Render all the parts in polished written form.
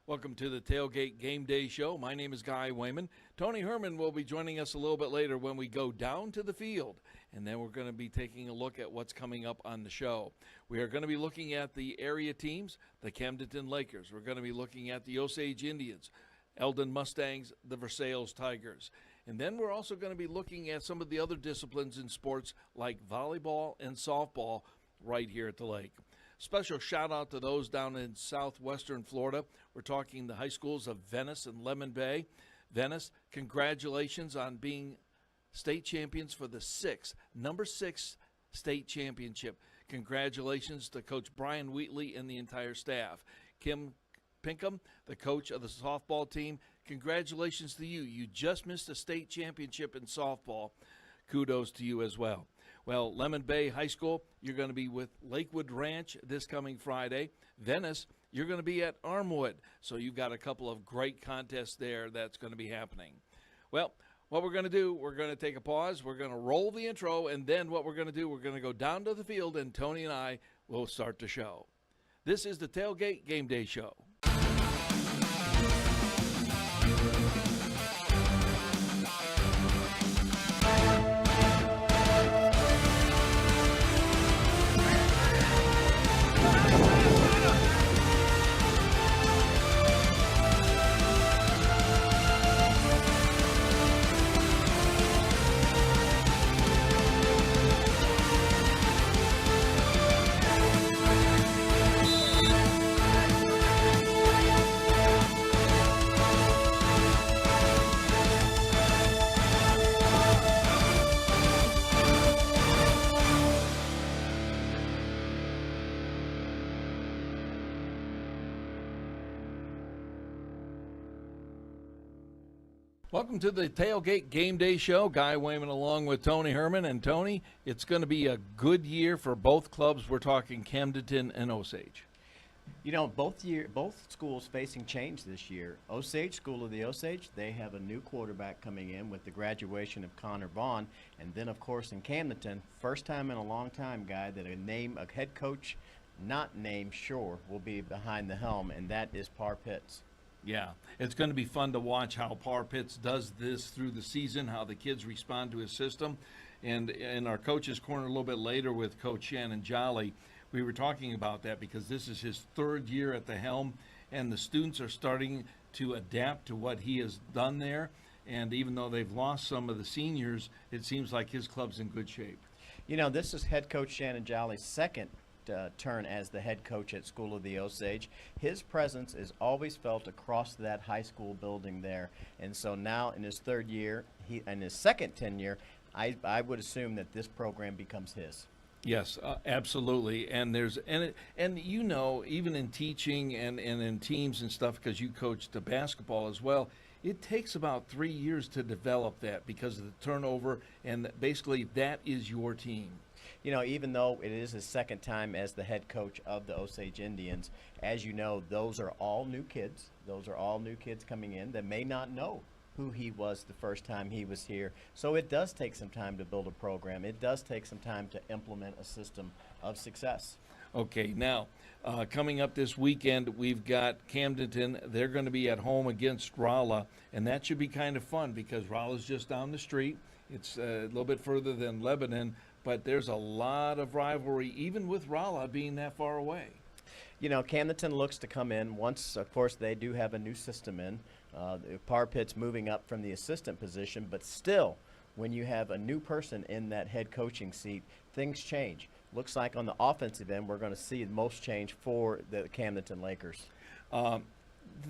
Welcome to the Tailgate Game Day Show. My name is Guy Wayman. Tony Herman will be joining us a little bit later when we go down to the field, and then we're going to be taking a look at what's coming up on the show. We are going to be looking at the area teams, the Camdenton Lakers. We're going to be looking at the Osage Indians, Eldon Mustangs, the Versailles Tigers. And then we're also going to be looking at some of the other disciplines in sports like volleyball and softball right here at the lake. Special shout out to those down in southwestern Florida. We're talking the high schools of Venice and Lemon Bay. Venice, congratulations on being state champions for the number six state championship. Congratulations to Coach Brian Wheatley and the entire staff. Kim Pinkham, the coach of the softball team, congratulations to you. You just missed a state championship in softball. Kudos to you as well. Well, Lemon Bay High School, you're going to be with Lakewood Ranch this coming Friday. Venice, you're going to be at Armwood. So you've got a couple of great contests there that's going to be happening. Well, what we're going to do, we're going to take a pause. We're going to roll the intro, and then what we're going to do, we're going to go down to the field, and Tony and I will start the show. This is the Tailgate Game Day Show. Welcome to the Tailgate Game Day Show. Guy Wayman along with Tony Herman. And Tony, it's going to be a good year for both clubs. We're talking Camdenton and Osage. You know, both schools facing change this year. Osage, School of the Osage, they have a new quarterback coming in with the graduation of Connor Vaughn. And then, of course, in Camdenton, first time in a long time, Guy, that a head coach not named Shore will be behind the helm, and that is Par Pitts. Yeah, it's going to be fun to watch how Par Pitts does this through the season, how the kids respond to his system. And in our coach's corner a little bit later with Coach Shannon Jolly, we were talking about that because this is his third year at the helm, and the students are starting to adapt to what he has done there. And even though they've lost some of the seniors, it seems like his club's in good shape. You know, this is head coach Shannon Jolly's second turn as the head coach at School of the Osage. His presence is always felt across that high school building there, and so now in his third year, in his second tenure, I would assume that this program becomes his. Yes, absolutely. And you know, even in teaching and in teams and stuff, because you coached the basketball as well, it takes about 3 years to develop that because of the turnover, and basically that is your team. You know, even though it is his second time as the head coach of the Osage Indians, as you know, those are all new kids. Those are all new kids coming in that may not know who he was the first time he was here. So it does take some time to build a program. It does take some time to implement a system of success. Okay, now, coming up this weekend, we've got Camdenton. They're going to be at home against Rolla, and that should be kind of fun because Rolla's just down the street. It's a little bit further than Lebanon, but there's a lot of rivalry, even with Rolla being that far away. You know, Camdenton looks to come in once, of course, they do have a new system in. Par Pitts moving up from the assistant position, but still, when you have a new person in that head coaching seat, things change. Looks like on the offensive end, we're going to see the most change for the Camdenton Lakers.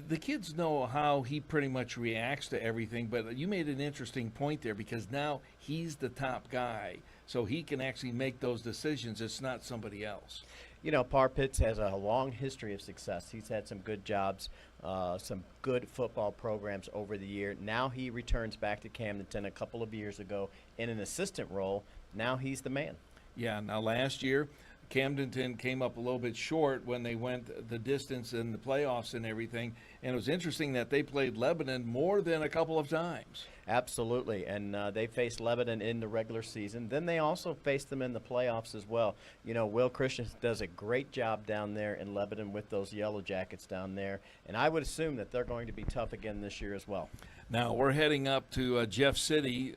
The kids know how he pretty much reacts to everything, but you made an interesting point there because now he's the top guy, so he can actually make those decisions. It's not somebody else. You know, Par Pitts has a long history of success. He's had some good jobs, some good football programs over the year. Now he returns back to Camdenton a couple of years ago in an assistant role. Now he's the man. Yeah, now last year, Camdenton came up a little bit short when they went the distance in the playoffs and everything. And it was interesting that they played Lebanon more than a couple of times. Absolutely, and they faced Lebanon in the regular season. Then they also faced them in the playoffs as well. You know, Will Christian does a great job down there in Lebanon with those Yellow Jackets down there, and I would assume that they're going to be tough again this year as well. Now, we're heading up to Jeff City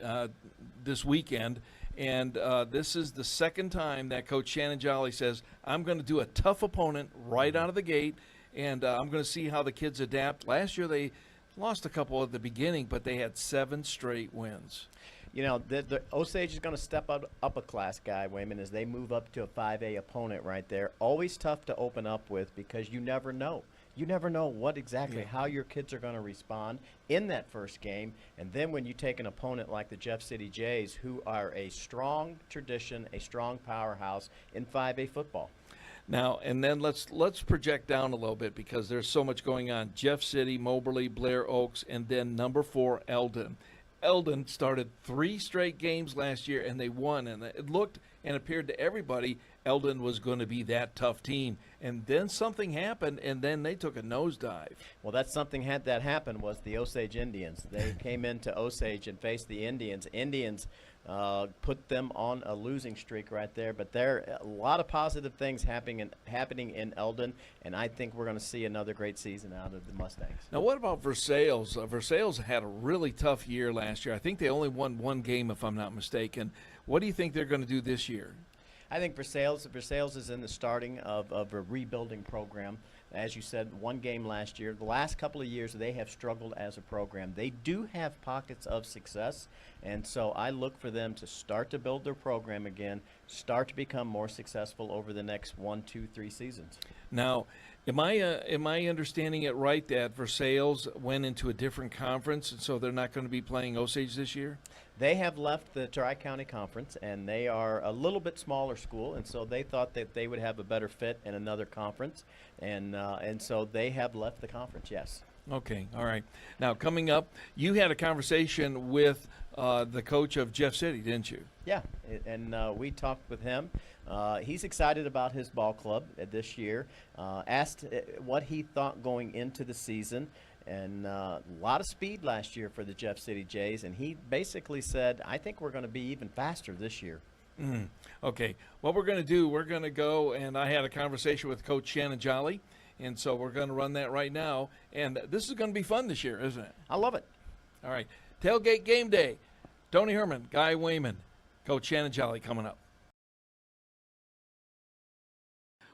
this weekend, and this is the second time that Coach Shannon Jolly says, I'm going to do a tough opponent right out of the gate, and I'm going to see how the kids adapt. Last year they lost a couple at the beginning, but they had 7 straight wins. You know, the Osage is going to step up a class, Guy Wayman, as they move up to a 5A opponent right there. Always tough to open up with because you never know. You never know what exactly how your kids are going to respond in that first game. And then when you take an opponent like the Jeff City Jays, who are a strong tradition, a strong powerhouse in 5A football. Now, and then let's project down a little bit because there's so much going on. Jeff City, Moberly, Blair Oaks, and then number 4, Eldon. Eldon started 3 straight games last year, and they won. And it looked and appeared to everybody Eldon was going to be that tough team. And then something happened, and then they took a nosedive. Well, that's something that happened was the Osage Indians. They came into Osage and faced the Indians. Indians put them on a losing streak right there. But there are a lot of positive things happening in Eldon, and I think we're going to see another great season out of the Mustangs. Now, what about Versailles? Versailles had a really tough year last year. I think they only won 1 game, if I'm not mistaken. What do you think they're going to do this year? I think Versailles is in the starting of a rebuilding program. As you said, 1 game last year. The last couple of years, they have struggled as a program. They do have pockets of success, and so I look for them to start to build their program again, start to become more successful over the next 1, 2, 3 seasons. Now, am I understanding it right that Versailles went into a different conference, and so they're not going to be playing Osage this year? They have left the Tri-County Conference, and they are a little bit smaller school, and so they thought that they would have a better fit in another conference, and so they have left the conference, yes. Okay, all right. Now, coming up, you had a conversation with the coach of Jeff City, didn't you? Yeah, and we talked with him. He's excited about his ball club this year, asked what he thought going into the season. And a lot of speed last year for the Jeff City Jays, and he basically said, I think we're going to be even faster this year. Okay, what we're going to do, we're going to go, and I had a conversation with Coach Shannon Jolly, and so we're going to run that right now. And this is going to be fun this year, isn't it? I love it. All right, Tailgate Game Day. Tony Herman, Guy Wayman, Coach Shannon Jolly coming up.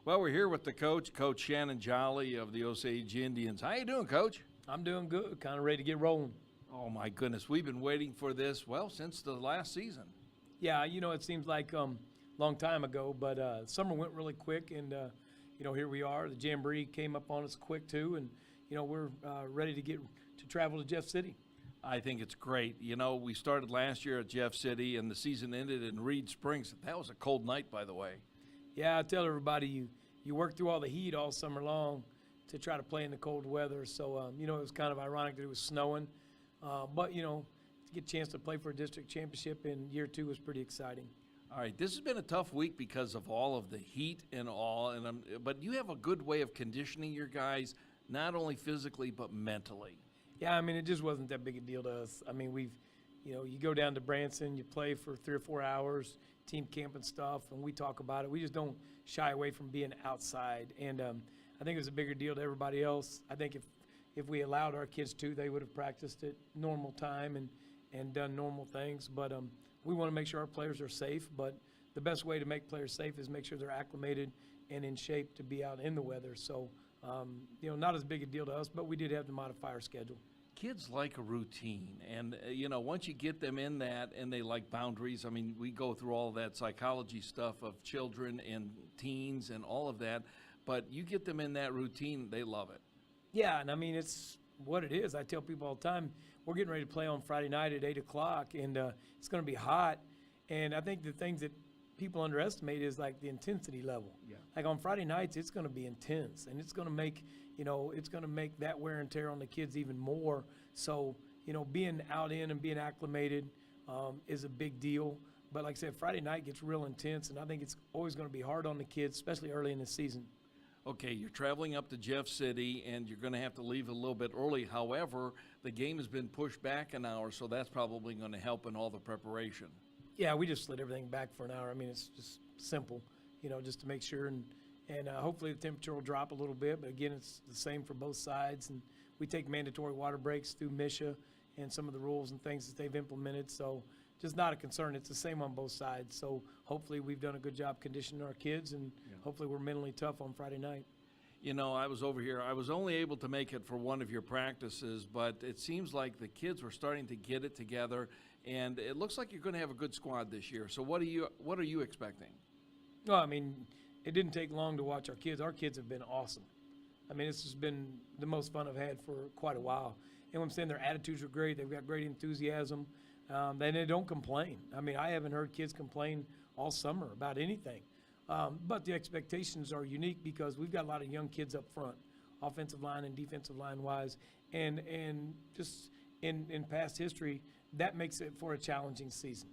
Well, we're here with the coach, Coach Shannon Jolly of the Osage Indians. How you doing, Coach? I'm doing good, kind of ready to get rolling. Oh, my goodness. We've been waiting for this, well, since the last season. Yeah, you know, it seems like a long time ago, but summer went really quick, and, you know, here we are. The Jamboree came up on us quick, too, and, you know, we're ready to travel to Jeff City. I think it's great. You know, we started last year at Jeff City, and the season ended in Reed Springs. That was a cold night, by the way. Yeah, I tell everybody you work through all the heat all summer long to try to play in the cold weather. So, you know, it was kind of ironic that it was snowing. But, you know, to get a chance to play for a district championship in year 2 was pretty exciting. All right, this has been a tough week because of all of the heat and all. But you have a good way of conditioning your guys, not only physically but mentally. Yeah, I mean, it just wasn't that big a deal to us. I mean, you know, you go down to Branson, you play for 3 or 4 hours, team camp and stuff, and we talk about it. We just don't shy away from being outside. And I think it was a bigger deal to everybody else. I think if we allowed our kids to, they would have practiced at normal time and done normal things. But we want to make sure our players are safe. But the best way to make players safe is make sure they're acclimated and in shape to be out in the weather. So, you know, not as big a deal to us, but we did have to modify our schedule. Kids like a routine, and, you know, once you get them in that and they like boundaries, I mean, we go through all of that psychology stuff of children and teens and all of that, but you get them in that routine, they love it. Yeah, and I mean, it's what it is. I tell people all the time, we're getting ready to play on Friday night at 8 o'clock, and it's going to be hot, and I think the things that people underestimate is like the intensity level. Yeah. Like on Friday nights, it's going to be intense, and it's going to make, you know, it's going to make that wear and tear on the kids even more. So, you know, being out in and being acclimated is a big deal. But like I said, Friday night gets real intense, and I think it's always going to be hard on the kids, especially early in the season. Okay, you're traveling up to Jeff City, and you're going to have to leave a little bit early. However, the game has been pushed back an hour, so that's probably going to help in all the preparation. Yeah, we just slid everything back for an hour. I mean, it's just simple, just to make sure. And hopefully the temperature will drop a little bit. But, again, it's the same for both sides. And we take mandatory water breaks through MSHA and some of the rules and things that they've implemented. So just not a concern. It's the same on both sides. So hopefully we've done a good job conditioning our kids, and hopefully we're mentally tough on Friday night. I was over here. I was only able to make it for one of your practices, but it seems like the kids were starting to get it together, and it looks like you're going to have a good squad this year. So what are you expecting? Well, I mean, it didn't take long to watch our kids. Our kids have been awesome. I mean, this has been the most fun I've had for quite a while. And I'm saying their attitudes are great. They've got great enthusiasm. And they don't complain. I mean, I haven't heard kids complain all summer about anything. But the expectations are unique because we've got a lot of young kids up front, offensive line and defensive line wise. And just in past history, that makes it for a challenging season.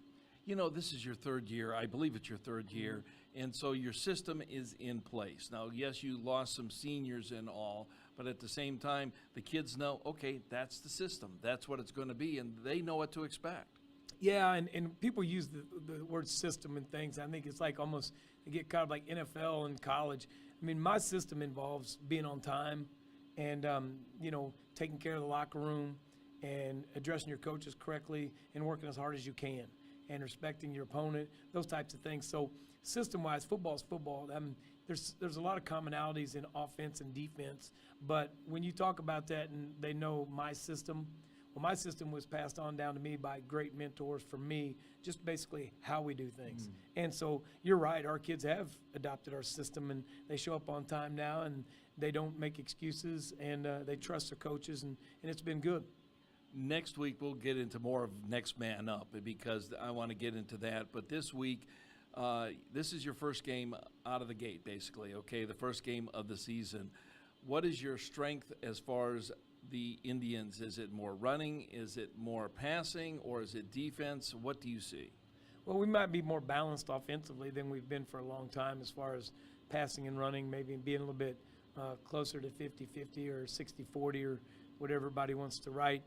This is your third year. I believe it's your third year. And so your system is in place. Now, yes, you lost some seniors and all, but at the same time, the kids know, okay, that's the system. That's what it's going to be, and they know what to expect. Yeah, and people use the word system and things. I think it's like almost they get caught up like NFL and college. I mean, my system involves being on time and, taking care of the locker room and addressing your coaches correctly and working as hard as you can and respecting your opponent, those types of things. So system-wise, football is football. There's a lot of commonalities in offense and defense, but when you talk about that and they know my system, well, my system was passed on down to me by great mentors for me, just basically how we do things. And so you're right, our kids have adopted our system, and they show up on time now, and they don't make excuses, and they trust their coaches, and it's been good. Next week, we'll get into more of next man up because I want to get into that. But this week, this is your first game out of the gate, basically, okay, the first game of the season. What is your strength as far as the Indians? Is it more running? Is it more passing? Or is it defense? What do you see? Well, we might be more balanced offensively than we've been for a long time as far as passing and running, maybe being a little bit closer to 50-50 or 60-40 or whatever everybody wants to write,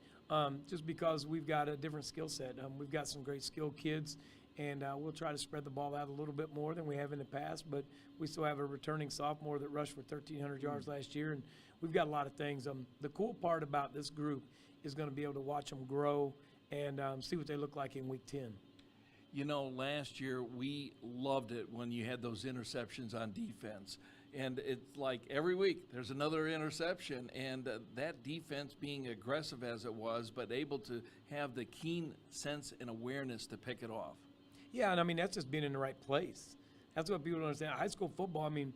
just because we've got a different skill set. We've got some great skilled kids, and we'll try to spread the ball out a little bit more than we have in the past, but we still have a returning sophomore that rushed for 1,300 yards last year, and we've got a lot of things. The cool part about this group is going to be able to watch them grow and see what they look like in Week 10. Last year we loved it when you had those interceptions on defense. And it's like every week there's another interception, and that defense being aggressive as it was, but able to have the keen sense and awareness to pick it off. Yeah, and I mean, that's just being in the right place. That's what people don't understand. High school football, I mean,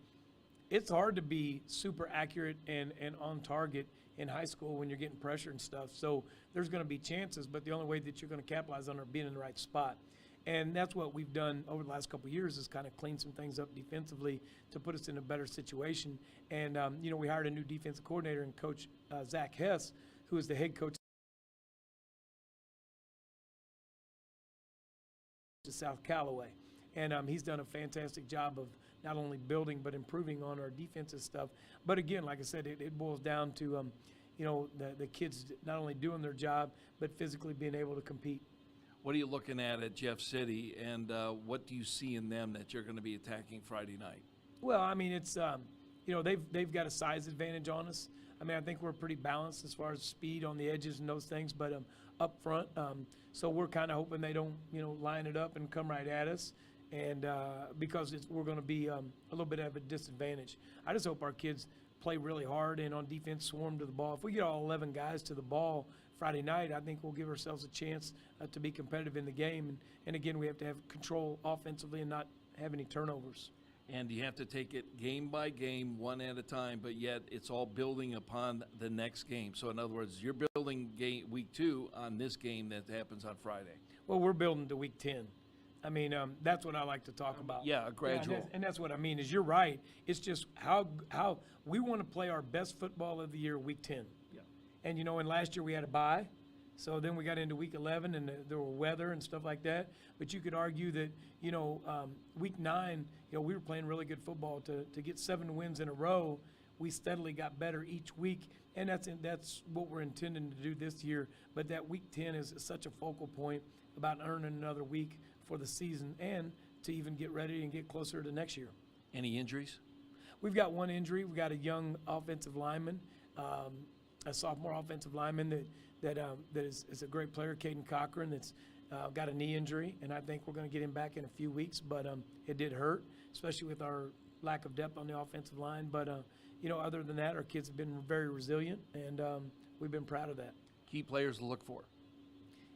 it's hard to be super accurate and on target in high school when you're getting pressure and stuff. So there's going to be chances, but the only way that you're going to capitalize on are being in the right spot. And that's what we've done over the last couple of years is kind of clean some things up defensively to put us in a better situation. And, we hired a new defensive coordinator and Coach Zach Hess, who is the head coach of South Callaway. And he's done a fantastic job of not only building but improving on our defensive stuff. But, again, like I said, it boils down to, the kids not only doing their job but physically being able to compete. What are you looking at Jeff City, and what do you see in them that you're going to be attacking Friday night? Well, I mean, it's they've got a size advantage on us. I mean, I think we're pretty balanced as far as speed on the edges and those things, but up front, so we're kind of hoping they don't line it up and come right at us, and because we're going to be a little bit of a disadvantage. I just hope our kids play really hard and on defense swarm to the ball. If we get all 11 guys to the ball Friday night, I think we'll give ourselves a chance to be competitive in the game. And again, we have to have control offensively and not have any turnovers. And you have to take it game by game, one at a time, but yet it's all building upon the next game. So in other words, you're building week 2 on this game that happens on Friday. Well, we're building to week 10. I mean, that's what I like to talk about. Yeah, a gradual. Yeah, and that's what I mean is you're right. It's just how we want to play our best football of the year week 10. And, and last year we had a bye, So then we got into week 11, and there were weather and stuff like that. But you could argue that, week 9, we were playing really good football. To get 7 wins in a row, we steadily got better each week, and that's what we're intending to do this year. But that week 10 is such a focal point about earning another week for the season and to even get ready and get closer to next year. Any injuries? We've got one injury. We've got a young offensive lineman, a sophomore offensive lineman that is a great player, Caden Cochran, that's got a knee injury, and I think we're going to get him back in a few weeks. But it did hurt, especially with our lack of depth on the offensive line. But, other than that, our kids have been very resilient, and we've been proud of that. Key players to look for.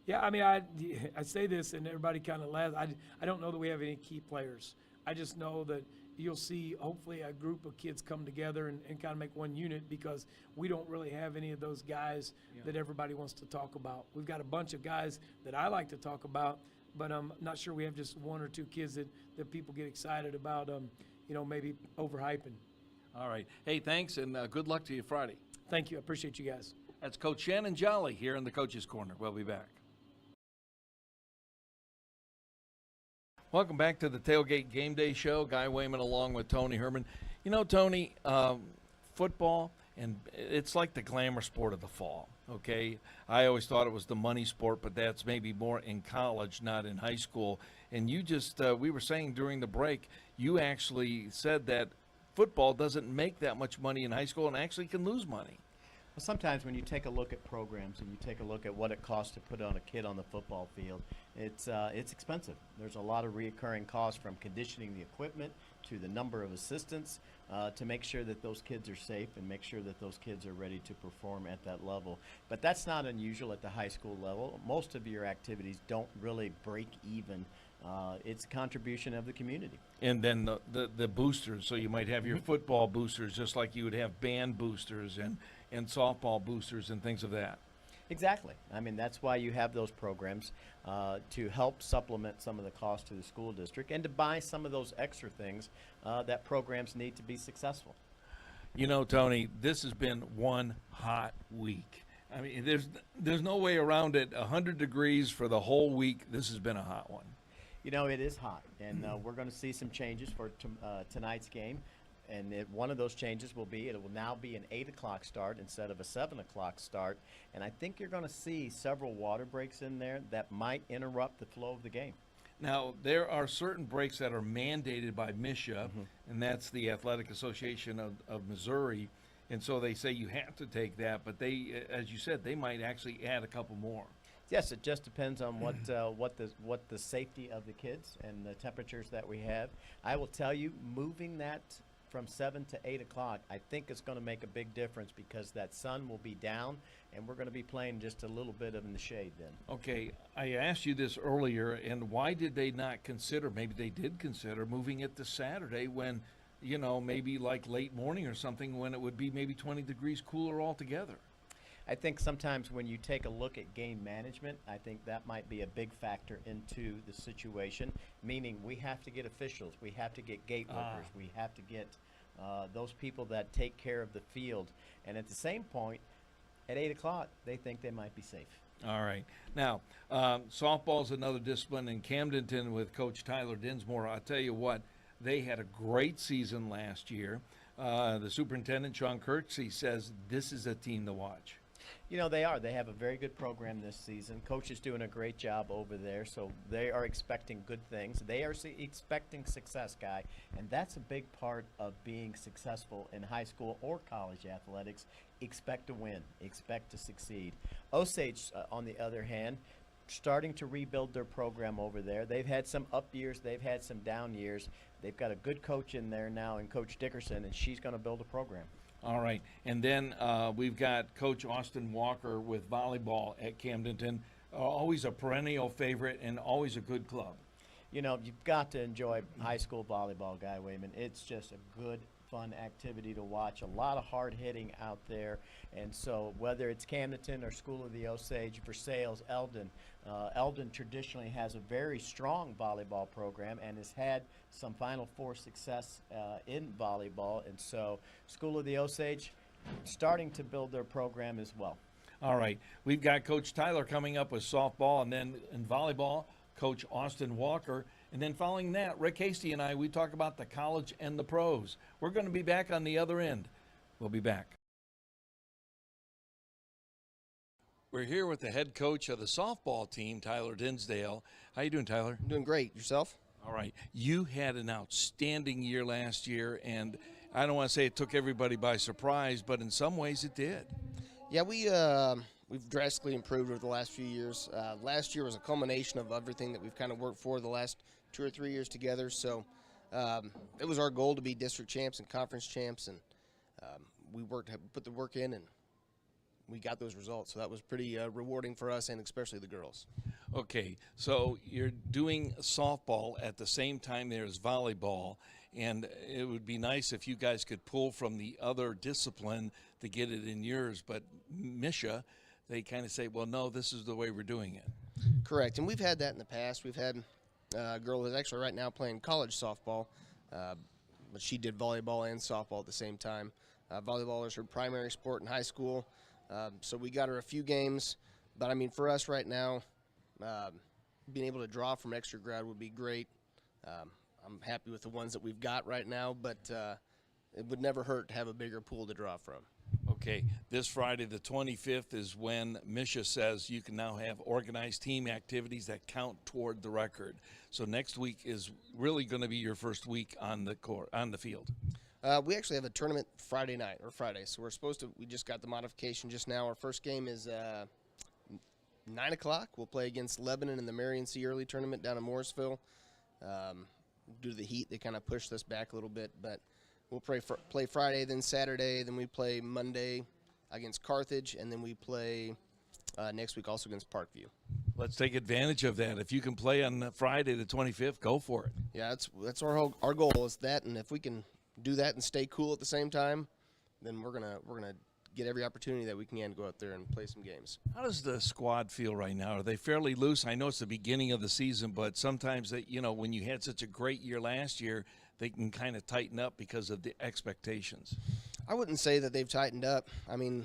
Yeah, I mean, I say this, and everybody kind of laughs. I don't know that we have any key players. I just know that you'll see, hopefully, a group of kids come together and kind of make one unit, because we don't really have any of those guys that everybody wants to talk about. We've got a bunch of guys that I like to talk about, but I'm not sure we have just 1 or 2 kids that people get excited about, maybe overhyping. All right. Hey, thanks, and good luck to you Friday. Thank you. I appreciate you guys. That's Coach Shannon Jolly here in the Coach's Corner. We'll be back. Welcome back to the Tailgate Game Day Show. Guy Wayman along with Tony Herman. Tony, football, and it's like the glamour sport of the fall, okay? I always thought it was the money sport, but that's maybe more in college, not in high school. And you just, we were saying during the break, you actually said that football doesn't make that much money in high school and actually can lose money. Well, sometimes when you take a look at programs and you take a look at what it costs to put on a kid on the football field, it's expensive. There's a lot of reoccurring costs, from conditioning the equipment to the number of assistants, to make sure that those kids are safe and make sure that those kids are ready to perform at that level. But that's not unusual at the high school level. Most of your activities don't really break even. It's a contribution of the community. And then the boosters, so you might have your football boosters just like you would have band boosters and softball boosters and things of that. Exactly. I mean, that's why you have those programs, to help supplement some of the cost to the school district and to buy some of those extra things that programs need to be successful. Tony, this has been one hot week. I mean, there's no way around it. 100 degrees for the whole week. This has been a hot one. It is hot, and we're going to see some changes for tonight's game. And one of those changes will be, it will now be an 8 o'clock start instead of a 7 o'clock start. And I think you're going to see several water breaks in there that might interrupt the flow of the game. Now, there are certain breaks that are mandated by MSHA, and that's the Athletic Association of Missouri. And so they say you have to take that, but they, as you said, they might actually add a couple more. Yes, it just depends on what the safety of the kids and the temperatures that we have. I will tell you, moving that from 7 to 8 o'clock, I think it's going to make a big difference, because that sun will be down, and we're going to be playing just a little bit in the shade then. Okay, I asked you this earlier, and why did they not consider, maybe they did consider, moving it to Saturday when, maybe like late morning or something, when it would be maybe 20 degrees cooler altogether? I think sometimes when you take a look at game management, I think that might be a big factor into the situation, meaning we have to get officials, we have to get gate workers, we have to get those people that take care of the field. And at the same point, at 8 o'clock, they think they might be safe. All right. Now, softball's another discipline in Camdenton with Coach Tyler Dinsmore. I'll tell you what, they had a great season last year. The superintendent, Sean Kirksey, says this is a team to watch. They are. They have a very good program this season. Coach is doing a great job over there, so they are expecting good things. They are expecting success, Guy, and that's a big part of being successful in high school or college athletics. Expect to win. Expect to succeed. Osage, on the other hand, starting to rebuild their program over there. They've had some up years. They've had some down years. They've got a good coach in there now, in Coach Dickerson, and she's going to build a program. All right. And then we've got Coach Austin Walker with volleyball at Camdenton. Always a perennial favorite and always a good club. You've got to enjoy high school volleyball, Guy Wayman. It's just a good, fun activity to watch. A lot of hard hitting out there. And so whether it's Camdenton or School of the Osage, Versailles, Eldon, Eldon traditionally has a very strong volleyball program and has had some Final Four success in volleyball. And so School of the Osage starting to build their program as well. All right. We've got Coach Tyler coming up with softball, and then in volleyball, Coach Austin Walker. And then following that, Rick Hasty and I, we talk about the college and the pros. We're going to be back on the other end. We'll be back. We're here with the head coach of the softball team, Tyler Dinsdale. How you doing, Tyler? I'm doing great. Yourself? All right. You had an outstanding year last year, and I don't want to say it took everybody by surprise, but in some ways it did. Yeah, we've drastically improved over the last few years. Last year was a culmination of everything that we've kind of worked for the last 2 or 3 years together. So it was our goal to be district champs and conference champs, and we put the work in, and we got those results. So that was pretty rewarding for us, and especially the girls. Okay, so you're doing softball at the same time there's volleyball, and it would be nice if you guys could pull from the other discipline to get it in yours. But Misha, they kind of say, well, no, this is the way we're doing it. Correct, and we've had that in the past. We've had a girl who's actually right now playing college softball, but she did volleyball and softball at the same time. Volleyball is her primary sport in high school, so we got her a few games. But, I mean, for us right now, being able to draw from extra grad would be great. I'm happy with the ones that we've got right now, but it would never hurt to have a bigger pool to draw from. Okay, this Friday the 25th is when Misha says you can now have organized team activities that count toward the record. So next week is really going to be your first week on the court, on the field. We actually have a tournament Friday, so we just got the modification just now. Our first game is 9 o'clock. We'll play against Lebanon in the Marion C. Early tournament down in Morrisville. Due to the heat, they kind of pushed us back a little bit, but we'll play Friday, then Saturday, then we play Monday against Carthage, and then we play next week also against Parkview. Let's take advantage of that. If you can play on Friday the 25th, go for it. Yeah, that's our goal is that, and if we can do that and stay cool at the same time, then we're gonna get every opportunity that we can to go out there and play some games. How does the squad feel right now? Are they fairly loose? I know it's the beginning of the season, but sometimes when you had such a great year last year, they can kind of tighten up because of the expectations. I wouldn't say that they've tightened up. I mean,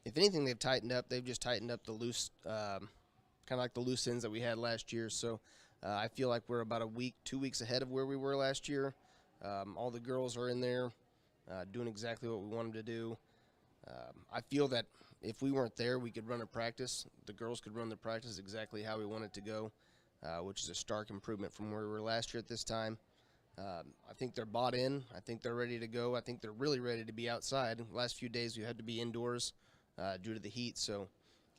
if anything they've tightened up, they've just tightened up the loose, kind of like the loose ends that we had last year. So I feel like we're about 2 weeks ahead of where we were last year. All the girls are in there doing exactly what we want them to do. I feel that if we weren't there, we could run a practice. The girls could run the practice exactly how we want it to go, which is a stark improvement from where we were last year at this time. I think they're bought in. I think they're ready to go. I think they're really ready to be outside. The last few days we had to be indoors due to the heat. So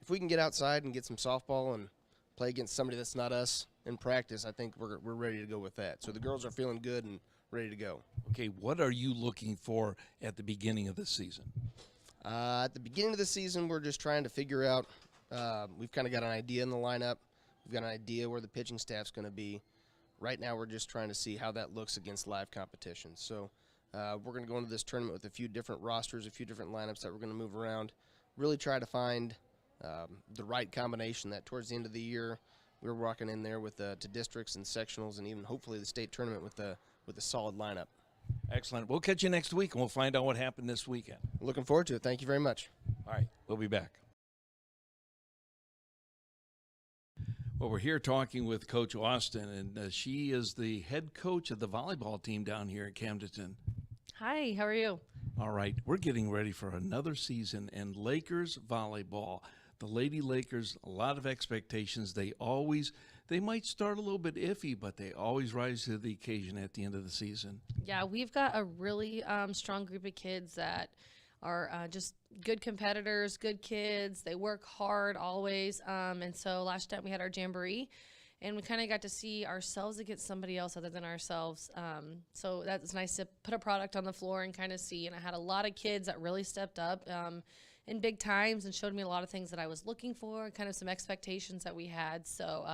if we can get outside and get some softball and play against somebody that's not us in practice, I think we're ready to go with that. So the girls are feeling good and ready to go. Okay, what are you looking for at the beginning of the season? At the beginning of the season, we're just trying to figure out, we've kind of got an idea in the lineup. We've got an idea where the pitching staff's going to be. Right now, we're just trying to see how that looks against live competition. So we're going to go into this tournament with a few different rosters, a few different lineups that we're going to move around, really try to find the right combination that towards the end of the year, we're walking in there with to districts and sectionals and even hopefully the state tournament with a solid lineup. Excellent. We'll catch you next week, and we'll find out what happened this weekend. Looking forward to it. Thank you very much. All right, we'll be back. Well, we're here talking with Coach Austin, and she is the head coach of the volleyball team down here at Camdenton. Hi, how are you? All right, we're getting ready for another season, and Lakers volleyball. The Lady Lakers, a lot of expectations. They might start a little bit iffy, but they always rise to the occasion at the end of the season. Yeah, we've got a really strong group of kids that are just good competitors, good kids. They work hard always. And so last time we had our jamboree, and we kind of got to see ourselves against somebody else other than ourselves. So that's nice to put a product on the floor and kind of see. And I had a lot of kids that really stepped up in big times and showed me a lot of things that I was looking for, kind of some expectations that we had. So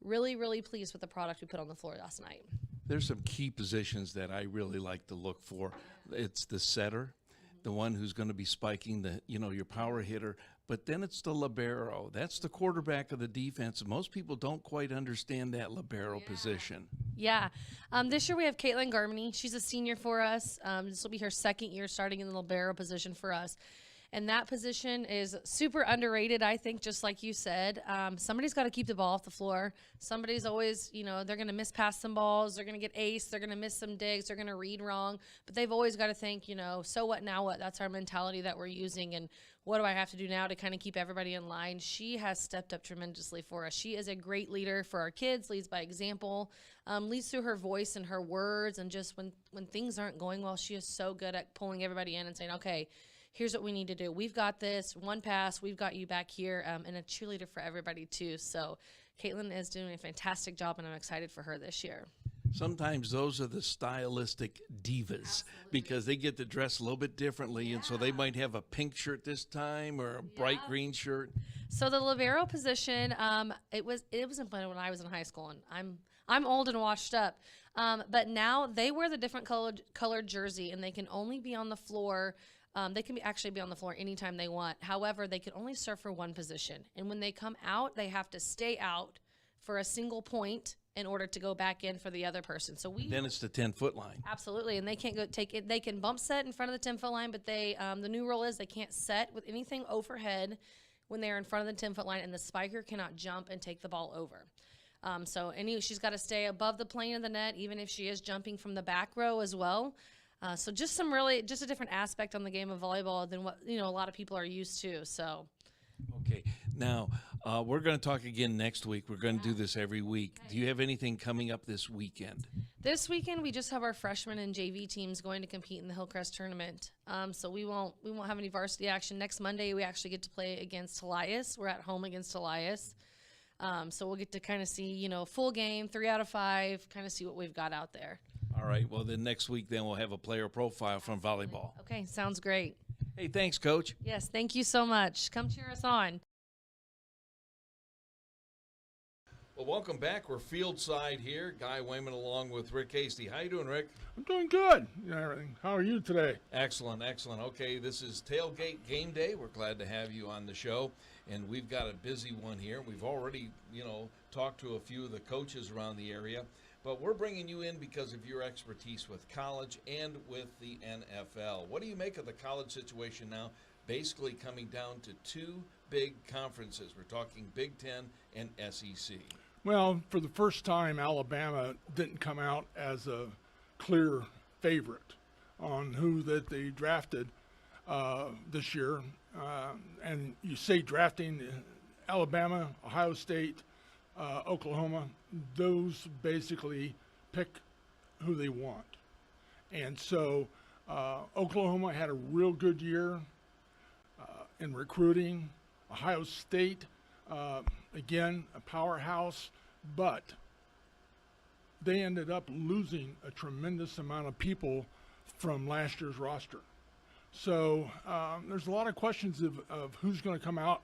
really, really pleased with the product we put on the floor last night. There's some key positions that I really like to look for. It's the setter, the one who's going to be spiking your power hitter, but then it's the libero. That's the quarterback of the defense. Most people don't quite understand that libero position. Yeah. This year we have Caitlin Garmany. She's a senior for us. This will be her second year starting in the libero position for us. And that position is super underrated, I think, just like you said. Somebody's got to keep the ball off the floor. Somebody's always, they're going to miss pass some balls. They're going to get ace. They're going to miss some digs. They're going to read wrong. But they've always got to think, so what, now what? That's our mentality that we're using. And what do I have to do now to kind of keep everybody in line? She has stepped up tremendously for us. She is a great leader for our kids, leads by example, leads through her voice and her words. And just when things aren't going well, she is so good at pulling everybody in and saying, okay, here's what we need to do. We've got this. One pass. We've got you back here. And a cheerleader for everybody, too. So Caitlin is doing a fantastic job, and I'm excited for her this year. Sometimes those are the stylistic divas because they get to dress a little bit differently, and so they might have a pink shirt this time or a bright green shirt. So the libero position, it wasn't fun when I was in high school, and I'm old and washed up. But now they wear the different colored jersey, and they can only be on the floor. They can actually be on the floor anytime they want. However, they can only serve for one position. And when they come out, they have to stay out for a single point in order to go back in for the other person. So Then it's the 10-foot line. Absolutely, and they can't go take it. They can bump set in front of the 10-foot line, but the new rule is they can't set with anything overhead when they're in front of the 10-foot line, and the spiker cannot jump and take the ball over. She's got to stay above the plane of the net, even if she is jumping from the back row as well. So just a different aspect on the game of volleyball than what a lot of people are used to. So. Okay. Now, we're going to talk again next week. We're going to do this every week. Do you have anything coming up this weekend? This weekend, we just have our freshman and JV teams going to compete in the Hillcrest tournament. So we won't have any varsity action. Next Monday, we actually get to play against Elias. We're at home against Elias. So we'll get to kind of see, full game, 3 out of 5, kind of see what we've got out there. All right. Well, then next week, then we'll have a player profile from volleyball. Okay, sounds great. Hey, thanks, Coach. Yes, thank you so much. Come cheer us on. Well, welcome back. We're field side here. Guy Wayman along with Rick Hasty. How you doing, Rick? I'm doing good. Everything. How are you today? Excellent, excellent. Okay, this is Tailgate Game Day. We're glad to have you on the show, and we've got a busy one here. We've already, talked to a few of the coaches around the area, but we're bringing you in because of your expertise with college and with the NFL. What do you make of the college situation now, basically coming down to 2 big conferences? We're talking Big Ten and SEC. Well, for the first time, Alabama didn't come out as a clear favorite on who that they drafted this year. And you say drafting Alabama, Ohio State, Oklahoma, those basically pick who they want. And so Oklahoma had a real good year in recruiting. Ohio State, again, a powerhouse, but they ended up losing a tremendous amount of people from last year's roster. So there's a lot of questions of who's going to come out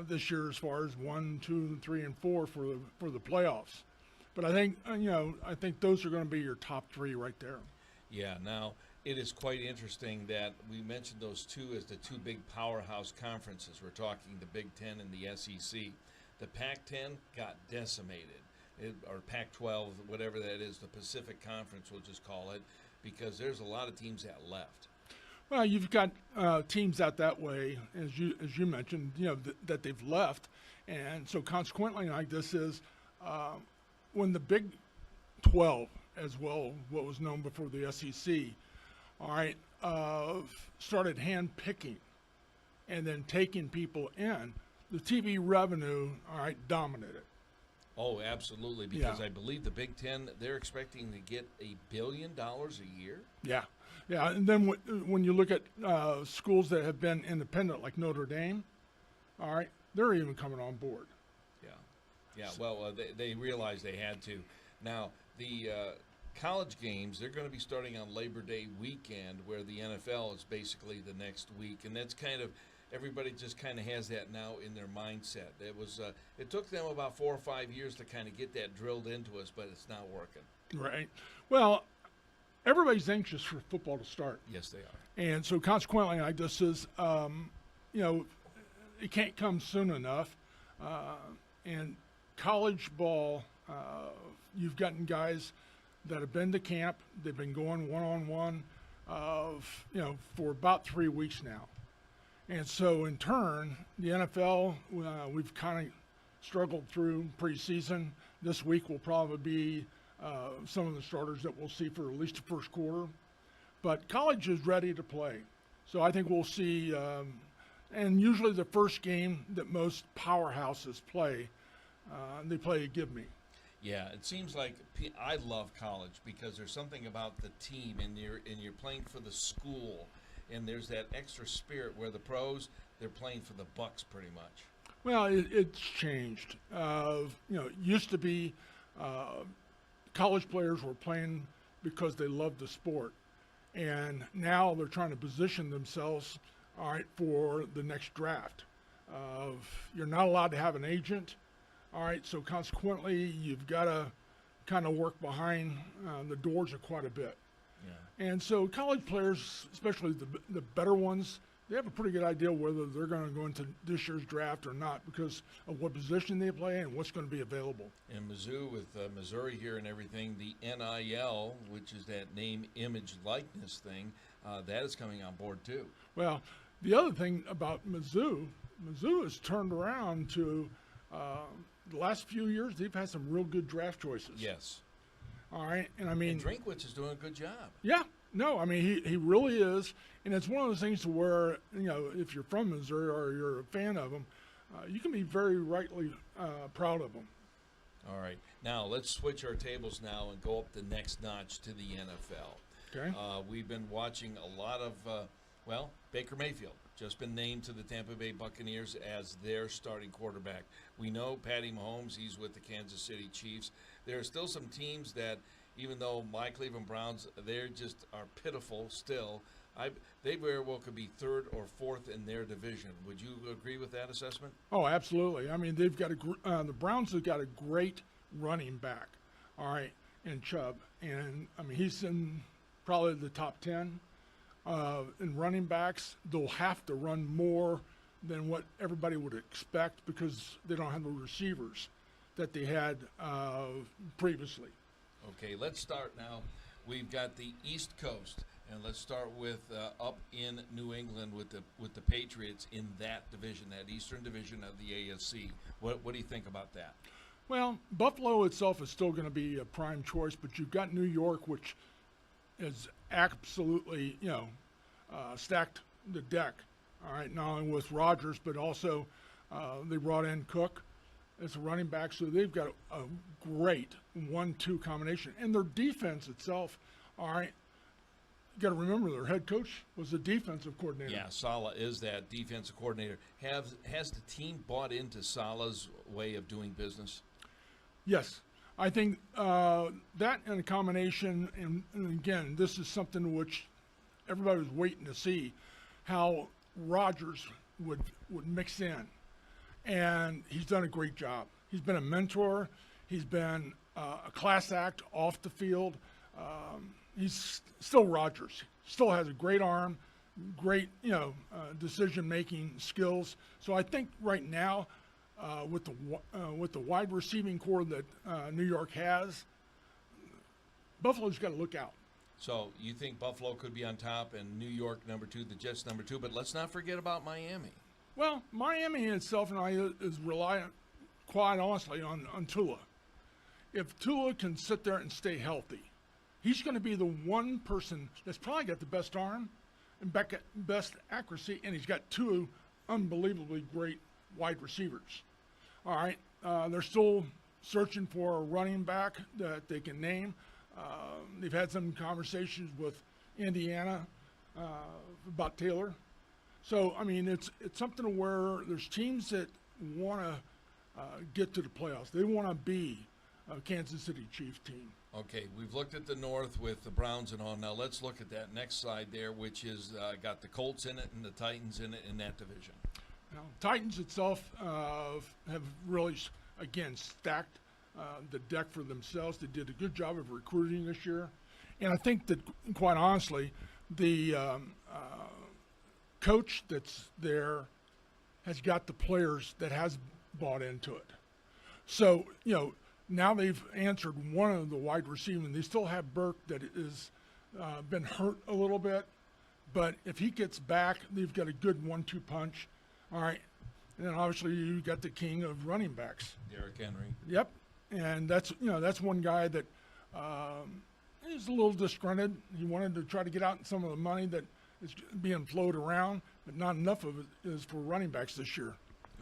this year as far as 1, 2, 3, and 4 for the playoffs. But I think I think those are going to be your top 3 right there. Yeah. Now it is quite interesting that we mentioned those 2 as the 2 big powerhouse conferences. We're talking the Big Ten and the SEC. The Pac-10 got decimated, or Pac-12, whatever that is, the Pacific Conference, we'll just call it, because there's a lot of teams that left. Well, you've got teams out that way, as you mentioned, that they've left, and so consequently, like this is when the Big 12, as well, what was known before the SEC, all right, started hand picking, and then taking people in. The TV revenue, all right, dominated. Oh, absolutely, because Yeah. I believe the Big Ten, they're expecting to get $1 billion a year. Yeah, and then when you look at schools that have been independent, like Notre Dame, all right, they're even coming on board. Yeah. Well, they realized they had to. Now, the college games, they're going to be starting on Labor Day weekend, where the NFL is basically the next week, and that's kind of, everybody just kind of has that now in their mindset. It took them about 4 or 5 years to kind of get that drilled into us, but it's not working. Right. Well, everybody's anxious for football to start. Yes, they are. And so consequently, like this is, it can't come soon enough. And college ball, you've gotten guys that have been to camp. They've been going one-on-one for about 3 weeks now. And so in turn, the NFL, we've kind of struggled through preseason. This week will probably be some of the starters that we'll see for at least the first quarter. But college is ready to play. So I think we'll see, and usually the first game that most powerhouses play, they play a give me. Yeah, it seems like I love college because there's something about the team, and you're playing for the school, and there's that extra spirit where the pros, they're playing for the bucks pretty much. Well, it's changed. It used to be college players were playing because they loved the sport, and now they're trying to position themselves, all right, for the next draft. You're not allowed to have an agent. All right, so consequently, you've got to kind of work behind the doors quite a bit. Yeah. And so college players, especially the better ones, they have a pretty good idea whether they're going to go into this year's draft or not because of what position they play and what's going to be available. And Mizzou with Missouri here and everything, the NIL, which is that name, image, likeness thing, that is coming on board too. Well, the other thing about Mizzou has turned around to the last few years, they've had some real good draft choices. Yes. All right, and I mean, And Drinkwitz is doing a good job. yeah, no, I mean he really is, and it's one of those things to where if you're from Missouri or you're a fan of them, you can be very rightly proud of them. All right. Now, let's switch our tables now and go up the next notch to the NFL. Okay. We've been watching a lot of, Baker Mayfield just been named to the Tampa Bay Buccaneers as their starting quarterback. We know Patty Mahomes, he's with the Kansas City Chiefs. There are still some teams that, even though my Cleveland Browns, they're just are pitiful still, they very well could be third or fourth in their division. Would you agree with that assessment? Oh, absolutely. I mean, they've got the Browns have got a great running back, all right, in Chubb, and I mean he's in probably the top 10 in running backs. They'll have to run more than what everybody would expect because they don't have the receivers that they had previously. Okay, let's start now. We've got the East Coast, and let's start with up in New England with the Patriots in that division, that Eastern Division of the AFC. What do you think about that? Well, Buffalo itself is still going to be a prime choice, but you've got New York, which is absolutely, stacked the deck. All right, not only with Rodgers, but also they brought in Cook as a running back, so they've got a great 1-2 combination. And their defense itself, all right, you got to remember their head coach was a defensive coordinator. Yeah, Saleh is that defensive coordinator. Has the team bought into Saleh's way of doing business? Yes. I think that and a combination, and again, this is something which everybody was waiting to see, how Rodgers would mix in. And he's done a great job. He's been a mentor. He's been a class act off the field. He's still Rodgers. Still has a great arm, great decision-making skills. So I think right now, with the wide receiving core that New York has, Buffalo's got to look out. So you think Buffalo could be on top and New York number 2, the Jets number 2, but let's not forget about Miami. Well, Miami itself is reliant, quite honestly, on Tua. If Tua can sit there and stay healthy, he's going to be the one person that's probably got the best arm and best accuracy, and he's got 2 unbelievably great wide receivers. All right, they're still searching for a running back that they can name. They've had some conversations with Indiana about Taylor. So, I mean, it's something where there's teams that want to get to the playoffs. They want to be a Kansas City Chiefs team. Okay, we've looked at the North with the Browns and all. Now let's look at that next side there, which is got the Colts in it and the Titans in it in that division. Now, Titans itself have really, again, stacked the deck for themselves. They did a good job of recruiting this year. And I think that, quite honestly, the coach that's there has got the players that has bought into it. So, now they've answered one of the wide receivers. They still have Burke that is been hurt a little bit. But if he gets back, they've got a good 1-2 punch. All right. And then obviously you got the king of running backs. Derrick Henry. Yep. And that's one guy that he's a little disgruntled. He wanted to try to get out some of the money that is being flowed around, but not enough of it is for running backs this year.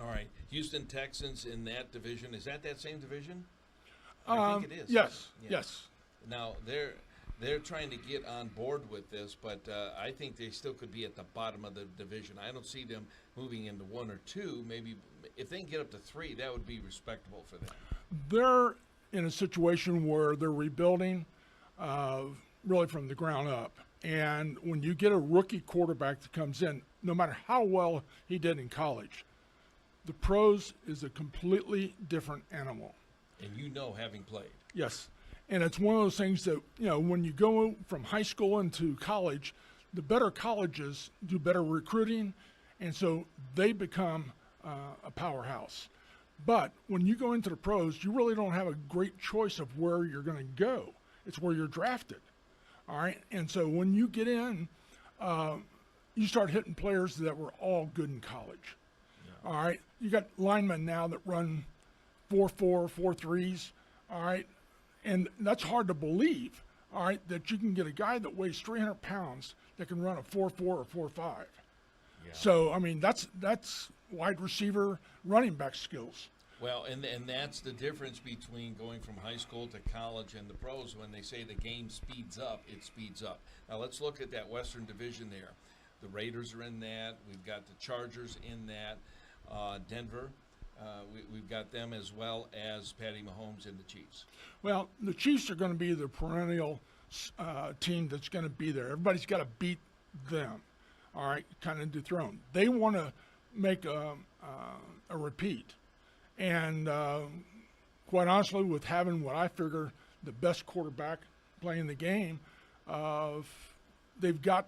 All right. Houston Texans in that division. Is that same division? I think it is. Yes. Yeah. Yes. Now, they're trying to get on board with this, but I think they still could be at the bottom of the division. I don't see them moving into 1 or 2. Maybe if they can get up to 3, that would be respectable for them. They're in a situation where they're rebuilding really from the ground up. And when you get a rookie quarterback that comes in, no matter how well he did in college, the pros is a completely different animal. And having played. Yes. And it's one of those things that, when you go from high school into college, the better colleges do better recruiting, and so they become a powerhouse. But when you go into the pros, you really don't have a great choice of where you're going to go. It's where you're drafted. All right. And so when you get in, you start hitting players that were all good in college. Yeah. All right. You got linemen now that run 4.4, 4.3s. All right. And that's hard to believe. All right. That you can get a guy that weighs 300 pounds that can run a 4.4 or 4.5. Yeah. So, I mean, that's wide receiver running back skills. Well, and that's the difference between going from high school to college and the pros. When they say the game speeds up, it speeds up. Now let's look at that Western Division there. The Raiders are in that. We've got the Chargers in that. Denver, we've got them as well as Patty Mahomes and the Chiefs. Well, the Chiefs are going to be the perennial team that's going to be there. Everybody's got to beat them. All right, kind of dethrone. They want to make a repeat. And quite honestly, with having what I figure the best quarterback playing the game, they've got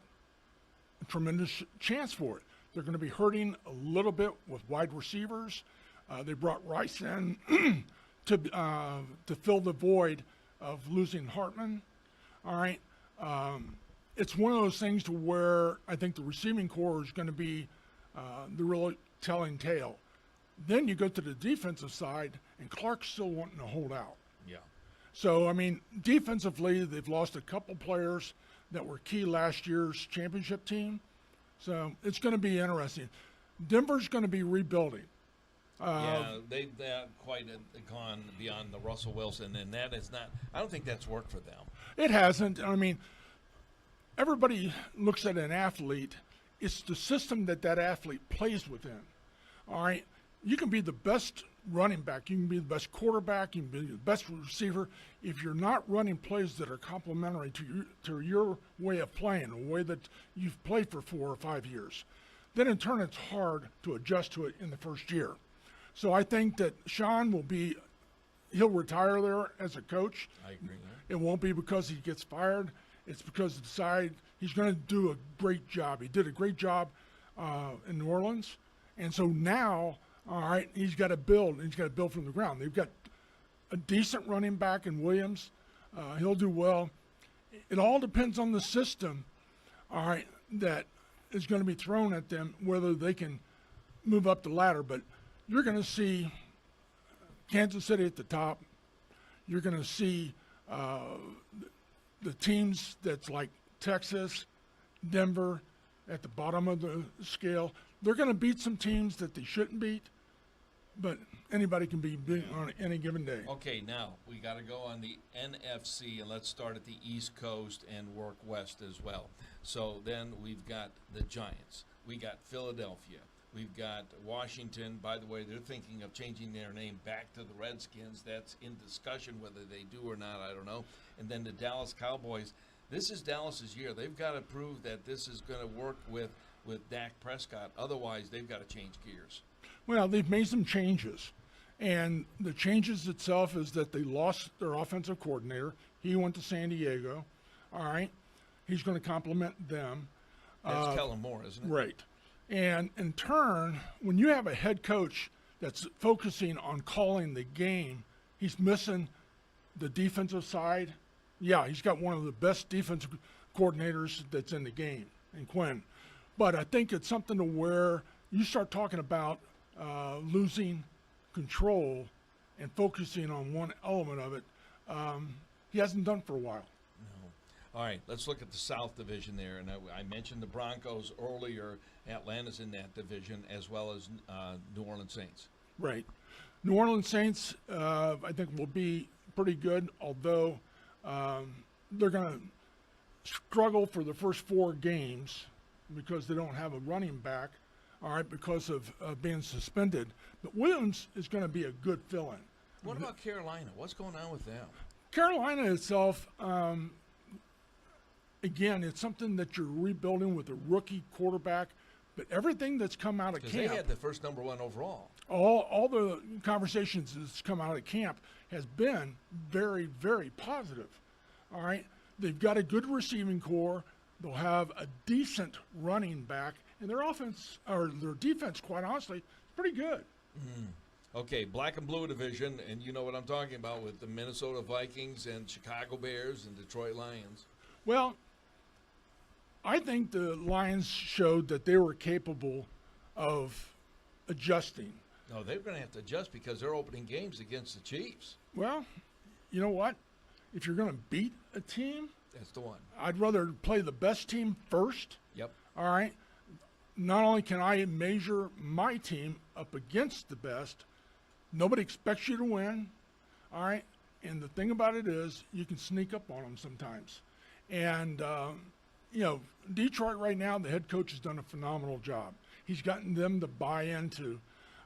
a tremendous chance for it. They're going to be hurting a little bit with wide receivers. They brought Rice in to fill the void of losing Hartman. All right. It's one of those things to where I think the receiving core is going to be the really telling tale. Then you go to the defensive side, and Clark's still wanting to hold out. Yeah. So, I mean, defensively, they've lost a couple players that were key last year's championship team. So it's going to be interesting. Denver's going to be rebuilding. They've quite gone beyond the Russell Wilson, and that is not – I don't think that's worked for them. It hasn't. I mean, everybody looks at an athlete. It's the system that athlete plays within. All right? You can be the best running back. You can be the best quarterback. You can be the best receiver. If you're not running plays that are complementary to your way of playing, a way that you've played for 4 or 5 years, then in turn it's hard to adjust to it in the first year. So I think that Sean he'll retire there as a coach. I agree. It won't be because he gets fired. It's because he decided he's going to do a great job. He did a great job in New Orleans. And so now, all right, he's got to build, and he's got to build from the ground. They've got a decent running back in Williams. He'll do well. It all depends on the system, all right, that is going to be thrown at them, whether they can move up the ladder. But you're going to see Kansas City at the top. You're going to see the teams that's like Texas, Denver at the bottom of the scale. They're going to beat some teams that they shouldn't beat, but anybody can be beat on any given day. Okay, now we got to go on the NFC, and let's start at the East Coast and work west as well. So then we've got the Giants. We got Philadelphia. We've got Washington. By the way, they're thinking of changing their name back to the Redskins. That's in discussion whether they do or not. I don't know. And then the Dallas Cowboys. This is Dallas's year. They've got to prove that this is going to work with Dak Prescott. Otherwise, they've got to change gears. Well, they've made some changes. And the changes itself is that they lost their offensive coordinator. He went to San Diego. All right. He's going to complement them. That's Kellen Moore, isn't it? Right. And in turn, when you have a head coach that's focusing on calling the game, he's missing the defensive side. Yeah, he's got one of the best defensive coordinators that's in the game. and Quinn. But I think it's something to where you start talking about losing control and focusing on one element of it. He hasn't done for a while. All right, let's look at the South Division there. And I mentioned the Broncos earlier. Atlanta's in that division, as well as New Orleans Saints. Right. New Orleans Saints, I think, will be pretty good, although they're going to struggle for the first 4 games because they don't have a running back, all right, because of being suspended. But Williams is going to be a good fill-in. What about Carolina? What's going on with them? Carolina itself, again, it's something that you're rebuilding with a rookie quarterback, but everything that's come out of Because camp, they had the first number 1 overall. all the conversations that's come out of camp has been very, very positive. All right, they've got a good receiving core. They'll have a decent running back, and their offense or their defense, quite honestly, is pretty good. Okay, black and blue division, and you know what I'm talking about with the Minnesota Vikings and Chicago Bears and Detroit Lions. Well, I think the Lions showed that they were capable of adjusting. No, they're going to have to adjust because they're opening games against the Chiefs. Well, you know what? If you're going to beat a team, That's the one. I'd rather play the best team first. Yep. All right. Not only can I measure my team up against the best, nobody expects you to win. All right. And the thing about it is, you can sneak up on them sometimes. And, you know, Detroit right now, the head coach has done a phenomenal job. He's gotten them to buy into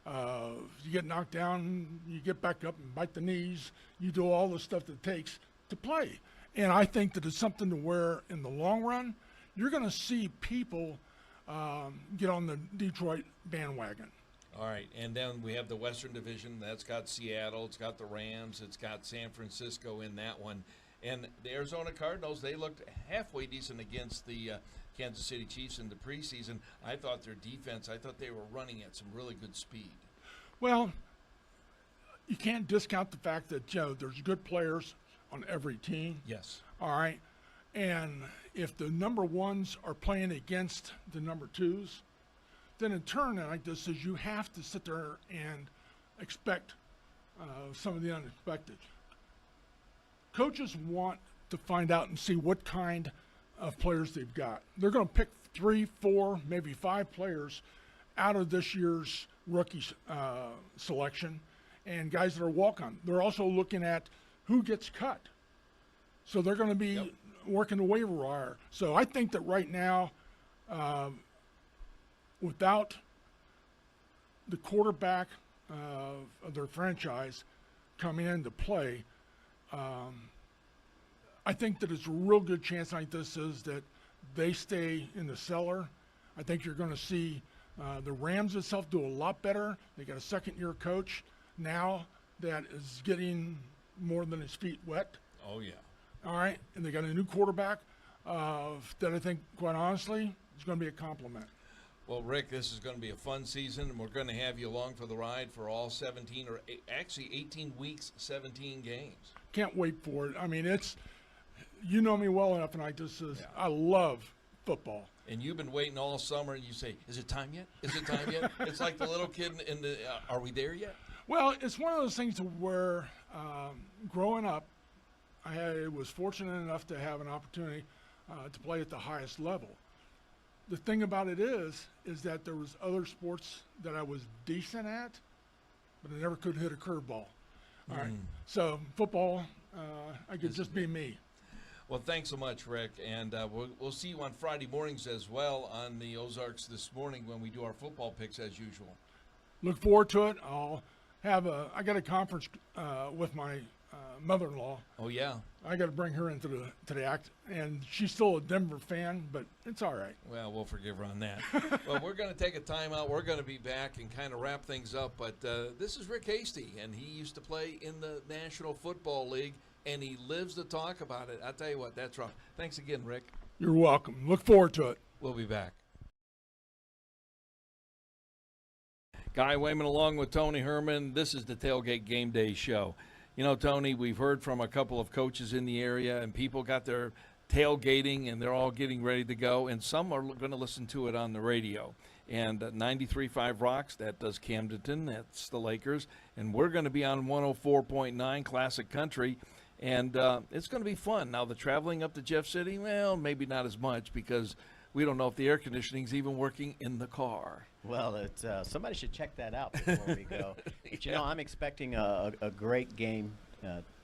you get knocked down, you get back up and bite the knees, you do all the stuff that it takes to play. And I think that it's something to where, in the long run, you're going to see people get on the Detroit bandwagon. All right, and then we have the Western Division. That's got Seattle. It's got the Rams. It's got San Francisco in that one. And the Arizona Cardinals, they looked halfway decent against the Kansas City Chiefs in the preseason. I thought their defense, I thought they were running at some really good speed. Well, you can't discount the fact that, you know, there's good players on every team. Yes. All right. And if the number 1s are playing against the number 2s, then in turn, like this is, you have to sit there and expect some of the unexpected. Coaches want to find out and see what kind of players they've got. They're going to pick 3, 4, maybe 5 players out of this year's rookie selection and guys that are walk-on. They're also looking at who gets cut. So they're going to be working the waiver wire. So I think that right now, without the quarterback of their franchise coming into play, I think that it's a real good chance like this is that they stay in the cellar. I think you're going to see the Rams itself do a lot better. They got a second-year coach now that is getting more than his feet wet. Oh, yeah. All right, and they got a new quarterback that I think, quite honestly, is going to be a compliment. Well, Rick, this is going to be a fun season, and we're going to have you along for the ride for all 17, or actually 18 weeks, 17 games. Can't wait for it. I mean, it's, you know me well enough, and I love football. And you've been waiting all summer, and you say, is it time yet? Is it time yet? It's like the little kid in the, are we there yet? Well, it's one of those things to where growing up, I was fortunate enough to have an opportunity to play at the highest level. The thing about it is that there was other sports that I was decent at, but I never could hit a curveball. All right, so football, I could just be me. Well, thanks so much, Rick, and we'll see you on Friday mornings as well on the Ozarks this morning when we do our football picks as usual. Look forward to it. I got a conference with my mother-in-law. Oh, yeah? I got to bring her into the act, and she's still a Denver fan, but it's all right. Well, we'll forgive her on that. Well, we're going to take a timeout. We're going to be back and kind of wrap things up, but this is Rick Hasty, and he used to play in the National Football League, and he lives to talk about it. I'll tell you what, that's rough. Thanks again, Rick. You're welcome. Look forward to it. We'll be back. Guy Wayman along with Tony Herman. This is the Tailgate Game Day Show. You know, Tony, we've heard from a couple of coaches in the area, and people got their tailgating, and they're all getting ready to go, and some are going to listen to it on the radio. And 93.5 Rocks, that does Camdenton, that's the Lakers, and we're going to be on 104.9 Classic Country, and it's going to be fun. Now, the traveling up to Jeff City, well, maybe not as much, because we don't know if the air conditioning's even working in the car. Well, it's, somebody should check that out before we go. But, you know, I'm expecting a great game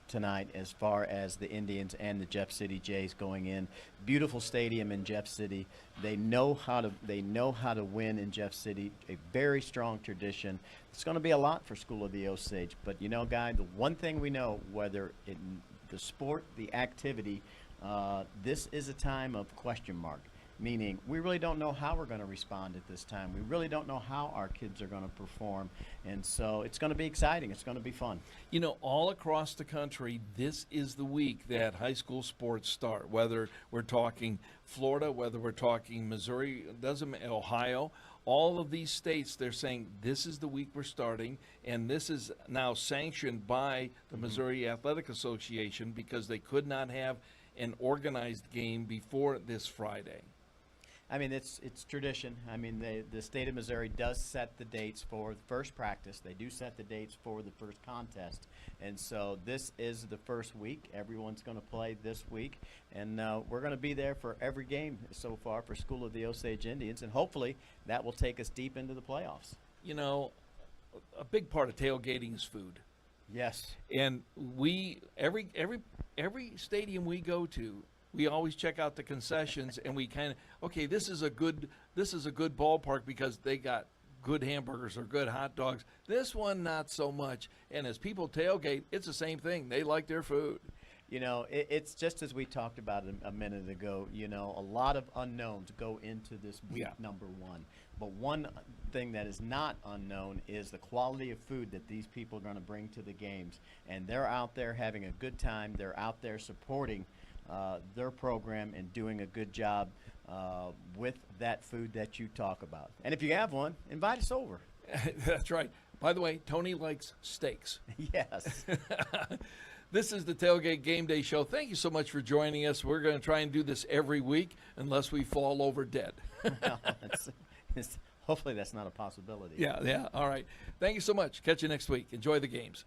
tonight as far as the Indians and the Jeff City Jays going in. Beautiful stadium in Jeff City. They know how to win in Jeff City. A very strong tradition. It's going to be a lot for School of the Osage. But, you know, Guy, the one thing we know, whether in the sport, the activity, this is a time of question mark. Meaning, we really don't know how we're going to respond at this time. We really don't know how our kids are going to perform. And so it's going to be exciting. It's going to be fun. You know, all across the country, this is the week that high school sports start. Whether we're talking Florida, whether we're talking Missouri, Ohio, all of these states, they're saying this is the week we're starting, and this is now sanctioned by the Missouri Athletic Association because they could not have an organized game before this Friday. I mean, it's tradition. I mean, the state of Missouri does set the dates for the first practice. They do set the dates for the first contest. And so this is the first week. Everyone's going to play this week. And we're going to be there for every game so far for School of the Osage Indians. And hopefully that will take us deep into the playoffs. You know, a big part of tailgating is food. Yes. And we every stadium we go to, we always check out the concessions, and we kind of, okay, this is a good ballpark because they got good hamburgers or good hot dogs. This one, not so much. And as people tailgate, it's the same thing. They like their food. You know, it's just as we talked about a minute ago, you know, a lot of unknowns go into this week number one. But one thing that is not unknown is the quality of food that these people are going to bring to the games. And they're out there having a good time. They're out there supporting their program and doing a good job with that food that you talk about. And if you have one, invite us over. That's right. By the way, Tony likes steaks. Yes. This is the Tailgate Game Day Show. Thank you so much for joining us. We're going to try and do this every week unless we fall over dead. Well, hopefully that's not a possibility. Yeah. All right. Thank you so much. Catch you next week. Enjoy the games.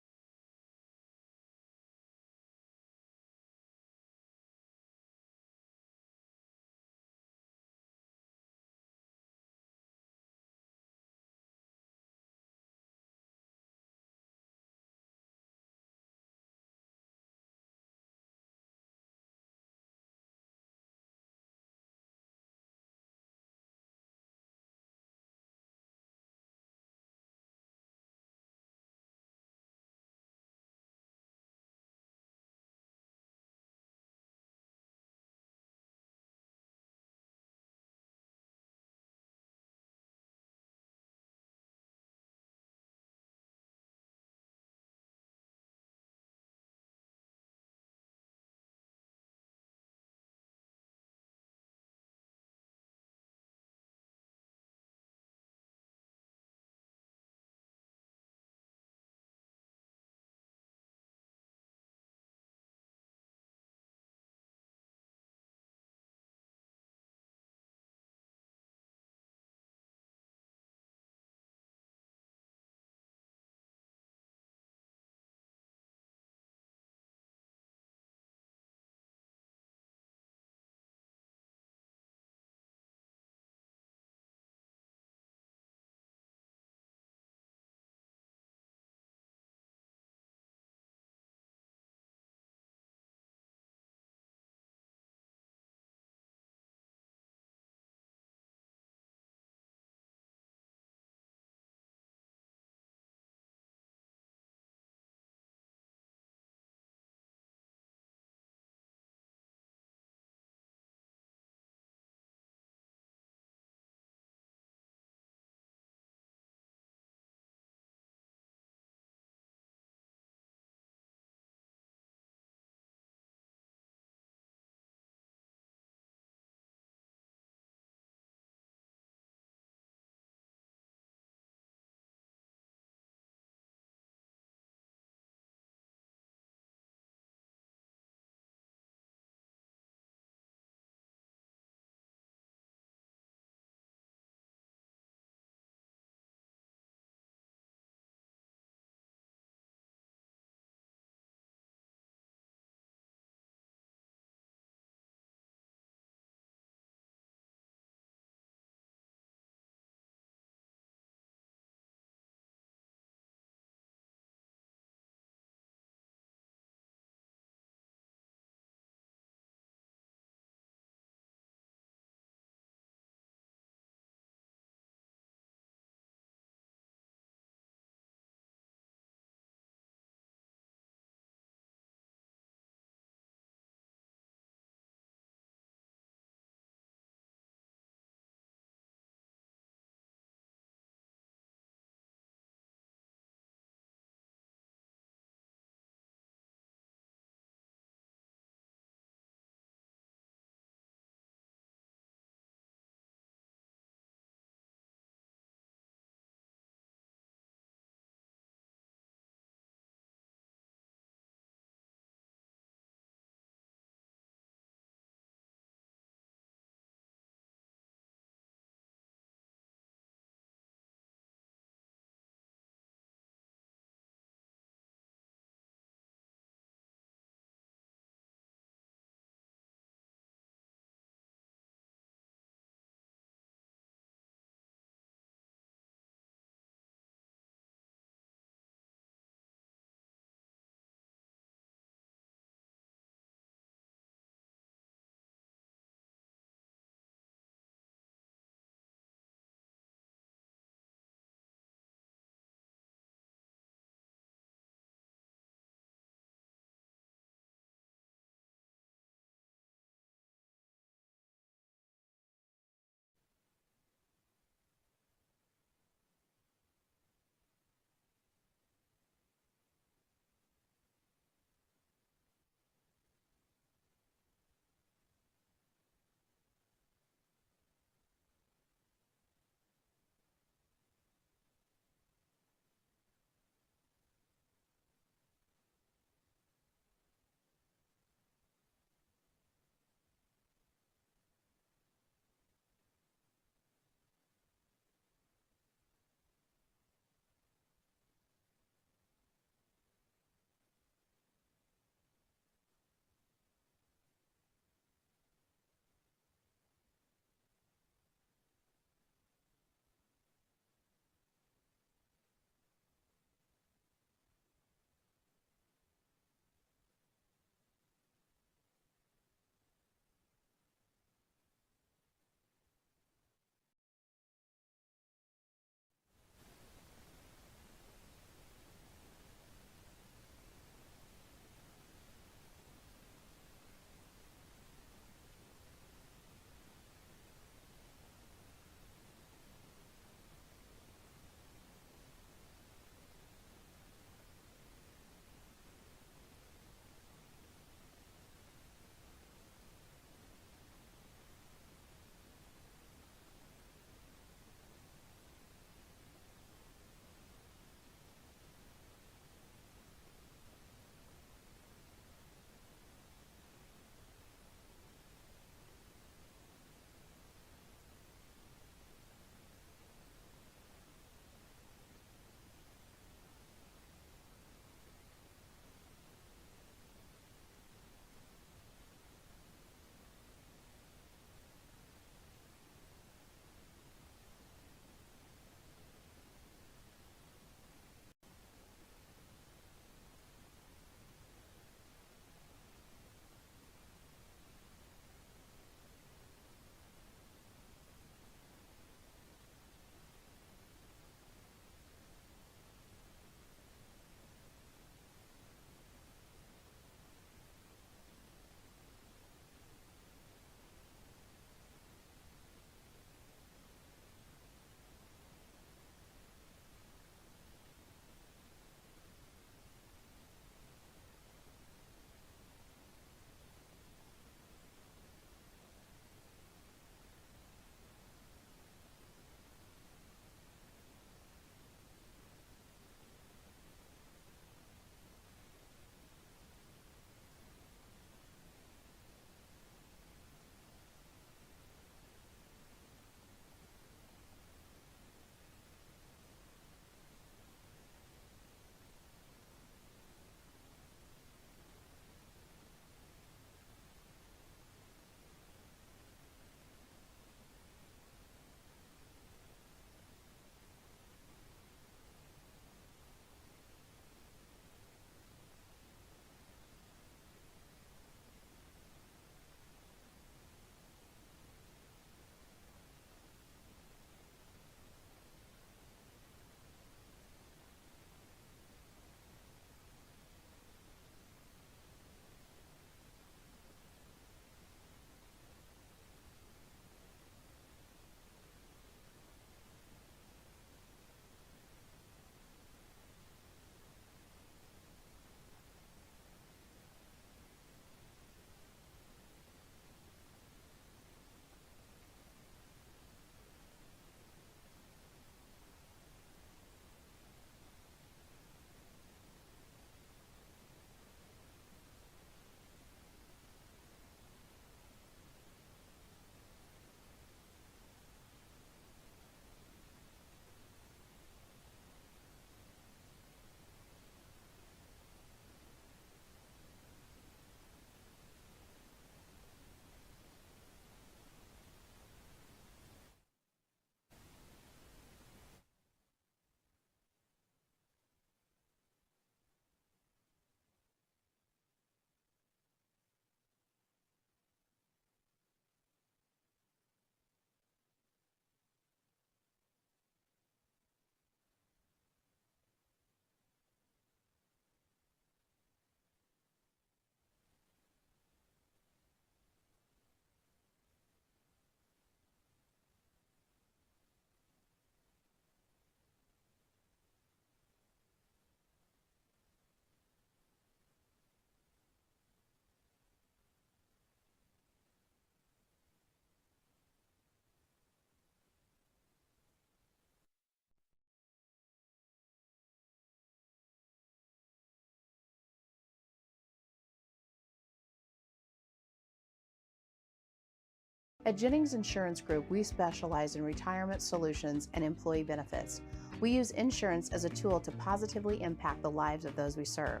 At Jennings Insurance Group, we specialize in retirement solutions and employee benefits. We use insurance as a tool to positively impact the lives of those we serve.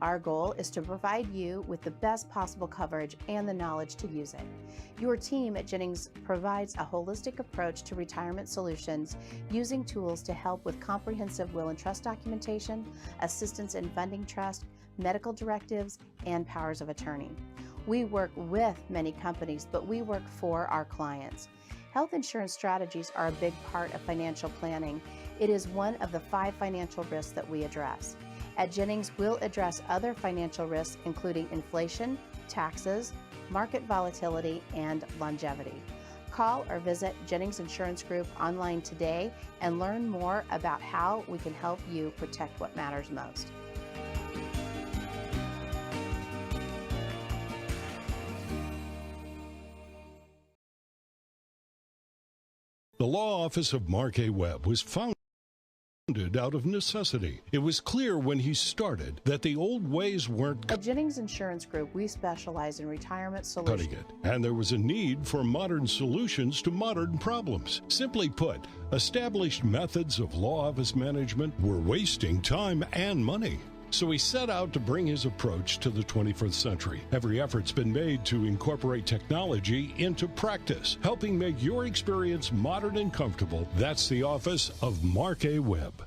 Our goal is to provide you with the best possible coverage and the knowledge to use it. Your team at Jennings provides a holistic approach to retirement solutions using tools to help with comprehensive will and trust documentation, assistance in funding trust, medical directives, and powers of attorney. We work with many companies, but we work for our clients. Health insurance strategies are a big part of financial planning. It is one of the 5 financial risks that we address. At Jennings, we'll address other financial risks, including inflation, taxes, market volatility, and longevity. Call or visit Jennings Insurance Group online today and learn more about how we can help you protect what matters most. The law office of Mark A. Webb was founded out of necessity. It was clear when he started that the old ways weren't At Jennings Insurance Group, we specialize in retirement solutions. cutting it, and there was a need for modern solutions to modern problems. Simply put, established methods of law office management were wasting time and money. So he set out to bring his approach to the 21st century. Every effort's been made to incorporate technology into practice, helping make your experience modern and comfortable. That's the office of Mark A. Webb.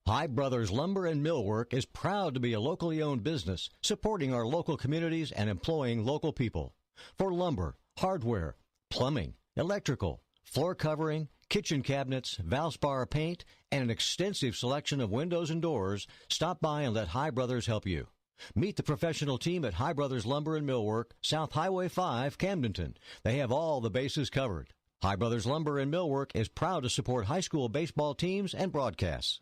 High Brothers Lumber and Millwork is proud to be a locally owned business, supporting our local communities and employing local people. For lumber, hardware, plumbing, electrical, floor covering, kitchen cabinets, Valspar paint, and an extensive selection of windows and doors, stop by and let High Brothers help you. Meet the professional team at High Brothers Lumber and Millwork, South Highway 5, Camdenton. They have all the bases covered. High Brothers Lumber and Millwork is proud to support high school baseball teams and broadcasts.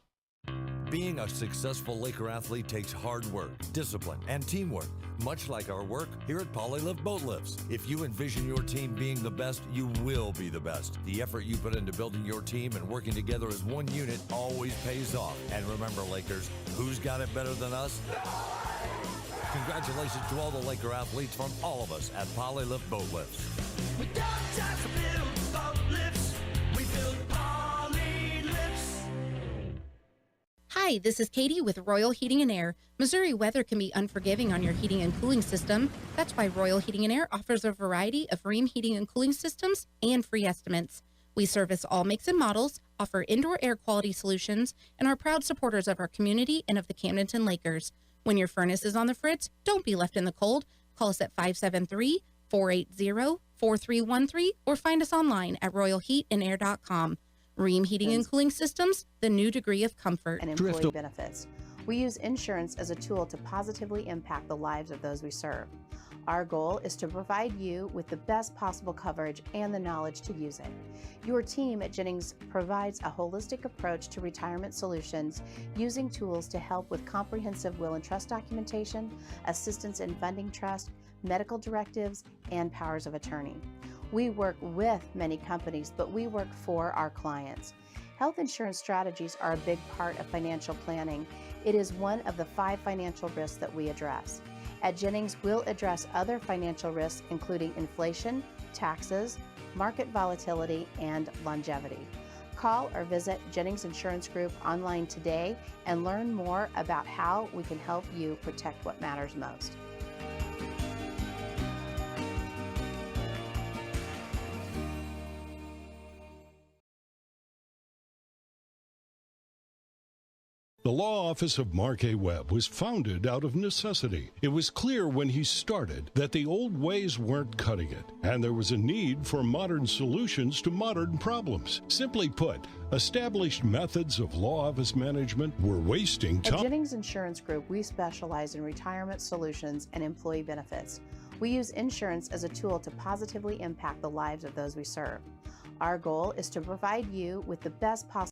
Being a successful Laker athlete takes hard work, discipline, and teamwork, much like our work here at Polylift Boat Lifts. If you envision your team being the best, you will be the best. The effort you put into building your team and working together as one unit always pays off. And remember, Lakers, who's got it better than us? Congratulations to all the Laker athletes from all of us at Polylift Boat Lifts. We don't just build boat lifts, we build Poly lifts. Hi, this is Katie with Royal Heating and Air. Missouri weather can be unforgiving on your heating and cooling system. That's why Royal Heating and Air offers a variety of Rheem heating and cooling systems and free estimates. We service all makes and models, offer indoor air quality solutions, and are proud supporters of our community and of the Camdenton Lakers. When your furnace is on the fritz, don't be left in the cold. Call us at 573-480-4313 or find us online at royalheatandair.com. Rheem Heating and Cooling Systems, the new degree of comfort. And employee benefits. We use insurance as a tool to positively impact the lives of those we serve. Our goal is to provide you with the best possible coverage and the knowledge to use it. Your team at Jennings provides a holistic approach to retirement solutions using tools to help with comprehensive will and trust documentation, assistance in funding trust, medical directives, and powers of attorney. We work with many companies, but we work for our clients. Health insurance strategies are a big part of financial planning. It is one of the 5 financial risks that we address. At Jennings, we'll address other financial risks, including inflation, taxes, market volatility, and longevity. Call or visit Jennings Insurance Group online today and learn more about how we can help you protect what matters most. The law office of Mark A. Webb was founded out of necessity. It was clear when he started that the old ways weren't cutting it, and there was a need for modern solutions to modern problems. Simply put, established methods of law office management were wasting time. At Jennings Insurance Group, we specialize in retirement solutions and employee benefits. We use insurance as a tool to positively impact the lives of those we serve. Our goal is to provide you with the best possible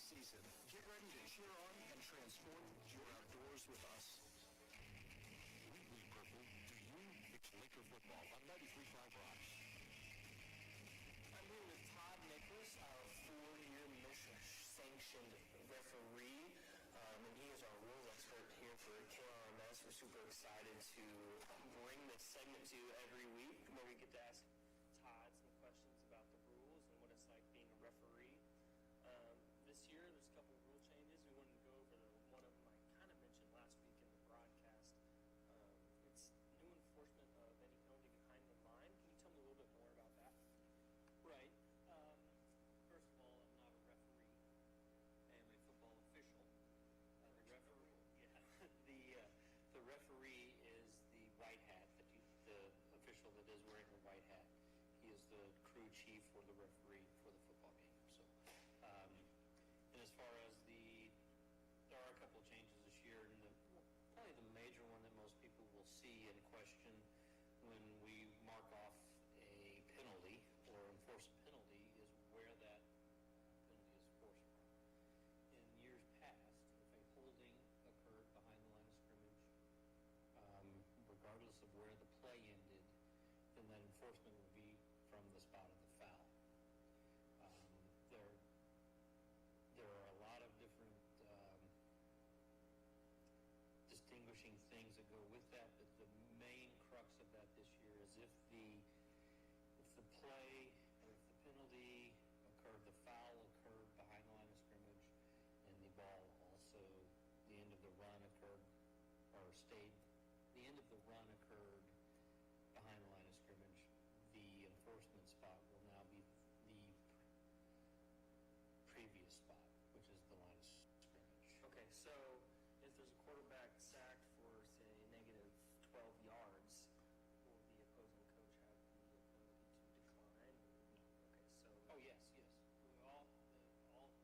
season. Get ready to cheer on and transform your outdoors with us. We bleed purple. Do you? It's Laker football on 93.5 Rocks. I'm here with Todd Nicholas, our 4-year mission-sanctioned referee, and he is our rules expert here for KRMS. We're super excited to bring this segment to you every week where we get to ask Todd some questions about the rules and what it's like being a referee. This year, there's a couple of rule changes. We wanted to go over one of them I kind of mentioned last week in the broadcast. It's new enforcement of any penalty behind the line. Can you tell me a little bit more about that? Right. First of all, I'm not a referee. I am a football official. The referee is the white hat, the official that is wearing the white hat. He is the crew chief or the referee for the football game. So, and as far as there are a couple of changes this year, and probably the major one that most people will see and question when we mark off a penalty or enforce a penalty is where that penalty is forced from. In years past, if a holding occurred behind the line of scrimmage, regardless of where the play ended, then that enforcement would be from the spot of the foul. There are a lot of different distinguishing things that go with that, but the main crux of that this year is if the play or if the penalty occurred, the foul occurred behind the line of scrimmage, and the ball also, the end of the run occurred behind the line of scrimmage, the enforcement spot will now be the previous spot, which is the line of scrimmage. Okay, so if there's a quarterback sacked for, say, negative 12 yards, will the opposing coach have the ability to decline? Okay, so... Oh, yes. All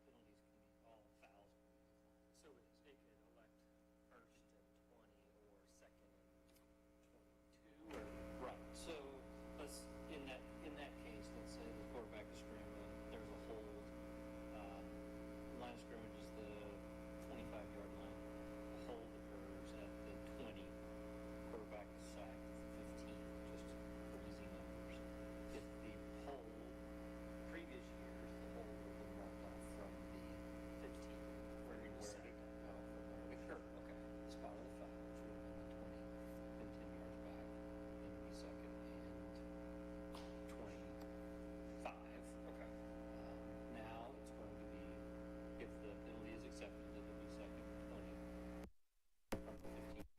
penalties can be, all fouls can be declined. So they could elect first and 20 or second and 22? Or? Right. So in that case, let's say the quarterback is scrambling, there's a hold. The line of scrimmage is the 25-yard line. A hold occurs at the 20. Quarterback is sacked at the 15, just for easy numbers. If the hold, previous years, the hold would have been marked off from the 15. Where it occurred. Okay. The spot of the foul, which would have been the 20, then 10 yards back, then it'd be second and 25. Okay. Now it's going to be, if the penalty is accepted, it'll be second and 20 from the 15.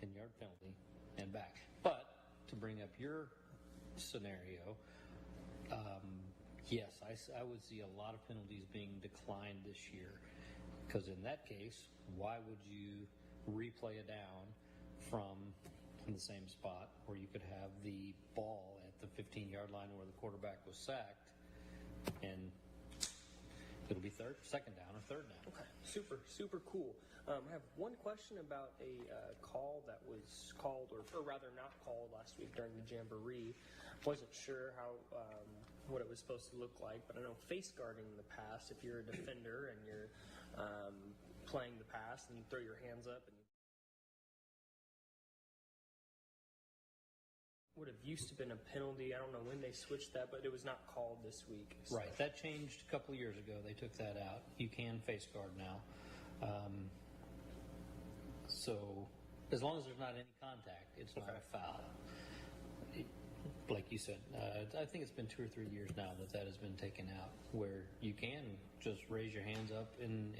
10-yard penalty and back. But to bring up your scenario, yes, I would see a lot of penalties being declined this year, because in that case, why would you replay a down from the same spot where you could have the ball at the 15-yard line where the quarterback was sacked, and it'll be second down or third down. Okay, super cool. I have one question about a call that was called, or rather not called, last week during the Jamboree. Wasn't sure how what it was supposed to look like, but I know face guarding in the past, if you're a defender and you're playing the pass and you throw your hands up, and would have used to been a penalty. I don't know when they switched that, but it was not called this week. So. Right, that changed a couple of years ago. They took that out. You can face guard now. So as long as there's not any contact, it's not a foul. Like you said, I think it's been 2 or 3 years now that has been taken out, where you can just raise your hands up in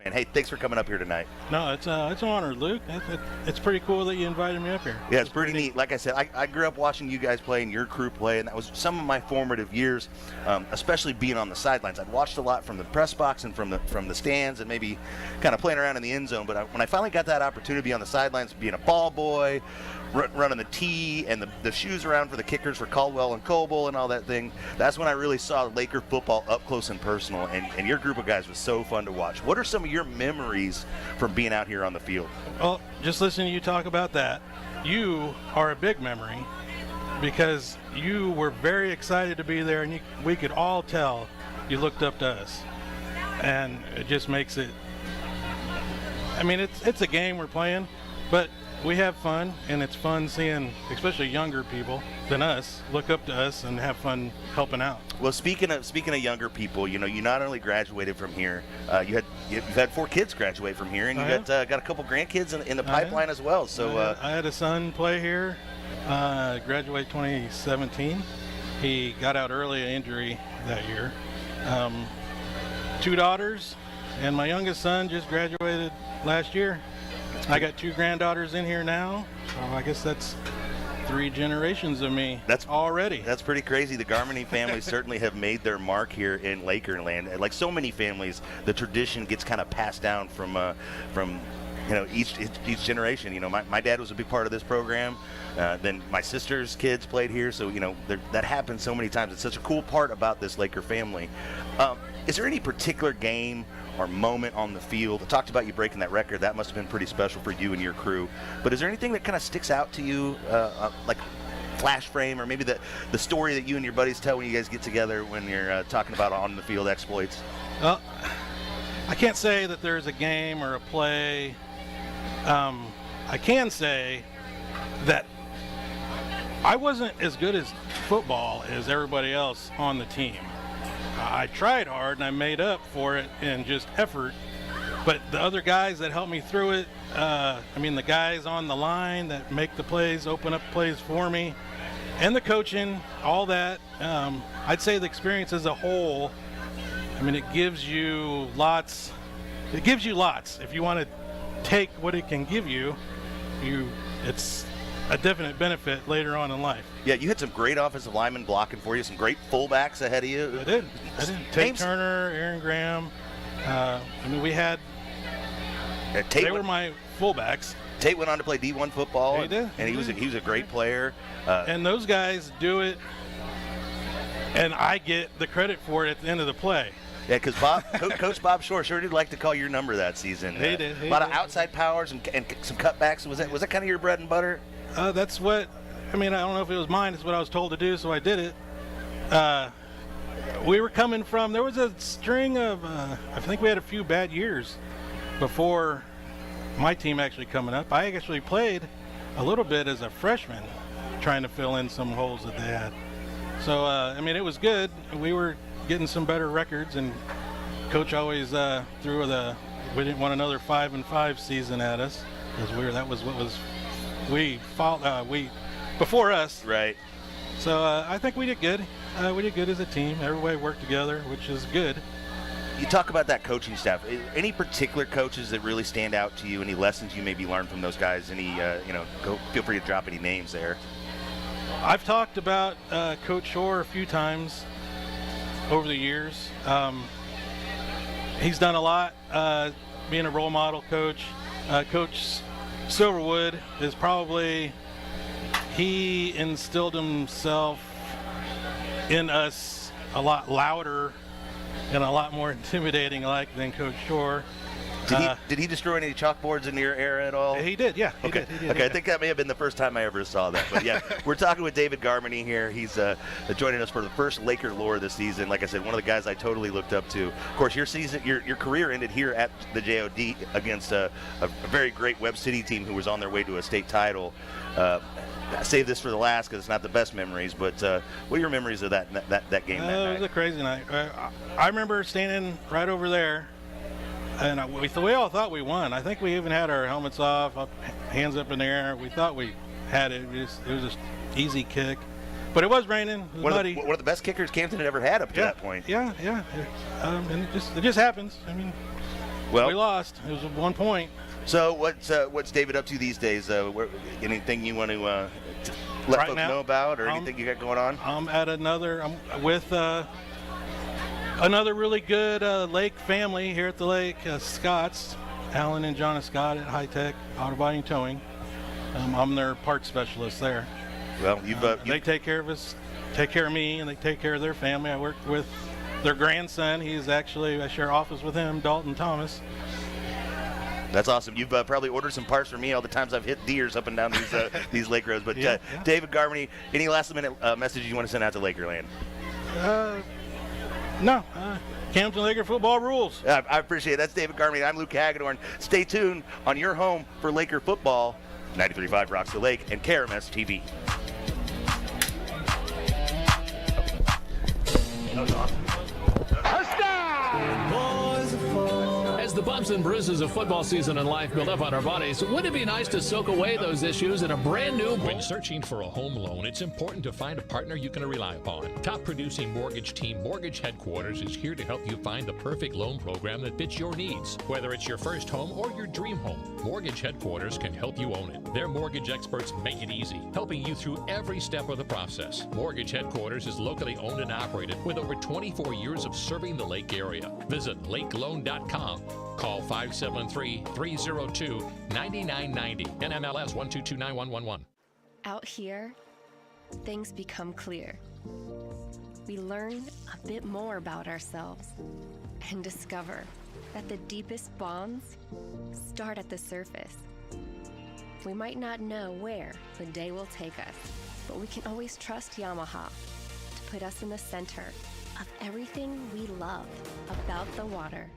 And hey, thanks for coming up here tonight. No, it's an honor, Luke. It's pretty cool that you invited me up here. Yeah, it's pretty neat. Like I said, I grew up watching you guys play and your crew play, and that was some of my formative years, especially being on the sidelines. I'd watched a lot from the press box and from the stands and maybe kind of playing around in the end zone. But when I finally got that opportunity to be on the sidelines, being a ball boy, running the tee and the shoes around for the kickers for Caldwell and Coble and all that thing, that's when I really saw Laker football up close and personal, and your group of guys was so fun to watch. What are some of your memories from being out here on the field? Well, just listening to you talk about that, you are a big memory because you were very excited to be there, and we could all tell you looked up to us, and it just makes it, I mean, it's a game we're playing, but we have fun, and it's fun seeing especially younger people than us look up to us and have fun helping out. Well, speaking of younger people, you not only graduated from here, you've had 4 kids graduate from here, and you got a couple grandkids in the pipeline as well. So I had a son play here, graduate 2017. He got out early, an injury that year. 2 daughters, and my youngest son just graduated last year. I got 2 granddaughters in here now, so I guess that's 3 generations of me. That's already. That's pretty crazy. The Garmany families certainly have made their mark here in Lakerland. Like so many families, the tradition gets kind of passed down from each generation. My dad was a big part of this program. Then my sister's kids played here, so that happens so many times. It's such a cool part about this Laker family. Is there any particular game or moment on the field? I talked about you breaking that record. That must have been pretty special for you and your crew. But is there anything that kind of sticks out to you, like flash frame, or maybe the story that you and your buddies tell when you guys get together when you're talking about on the field exploits? Well, I can't say that there's a game or a play. I can say that I wasn't as good as football as everybody else on the team. I tried hard and I made up for it in just effort, but the other guys that helped me through it, the guys on the line that make the plays, open up plays for me, and the coaching, all that, I'd say the experience as a whole, it gives you lots. If you want to take what it can give you, it's a definite benefit later on in life. Yeah, you had some great offensive linemen blocking for you, some great fullbacks ahead of you. I did. Tate Turner, Aaron Graham. We had. They were my fullbacks. Tate went on to play D1 football. He did. And he was a great player. And those guys do it, and I get the credit for it at the end of the play. Yeah, because Coach Bob Shore sure did like to call your number that season. He did. A lot of outside powers and some cutbacks. Was that kind of your bread and butter? That's what. I don't know if it was mine. It's what I was told to do, so I did it. We were coming from. There was a string of. I think we had a few bad years before my team actually coming up. I actually played a little bit as a freshman, trying to fill in some holes that they had. So it was good. We were getting some better records, and Coach always threw we didn't want another 5-5 season at us, because that was what was before us. Right. So I think we did good. We did good as a team. Everybody worked together, which is good. You talk about that coaching staff. Any particular coaches that really stand out to you? Any lessons you maybe learned from those guys? Feel free to drop any names there. I've talked about Coach Shore a few times over the years. He's done a lot, being a role model coach. Coach Silverwood is probably, he instilled himself in us a lot louder and a lot more intimidating than Coach Shore. Did he destroy any chalkboards in your era at all? He did, yeah. Okay. I think that may have been the first time I ever saw that. But yeah, we're talking with David Garmany here. He's joining us for the first Laker lore this season. Like I said, one of the guys I totally looked up to. Of course, your career ended here at the JOD against a very great Webb City team who was on their way to a state title. I save this for the last because it's not the best memories, but what are your memories of that game that night? It was a crazy night. I remember standing right over there, and we all thought we won. I think we even had our helmets off, hands up in the air. We thought we had it. It was just easy kick. But it was raining. It was muddy. One of the best kickers Camden had ever had up to that point. Yeah. And it just happens. Well, we lost. It was 1 point. So what's David up to these days? Anything you want to let Right folks now, know about, or anything you got going on? I'm with another really good lake family here at the lake, Scott's, Alan and John Scott at High Tech Auto Body and Towing. I'm their parts specialist there. Well, they take care of us, take care of me, and they take care of their family. I work with their grandson. I share office with him, Dalton Thomas. That's awesome. You've probably ordered some parts for me all the times I've hit deers up and down these lake roads. But Yeah. David Garmany, any last-minute message you want to send out to Lakerland? No. Camdenton Laker football rules. I appreciate it. That's David Garmany. I'm Luke Hagedorn. Stay tuned on your home for Laker football. 93.5 Rocks the Lake and KRMS TV. That was awesome. As the bumps and bruises of football season and life build up on our bodies, wouldn't it be nice to soak away those issues in a brand new... When searching for a home loan, it's important to find a partner you can rely upon. Top producing mortgage team Mortgage Headquarters is here to help you find the perfect loan program that fits your needs. Whether it's your first home or your dream home, Mortgage Headquarters can help you own it. Their mortgage experts make it easy, helping you through every step of the process. Mortgage Headquarters is locally owned and operated with over 24 years of serving the Lake area. Visit lakeloan.com. Call 573-302-9990. NMLS 1229111. Out here, things become clear. We learn a bit more about ourselves and discover that the deepest bonds start at the surface. We might not know where the day will take us, but we can always trust Yamaha to put us in the center of everything we love about the water.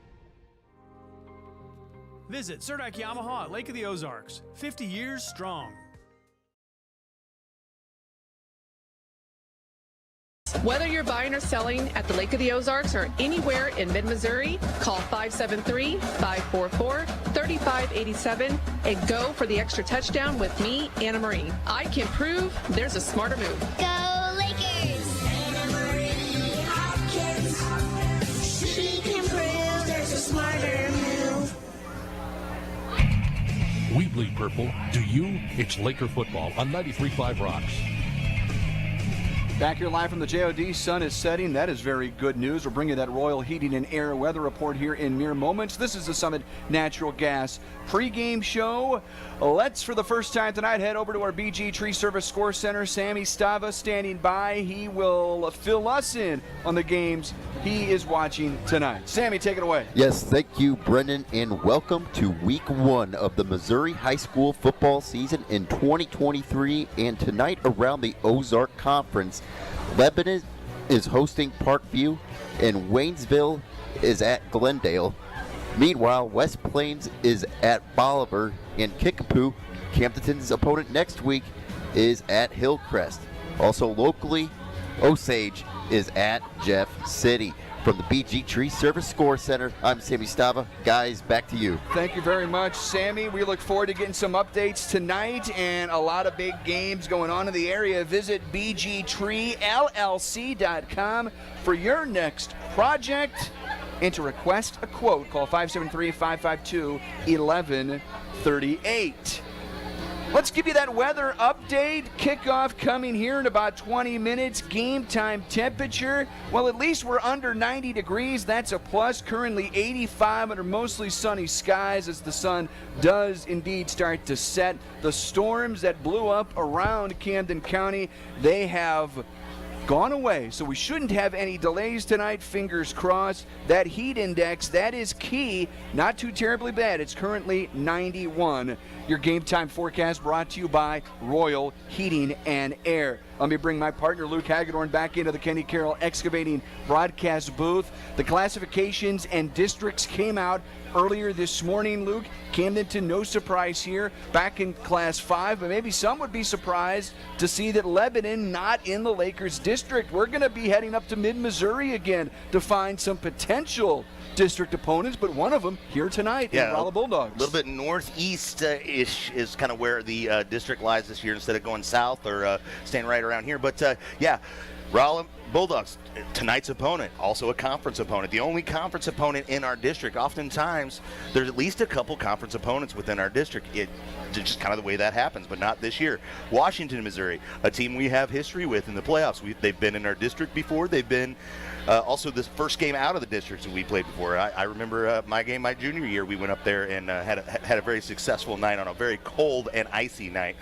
Visit Surdak Yamaha at Lake of the Ozarks, 50 years strong. Whether you're buying or selling at the Lake of the Ozarks or anywhere in mid-Missouri, call 573-544-3587 and go for the extra touchdown with me, Anna Marie. I can prove there's a smarter move. Go Lakers! Anna Marie Hopkins. She can prove there's a smarter move. We bleed purple. Do you? It's Laker football on 93.5 Rocks. Back here live from the JOD, sun is setting. That is very good news. We'll bring you that Royal Heating and Air weather report here in mere moments. This is the Summit Natural Gas pregame show. Let's, for the first time tonight, head over to our BG Tree Service Score Center. Sammy Stava standing by. He will fill us in on the games he is watching tonight. Sammy, take it away. Yes, thank you, Brendan, and welcome to week one of the Missouri high school football season in 2023. And tonight around the Ozark Conference, Lebanon is hosting Parkview, and Waynesville is at Glendale. Meanwhile, West Plains is at Bolivar, and Kickapoo, Camdenton's opponent next week, is at Hillcrest. Also locally, Osage is at Jeff City. From the BG Tree Service Score Center, I'm Sammy Stava. Guys, back to you. Thank you very much, Sammy. We look forward to getting some updates tonight and a lot of big games going on in the area. Visit bgtreellc.com for your next project and to request a quote. Call 573-552-1138. Let's give you that weather update. Kickoff coming here in about 20 minutes. Game time temperature, well, at least we're under 90 degrees. That's a plus. Currently 85 under mostly sunny skies as the sun does indeed start to set. The storms that blew up around Camden County, they have gone away, so we shouldn't have any delays tonight. Fingers crossed. That heat index, that is key. Not too terribly bad. It's currently 91. Your game time forecast brought to you by Royal Heating and Air. Let me bring my partner Luke Hagedorn back into the Kenny Carroll Excavating broadcast booth. The classifications and districts came out earlier this morning, Luke. Camdenton, no surprise here, back in Class 5, but maybe some would be surprised to see that Lebanon not in the Lakers district. We're going to be heading up to mid-Missouri again to find some potential district opponents, but one of them here tonight in Rolla Bulldogs. A little bit northeast-ish is kind of where the district lies this year instead of going south or staying right around here. But, yeah, Rolla Bulldogs, tonight's opponent, also a conference opponent. The only conference opponent in our district. Oftentimes, there's at least a couple conference opponents within our district. It's just kind of the way that happens, but not this year. Washington, Missouri, a team we have history with in the playoffs. They've been in our district before. They've been also the first game out of the districts that we played before. I remember my junior year. We went up there and had a very successful night on a very cold and icy night.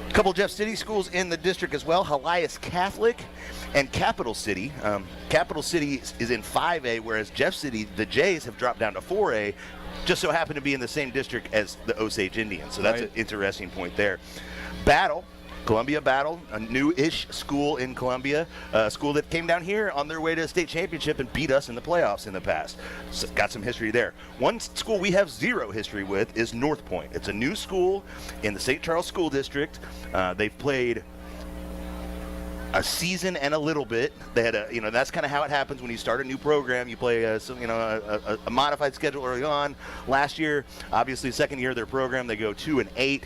A couple Jeff City schools in the district as well, Helias Catholic and Capital City. Capital City is in 5A, whereas Jeff City, the Jays, have dropped down to 4A, just so happen to be in the same district as the Osage Indians. So that's an interesting point there. Columbia Battle, a new-ish school in Columbia, a school that came down here on their way to a state championship and beat us in the playoffs in the past. So got some history there. One school we have zero history with is North Point. It's a new school in the St. Charles School District. They've played a season and a little bit. They had that's kind of how it happens when you start a new program. You play a modified schedule early on. Last year, obviously, second year of their program, they go 2-8.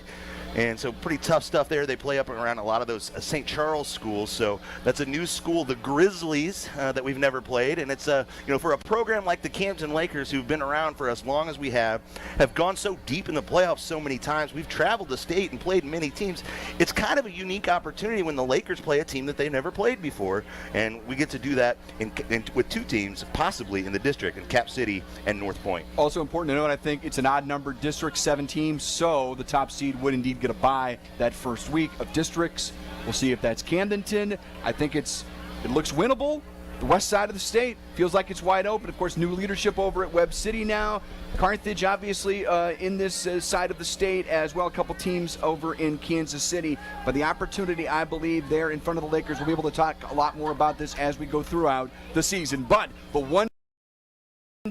And so pretty tough stuff there. They play up around a lot of those St. Charles schools. So that's a new school, the Grizzlies, that we've never played. And it's for a program like the Camdenton Lakers, who've been around for as long as we have gone so deep in the playoffs so many times. We've traveled the state and played many teams. It's kind of a unique opportunity when the Lakers play a team that they've never played before. And we get to do that with two teams, possibly in the district, in Cap City and North Point. Also important to note, I think it's an odd-numbered district, 7 teams, so the top seed would indeed get a bye that first week of districts. We'll see if that's Camdenton. I think it looks winnable. The west side of the state feels like it's wide open. Of course, new leadership over at Webb City now. Carthage, obviously, in this side of the state as well. A couple teams over in Kansas City. But the opportunity, I believe, there in front of the Lakers, we'll be able to talk a lot more about this as we go throughout the season. But the one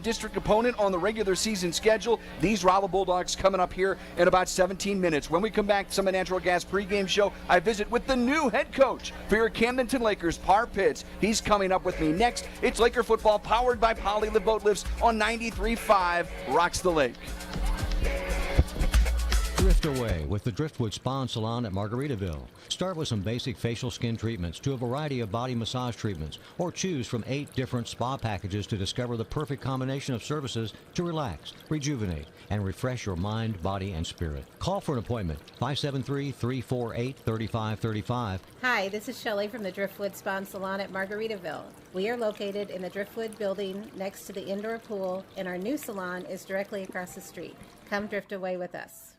district opponent on the regular season schedule, these Rolla Bulldogs, coming up here in about 17 minutes. When we come back to Summit Natural Gas pregame show, I visit with the new head coach for your Camdenton Lakers, Par Pitts. He's coming up with me next. It's Laker football powered by Poly Live Boat Lifts on 93.5 Rocks the Lake. Drift away with the Driftwood Spa and Salon at Margaritaville. Start with some basic facial skin treatments to a variety of body massage treatments, or choose from 8 different spa packages to discover the perfect combination of services to relax, rejuvenate, and refresh your mind, body, and spirit. Call for an appointment, 573-348-3535. Hi, this is Shelley from the Driftwood Spa and Salon at Margaritaville. We are located in the Driftwood building next to the indoor pool, and our new salon is directly across the street. Come drift away with us.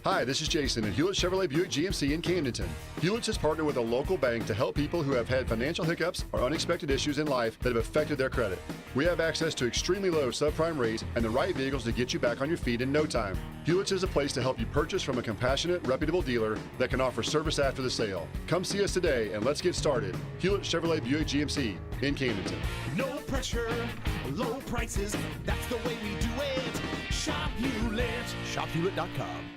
Hi, this is Jason at Hewlett Chevrolet Buick GMC in Camdenton. Hewlett's has partnered with a local bank to help people who have had financial hiccups or unexpected issues in life that have affected their credit. We have access to extremely low subprime rates and the right vehicles to get you back on your feet in no time. Hewlett's is a place to help you purchase from a compassionate, reputable dealer that can offer service after the sale. Come see us today and let's get started. Hewlett Chevrolet Buick GMC in Camdenton. No pressure, low prices, that's the way we do it. Shop Hewlett. ShopHewlett.com.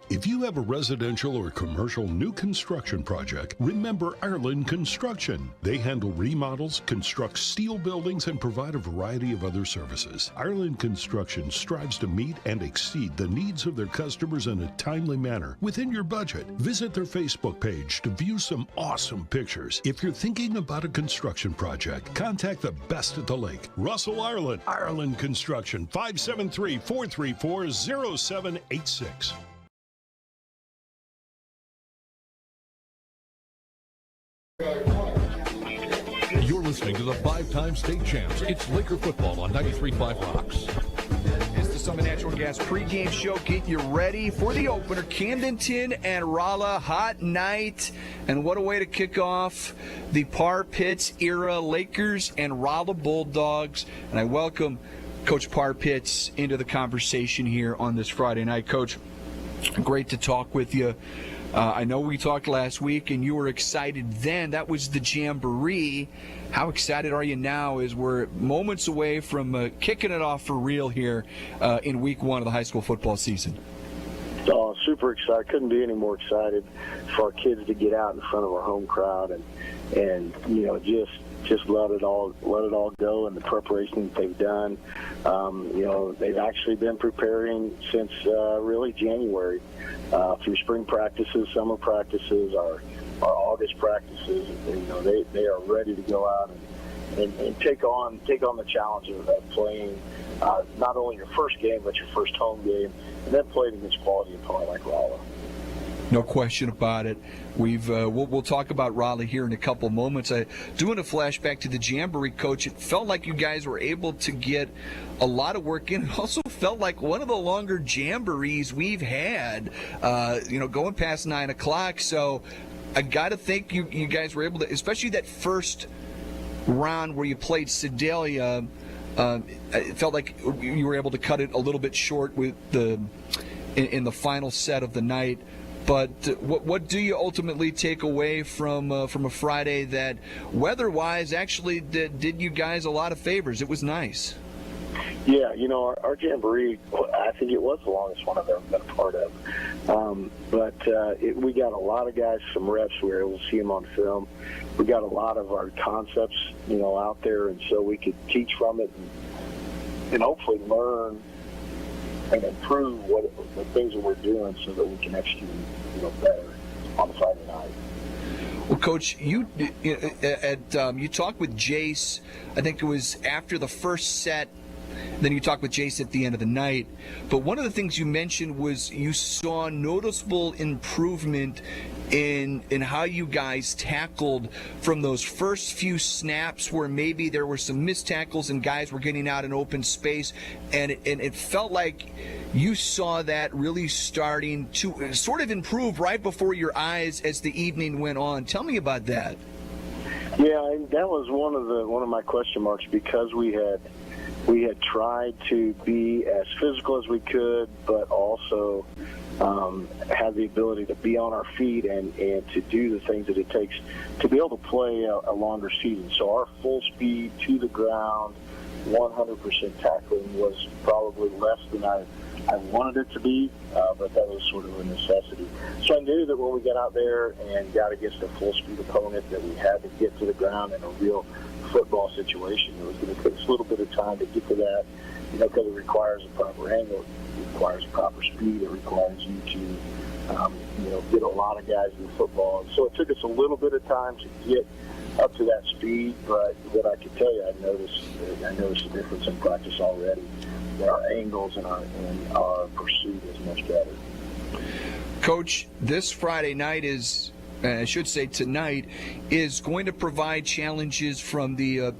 If you have a residential or commercial new construction project, remember Ireland Construction. They handle remodels, construct steel buildings, and provide a variety of other services. Ireland Construction strives to meet and exceed the needs of their customers in a timely manner within your budget. Visit their Facebook page to view some awesome pictures. If you're thinking about a construction project, contact the best at the lake. Russell, Ireland. Ireland Construction, 573-434-0786. You're listening to the 5-time state champs. It's Laker football on 93.5 Rocks. It's the Summit Natural Gas pregame show. Get you ready for the opener. Camdenton and Rolla, hot night. And what a way to kick off the Par Pitts era. Lakers and Rolla Bulldogs. And I welcome Coach Par Pitts into the conversation here on this Friday night. Coach, great to talk with you. I know we talked last week, and you were excited then. That was the Jamboree. How excited are you now as we're moments away from kicking it off for real here in week 1 of the high school football season? Oh, super excited. Couldn't be any more excited for our kids to get out in front of our home crowd and you know, just let it all go and the preparation that they've done. You know, they've actually been preparing since really January through spring practices, summer practices. August practices. They are ready to go out and take on the challenge of playing not only your first game but your first home game, and then playing against quality opponent like Rolla. No question about it. We'll talk about Rolla here in a couple moments. Doing a flashback to the Jamboree, Coach, it felt like you guys were able to get a lot of work in. It also felt like one of the longer Jamborees we've had, going past 9 o'clock. So I got to think you guys were able to, especially that first round where you played Sedalia, it felt like you were able to cut it a little bit short with in the final set of the night. But what do you ultimately take away from a Friday that weather-wise actually did you guys a lot of favors? It was nice. Yeah, our Jamboree, I think it was the longest one I've ever been a part of. We got a lot of guys some reps. We were able to see them on film. We got a lot of our concepts, out there, and so we could teach from it and hopefully learn and improve the things that we're doing so that we can execute, better on Friday night. Well, Coach, you talked with Jace. I think it was after the first set. Then you talked with Jace at the end of the night. But one of the things you mentioned was you saw noticeable improvement in how you guys tackled from those first few snaps where maybe there were some missed tackles and guys were getting out in open space. And it felt like you saw that really starting to sort of improve right before your eyes as the evening went on. Tell me about that. Yeah, and that was one of my question marks, because we had tried to be as physical as we could, but also have the ability to be on our feet and to do the things that it takes to be able to play a longer season. So our full speed to the ground, 100% tackling was probably less than I wanted it to be, but that was sort of a necessity. So I knew that when we got out there and got against a full-speed opponent that we had to get to the ground in a real football situation. It was going to take us a little bit of time to get to that, because it requires a proper angle, it requires proper speed, it requires you to, get a lot of guys in football. And so it took us a little bit of time to get up to that speed, but what I can tell you, I noticed a difference in practice already. Our angles and our pursuit is much better. Coach, this Friday night I should say tonight, is going to provide challenges from the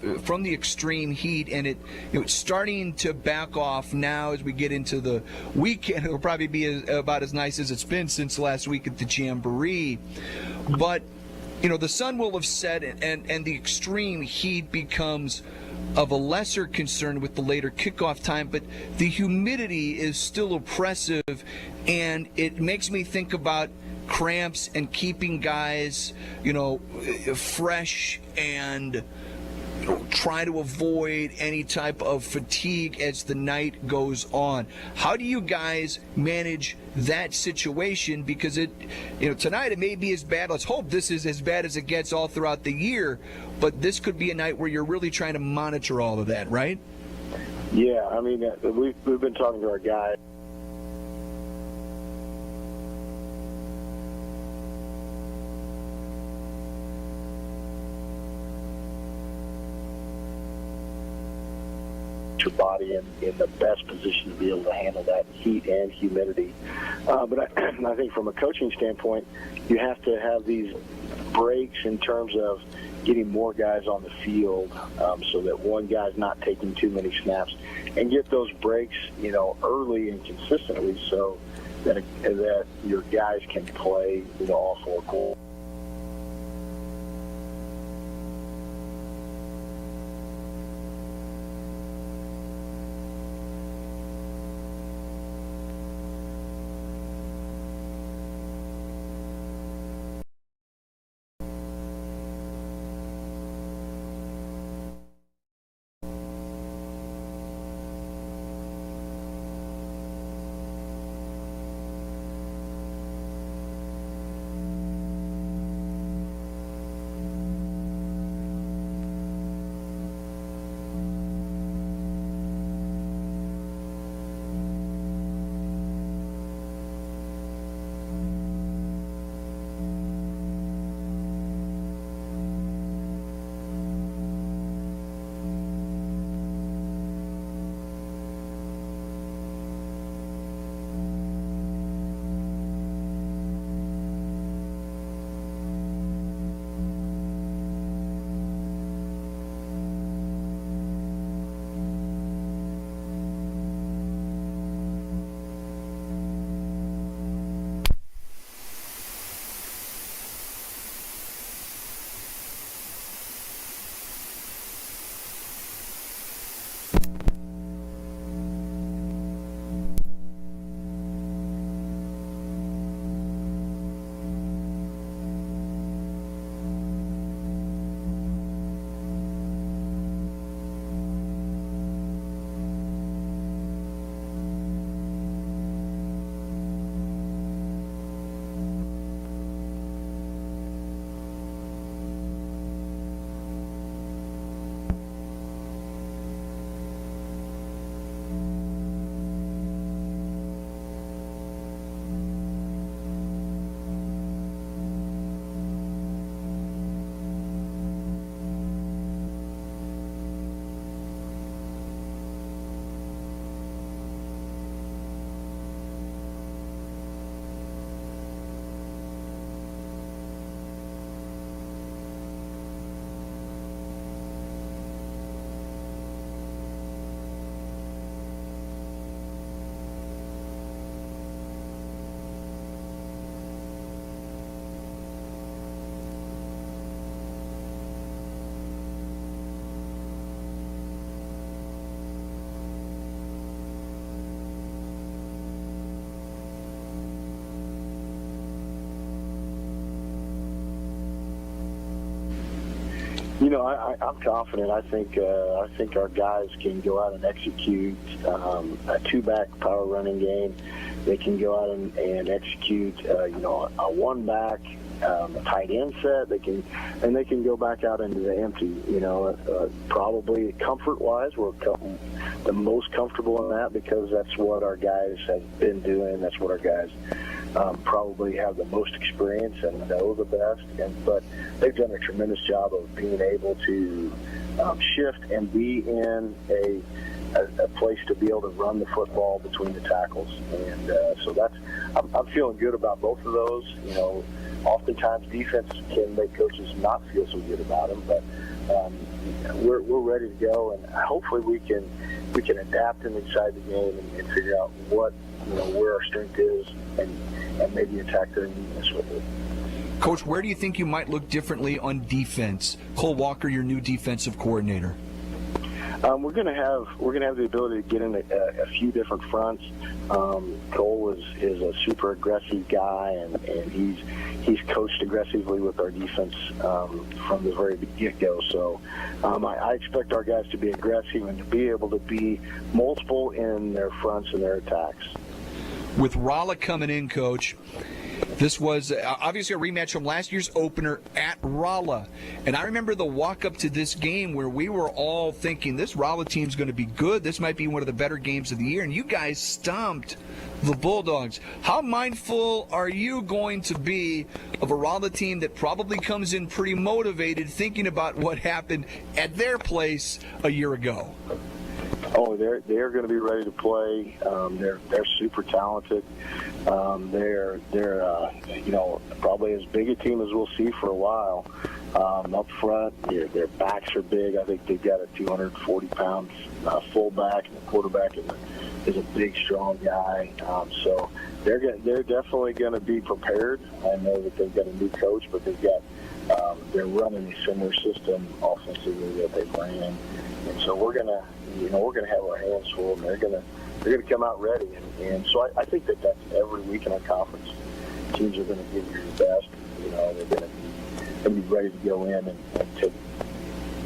extreme heat, and it's starting to back off now as we get into the weekend. It'll probably be about as nice as it's been since last week at the Jamboree. But the sun will have set, and the extreme heat becomes of a lesser concern with the later kickoff time, but the humidity is still oppressive, and it makes me think about cramps and keeping guys, fresh and try to avoid any type of fatigue as the night goes on. How do you guys manage that situation? Because tonight it may be as bad. Let's hope this is as bad as it gets all throughout the year, but this could be a night where you're really trying to monitor all of that, right? Yeah, I mean, we've been talking to our guys. Your body in the best position to be able to handle that heat and humidity. But I think from a coaching standpoint, you have to have these breaks in terms of getting more guys on the field, so that one guy's not taking too many snaps, and get those breaks, early and consistently, so that your guys can play, all 4 quarters. I'm confident. I think our guys can go out and execute a two-back power running game. They can go out and execute, a one-back, a tight end set. They can go back out into the empty. Probably comfort-wise, we're the most comfortable in that because that's what our guys have been doing. That's what our guys probably have the most experience and know the best. But they've done a tremendous job of being able to shift and be in a place to be able to run the football between the tackles. And so I'm feeling good about both of those. Oftentimes defense can make coaches not feel so good about them, but we're ready to go, and hopefully we can adapt them inside the game and figure out what where our strength is and maybe attack their weakness with it. Coach, where do you think you might look differently on defense? Cole Walker, your new defensive coordinator. We're going to have the ability to get in a few different fronts. Cole is a super aggressive guy, and he's coached aggressively with our defense from the very get-go. So I expect our guys to be aggressive and to be able to be multiple in their fronts and their attacks. With Rolla coming in, Coach, this was obviously a rematch from last year's opener at Rolla. And I remember the walk-up to this game where we were all thinking, this Rolla team's going to be good. This might be one of the better games of the year. And you guys stomped the Bulldogs. How mindful are you going to be of a Rolla team that probably comes in pretty motivated, thinking about what happened at their place a year ago? Oh, they're going to be ready to play. They're super talented. They're probably as big a team as we'll see for a while. Up front, their backs are big. I think they've got a 240-pound fullback, and the quarterback is a big, strong guy. So they're definitely going to be prepared. I know that they've got a new coach, but they're running a similar system offensively that they ran. And so we're gonna have our hands full, and they're gonna come out ready. And so I think that's every week in our conference. Teams are gonna give you your best. They're gonna be ready to go in and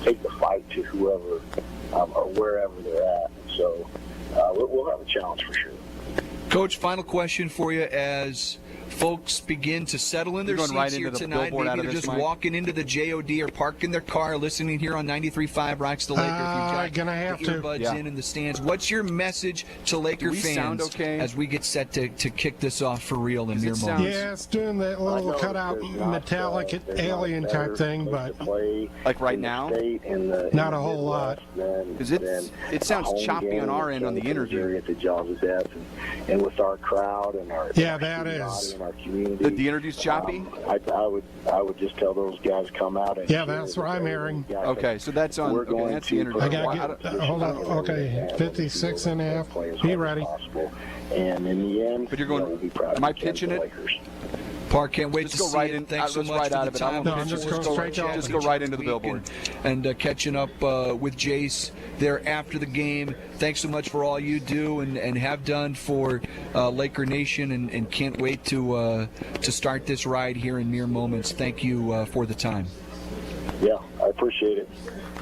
take the fight to whoever or wherever they're at. And so we'll have a challenge for sure. Coach, final question for you as folks begin to settle in their seats here tonight. Maybe they're just walking into the JOD or parking their car, listening here on 93.5 Rocks the Laker. If you've got the earbuds in the stands. What's your message to Laker fans as we get set to kick this off for real in mere moments? Yeah, it's doing that little cutout metallic alien type thing, but like right now, not a whole lot. Because it sounds choppy on our end on the interview. At the jaws of death, and with our crowd and our that is. Our community. The interview's choppy? I would just tell those guys come out and that's what I'm hearing. Okay, so that's on. That's the interview. I got to get. Hold on. Okay, 56 and a half. Be ready. And in the end, but you're going. We'll be proud am I pitching it? Park, can't wait to see it. Thanks so much for the time. Just go right into the billboard. And catching up with Jace there after the game. Thanks so much for all you do and have done for Laker Nation, and can't wait to start this ride here in mere moments. Thank you for the time. Yeah, I appreciate it.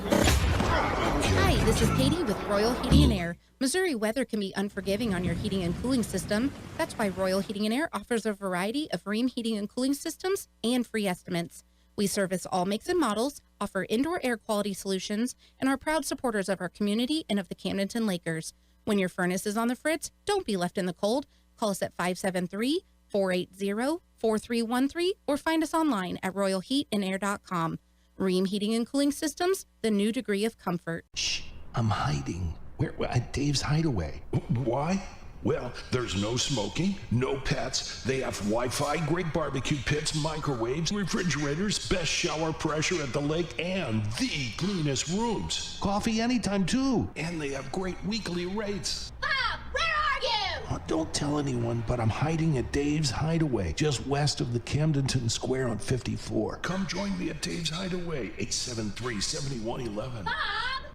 Hi, this is Katie with Royal Heating and Air. Missouri weather can be unforgiving on your heating and cooling system. That's why Royal Heating and Air offers a variety of Rheem heating and cooling systems and free estimates. We service all makes and models, offer indoor air quality solutions, and are proud supporters of our community and of the Camdenton Lakers. When your furnace is on the fritz, don't be left in the cold. Call us at 573-480-4313 or find us online at royalheatandair.com. Rheem Heating and Cooling Systems, the new degree of comfort. Shh, I'm hiding. Where? At Dave's Hideaway. Why? Well, there's no smoking, no pets. They have Wi-Fi, great barbecue pits, microwaves, refrigerators, best shower pressure at the lake, and the cleanest rooms. Coffee anytime, too. And they have great weekly rates. Bob, where are you? Oh, don't tell anyone, but I'm hiding at Dave's Hideaway, just west of the Camdenton Square on 54. Come join me at Dave's Hideaway, 873-7111. Bob!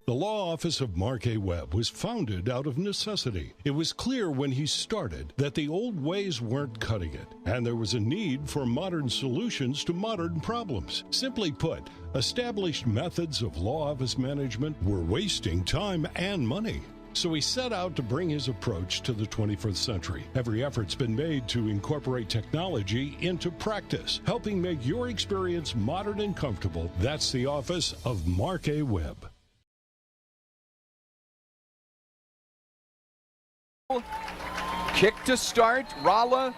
The law office of Mark A. Webb was founded out of necessity. It was clear when he started that the old ways weren't cutting it, and there was a need for modern solutions to modern problems. Simply put, established methods of law office management were wasting time and money. So he set out to bring his approach to the 21st century. Every effort's been made to incorporate technology into practice, helping make your experience modern and comfortable. That's the office of Mark A. Webb. Kick to start. Rolla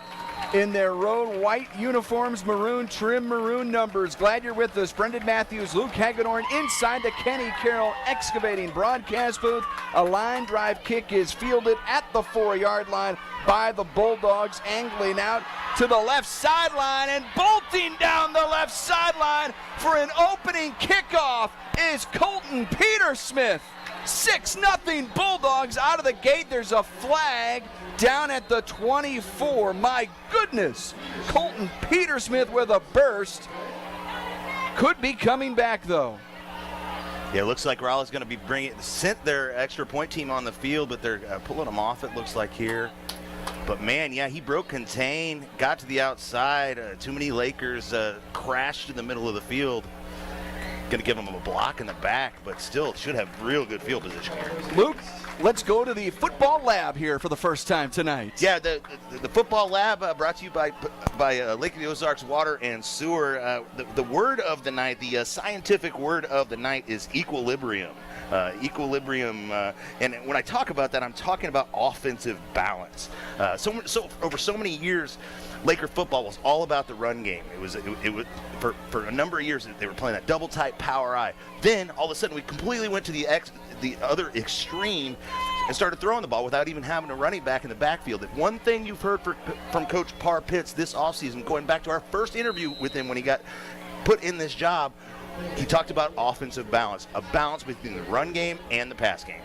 in their road white uniforms, maroon trim, maroon numbers. Glad you're with us. Brendan Matthews, Luke Hagedorn inside the Kenny Carroll Excavating broadcast booth. A line drive kick is fielded at the 4-yard line by the Bulldogs, angling out to the left sideline and bolting down the left sideline for an opening kickoff is Colton Petersmith. 6-0 Bulldogs out of the gate. There's a flag down at the 24. My goodness. Colton Petersmith with a burst. Could be coming back, though. Yeah, it looks like Rolla's going to be sent their extra point team on the field, but they're pulling them off, it looks like here. But, man, yeah, he broke contain, got to the outside. Too many Lakers crashed in the middle of the field. Going to give him a block in the back, but still should have real good field position here. Luke, let's go to the football lab here for the first time tonight. Yeah, the football lab brought to you by Lake of the Ozarks Water and Sewer. The word of the night, the scientific word of the night is equilibrium. And when I talk about that, I'm talking about offensive balance. So over so many years, Laker football was all about the run game. It was for a number of years they were playing that double tight power I. Then all of a sudden we completely went to the other extreme and started throwing the ball without even having a running back in the backfield. And one thing you've heard from Coach Parr Pitts this offseason, going back to our first interview with him when he got put in this job, he talked about offensive balance, a balance between the run game and the pass game.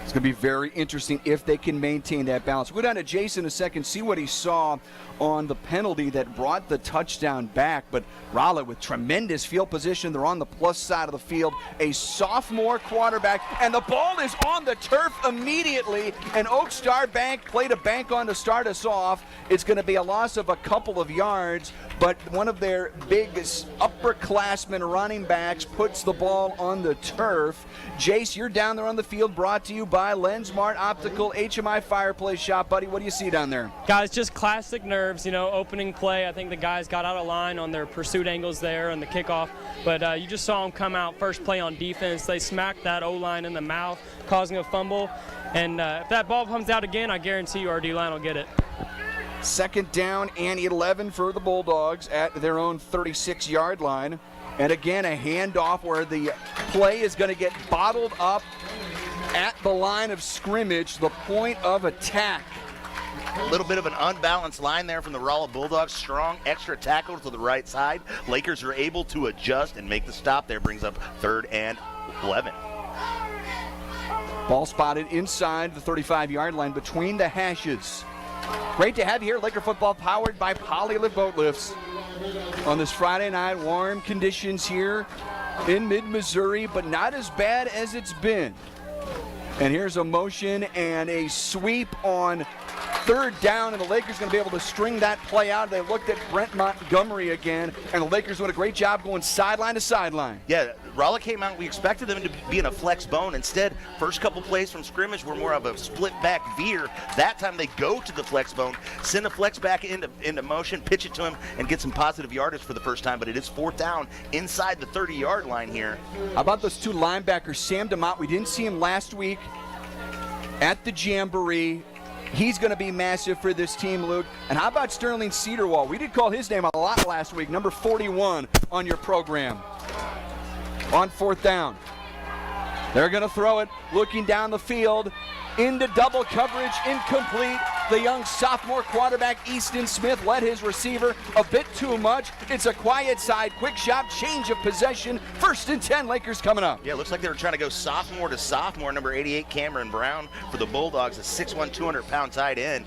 It's going to be very interesting if they can maintain that balance. We'll go down to Jason in a second, see what he saw on the penalty that brought the touchdown back. But Rolla with tremendous field position. They're on the plus side of the field. A sophomore quarterback, and the ball is on the turf immediately. And Oak Star Bank played a bank on to start us off. It's going to be a loss of a couple of yards, but one of their biggest upperclassmen running backs puts the ball on the turf. Jace, you're down there on the field, brought to you by Lensmart Optical HMI Fireplace Shop. Buddy, what do you see down there? Guys, just classic nerves, opening play. I think the guys got out of line on their pursuit angles there on the kickoff, but you just saw them come out first play on defense. They smacked that O-line in the mouth, causing a fumble. And if that ball comes out again, I guarantee you our D-line will get it. Second down and 11 for the Bulldogs at their own 36-yard line. And again, a handoff where the play is going to get bottled up at the line of scrimmage, the point of attack. A little bit of an unbalanced line there from the Rolla Bulldogs. Strong extra tackle to the right side. Lakers are able to adjust and make the stop there. Brings up 3rd and 11. Ball spotted inside the 35-yard line between the hashes. Great to have you here. Laker football powered by Polylift Boat Lifts. On this Friday night, warm conditions here in mid-Missouri, but not as bad as it's been. And here's a motion and a sweep on 3rd down, and the Lakers going to be able to string that play out. They looked at Brent Montgomery again, and the Lakers doing a great job going sideline to sideline. Yeah, Rolla came out. We expected them to be in a flex bone. Instead, first couple plays from scrimmage were more of a split back veer. That time they go to the flex bone, send a flex back into motion, pitch it to him, and get some positive yardage for the first time. But it is 4th down inside the 30-yard line here. How about those two linebackers, Sam DeMott? We didn't see him last week at the Jamboree. He's going to be massive for this team, Luke. And how about Sterling Cedarwall? We did call his name a lot last week, number 41 on your program. On 4th down. They're going to throw it, looking down the field, into double coverage, incomplete. The young sophomore quarterback, Easton Smith, led his receiver a bit too much. It's a quiet side, quick shot, change of possession. 1st and 10, Lakers coming up. Yeah, looks like they were trying to go sophomore to sophomore. Number 88, Cameron Brown for the Bulldogs, a 6'1", 200-pound tight end.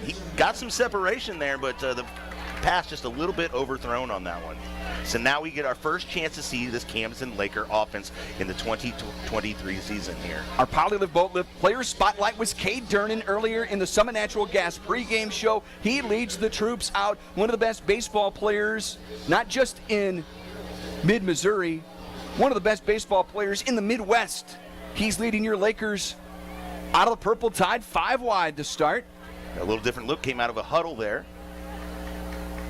He got some separation there, but the pass just a little bit overthrown on that one. So now we get our first chance to see this Camdenton Laker offense in the 2023 season here. Our Polylift Boatlift player spotlight was Cade Durnan earlier in the Summit Natural Gas pregame show. He leads the troops out. One of the best baseball players, not just in mid-Missouri, one of the best baseball players in the Midwest. He's leading your Lakers out of the Purple Tide, 5 wide to start. A little different look came out of a huddle there.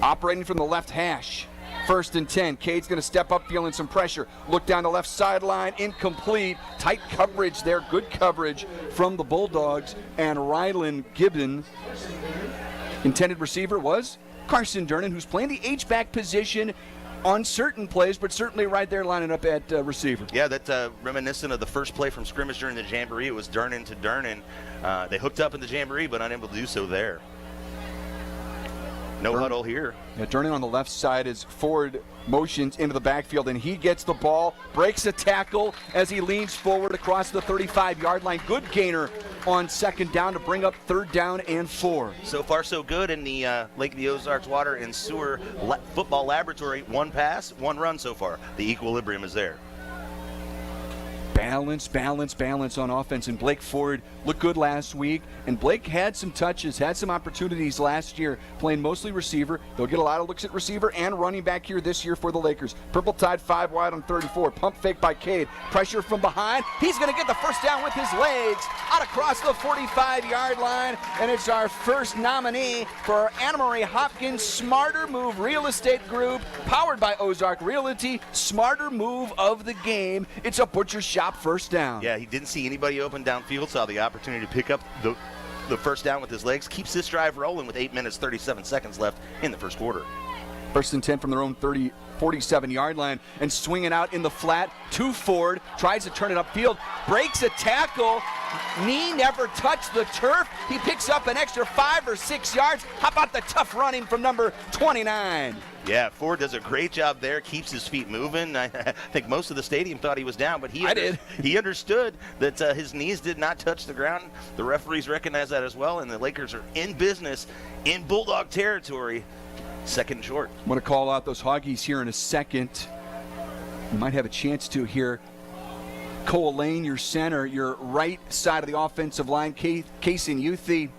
Operating from the left hash. 1st and 10. Cade's going to step up, feeling some pressure. Look down the left sideline, incomplete. Tight coverage there, good coverage from the Bulldogs. And Rylan Gibbon, intended receiver, was Carson Durnan, who's playing the H-back position on certain plays, but certainly right there lining up at receiver. Yeah, that's reminiscent of the first play from scrimmage during the Jamboree. It was Durnan to Durnan. They hooked up in the Jamboree, but unable to do so there. No huddle here. Yeah, Durnan on the left side is forward motions into the backfield, and he gets the ball, breaks a tackle as he leans forward across the 35-yard line. Good gainer on 2nd down to bring up 3rd down and 4. So far, so good in the Lake of the Ozarks Water and Sewer Football Laboratory. 1 pass, 1 run so far. The equilibrium is there. Balance on offense. And Blake Ford looked good last week. And Blake had some touches, had some opportunities last year, playing mostly receiver. They'll get a lot of looks at receiver and running back here this year for the Lakers. Purple Tide 5 wide on 34. Pump fake by Cade. Pressure from behind. He's going to get the first down with his legs out across the 45-yard line. And it's our first nominee for Anna Marie Hopkins Smarter Move Real Estate Group, powered by Ozark Realty. Smarter move of the game. It's a butcher shop first down. Yeah, he didn't see anybody open downfield, saw the opportunity to pick up the first down with his legs. Keeps this drive rolling with 8 minutes, 37 seconds left in the first quarter. 1st and 10 from their own 47-yard line, and swinging out in the flat to Ford. Tries to turn it upfield. Breaks a tackle. Knee never touched the turf. He picks up an extra 5 or 6 yards. How about the tough running from number 29? Yeah, Ford does a great job there, keeps his feet moving. I think most of the stadium thought he was down, but he understood that his knees did not touch the ground. The referees recognize that as well, and the Lakers are in business in Bulldog territory. 2nd and short. I'm going to call out those Hoggies here in a second. You might have a chance to here. Cole Lane, your center, your right side of the offensive line. Casey Youthy,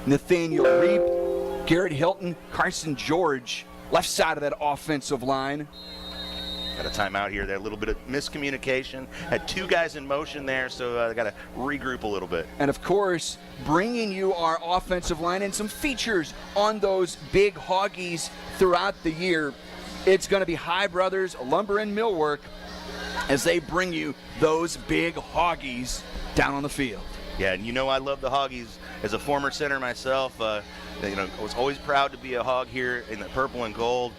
Nathaniel Reap, Garrett Hilton, Carson George. Left side of that offensive line. Got a timeout here. There, a little bit of miscommunication. Had 2 guys in motion there, so got to regroup a little bit. And of course, bringing you our offensive line and some features on those big Hoggies throughout the year. It's going to be High Brothers Lumber and Millwork as they bring you those big Hoggies down on the field. Yeah, and you know I love the Hoggies. As a former center myself, I was always proud to be a Hog here in the purple and gold.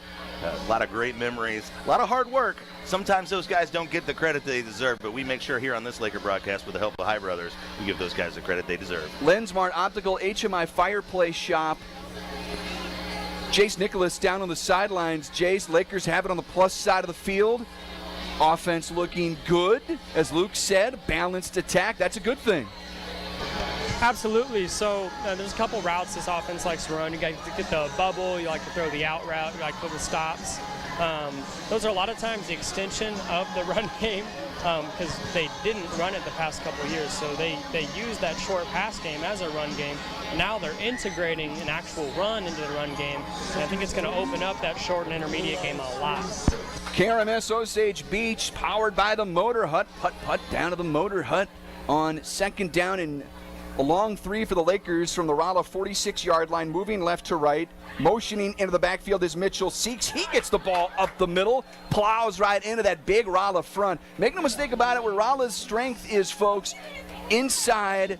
A lot of great memories, a lot of hard work. Sometimes those guys don't get the credit they deserve, but we make sure here on this Laker broadcast, with the help of High Brothers, we give those guys the credit they deserve. Lensmart Optical HMI Fireplace Shop. Jace Nicholas down on the sidelines. Jace, Lakers have it on the plus side of the field. Offense looking good. As Luke said, balanced attack. That's a good thing. Absolutely. So there's a couple routes this offense likes to run. You got to get the bubble. You like to throw the out route. You like to put the stops. Those are a lot of times the extension of the run game because they didn't run it the past couple of years. So they use that short pass game as a run game. Now they're integrating an actual run into the run game. And I think it's going to open up that short and intermediate game a lot. KRMS Osage Beach, powered by the Motor Hut. Putt down to the Motor Hut on 2nd down and a long 3 for the Lakers from the Rolla 46-yard line, moving left to right. Motioning into the backfield is Mitchell Seeks. He gets the ball up the middle, plows right into that big Rolla front. Make no mistake about it, where Rolla's strength is, folks, inside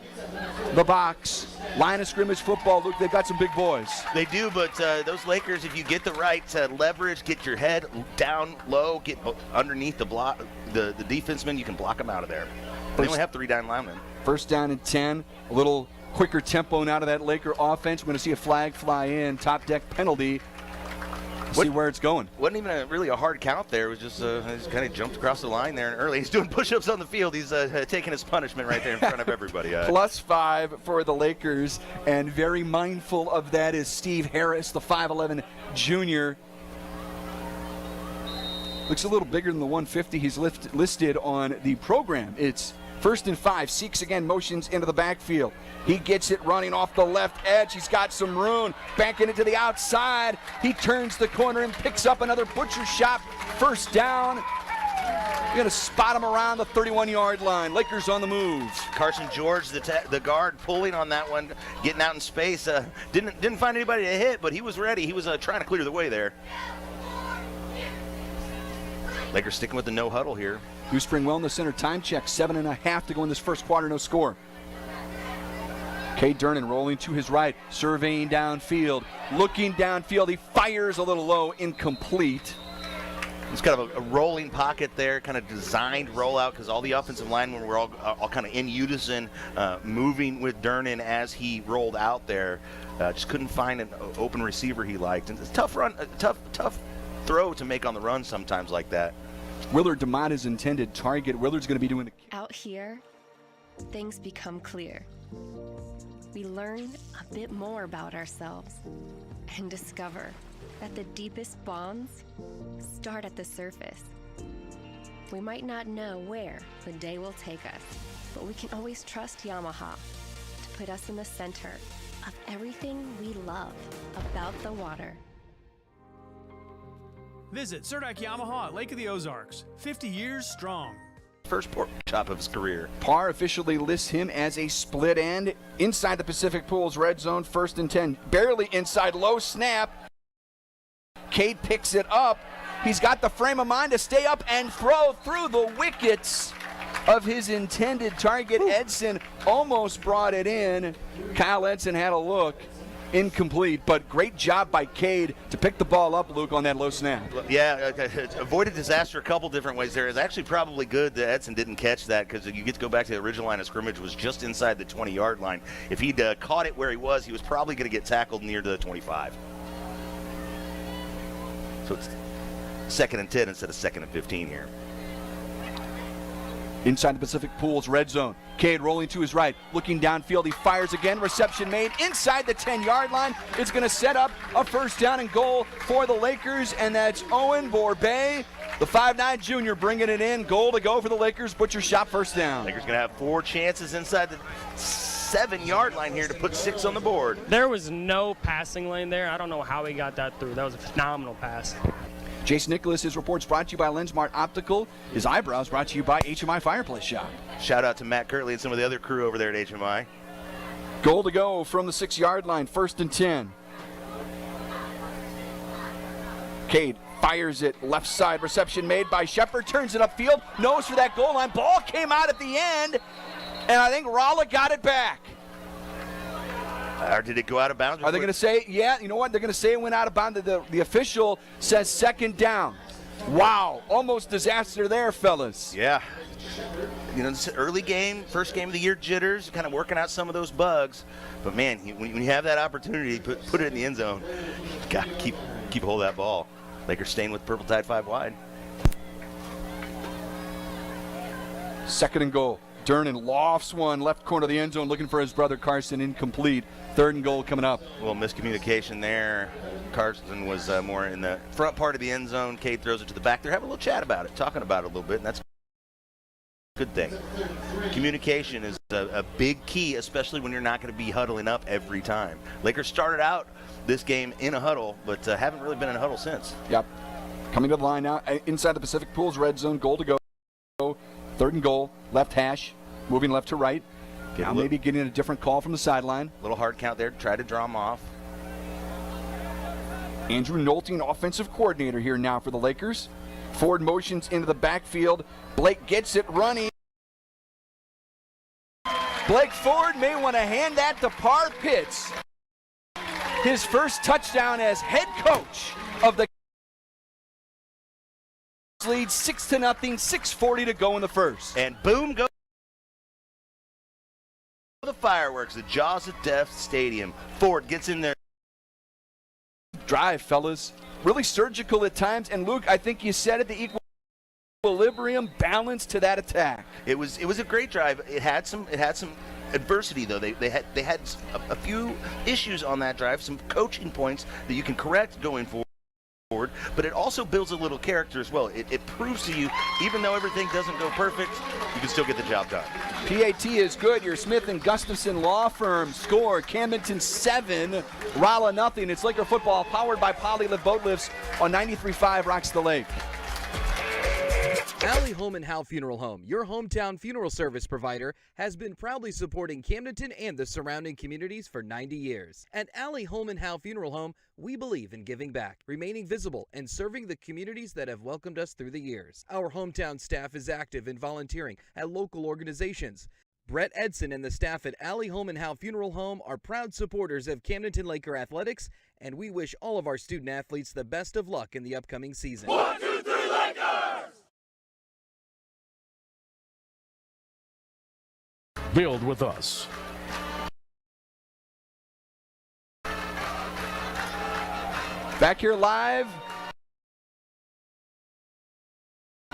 the box. Line of scrimmage football. Look, they've got some big boys. They do, but those Lakers, if you get the right leverage, get your head down low, get underneath the block, the defenseman, you can block them out of there. They only have 3 down linemen. 1st down and 10. A little quicker tempo now to that Laker offense. We're going to see a flag fly in. Top deck penalty. See where it's going. Wasn't even really a hard count there. It was just he kind of jumped across the line there and early. He's doing push-ups on the field. He's taking his punishment right there in front of everybody. +5 for the Lakers, and very mindful of that is Steve Harris, the 5'11 junior. Looks a little bigger than the 150 he's listed on the program. It's 1st and 5. Seeks again, motions into the backfield. He gets it running off the left edge. He's got some room. Backing it to the outside. He turns the corner and picks up another butcher shot. First down. You're going to spot him around the 31-yard line. Lakers on the move. Carson George, the guard, pulling on that one, getting out in space. Didn't find anybody to hit, but he was ready. He was trying to clear the way there. Lakers sticking with the no huddle here. New Spring Wellness Center time check, 7.5 to go in this first quarter, no score. Cade Durnan rolling to his right, surveying downfield, looking downfield. He fires a little low, incomplete. It's kind of a rolling pocket there, kind of designed rollout because all the offensive linemen were all kind of in unison, moving with Durnan as he rolled out there. Just couldn't find an open receiver he liked. And it's a tough run, tough throw to make on the run sometimes like that. Willard DeMott is intended target. Willard's going to be doing the... Out here, things become clear. We learn a bit more about ourselves and discover that the deepest bonds start at the surface. We might not know where the day will take us, but we can always trust Yamaha to put us in the center of everything we love about the water. Visit Surdak Yamaha at Lake of the Ozarks. 50 years strong. First pork chop of his career. Parr officially lists him as a split end inside the Pacific Pools red zone, 1st and 10. Barely inside, low snap. Cade picks it up. He's got the frame of mind to stay up and throw through the wickets of his intended target. Edson almost brought it in. Kyle Edson had a look. Incomplete, but great job by Cade to pick the ball up, Luke, on that low snap. Yeah, avoided disaster a couple different ways there. It's actually probably good that Edson didn't catch that because you get to go back to the original line of scrimmage was just inside the 20-yard line. If he'd caught it where he was probably going to get tackled near the 25. So it's 2nd and 10 instead of 2nd and 15 here. Inside the Pacific Pools red zone. Cade rolling to his right, looking downfield. He fires again. Reception made inside the 10-yard line. It's going to set up a first down and goal for the Lakers, and that's Owen Borbay, the 5'9 junior, bringing it in. Goal to go for the Lakers. Butcher shot, first down. Lakers going to have 4 chances inside the 7-yard line here to put 6 on the board. There was no passing lane there. I don't know how he got that through. That was a phenomenal pass. Jason Nicholas, his reports brought to you by LensMart Optical. His eyebrows brought to you by HMI Fireplace Shop. Shout out to Matt Kirtley and some of the other crew over there at HMI. Goal to go from the 6-yard line, 1st and 10. Cade fires it left side. Reception made by Shepard. Turns it upfield. Nose for that goal line. Ball came out at the end, and I think Rolla got it back. Or did it go out of bounds? Are they going to say, yeah, you know what? They're going to say it went out of bounds. The official says 2nd down. Wow, almost disaster there, fellas. Yeah. You know, this early game, first game of the year jitters, kind of working out some of those bugs. But, man, when you have that opportunity to put it in the end zone, you got to keep hold of that ball. Lakers staying with Purple Tide 5 wide. 2nd and goal. Durnan lofts one, left corner of the end zone, looking for his brother Carson, incomplete. 3rd and goal coming up. Well, miscommunication there. Carson was more in the front part of the end zone. Cade throws it to the back. They're having a little chat about it, talking about it a little bit, and that's a good thing. Communication is a big key, especially when you're not going to be huddling up every time. Lakers started out this game in a huddle, but haven't really been in a huddle since. Yep. Coming to the line now, inside the Pacific Pools red zone, goal to go. 3rd and goal, left hash, moving left to right. Now maybe getting a different call from the sideline. Little hard count there, try to draw him off. Andrew Nolte, offensive coordinator here now for the Lakers. Ford motions into the backfield. Blake gets it running. Blake Ford may want to hand that to Parr Pitts. His first touchdown as head coach of the lead, 6-0, 6:40 to go in the first. And boom goes the fireworks, the Jaws of Death Stadium. Ford gets in there. Drive, fellas. really surgical at times. And Luke, I think you said it, the equilibrium, balance to that attack. It was a great drive. It had some adversity though. They had a few issues on that drive, some coaching points that you can correct going forward. But it also builds a little character as well. It proves to you, even though everything doesn't go perfect, you can still get the job done. PAT is good. Your Smith & Gustafson Law Firm score. Camdenton 7, Rolla nothing. It's Laker football powered by Polylift Boat Lifts on 93.5 Rocks the Lake. Alley Home and Howe Funeral Home, your hometown funeral service provider, has been proudly supporting Camdenton and the surrounding communities for 90 years. At Alley Home and Howe Funeral Home, we believe in giving back, remaining visible, and serving the communities that have welcomed us through the years. Our hometown staff is active in volunteering at local organizations. Brett Edson and the staff at Alley Home and Howe Funeral Home are proud supporters of Camdenton Laker athletics, and we wish all of our student athletes the best of luck in the upcoming season. 1, 2, 3, Lakers! Build with us. Back here live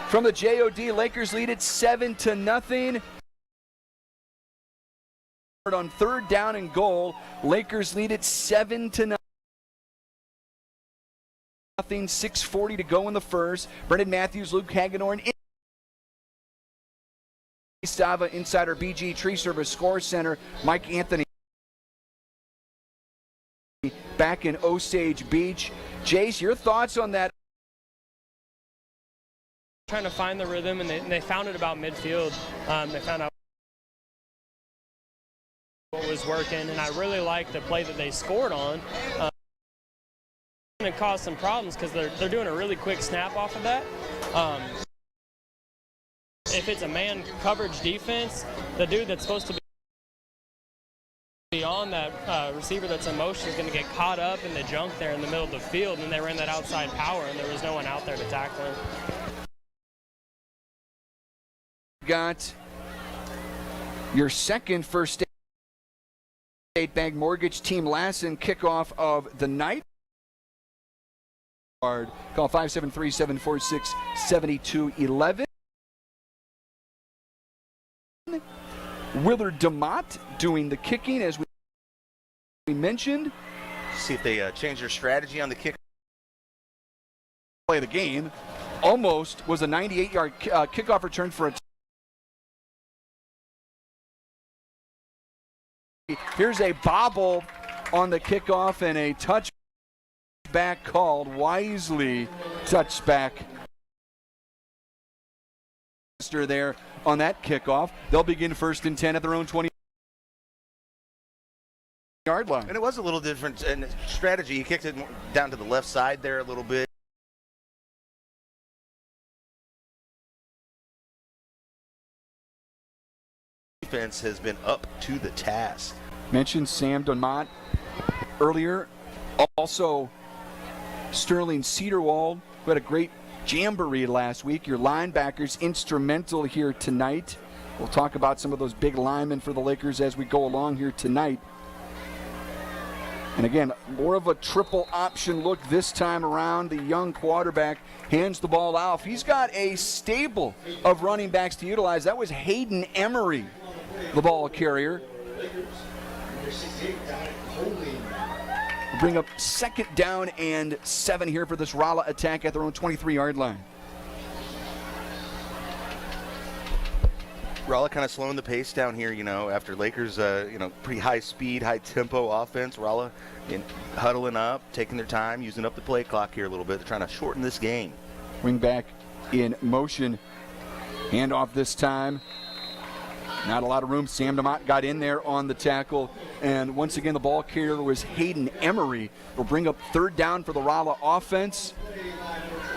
from the JOD. Lakers lead it 7-0. On 3rd down and goal, Lakers lead it 7-0. 6:40 to go in the first. Brendan Matthews, Luke Hagedorn. Stava Insider BG Tree Service Score Center, Mike Anthony back in Osage Beach. Jace, your thoughts on that? Trying to find the rhythm, and they found it about midfield. They found out what was working, and I really like the play that they scored on. It caused some problems because they're doing a really quick snap off of that. If it's a man coverage defense, the dude that's supposed to be on that receiver that's in motion is going to get caught up in the junk there in the middle of the field, and they ran that outside power, and there was no one out there to tackle him. Got your second First State Bank Mortgage Team Lassen kickoff of the night. Call 573-746-7211. Willard DeMott doing the kicking, as we mentioned. See if they change their strategy on the kick. Play of the game. Almost was a 98-yard kickoff return for a. Here's a bobble on the kickoff and a touchback called. Wisely touchback there on that kickoff. They'll begin 1st and 10 at their own 20-yard line. And it was a little different in strategy. He kicked it down to the left side there a little bit. Defense has been up to the task. Mentioned Sam Dunmont earlier. Also, Sterling Cedarwald, who had a great jamboree last week. Your linebackers instrumental here tonight. We'll talk about some of those big linemen for the Lakers as we go along here tonight. And again, more of a triple option look this time around. The young quarterback hands the ball off. He's got a stable of running backs to utilize. That was Hayden Emery, the ball carrier. We'll bring up 2nd down and 7 here for this Rolla attack at their own 23-yard line. Rolla kind of slowing the pace down here, after Lakers, pretty high speed, high tempo offense. Rolla huddling up, taking their time, using up the play clock here a little bit. They're trying to shorten this game. Wing back in motion. Handoff this time. Not a lot of room. Sam DeMott got in there on the tackle. And once again, the ball carrier was Hayden Emery. Will bring up 3rd down for the Rolla offense.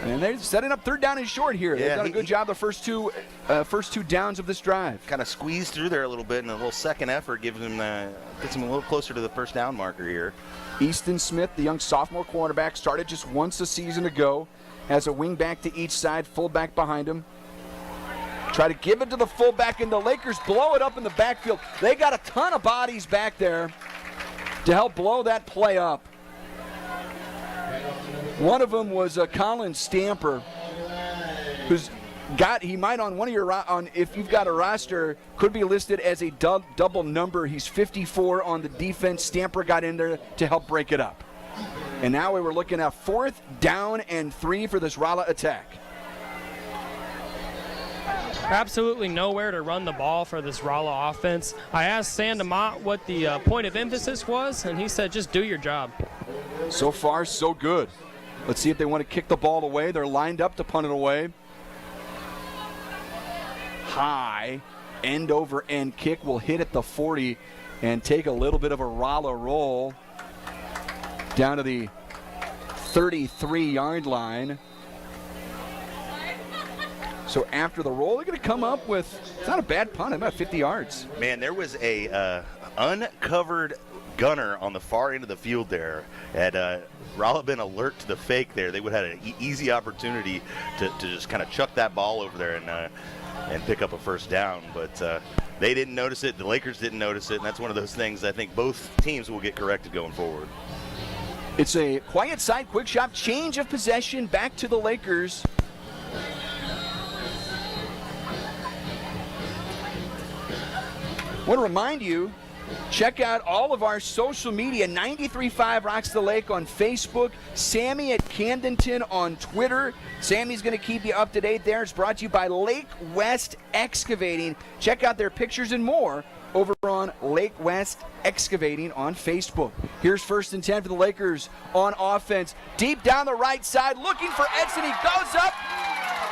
And they're setting up 3rd down and short here. They've done a good job the first two downs of this drive. Kind of squeezed through there a little bit, and a little second effort gets him a little closer to the 1st down marker here. Easton Smith, the young sophomore quarterback, started just once a season ago. Has a wing back to each side, fullback behind him. Try to give it to the fullback, and the Lakers blow it up in the backfield. They got a ton of bodies back there to help blow that play up. One of them was Colin Stamper, who's he might on one of your if you've got a roster, could be listed as a double number. He's 54 on the defense. Stamper got in there to help break it up. And now we were looking at 4th down and 3 for this Rolla attack. Absolutely nowhere to run the ball for this Rolla offense. I asked Sandemont what the point of emphasis was, and he said just do your job. So far, so good. Let's see if they want to kick the ball away. They're lined up to punt it away. High, end over end kick will hit at the 40 and take a little bit of a Rolla roll down to the 33-yard line. So after the roll, they're going to come up with, it's not a bad punt, about 50 yards. Man, there was a uncovered gunner on the far end of the field there. Had Rolla been alert to the fake there, they would have had an easy opportunity to just kind of chuck that ball over there and pick up a first down. But they didn't notice it. The Lakers didn't notice it. And that's one of those things I think both teams will get corrected going forward. It's a quiet side, quick shot, change of possession back to the Lakers. I want to remind you, check out all of our social media, 93.5 Rocks the Lake on Facebook, Sammy at Camdenton on Twitter. Sammy's going to keep you up to date there. It's brought to you by Lake West Excavating. Check out their pictures and more over on Lake West Excavating on Facebook. Here's 1st and 10 for the Lakers on offense. Deep down the right side, looking for Edson. He goes up,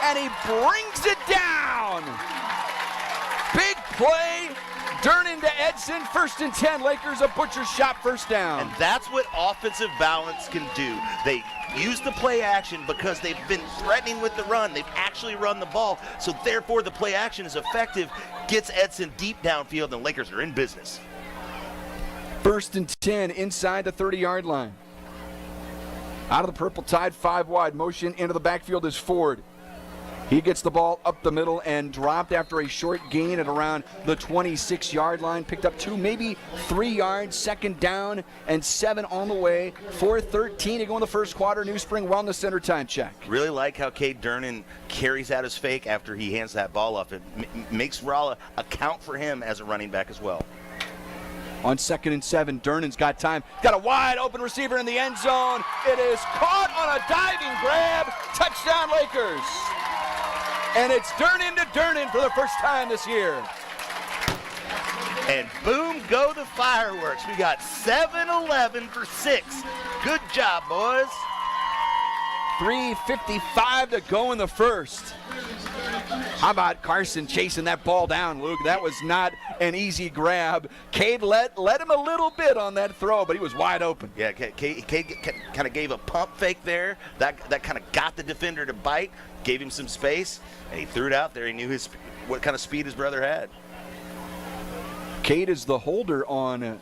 and he brings it down. Big play. Durnin to Edson, 1st and 10. Lakers a butcher's shot, first down. And that's what offensive balance can do. They use the play action because they've been threatening with the run. They've actually run the ball. So therefore the play action is effective, gets Edson deep downfield, and Lakers are in business. 1st and 10 inside the 30-yard line. Out of the purple tide, 5 wide. Motion into the backfield is Ford. He gets the ball up the middle and dropped after a short gain at around the 26-yard line. Picked up 2, maybe 3 yards. 2nd down and 7 on the way. 4:13 to go in the first quarter. New Spring Wellness Center time check. Really like how Cade Durnin carries out his fake after he hands that ball off. It makes Rolla account for him as a running back as well. On 2nd and 7, Durnin's got time. Got a wide open receiver in the end zone. It is caught on a diving grab. Touchdown Lakers. And it's Durnin to Durnin for the first time this year. And boom, go the fireworks. We got 7-11 for 6. Good job, boys. 3:55 to go in the first. How about Carson chasing that ball down, Luke? That was not an easy grab. Cade let him a little bit on that throw, but he was wide open. Yeah, Cade kind of gave a pump fake there. That kind of got the defender to bite, gave him some space, and he threw it out there. He knew what kind of speed his brother had. Cade is the holder on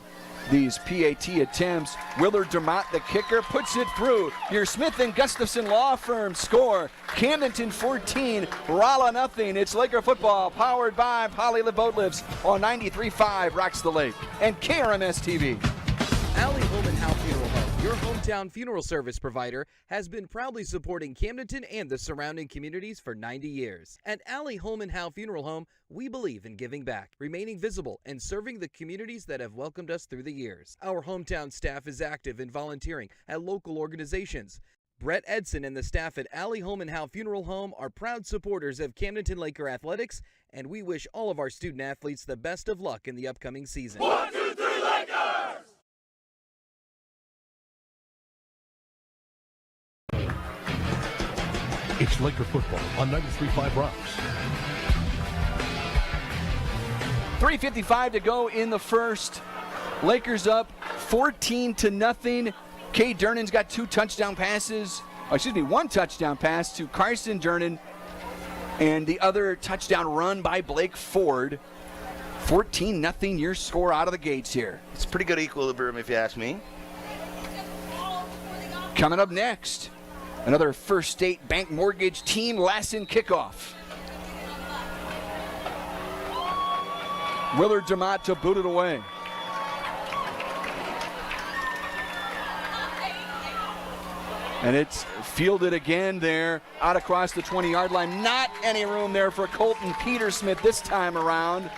these PAT attempts. Willard Dermott, the kicker, puts it through. Your Smith & Gustafson Law Firm score. Camdenton 14, Rolla nothing. It's Laker football powered by Poly Live Boat Lifts on 93.5 Rocks the Lake and KRMS TV. Allie Home and House Funeral Home, your hometown funeral service provider, has been proudly supporting Camdenton and the surrounding communities for 90 years. At Allie Home and House Funeral Home, we believe in giving back, remaining visible, and serving the communities that have welcomed us through the years. Our hometown staff is active in volunteering at local organizations. Brett Edson and the staff at Allie Home and House Funeral Home are proud supporters of Camdenton Laker athletics, and we wish all of our student athletes the best of luck in the upcoming season. 1, 2, 3, Lakers! It's Laker football on 93.5 Rocks. 3:55 to go in the first. Lakers up 14-0. Cade Durnin's got 2 touchdown passes. One touchdown pass to Carson Durnin, and the other touchdown run by Blake Ford. 14-0 your score out of the gates here. It's pretty good equilibrium if you ask me. Coming up next, another First State Bank Mortgage Team Lassen kickoff. Willard Dermott to boot it away. And it's fielded again there, out across the 20-yard line. Not any room there for Colton Petersmith this time around.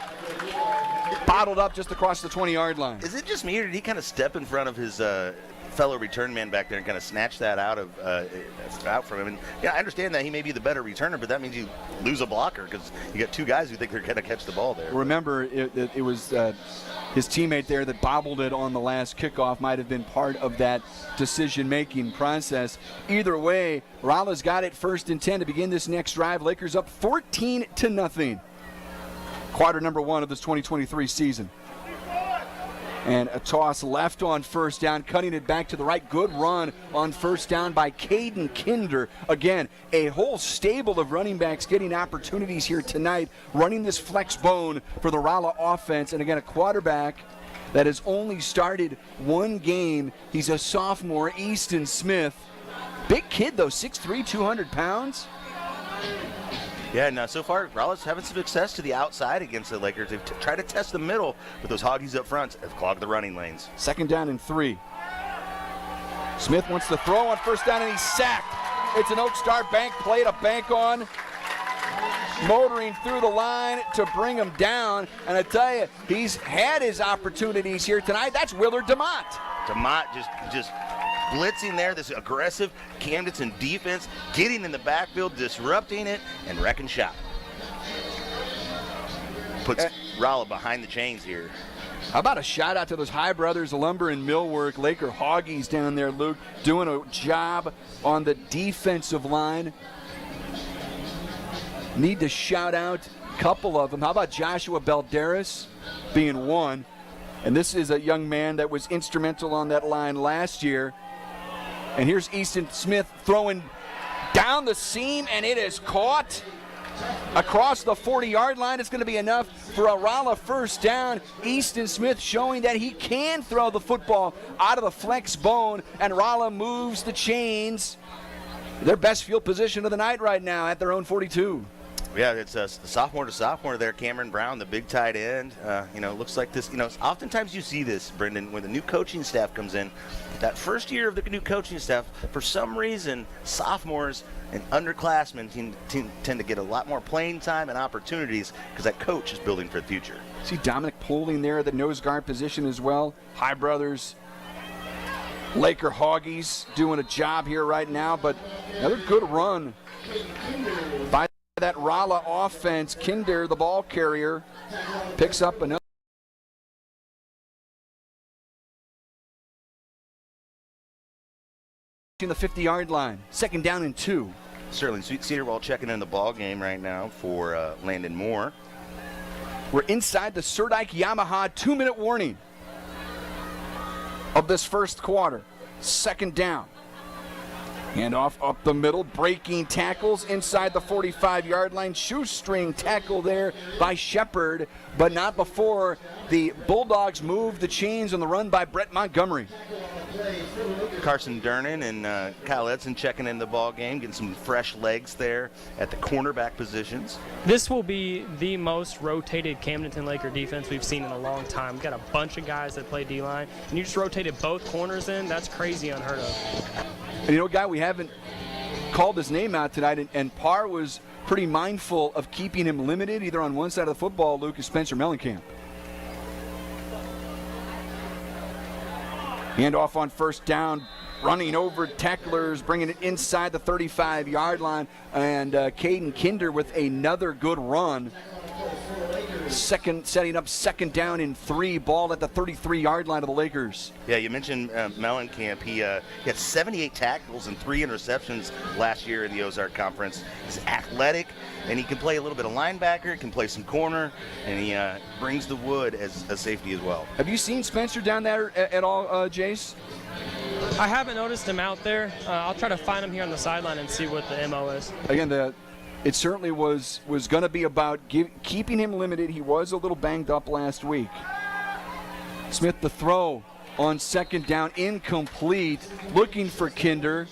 Bottled up just across the 20-yard line. Is it just me, or did he kind of step in front of his fellow return man back there and kind of snatch that out from him? And yeah, I understand that he may be the better returner, but that means you lose a blocker because you got two guys who think they're going to catch the ball there. Remember, it was his teammate there that bobbled it on the last kickoff might have been part of that decision-making process. Either way, Rolla's got it 1st and 10 to begin this next drive. Lakers up 14-0. Quarter number 1 of this 2023 season. And a toss left on 1st down, cutting it back to the right. Good run on 1st down by Caden Kinder. Again, a whole stable of running backs getting opportunities here tonight, running this flex bone for the Rolla offense. And again, a quarterback that has only started one game. He's a sophomore, Easton Smith. Big kid, though, 6'3", 200 pounds. Yeah, and so far, Rolla's having some success to the outside against the Lakers. They've tried to test the middle, but those Hoggies up front have clogged the running lanes. 2nd down and 3. Smith wants to throw on 1st down, and he's sacked. It's an Oak Star bank play to bank on. Motoring through the line to bring him down. And I tell you, he's had his opportunities here tonight. That's Willard DeMott. DeMott just blitzing there, this aggressive Camdenton defense, getting in the backfield, disrupting it, and wrecking shop. Puts Rolla behind the chains here. How about a shout out to those High Brothers Lumber and Millwork, Laker Hoggies down there, Luke, doing a job on the defensive line. Need to shout out a couple of them. How about Joshua Balderas being one? And this is a young man that was instrumental on that line last year. And here's Easton Smith throwing down the seam, and it is caught across the 40-yard line. It's going to be enough for a Rolla 1st down. Easton Smith showing that he can throw the football out of the flex bone, and Rolla moves the chains. Their best field position of the night right now at their own 42. Yeah, it's the sophomore to sophomore there, Cameron Brown, the big tight end. Looks like this. Oftentimes you see this, Brendan, when the new coaching staff comes in. That first year of the new coaching staff, for some reason, sophomores and underclassmen tend to get a lot more playing time and opportunities because that coach is building for the future. See Dominic Poling there at the nose guard position as well. High Brothers, Laker Hoggies doing a job here right now, but another good run by that Rolla offense. Kinder, the ball carrier, picks up another. In the 50-yard line, 2nd down and 2. Sterling Cedarwall checking in the ball game right now for Landon Moore. We're inside the Serdike Yamaha 2-minute warning of this 1st quarter. 2nd down. Handoff up the middle, breaking tackles inside the 45-yard line. Shoestring tackle there by Shepard, but not before the Bulldogs move the chains on the run by Brett Montgomery. Carson Dernan and Kyle Edson checking in the ball game, getting some fresh legs there at the cornerback positions. This will be the most rotated Camdenton Laker defense we've seen in a long time. We've got a bunch of guys that play D-line, and you just rotated both corners in. That's crazy unheard of. And Guy, we haven't called his name out tonight, and Parr was pretty mindful of keeping him limited either on one side of the football, Luke, is Spencer Mellencamp. Handoff on 1st down, running over tacklers, bringing it inside the 35-yard line, and Caden Kinder with another good run. Setting up 2nd down and 3, ball at the 33-yard line of the Lakers. Yeah, you mentioned Mellencamp. He had 78 tackles and 3 interceptions last year in the Ozark Conference. He's athletic, and he can play a little bit of linebacker, can play some corner, and he brings the wood as a safety as well. Have you seen Spencer down there at all, Jace? I haven't noticed him out there. I'll try to find him here on the sideline and see what the MO is. Again, it certainly was going to be about keeping him limited. He was a little banged up last week. Smith the throw on 2nd down, incomplete, looking for Kinder.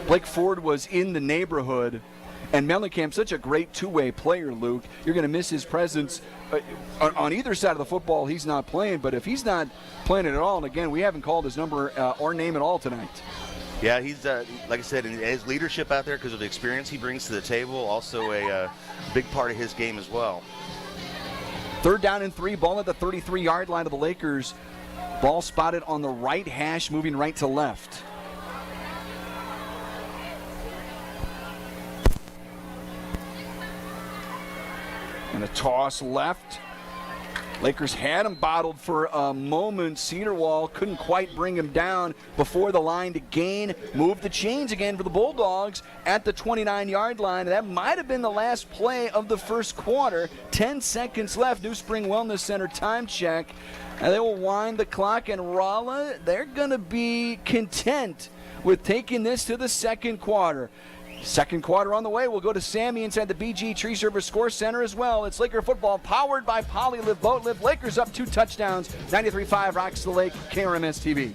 Blake Ford was in the neighborhood. And Mellencamp, such a great two-way player, Luke. You're going to miss his presence. On either side of the football, he's not playing. But if he's not playing it at all, and again, we haven't called his number or name at all tonight. Yeah, he's, like I said, his leadership out there because of the experience he brings to the table, also a big part of his game as well. 3rd down and 3, ball at the 33-yard line of the Lakers. Ball spotted on the right hash, moving right to left. And a toss left. Lakers had him bottled for a moment. Cedarwall couldn't quite bring him down before the line to gain. Moved the chains again for the Bulldogs at the 29-yard line. That might have been the last play of the first quarter. 10 seconds left. New Spring Wellness Center time check. And they will wind the clock, and Rolla, they're going to be content with taking this to the second quarter. Second quarter on the way. We'll go to Sammy inside the BG Tree Service Score Center as well. It's Laker football powered by Polylive Boat Lift. Lakers up 2 touchdowns. 93.5 Rocks the Lake, KRMS TV.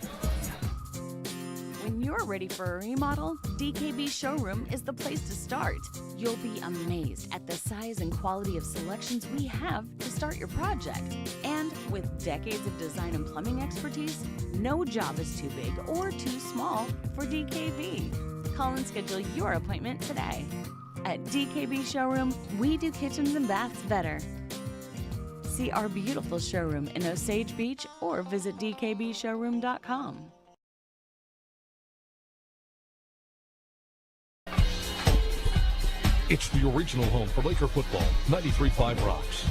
When you're ready for a remodel, DKB Showroom is the place to start. You'll be amazed at the size and quality of selections we have to start your project. And with decades of design and plumbing expertise, no job is too big or too small for DKB. Call and schedule your appointment today. At DKB Showroom, we do kitchens and baths better. See our beautiful showroom in Osage Beach or visit dkbshowroom.com. It's the original home for Laker football, 93.5 Rocks.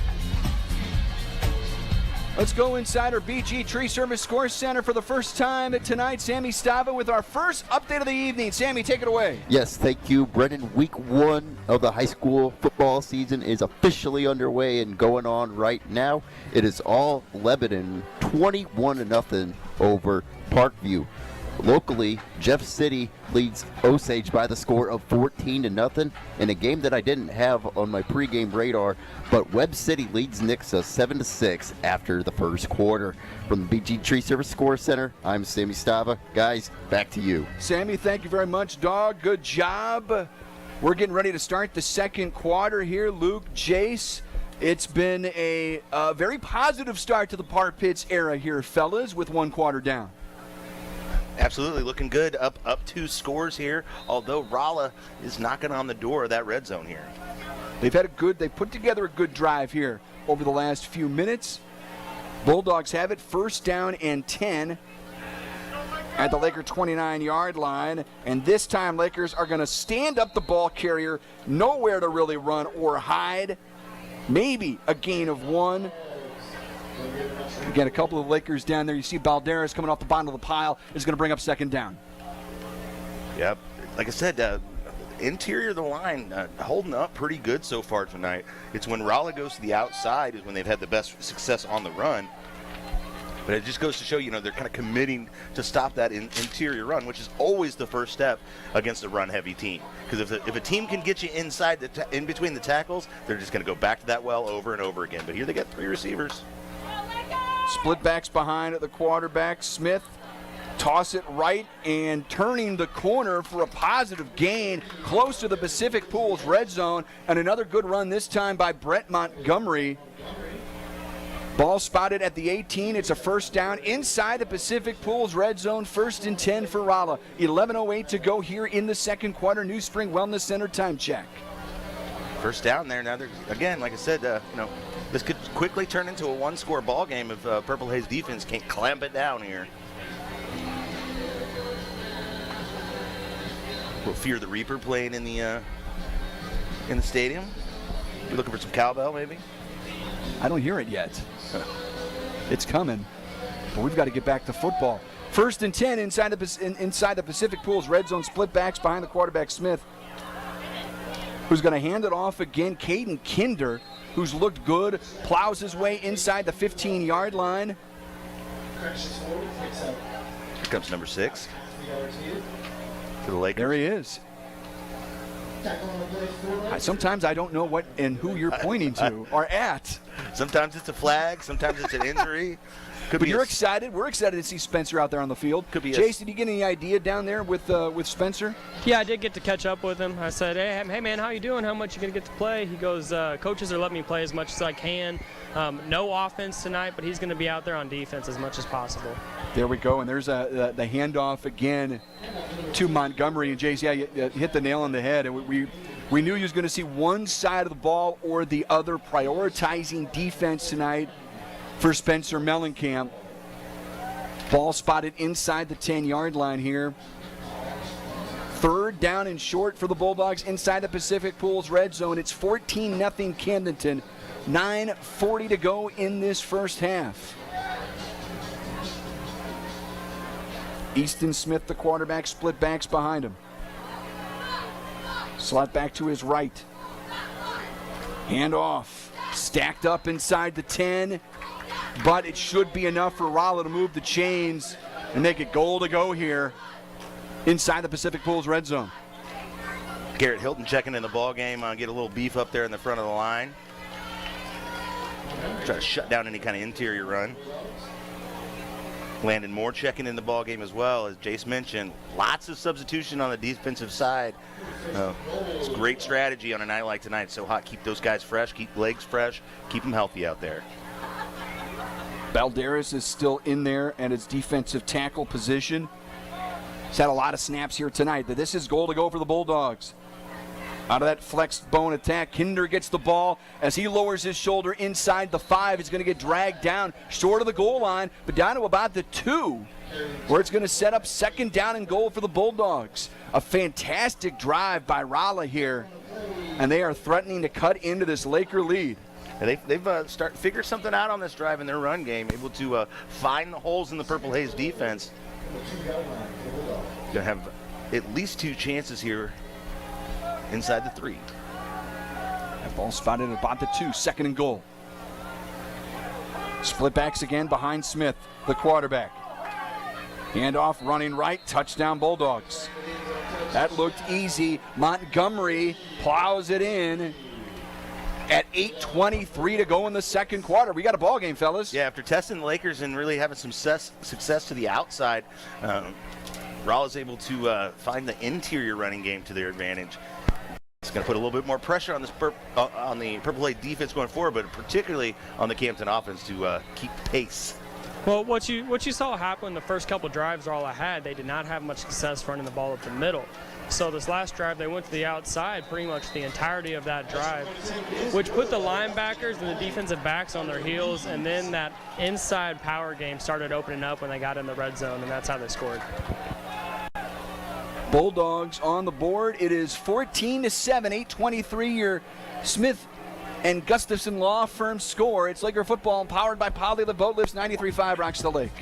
Let's go inside our BG Tree Service Score Center for the first time tonight. Sammy Stava with our first update of the evening. Sammy, take it away. Yes, thank you, Brendan. Week 1 of the high school football season is officially underway and going on right now. It is all Lebanon, 21-0 over Parkview. Locally, Jeff City leads Osage by the score of 14-0 in a game that I didn't have on my pregame radar, but Webb City leads Nixa 7-6 after the first quarter. From the BG Tree Service Score Center, I'm Sammy Stava. Guys, back to you. Sammy, thank you very much, dog. Good job. We're getting ready to start the second quarter here. Luke, Jace, it's been a very positive start to the Park Pits era here, fellas, with 1 quarter down. Absolutely, looking good. Up 2 scores here, although Rolla is knocking on the door of that red zone here. They put together a good drive here over the last few minutes. Bulldogs have it 1st down and 10 at the Laker 29-yard line. And this time, Lakers are going to stand up the ball carrier, nowhere to really run or hide. Maybe a gain of 1. Again, a couple of Lakers down there. You see Balderas coming off the bottom of the pile is going to bring up 2nd down. Yep. Like I said, interior of the line holding up pretty good so far tonight. It's when Rolla goes to the outside is when they've had the best success on the run. But it just goes to show, they're kind of committing to stop that interior run, which is always the first step against a run-heavy team. Because if a team can get you inside in between the tackles, they're just going to go back to that well over and over again. But here they got 3 receivers. Split backs behind at the quarterback. Smith toss it right and turning the corner for a positive gain close to the Pacific Pools red zone. And another good run this time by Brett Montgomery. Ball spotted at the 18. It's a 1st down inside the Pacific Pools red zone. 1st and 10 for Rolla. 11:08 to go here in the second quarter. New Spring Wellness Center time check. 1st down there. Now, again, like I said, this could quickly turn into a 1-score ball game if Purple Haze defense can't clamp it down here. We'll Fear the Reaper playing in the stadium. You looking for some cowbell, maybe? I don't hear it yet. It's coming, but we've got to get back to football. 1st and 10 inside the Pacific Pools red zone. Split backs behind the quarterback Smith, who's going to hand it off again. Caden Kinder, who's looked good, plows his way inside the 15-yard line. Here comes number 6 for the Lakers. There he is. Sometimes I don't know what and who you're pointing to or at. Sometimes it's a flag, sometimes it's an injury. But you're excited. We're excited to see Spencer out there on the field. Jason, did you get any idea down there with Spencer? Yeah, I did get to catch up with him. I said, hey man, how you doing? How much you going to get to play? He goes, coaches are letting me play as much as I can. No offense tonight, but he's going to be out there on defense as much as possible. There we go, and there's the handoff again to Montgomery. And Jace, you hit the nail on the head. And we knew he was going to see one side of the ball or the other, prioritizing defense tonight for Spencer Mellencamp. Ball spotted inside the 10-yard line here. 3rd down and short for the Bulldogs inside the Pacific Pools red zone. It's 14-0 Camdenton. 9:40 to go in this first half. Easton Smith, the quarterback, split backs behind him. Slot back to his right. Hand off. Stacked up inside the 10. But it should be enough for Rolla to move the chains and make it goal to go here inside the Pacific Pools red zone. Garrett Hilton checking in the ball game. Get a little beef up there in the front of the line. Try to shut down any kind of interior run. Landon Moore checking in the ball game as well. As Jace mentioned, lots of substitution on the defensive side. It's great strategy on a night like tonight. So hot, keep those guys fresh, keep legs fresh, keep them healthy out there. Balderas is still in there at his defensive tackle position. He's had a lot of snaps here tonight. But this is goal to go for the Bulldogs. Out of that flexed bone attack, Kinder gets the ball. As he lowers his shoulder inside the 5, he's going to get dragged down short of the goal line, but down to about the 2, where it's going to set up 2nd down and goal for the Bulldogs. A fantastic drive by Rolla here, and they are threatening to cut into this Laker lead. And they've figured something out on this drive in their run game, able to find the holes in the Purple Haze defense. Going to have at least 2 chances here inside the 3. That ball spotted at about the 2, 2nd and goal. Split backs again behind Smith, the quarterback. Handoff running right, touchdown Bulldogs. That looked easy. Montgomery plows it in at 8:23 to go in the second quarter. We got a ball game, fellas. Yeah, after testing the Lakers and really having some success to the outside, Rolla's able to find the interior running game to their advantage. It's going to put a little bit more pressure on this on the Purple Haze defense going forward, but particularly on the Camden offense to keep pace. Well, what you saw happen the first couple drives Rolla had, they did not have much success running the ball up the middle. So this last drive, they went to the outside pretty much the entirety of that drive, which put the linebackers and the defensive backs on their heels, and then that inside power game started opening up when they got in the red zone, and that's how they scored. Bulldogs on the board. It is 14-7, 8:23. Your Smith and Gustafson Law Firm score. It's Laker football powered by Poly the Boat Lifts 93.5 Rocks the Lake.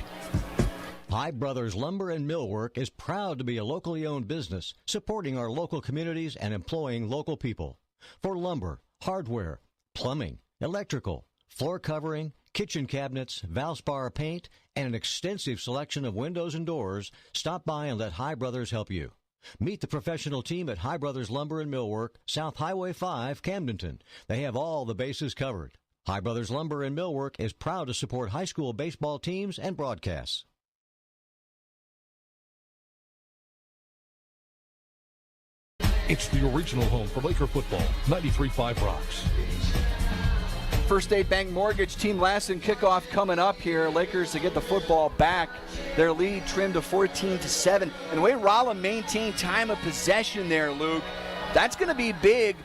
High Brothers Lumber and Millwork is proud to be a locally owned business, supporting our local communities and employing local people. For lumber, hardware, plumbing, electrical, floor covering, kitchen cabinets, Valspar paint, and an extensive selection of windows and doors, stop by and let High Brothers help you. Meet the professional team at High Brothers Lumber and Millwork, South Highway 5, Camdenton. They have all the bases covered. High Brothers Lumber and Millwork is proud to support high school baseball teams and broadcasts. It's the original home for Laker football, 93.5 Rocks. First State Bank Mortgage Team Lassen kickoff coming up here. Lakers to get the football back. Their lead trimmed to 14-7. And the way Rolla maintained time of possession there, Luke, that's going to be big.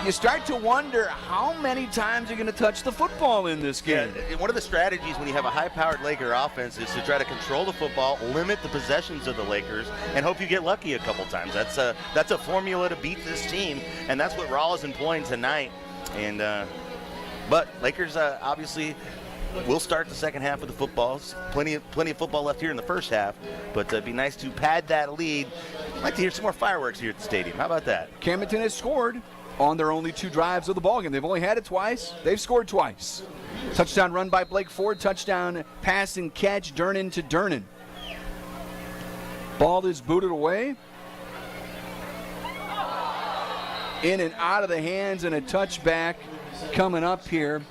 You start to wonder how many times you're going to touch the football in this game. Yeah, one of the strategies when you have a high-powered Laker offense is to try to control the football, limit the possessions of the Lakers, and hope you get lucky a couple times. That's a formula to beat this team, and that's what Rolla's employing tonight. And but Lakers obviously will start the second half of the football. Plenty of football left here in the first half, but it'd be nice to pad that lead. I'd like to hear some more fireworks here at the stadium. How about that? Camdenton has scored on their only 2 drives of the ballgame. They've only had it twice. They've scored twice. Touchdown run by Blake Ford. Touchdown pass and catch, Durnan to Durnan. Ball is booted away. In and out of the hands, and a touchback coming up here.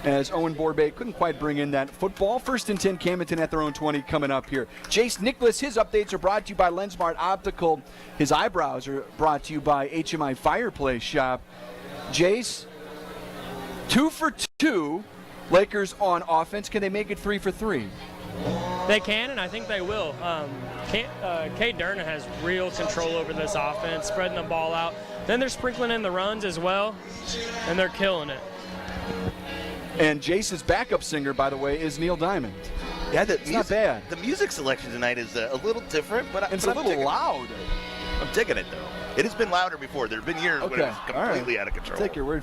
as Owen Borbay couldn't quite bring in that football. 1st and 10, Camdenton at their own 20 coming up here. Jace Nicholas, his updates are brought to you by LensMart Optical. His eyebrows are brought to you by HMI Fireplace Shop. Jace, 2 for 2, Lakers on offense. Can they make it 3 for 3? They can, and I think they will. Cade Durnan has real control over this offense, spreading the ball out. Then they're sprinkling in the runs as well, and they're killing it. And Jace's backup singer, by the way, is Neil Diamond. Yeah, it's not bad. The music selection tonight is a little different, but it's a little loud. I'm digging it, though. It has been louder before. There have been years when it was completely out of control. Take your word.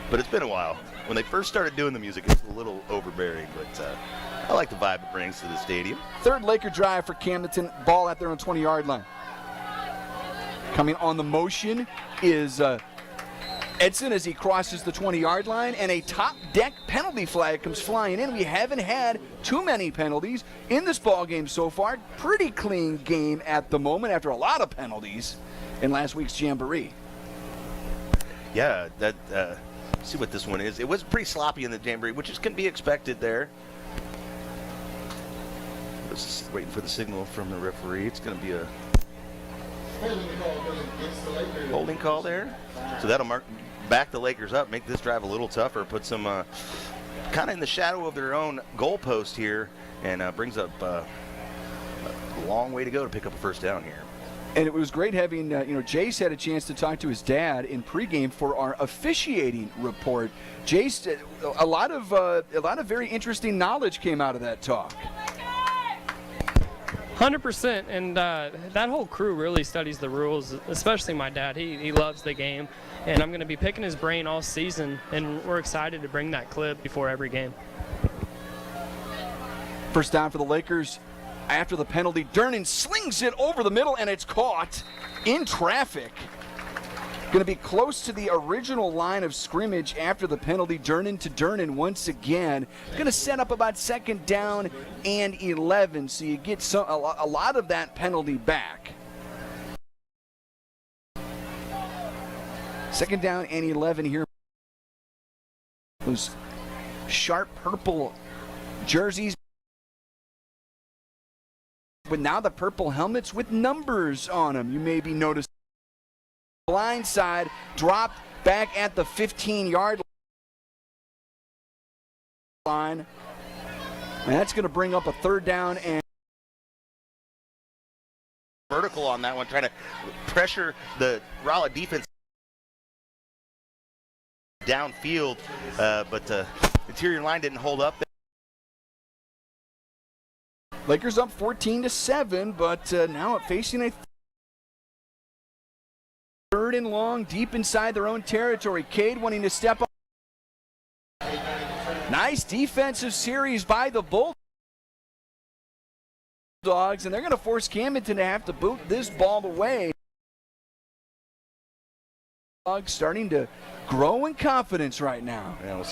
But it's been a while. When they first started doing the music, it was a little overbearing, but I like the vibe it brings to the stadium. 3rd Laker drive for Camdenton, ball at their own 20-yard line. Coming on the motion is Edson as he crosses the 20-yard line, and a top deck penalty flag comes flying in. We haven't had too many penalties in this ball game so far. Pretty clean game at the moment after a lot of penalties in last week's Jamboree. Yeah, see what this one is. It was pretty sloppy in the Jamboree, which can be expected there. Just waiting for the signal from the referee. It's going to be a holding call there. So that'll back the Lakers up, make this drive a little tougher, put some kind of in the shadow of their own goalpost here, and brings up a long way to go to pick up a first down here. And it was great having, Jace had a chance to talk to his dad in pregame for our officiating report. Jace, a lot of very interesting knowledge came out of that talk. 100%, and that whole crew really studies the rules, especially my dad. He loves the game, and I'm going to be picking his brain all season, and we're excited to bring that clip before every game. First down for the Lakers after the penalty. Durnan slings it over the middle, and it's caught in traffic. Going to be close to the original line of scrimmage after the penalty. Durnan to Durnan once again. Going to set up about 2nd down and 11, so you get a lot of that penalty back. 2nd down and 11 here. Those sharp purple jerseys, but now the purple helmets with numbers on them. You may be noticing. Blind side, dropped back at the 15-yard line. And that's going to bring up a 3rd down and vertical on that one, trying to pressure the Rolla defense downfield, but the interior line didn't hold up. Lakers up 14-7, but now facing a 3rd and long, deep inside their own territory. Cade wanting to step up. Nice defensive series by the Bulldogs, and they're going to force Camdenton to have to boot this ball away. Bulldogs starting to grow in confidence right now. Yeah,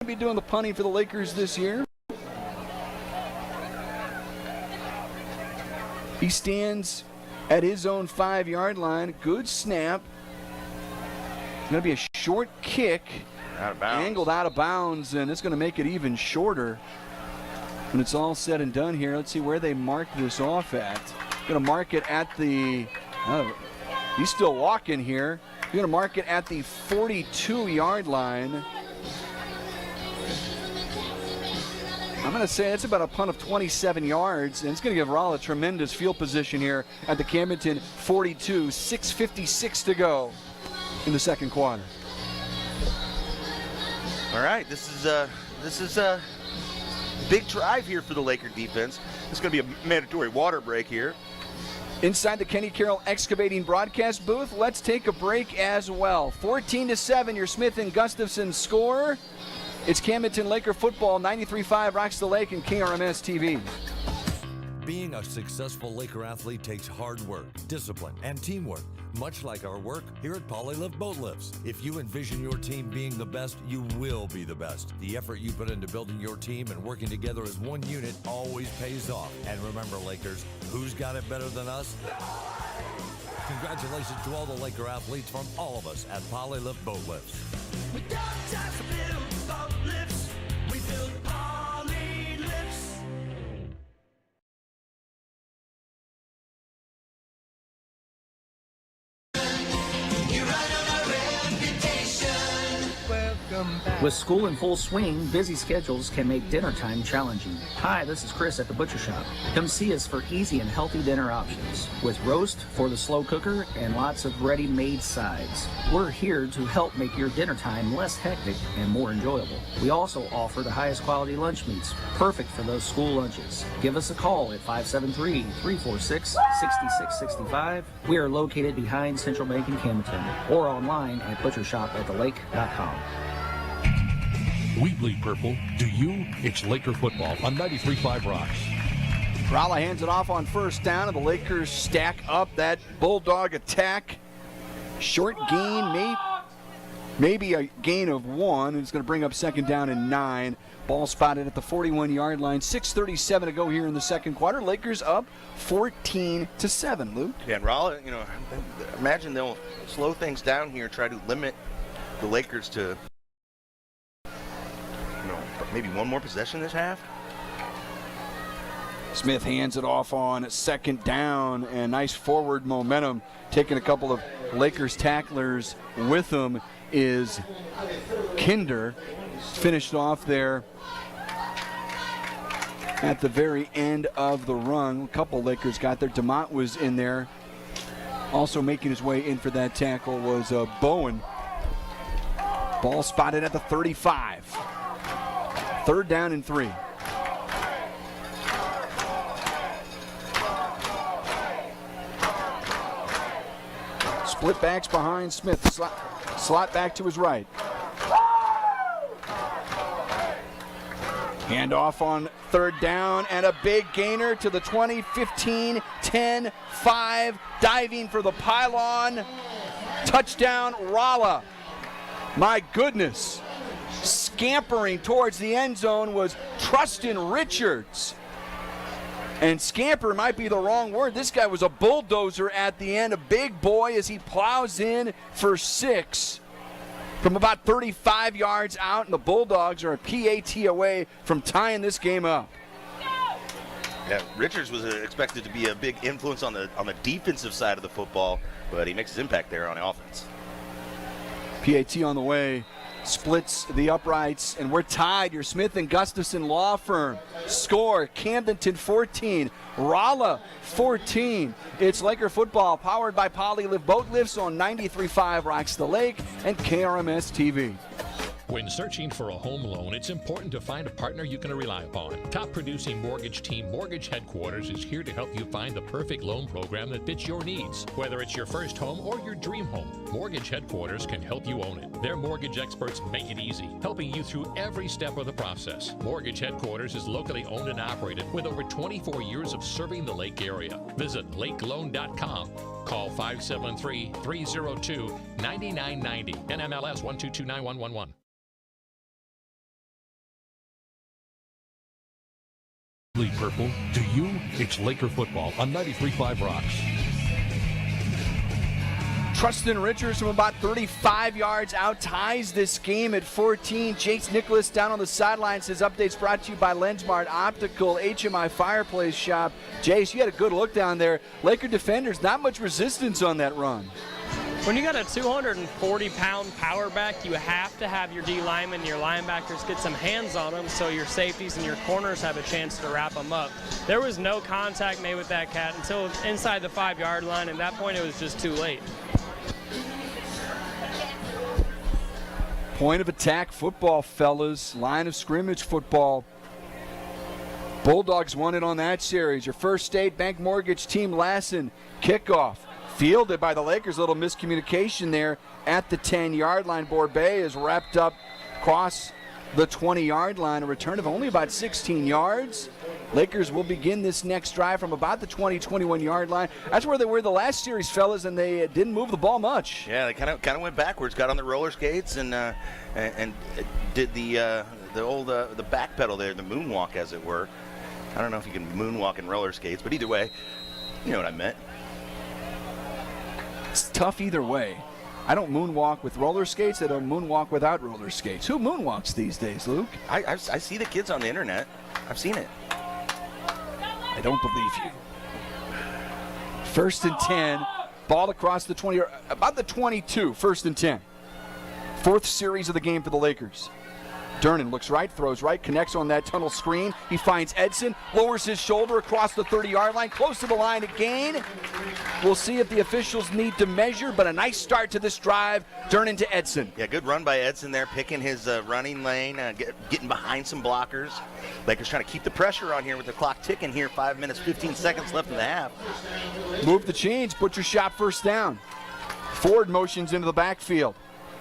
be doing the punting for the Lakers this year. He stands at his own 5-yard line. Good snap. It's going to be a short kick. Out of bounds. Angled out of bounds, and it's going to make it even shorter when it's all said and done here. Let's see where they mark this off at. Going to mark it at the, he's still walking here. He's going to mark it at the 42-yard line. I'm going to say it's about a punt of 27 yards, and it's going to give Rolla tremendous field position here at the Camdenton 42, 6:56 to go in the 2nd quarter. All right, this is a big drive here for the Laker defense. It's going to be a mandatory water break here. Inside the Kenny Carroll Excavating broadcast booth, let's take a break as well. 14-7, your Smith and Gustafson score. It's Camdenton Laker football, 93.5 Rocks the Lake and KRMS TV. Being a successful Laker athlete takes hard work, discipline, and teamwork, much like our work here at Polylift Boat Lifts. If you envision your team being the best, you will be the best. The effort you put into building your team and working together as one unit always pays off. And remember, Lakers, who's got it better than us? Congratulations to all the Laker athletes from all of us at Polylift Boat Lifts. We don't just build boat lifts, we build poly lifts. You ride on our reputation. Welcome back. With school in full swing, busy schedules can make dinner time challenging. Hi, this is Chris at the Butcher Shop. Come see us for easy and healthy dinner options, with roast for the slow cooker and lots of ready-made sides. We're here to help make your dinner time less hectic and more enjoyable. We also offer the highest quality lunch meats, perfect for those school lunches. Give us a call at 573-346-6665. We are located behind Central Bank in Camdenton, or online at butchershopathelake.com. We bleed purple. Do you? It's Laker football on 93.5 Rocks. Rolla hands it off on first down, and the Lakers stack up that Bulldog attack. Short gain, maybe a gain of 1. It's going to bring up second down and 9. Ball spotted at the 41-yard line. 6:37 to go here in the second quarter. Lakers up 14-7. Luke. Yeah, and Rolla, imagine they'll slow things down here, try to limit the Lakers to maybe one more possession this half. Smith hands it off on second down, and nice forward momentum. Taking a couple of Lakers tacklers with him is Kinder. Finished off there at the very end of the run. A couple Lakers got there. DeMont was in there. Also making his way in for that tackle was Bowen. Ball spotted at the 35. Third down and 3. Split backs behind Smith. Slot back to his right. Handoff on third down, and a big gainer to the 20, 15, 10, 5. Diving for the pylon. Touchdown, Rolla. My goodness. Scampering towards the end zone was Trustin Richards. And scamper might be the wrong word. This guy was a bulldozer at the end, a big boy as he plows in for 6 from about 35 yards out, and the Bulldogs are a PAT away from tying this game up. Yeah, Richards was expected to be a big influence on the defensive side of the football, but he makes his impact there on the offense. PAT on the way. Splits the uprights, and we're tied. Your Smith & Gustafson Law Firm. Score, Camdenton 14, Rolla 14. It's Laker football powered by Polylift Boat Lifts on 93.5 Rocks the Lake and KRMS TV. When searching for a home loan, it's important to find a partner you can rely upon. Top producing mortgage team Mortgage Headquarters is here to help you find the perfect loan program that fits your needs. Whether it's your first home or your dream home, Mortgage Headquarters can help you own it. Their mortgage experts make it easy, helping you through every step of the process. Mortgage Headquarters is locally owned and operated with over 24 years of serving the Lake area. Visit lakeloan.com. Call 573-302-9990. NMLS 1229111. Bleed purple. Do you? It's Laker football on 93.5 Rocks. Trustin Richards from about 35 yards out ties this game at 14. Jace Nicholas down on the sidelines. His updates brought to you by Lensmart Optical, HMI Fireplace Shop. Jace, you had a good look down there. Laker defenders, not much resistance on that run. When you got a 240-pound power back, you have to have your D linemen, your linebackers get some hands on them so your safeties and your corners have a chance to wrap them up. There was no contact made with that cat until inside the 5-yard line. At that point, it was just too late. Point of attack football, fellas. Line of scrimmage football. Bulldogs won it on that series. Your First State Bank Mortgage team, Lassen, kickoff. Fielded by the Lakers. A little miscommunication there at the 10-yard line. Borbet is wrapped up across the 20-yard line. A return of only about 16 yards. Lakers will begin this next drive from about the 20-21-yard line. That's where they were the last series, fellas, and they didn't move the ball much. Yeah, they kind of went backwards, got on the roller skates, and did the back pedal there, the moonwalk, as it were. I don't know if you can moonwalk in roller skates, but either way, you know what I meant. It's tough either way. I don't moonwalk with roller skates. I don't moonwalk without roller skates. Who moonwalks these days, Luke? I see the kids on the internet. I've seen it. I don't believe you. 1st and 10. Ball across the 20, about the 22. 1st and 10. 4th series of the game for the Lakers. Durnin looks right, throws right, connects on that tunnel screen. He finds Edson, lowers his shoulder across the 30-yard line, close to the line again. We'll see if the officials need to measure, but a nice start to this drive. Durnin to Edson. Yeah, good run by Edson there, picking his running lane, getting behind some blockers. Lakers trying to keep the pressure on here with the clock ticking here. 5 minutes, 15 seconds left in the half. Move the chains, Butcher shot 1st down. Ford motions into the backfield.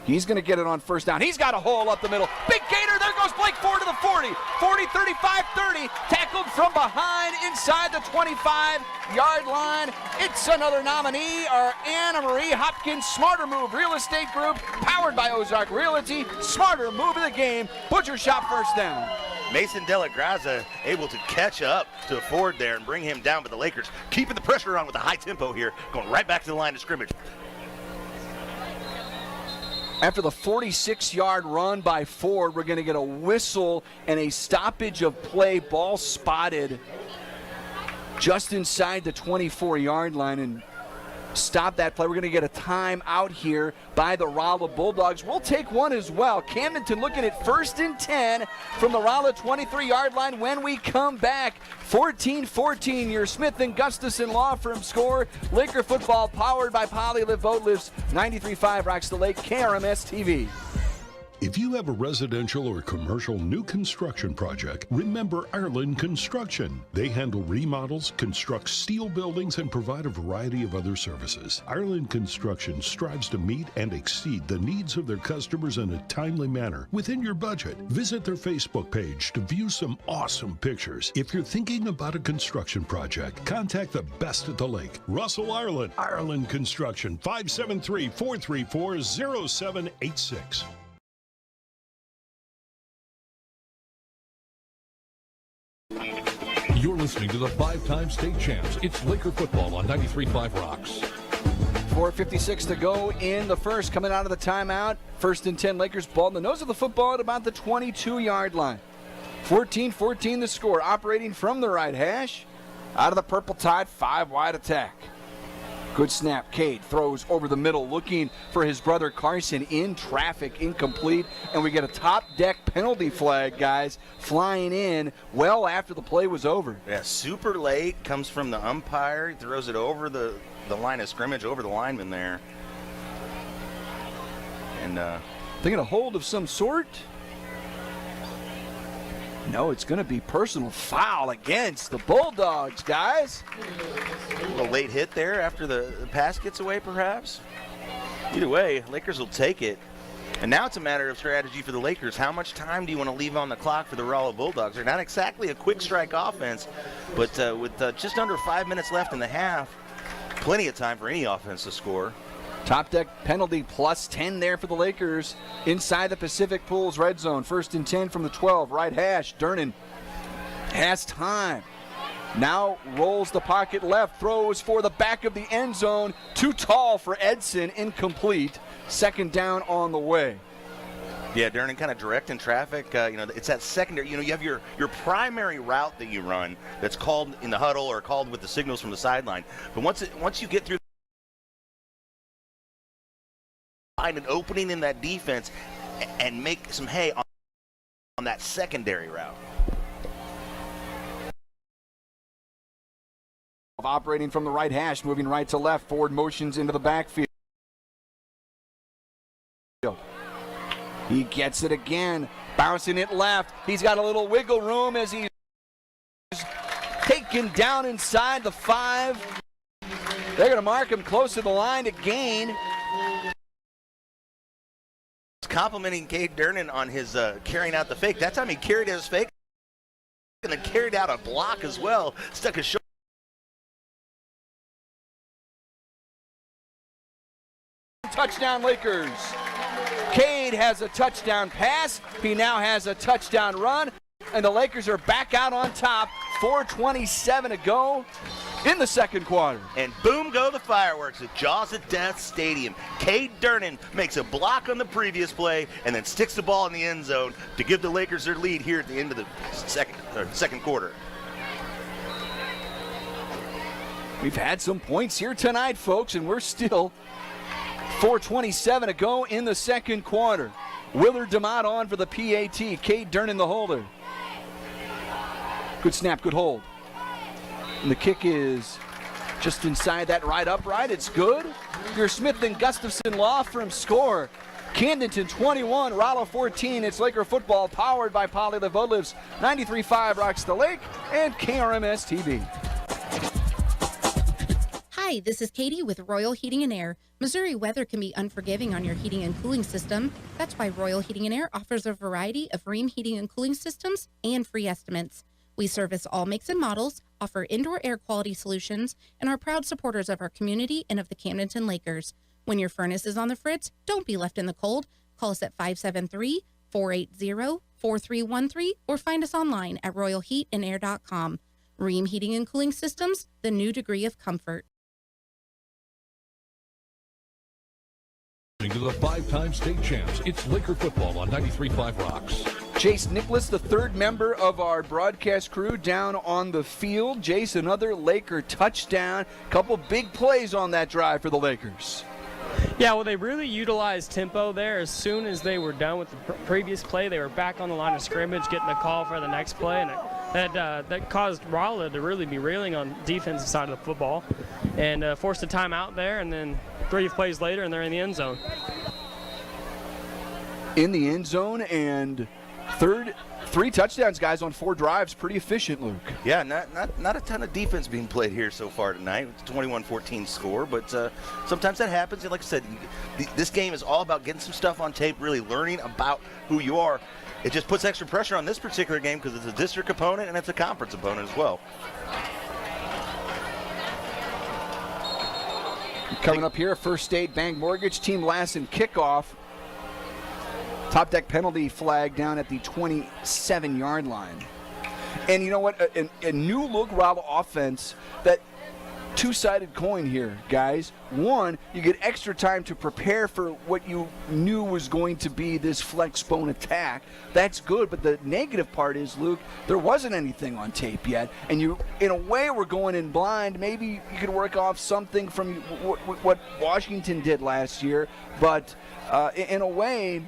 He's going to get it on 1st down. He's got a hole up the middle. Big gator. There goes Blake Ford to the 40. 40, 35, 30. Tackled from behind inside the 25-yard line. It's another nominee, our Anna Marie Hopkins Smarter Move Real Estate Group, powered by Ozark Realty. Smarter move of the game. Butcher shot 1st down. Mason Dela Graza able to catch up to Ford there and bring him down, but the Lakers keeping the pressure on with the high tempo here, going right back to the line of scrimmage. After the 46-yard run by Ford, we're going to get a whistle and a stoppage of play. Ball spotted just inside the 24-yard line and stop that play. We're going to get a timeout here by the Rolla Bulldogs. We'll take one as well. Camdenton looking at 1st and 10 from the Rolla 23-yard line when we come back. 14-14, your Smith & Gustafson Law Firm score. Laker football powered by Polylift Boat Lifts. 93.5 Rocks the Lake, KRMS TV. If you have a residential or commercial new construction project, remember Ireland Construction. They handle remodels, construct steel buildings, and provide a variety of other services. Ireland Construction strives to meet and exceed the needs of their customers in a timely manner within your budget. Visit their Facebook page to view some awesome pictures. If you're thinking about a construction project, contact the best at the lake. Russell, Ireland. Ireland Construction, 573-434-0786. You're listening to the 5-time state champs. It's Laker football on 93.5 Rocks. 4:56 to go in the first. Coming out of the timeout. 1st and 10 Lakers ball in the nose of the football at about the 22-yard line. 14-14 the score. Operating from the right hash. Out of the purple tide, 5-wide attack. Good snap. Cade throws over the middle, looking for his brother Carson in traffic, incomplete. And we get a top deck penalty flag, guys, flying in well after the play was over. Yeah, super late. Comes from the umpire. He throws it over the line of scrimmage, over the lineman there. And they get a hold of some sort. No, it's going to be personal foul against the Bulldogs, guys. A late hit there after the pass gets away, perhaps. Either way, Lakers will take it. And now it's a matter of strategy for the Lakers. How much time do you want to leave on the clock for the Rolla Bulldogs? They're not exactly a quick strike offense, but with just under 5 minutes left in the half, plenty of time for any offense to score. Top deck penalty plus 10 there for the Lakers inside the Pacific Pools red zone. 1st and 10 from the 12, right hash. Durnin has time. Now rolls the pocket left, throws for the back of the end zone. Too tall for Edson, incomplete. 2nd down on the way. Yeah, Durnin kind of directing traffic. It's that secondary. You have your primary route that you run that's called in the huddle or called with the signals from the sideline. But once you get through, find an opening in that defense and make some hay on that secondary route. Operating from the right hash, moving right to left. Ford motions into the backfield. He gets it again, bouncing it left. He's got a little wiggle room as he's taken down inside the 5. They're going to mark him close to the line to gain. Complimenting Cade Durnin on his carrying out the fake. That time he carried his fake and then carried out a block as well. Stuck his shoulder. Touchdown Lakers. Cade has a touchdown pass. He now has a touchdown run. And the Lakers are back out on top. 4:27 to go in the second quarter. And boom go the fireworks at Jaws of Death Stadium. Cade Durnan makes a block on the previous play and then sticks the ball in the end zone to give the Lakers their lead here at the end of the second quarter. We've had some points here tonight, folks, and we're still 4:27 to go in the second quarter. Willard DeMott on for the PAT. Cade Durnan the holder. Good snap, good hold. And the kick is just inside that right upright. It's good. Your Smith and Gustafson Law Firm score. Camdenton 21, Rolla 14. It's Laker football powered by Poly Live Boat Lives. 93.5 rocks the lake and KRMS TV. Hi, this is Katie with Royal Heating and Air. Missouri weather can be unforgiving on your heating and cooling system. That's why Royal Heating and Air offers a variety of Rheem heating and cooling systems and free estimates. We service all makes and models, offer indoor air quality solutions, and are proud supporters of our community and of the Camdenton Lakers. When your furnace is on the fritz, don't be left in the cold. Call us at 573-480-4313 or find us online at royalheatandair.com. Rheem Heating and Cooling Systems, the new degree of comfort. To the 5-time state champs, it's Laker football on 93.5 Rocks. Jace Nicholas, the third member of our broadcast crew, down on the field. Jace, another Laker touchdown. Couple big plays on that drive for the Lakers. Yeah, well, they really utilized tempo there. As soon as they were done with the previous play, they were back on the line of scrimmage, getting the call for the next play, and that caused Rolla to really be reeling on the defensive side of the football and forced a timeout there, and then 3 plays later, and they're in the end zone. In the end zone, and 3 touchdowns, guys, on 4 drives. Pretty efficient, Luke. Yeah, not a ton of defense being played here so far tonight. It's a 21-14 score, but sometimes that happens. And like I said, this game is all about getting some stuff on tape, really learning about who you are. It just puts extra pressure on this particular game because it's a district opponent and it's a conference opponent as well. Coming up here, First State Bank Mortgage, Team Lassen kickoff. Top deck penalty flag down at the 27-yard line. And you know what? A new look Rolla offense, that two-sided coin here, guys. One, you get extra time to prepare for what you knew was going to be this flex bone attack. That's good, but the negative part is, Luke, there wasn't anything on tape yet, and you, in a way, were going in blind. Maybe you could work off something from what Washington did last year, but in a way,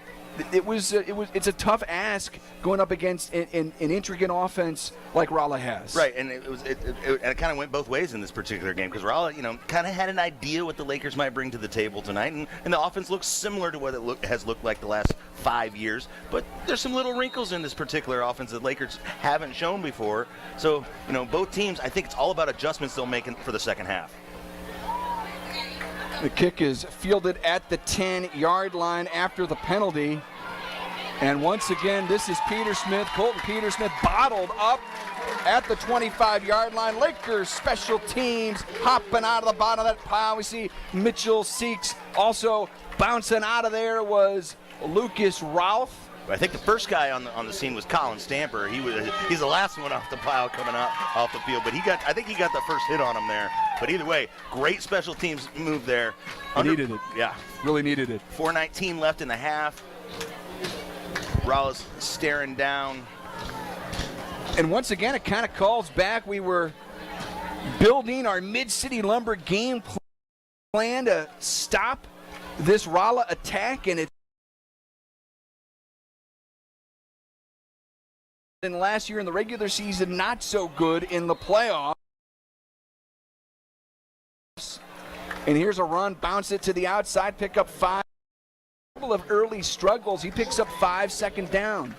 it's a tough ask going up against an intricate offense like Rolla has. Right, and it kind of went both ways in this particular game because Rolla, kind of had an idea what the Lakers might bring to the table tonight, and the offense looks similar to what it has looked like the last 5 years. But there's some little wrinkles in this particular offense that Lakers haven't shown before. So, both teams, I think it's all about adjustments they'll make for the second half. The kick is fielded at the 10-yard line after the penalty. And once again, this is Peter Smith. Colton Peter Smith bottled up at the 25-yard line. Lakers special teams hopping out of the bottom of that pile. We see Mitchell Seeks also bouncing out of there was Lucas Ralph. I think the first guy on the scene was Colin Stamper. He's the last one off the pile coming out off the field, but I think he got the first hit on him there. But either way, great special teams move there. Needed it. Yeah, really needed it. 4:19 left in the half. Rolla's staring down. And once again, it kind of calls back. We were building our Mid-City Lumber game plan to stop this Rolla attack, and it in last year in the regular season, not so good in the playoffs. And here's a run, bounce it to the outside, pick up 5. A couple of early struggles. He picks up 5, second down.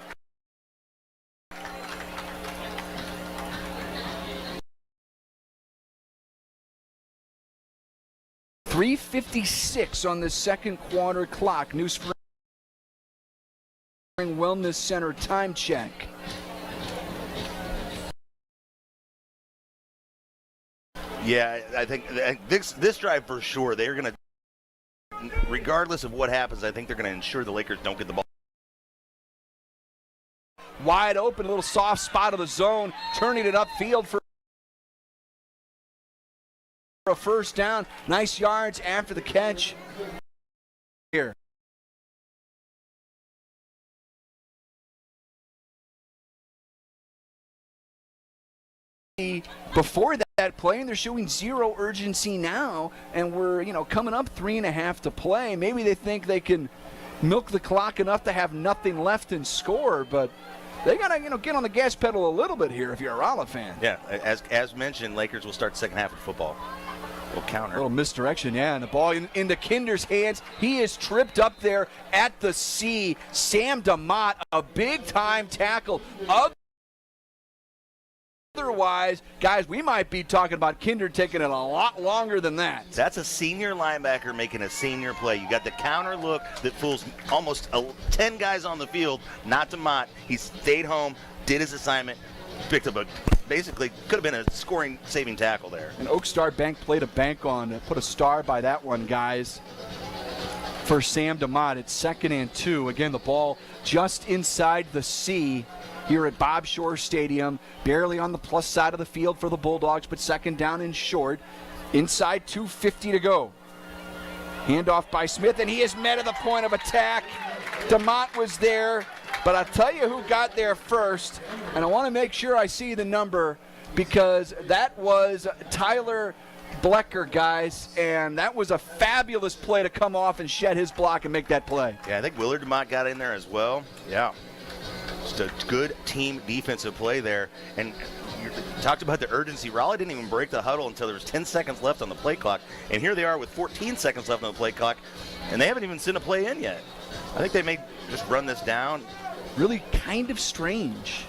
.356 on the second quarter clock. New Spring Wellness Center time check. Yeah, I think this drive for sure, they're going to, regardless of what happens, I think they're going to ensure the Lakers don't get the ball. Wide open, a little soft spot of the zone, turning it upfield for a first down. Nice yards after the catch. Here. Before that play, and they're showing zero urgency now, and we're coming up 3.5 to play. Maybe they think they can milk the clock enough to have nothing left and score, but they gotta get on the gas pedal a little bit here if you're a Rolla fan. Yeah, as mentioned, Lakers will start the second half of football. Little counter. A little misdirection, yeah, and the ball into Kinder's hands. He is tripped up there at the C. Sam DeMott, a big-time tackle. Otherwise, guys, we might be talking about Kinder taking it a lot longer than that. That's a senior linebacker making a senior play. You got the counter look that fools almost 10 guys on the field. Not DeMott. He stayed home, did his assignment, picked up basically could have been a scoring-saving tackle there. And Oak Star Bank played a bank on, put a star by that one, guys. For Sam DeMott, it's 2nd and 2. Again, the ball just inside the C here at Bob Shore Stadium. Barely on the plus side of the field for the Bulldogs, but 2nd down and short. Inside 2:50 to go. Handoff by Smith, and he is met at the point of attack. DeMott was there, but I'll tell you who got there first, and I want to make sure I see the number because that was Tyler Blecker, guys, and that was a fabulous play to come off and shed his block and make that play. Yeah, I think Willard DeMott got in there as well. Yeah. Just a good team defensive play there. And you talked about the urgency. Rolla didn't even break the huddle until there was 10 seconds left on the play clock. And here they are with 14 seconds left on the play clock, and they haven't even sent a play in yet. I think they may just run this down. Really kind of strange.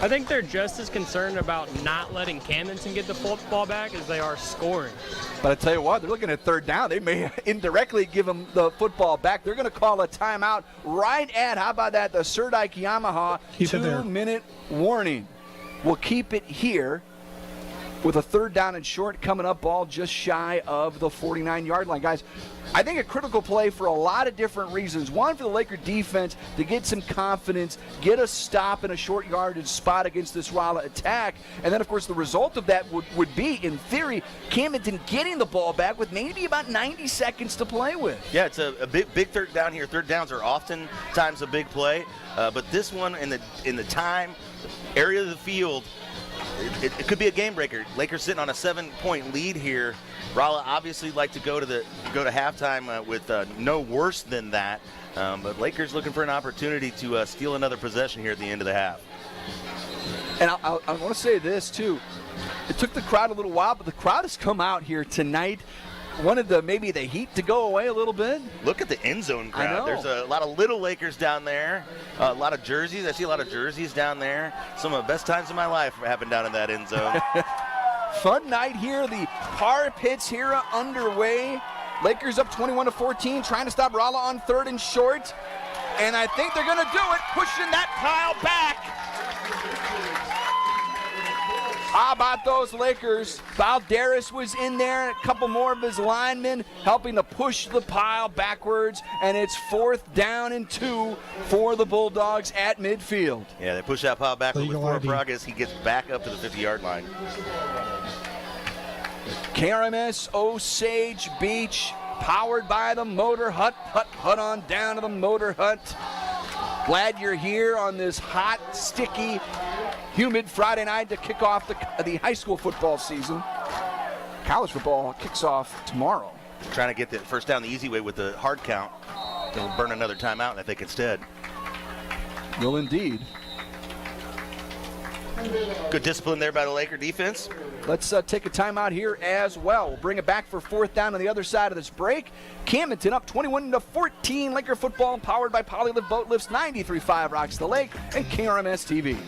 I think they're just as concerned about not letting Camdenton get the football back as they are scoring. But I tell you what, they're looking at 3rd down. They may indirectly give them the football back. They're going to call a timeout right at, how about that, the Serdike Yamaha 2-minute warning. We'll keep it here with a 3rd down and short coming up, ball just shy of the 49-yard line. Guys, I think a critical play for a lot of different reasons. One, for the Laker defense to get some confidence, get a stop in a short yardage spot against this Rolla attack. And then, of course, the result of that would be, in theory, Camdenton getting the ball back with maybe about 90 seconds to play with. Yeah, it's a big 3rd down here. 3rd downs are oftentimes a big play, but this one in the time area of the field, it could be a game breaker. Lakers sitting on a 7-point lead here. Rolla obviously like to go to halftime with no worse than that, but Lakers looking for an opportunity to steal another possession here at the end of the half. And I want to say this too. It took the crowd a little while, but the crowd has come out here tonight. Wanted maybe the heat to go away a little bit. Look at the end zone crowd. There's a lot of little Lakers down there. A lot of jerseys. I see a lot of jerseys down there. Some of the best times of my life happened down in that end zone. Fun night here. The Par Pits here underway. Lakers up 21-14, trying to stop Rolla on 3rd and short. And I think they're going to do it, pushing that pile back. How about those Lakers? Valderas was in there, a couple more of his linemen helping to push the pile backwards, and it's 4th down and 2 for the Bulldogs at midfield. Yeah, they push that pile backward with 4 progress. He gets back up to the 50-yard line. KRMS Osage Beach, powered by the Motor Hut. Hut on down to the Motor Hut. Glad you're here on this hot, sticky, humid Friday night to kick off the high school football season. College football kicks off tomorrow. Trying to get the first down the easy way with the hard count. They'll burn another timeout, I think, instead. Will indeed. Good discipline there by the Laker defense. Let's take a timeout here as well. We'll bring it back for 4th down on the other side of this break. Camdenton up 21-14. Laker football powered by Polylift Boat Lifts, 93.5 Rocks the Lake, and KRMS TV.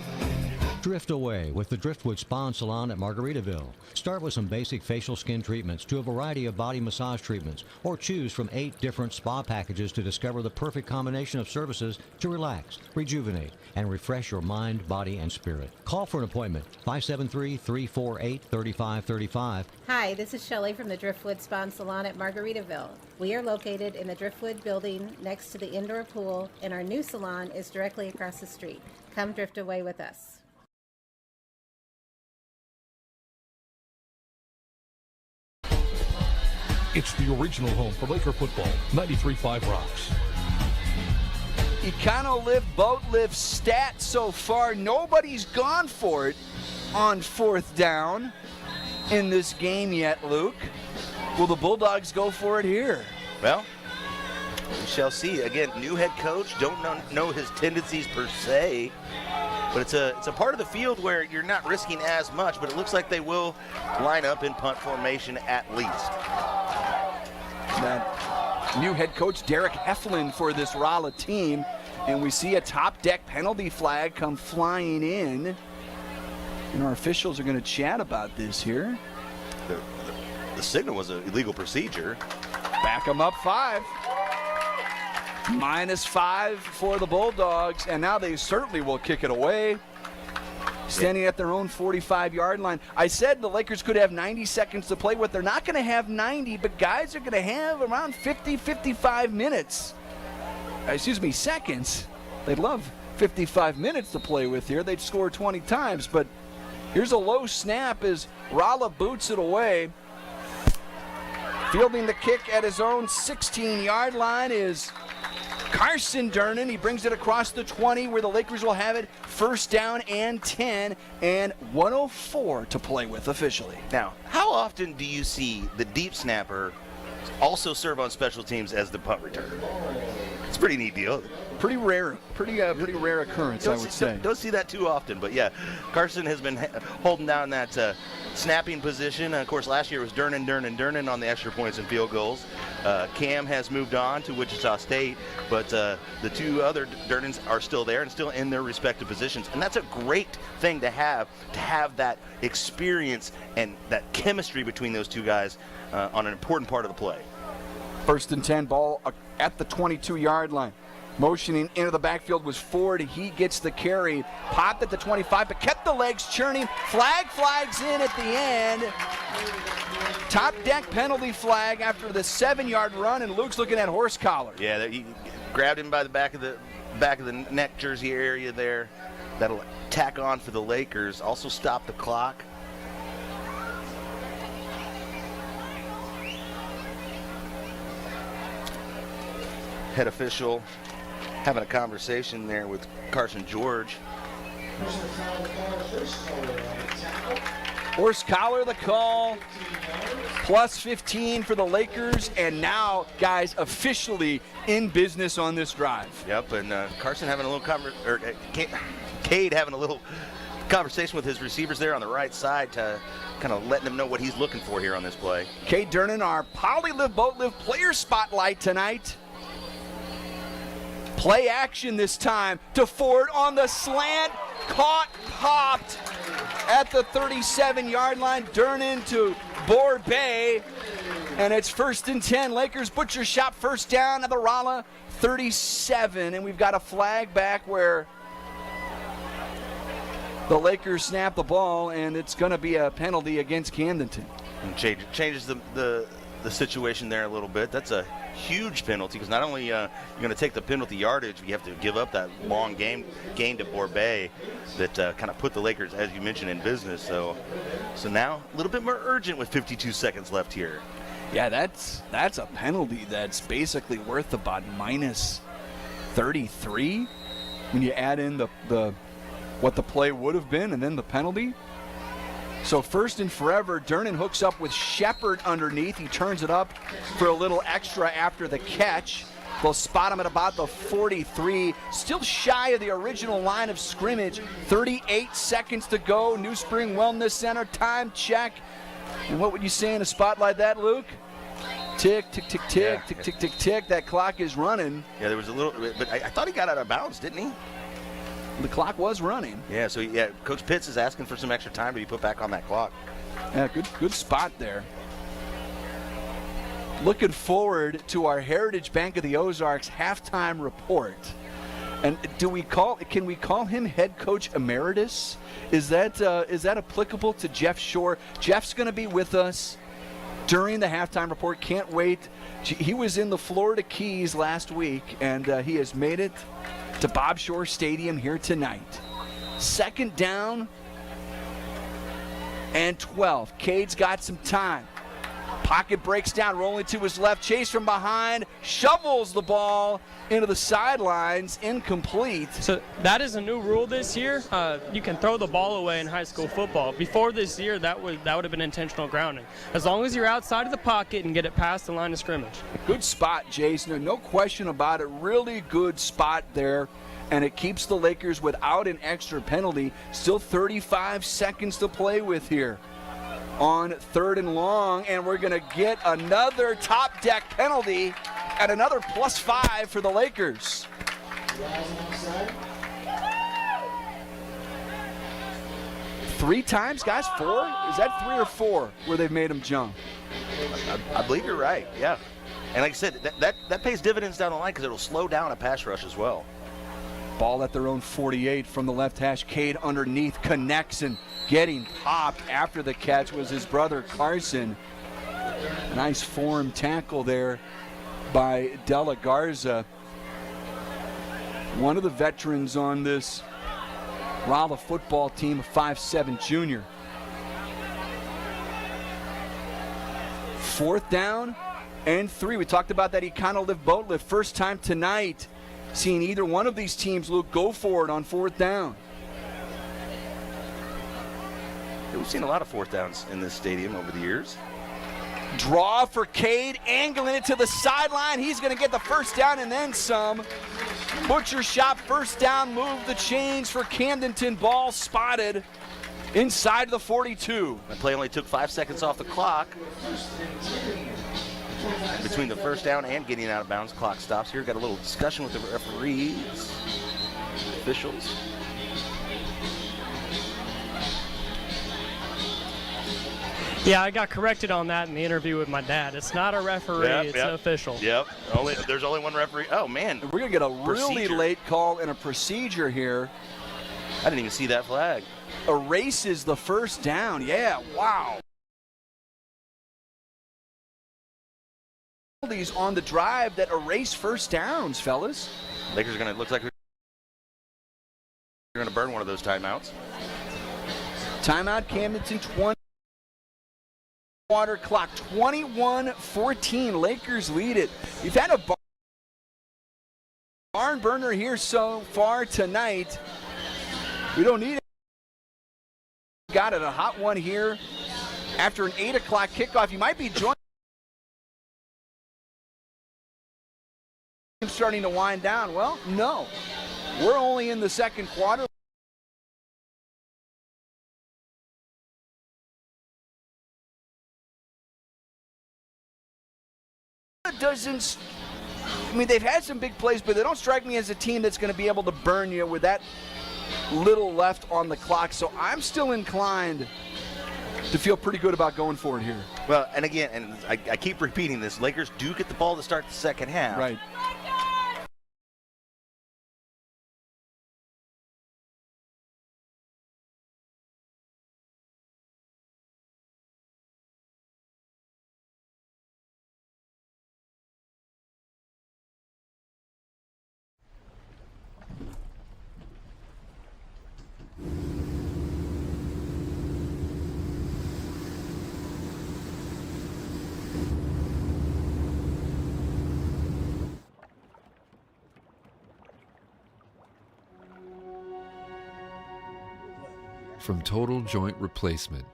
Drift away with the Driftwood Spa and Salon at Margaritaville. Start with some basic facial skin treatments to a variety of body massage treatments, or choose from 8 different spa packages to discover the perfect combination of services to relax, rejuvenate, and refresh your mind, body, and spirit. Call for an appointment, 573-348-3535. Hi, this is Shelley from the Driftwood Spa and Salon at Margaritaville. We are located in the Driftwood building next to the indoor pool, and our new salon is directly across the street. Come drift away with us. It's the original home for Laker football. 93.5 Rocks. Econo lift, boat lift stat so far. Nobody's gone for it on 4th down in this game yet, Luke. Will the Bulldogs go for it here? Well, we shall see. Again, new head coach. Don't know his tendencies per se, but it's a part of the field where you're not risking as much. But it looks like they will line up in punt formation at least. That new head coach Derek Heflin for this Rolla team, and we see a top deck penalty flag come flying in, and our officials are going to chat about this here. The signal was an illegal procedure. Back them up 5. -5 for the Bulldogs, and now they certainly will kick it away. Standing at their own 45-yard line. I said the Lakers could have 90 seconds to play with. They're not going to have 90, but guys are going to have around 50, 55 minutes. Seconds. They'd love 55 minutes to play with here. They'd score 20 times, but here's a low snap as Rolla boots it away. Fielding the kick at his own 16-yard line is Carson Durnan. He brings it across the 20 where the Lakers will have it 1st down and 10 and 1:04 to play with officially. Now, how often do you see the deep snapper also serve on special teams as the punt returner? It's a pretty neat deal. Pretty rare occurrence, I would say. Don't see that too often, but yeah, Carson has been holding down that snapping position. Of course, last year was Durnan on the extra points and field goals. Cam has moved on to Wichita State, but the 2 other Durnans are still there and still in their respective positions, and that's a great thing to have that experience and that chemistry between those 2 guys on an important part of the play. 1st and 10, ball at the 22-yard line. Motioning into the backfield was Ford. He gets the carry. Popped at the 25, but kept the legs churning. Flags in at the end. Top deck penalty flag after the 7-yard run, and Luke's looking at horse collar. Yeah, he grabbed him by the back of the neck jersey area there. That'll tack on for the Lakers. Also stop the clock. Head official having a conversation there with Carson George. Horse collar the call. Plus 15 for the Lakers, and now guys officially in business on this drive. Yep, and Carson having a little Cade having a little conversation with his receivers there on the right side to kind of letting them know what he's looking for here on this play. Cade Durnan, our Polylift Boat Lift player spotlight tonight. Play action this time to Ford on the slant. Caught, popped at the 37-yard line. Durnan to Borbay. And it's 1st and 10. Lakers butcher shop 1st down at the Rolla 37. And we've got a flag back where the Lakers snap the ball, and it's going to be a penalty against Camdenton. And changes the situation there a little bit. That's a huge penalty because not only you're going to take the penalty yardage, you have to give up that long gain to Borbay that kind of put the Lakers, as you mentioned, in business. So now a little bit more urgent with 52 seconds left here. Yeah, that's a penalty that's basically worth about minus 33 when you add in the what the play would have been and then the penalty. So 1st and forever, Durnan hooks up with Shepard underneath. He turns it up for a little extra after the catch. They'll spot him at about the 43. Still shy of the original line of scrimmage. 38 seconds to go. New Spring Wellness Center time check. And what would you say in a spot like that, Luke? Tick, tick, tick, tick, Yeah. tick, tick, tick, tick. That clock is running. Yeah, there was a little, but I thought he got out of bounds, didn't he? The clock was running. Yeah, so Coach Pitts is asking for some extra time to be put back on that clock. Yeah, good spot there. Looking forward to our Heritage Bank of the Ozarks halftime report. And can we call him head coach emeritus? Is that applicable to Jeff Shore? Jeff's going to be with us during the halftime report. Can't wait. He was in the Florida Keys last week, and he has made it to Bob Shore Stadium here tonight. 2nd down and 12. Cade's got some time. Pocket breaks down, rolling to his left. Chase from behind, shovels the ball into the sidelines, incomplete. So that is a new rule this year. You can throw the ball away in high school football. Before this year, that would have been intentional grounding. As long as you're outside of the pocket and get it past the line of scrimmage. Good spot, Jason. No question about it. Really good spot there. And it keeps the Lakers without an extra penalty. Still 35 seconds to play with here on 3rd and long, and we're going to get another top deck penalty at another +5 for the Lakers. 3 times, guys? 4? Is that 3 or 4 where they've made him jump? I believe you're right, yeah. And like I said, that pays dividends down the line because it'll slow down a pass rush as well. Ball at their own 48 from the left hash. Cade underneath, connects, and getting popped after the catch was his brother Carson. Nice form tackle there by Della Garza. One of the veterans on this Rolla football team, a 5'7" junior. 4th down and 3. We talked about that Econo-Lift boat lift. First time tonight seeing either one of these teams, Luke, go for it on 4th down. We've seen a lot of 4th downs in this stadium over the years. Draw for Cade, angling it to the sideline. He's going to get the first down and then some. Butcher shop, first down, move the chains for Camdenton. Ball spotted inside the 42. That play only took 5 seconds off the clock. Between the first down and getting out of bounds, clock stops here. Got a little discussion with the referees, officials. Yeah, I got corrected on that in the interview with my dad. It's not a referee, it's an official. Yep, there's only one referee. Oh, man. We're going to get a really late call and a procedure here. I didn't even see that flag. Erases the first down. Yeah, wow. These on the drive that erase first downs, fellas. Lakers are going to, looks like they're going to burn one of those timeouts. Timeout, Camdenton, 20. Water clock, 21-14. Lakers lead it. We've had a barn burner here so far tonight. We don't need it. Got it, a hot one here after an 8 o'clock kickoff. You might be joined. Starting to wind down. Well, no. We're only in the second quarter. Doesn't, I mean, they've had some big plays, but they don't strike me as a team that's going to be able to burn you with that little left on the clock. So I'm still inclined to feel pretty good about going for it here. Well, and again, and I keep repeating this, Lakers do get the ball to start the second half. Right. From total joint replacement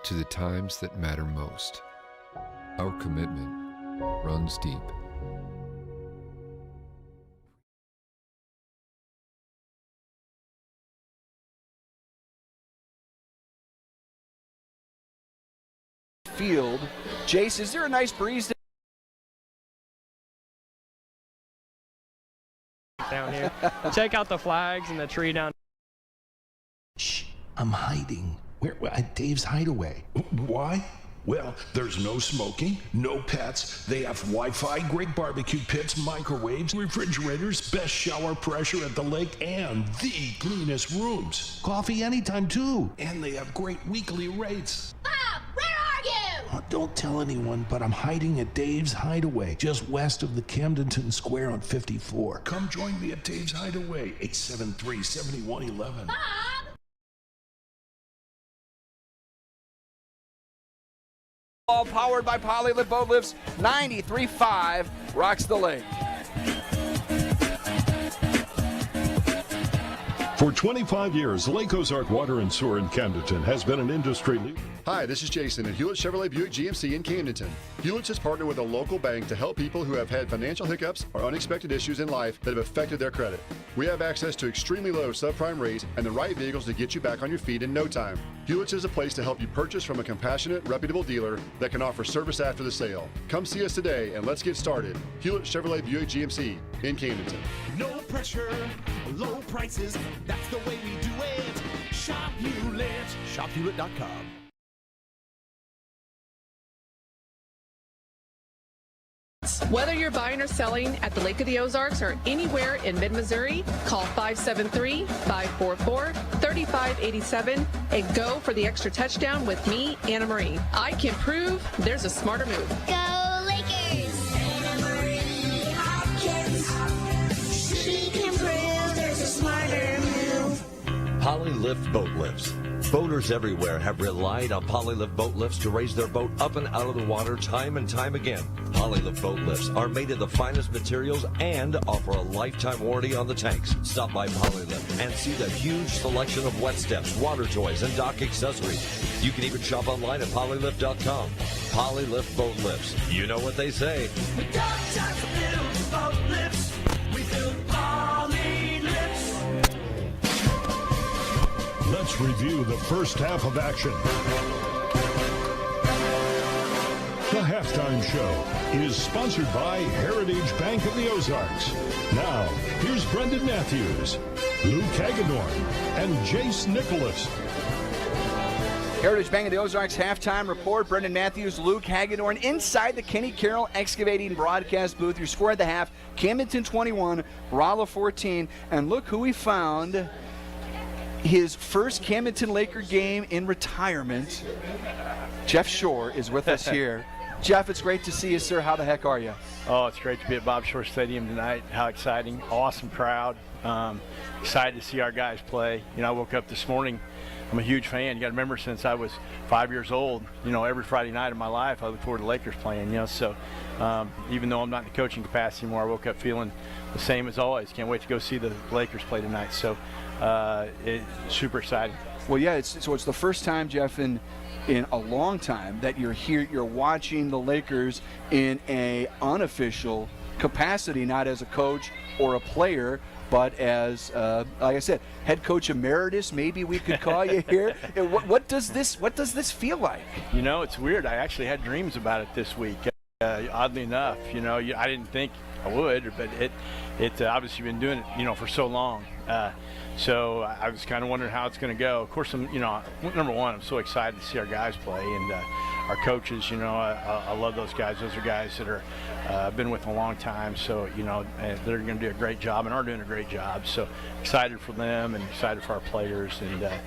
to the times that matter most, our commitment runs deep. Field. Jace, is there a nice breeze down here? Check out the flags and the tree down. Shh, I'm hiding. Where at Dave's Hideaway. Why? Well, there's no smoking, no pets. They have Wi-Fi, great barbecue pits, microwaves, refrigerators, best shower pressure at the lake, and the cleanest rooms. Coffee anytime, too. And they have great weekly rates. Bob, where are you? Oh, don't tell anyone, but I'm hiding at Dave's Hideaway, just west of the Camdenton Square on 54. Come join me at Dave's Hideaway, 873-7111. Bob! All powered by Polylift Boat Lifts. 93.5 rocks the lake. For 25 years, Lake Ozark Water and Sewer in Camdenton has been an industry leader. Hi, this is Jason at Hewlett Chevrolet Buick GMC in Camdenton. Hewlett's has partnered with a local bank to help people who have had financial hiccups or unexpected issues in life that have affected their credit. We have access to extremely low subprime rates and the right vehicles to get you back on your feet in no time. Hewlett's is a place to help you purchase from a compassionate, reputable dealer that can offer service after the sale. Come see us today and let's get started. Hewlett Chevrolet Buick GMC in Camdenton. No pressure, low prices, that's the way we do it. Shop Hewlett. ShopHewlett.com. Whether you're buying or selling at the Lake of the Ozarks or anywhere in mid-Missouri, call 573-544-3587 and go for the extra touchdown with me, Anna Marie. I can prove there's a smarter move. Go Lakers! Anna Marie Hopkins. She can prove there's a smarter move. Polylift Boat Lifts. Boaters everywhere have relied on Polylift Boat Lifts to raise their boat up and out of the water time and time again. Polylift Boat Lifts are made of the finest materials and offer a lifetime warranty on the tanks. Stop by Polylift and see the huge selection of wet steps, water toys, and dock accessories. You can even shop online at polylift.com. Polylift Boat Lifts. You know what they say. We don't just build boat lifts, we build poly lifts. Let's review the first half of action. The halftime show is sponsored by Heritage Bank of the Ozarks. Now, here's Brendan Matthews, Luke Hagedorn, and Jace Nicholas. Heritage Bank of the Ozarks halftime report. Brendan Matthews, Luke Hagedorn inside the Kenny Carroll Excavating broadcast booth. Your score at the half, Camdenton 21, Rolla 14. And look who we found. His first Camdenton Laker game in retirement. Jeff Shore is with us here. Jeff, it's great to see you, sir. How the heck are you? Oh, it's great to be at Bob Shore Stadium tonight. How exciting. Awesome crowd. Excited to see our guys play. You know, I woke up this morning. I'm a huge fan. You got to remember, since I was 5 years old, you know, every Friday night of my life, I look forward to Lakers playing, you know. So even though I'm not in the coaching capacity anymore, I woke up feeling the same as always. Can't wait to go see the Lakers play tonight. So it's super exciting. Well, yeah, it's the first time, Jeff, in a long time that you're here, you're watching the Lakers in a unofficial capacity, not as a coach or a player, but as, like I said, head coach emeritus, maybe we could call you here. What does this feel like? You know, it's weird. I actually had dreams about it this week. Oddly enough, you know, I didn't think I would, but it obviously been doing it, you know, for so long. So I was kind of wondering how it's going to go. Of course, number one, I'm so excited to see our guys play, and our coaches. You know, I love those guys. Those are guys that are been with a long time. So you know, they're going to do a great job and are doing a great job. So excited for them and excited for our players. And like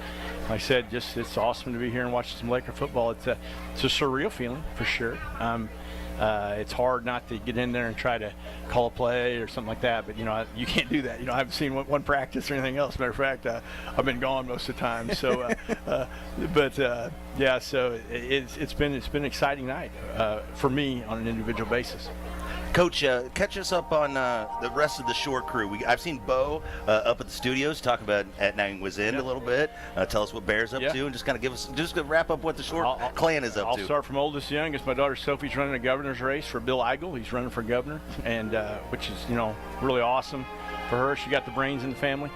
I said, just it's awesome to be here and watching some Laker football. It's a surreal feeling for sure. It's hard not to get in there and try to call a play or something like that, but you know, you can't do that. You know, I haven't seen one practice or anything else. Matter of fact, I've been gone most of the time. So, yeah. So it's been an exciting night for me on an individual basis. Coach, catch us up on the rest of the Shore crew. I've seen Bo up at the studios talk about at Nine Was In a little bit. Tell us what Bear's up to, and just kind of give us, just to wrap up what the Shore clan is up to. I'll start from oldest to youngest. My daughter Sophie's running a governor's race for Bill Eigel. He's running for governor, and which is, you know, really awesome for her. She got the brains in the family.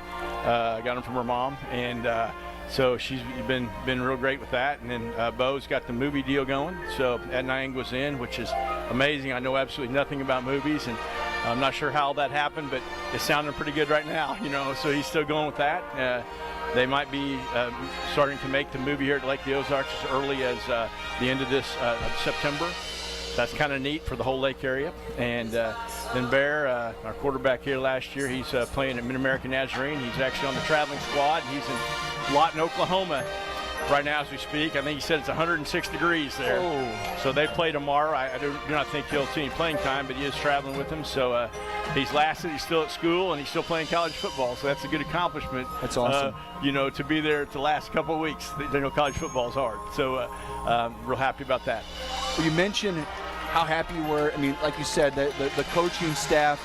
Got them from her mom, and so she's been real great with that. And then Bo's got the movie deal going. So at Nine Was In, which is amazing. I know absolutely nothing about movies, and I'm not sure how that happened, but it's sounding pretty good right now, you know. So he's still going with that. They might be starting to make the movie here at Lake of the Ozarks as early as the end of this September. That's kind of neat for the whole lake area. And then Bear, our quarterback here last year, he's playing at Mid-American Nazarene. He's actually on the traveling squad. He's in Lawton, Oklahoma right now as we speak. I think he said it's 106 degrees there. Oh. So they play tomorrow. I do not think he'll see any playing time, but he is traveling with them. So he's lasted. He's still at school, and he's still playing college football. So that's a good accomplishment. That's awesome. You know, to be there the last couple of weeks. You know, college football is hard. So real happy about that. You mentioned how happy you were. I mean, like you said, the coaching staff,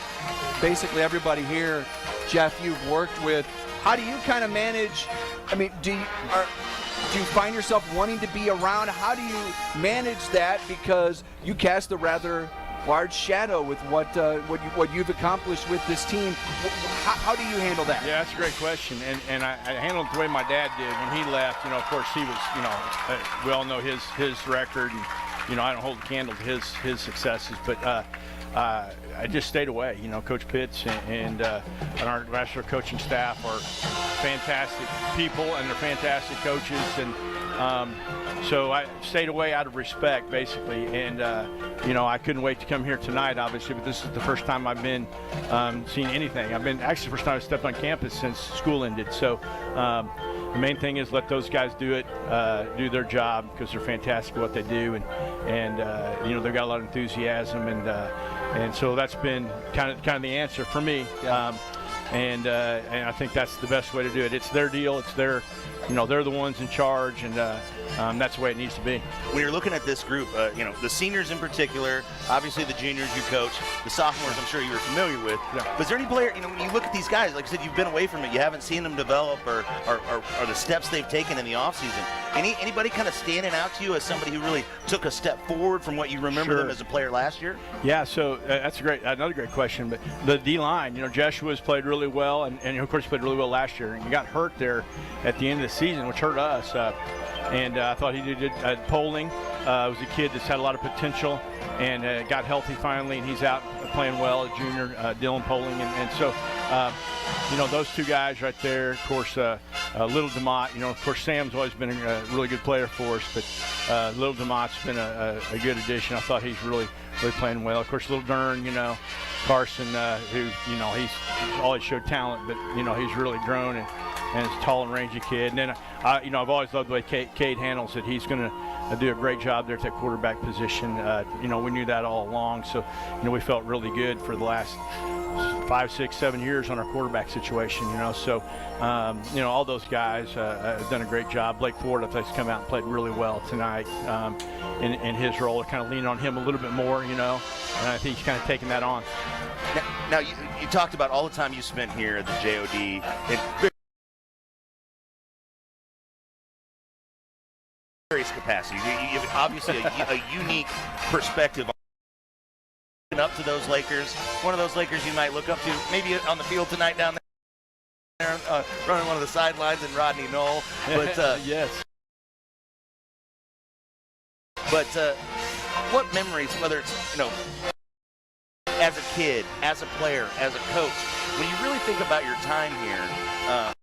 basically everybody here, Jeff, you've worked with. How do you kind of manage? I mean, do you find yourself wanting to be around? How do you manage that? Because you cast a rather large shadow with what you've accomplished with this team. How do you handle that? Yeah, that's a great question, and I handled it the way my dad did when he left. Of course, he was, we all know his record, and I don't hold the candle to his successes, but I just stayed away. Coach Pitts and our rest of our coaching staff are fantastic people, and they're fantastic coaches, and so I stayed away out of respect, basically, and I couldn't wait to come here tonight, obviously, but this is the first time I've been seeing anything. Actually the first time I stepped on campus since school ended, so the main thing is let those guys do it, do their job, because they're fantastic at what they do, and they've got a lot of enthusiasm, and so that's been kind of the answer for me. Yeah. And I think that's the best way to do it. It's their deal. It's their, they're the ones in charge, and that's the way it needs to be. When you're looking at this group, the seniors in particular, obviously the juniors you coach, the sophomores I'm sure you were familiar with. Yeah. But is there any player, when you look at these guys, like I said, you've been away from it, you haven't seen them develop or the steps they've taken in the offseason. Anybody kind of standing out to you as somebody who really took a step forward from what you remember them as a player last year? Yeah, so that's another great question. But the D-line, Joshua's played really well, and of course he played really well last year. And he got hurt there at the end of the season, which hurt us. And I thought he did good at polling. Was a kid that's had a lot of potential and got healthy finally, and he's out playing well at junior, Dylan Poling. And so, those two guys right there, of course, Little DeMott, of course, Sam's always been a really good player for us, but Little DeMott's been a good addition. I thought he's really playing well. Of course, Little Dern, Carson, who, he's always showed talent, but, he's really grown and is a tall and rangy kid. And then, I've always loved the way Cade handles it. He's going to do a great job there at that quarterback position. We knew that all along, so, we felt really good for the last 5, 6, 7 years on our quarterback situation, So, all those guys have done a great job. Blake Ford, I think, has come out and played really well tonight in his role. Kind of leaning on him a little bit more, and I think he's kind of taking that on. Now you talked about all the time you spent here at the JOD. Various capacities. You have obviously a unique perspective up to those Lakers. One of those Lakers you might look up to, maybe on the field tonight down there, running one of the sidelines, and Rodney Knoll. But yes. But what memories, whether it's as a kid, as a player, as a coach, when you really think about your time here?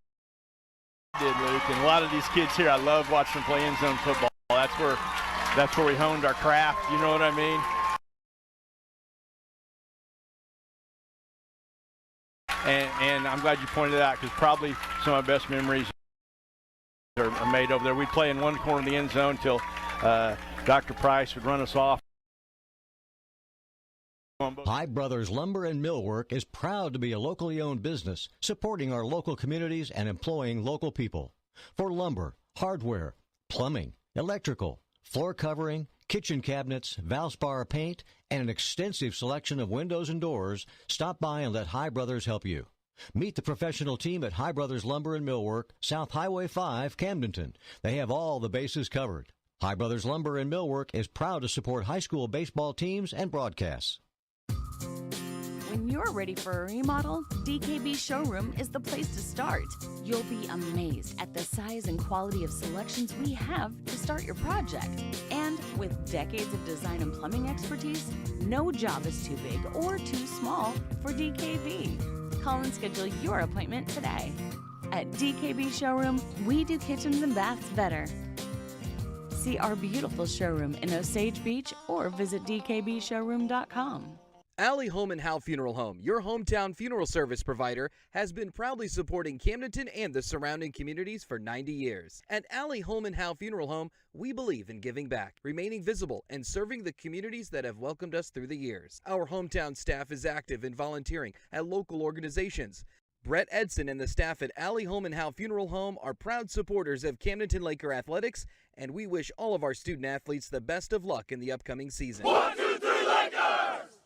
Did Luke, and a lot of these kids here, I love watching them play end zone football. That's where we honed our craft. You know what I mean? And I'm glad you pointed it out, because probably some of my best memories are made over there. We'd play in one corner of the end zone until Dr. Price would run us off. High Brothers Lumber and Millwork is proud to be a locally owned business, supporting our local communities and employing local people. For lumber, hardware, plumbing, electrical, floor covering, kitchen cabinets, Valspar paint, and an extensive selection of windows and doors, stop by and let High Brothers help you. Meet the professional team at High Brothers Lumber and Millwork, South Highway 5, Camdenton. They have all the bases covered. High Brothers Lumber and Millwork is proud to support high school baseball teams and broadcasts. When you're ready for a remodel, DKB Showroom is the place to start. You'll be amazed at the size and quality of selections we have to start your project. And with decades of design and plumbing expertise, no job is too big or too small for DKB. Call and schedule your appointment today. At DKB Showroom, we do kitchens and baths better. See our beautiful showroom in Osage Beach or visit dkbshowroom.com. Allie Home and Howe Funeral Home, your hometown funeral service provider, has been proudly supporting Camdenton and the surrounding communities for 90 years. At Allie Home and Howe Funeral Home, we believe in giving back, remaining visible, and serving the communities that have welcomed us through the years. Our hometown staff is active in volunteering at local organizations, Brett Edson and the staff at Allie Holman Howe Funeral Home are proud supporters of Camdenton Laker Athletics, and we wish all of our student athletes the best of luck in the upcoming season. 1, 2, 3, Lakers!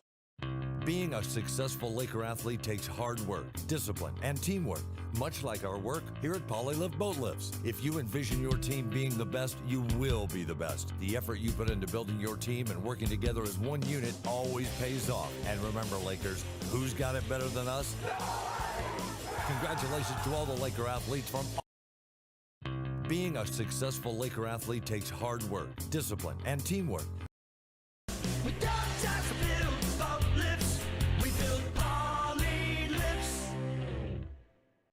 Being a successful Laker athlete takes hard work, discipline, and teamwork, much like our work here at Polylift Boat Lifts. If you envision your team being the best, you will be the best. The effort you put into building your team and working together as one unit always pays off. And remember, Lakers, who's got it better than us? Congratulations to all the Laker athletes from... Being a successful Laker athlete takes hard work, discipline, and teamwork. We don't just build boat lifts, we build poly lifts.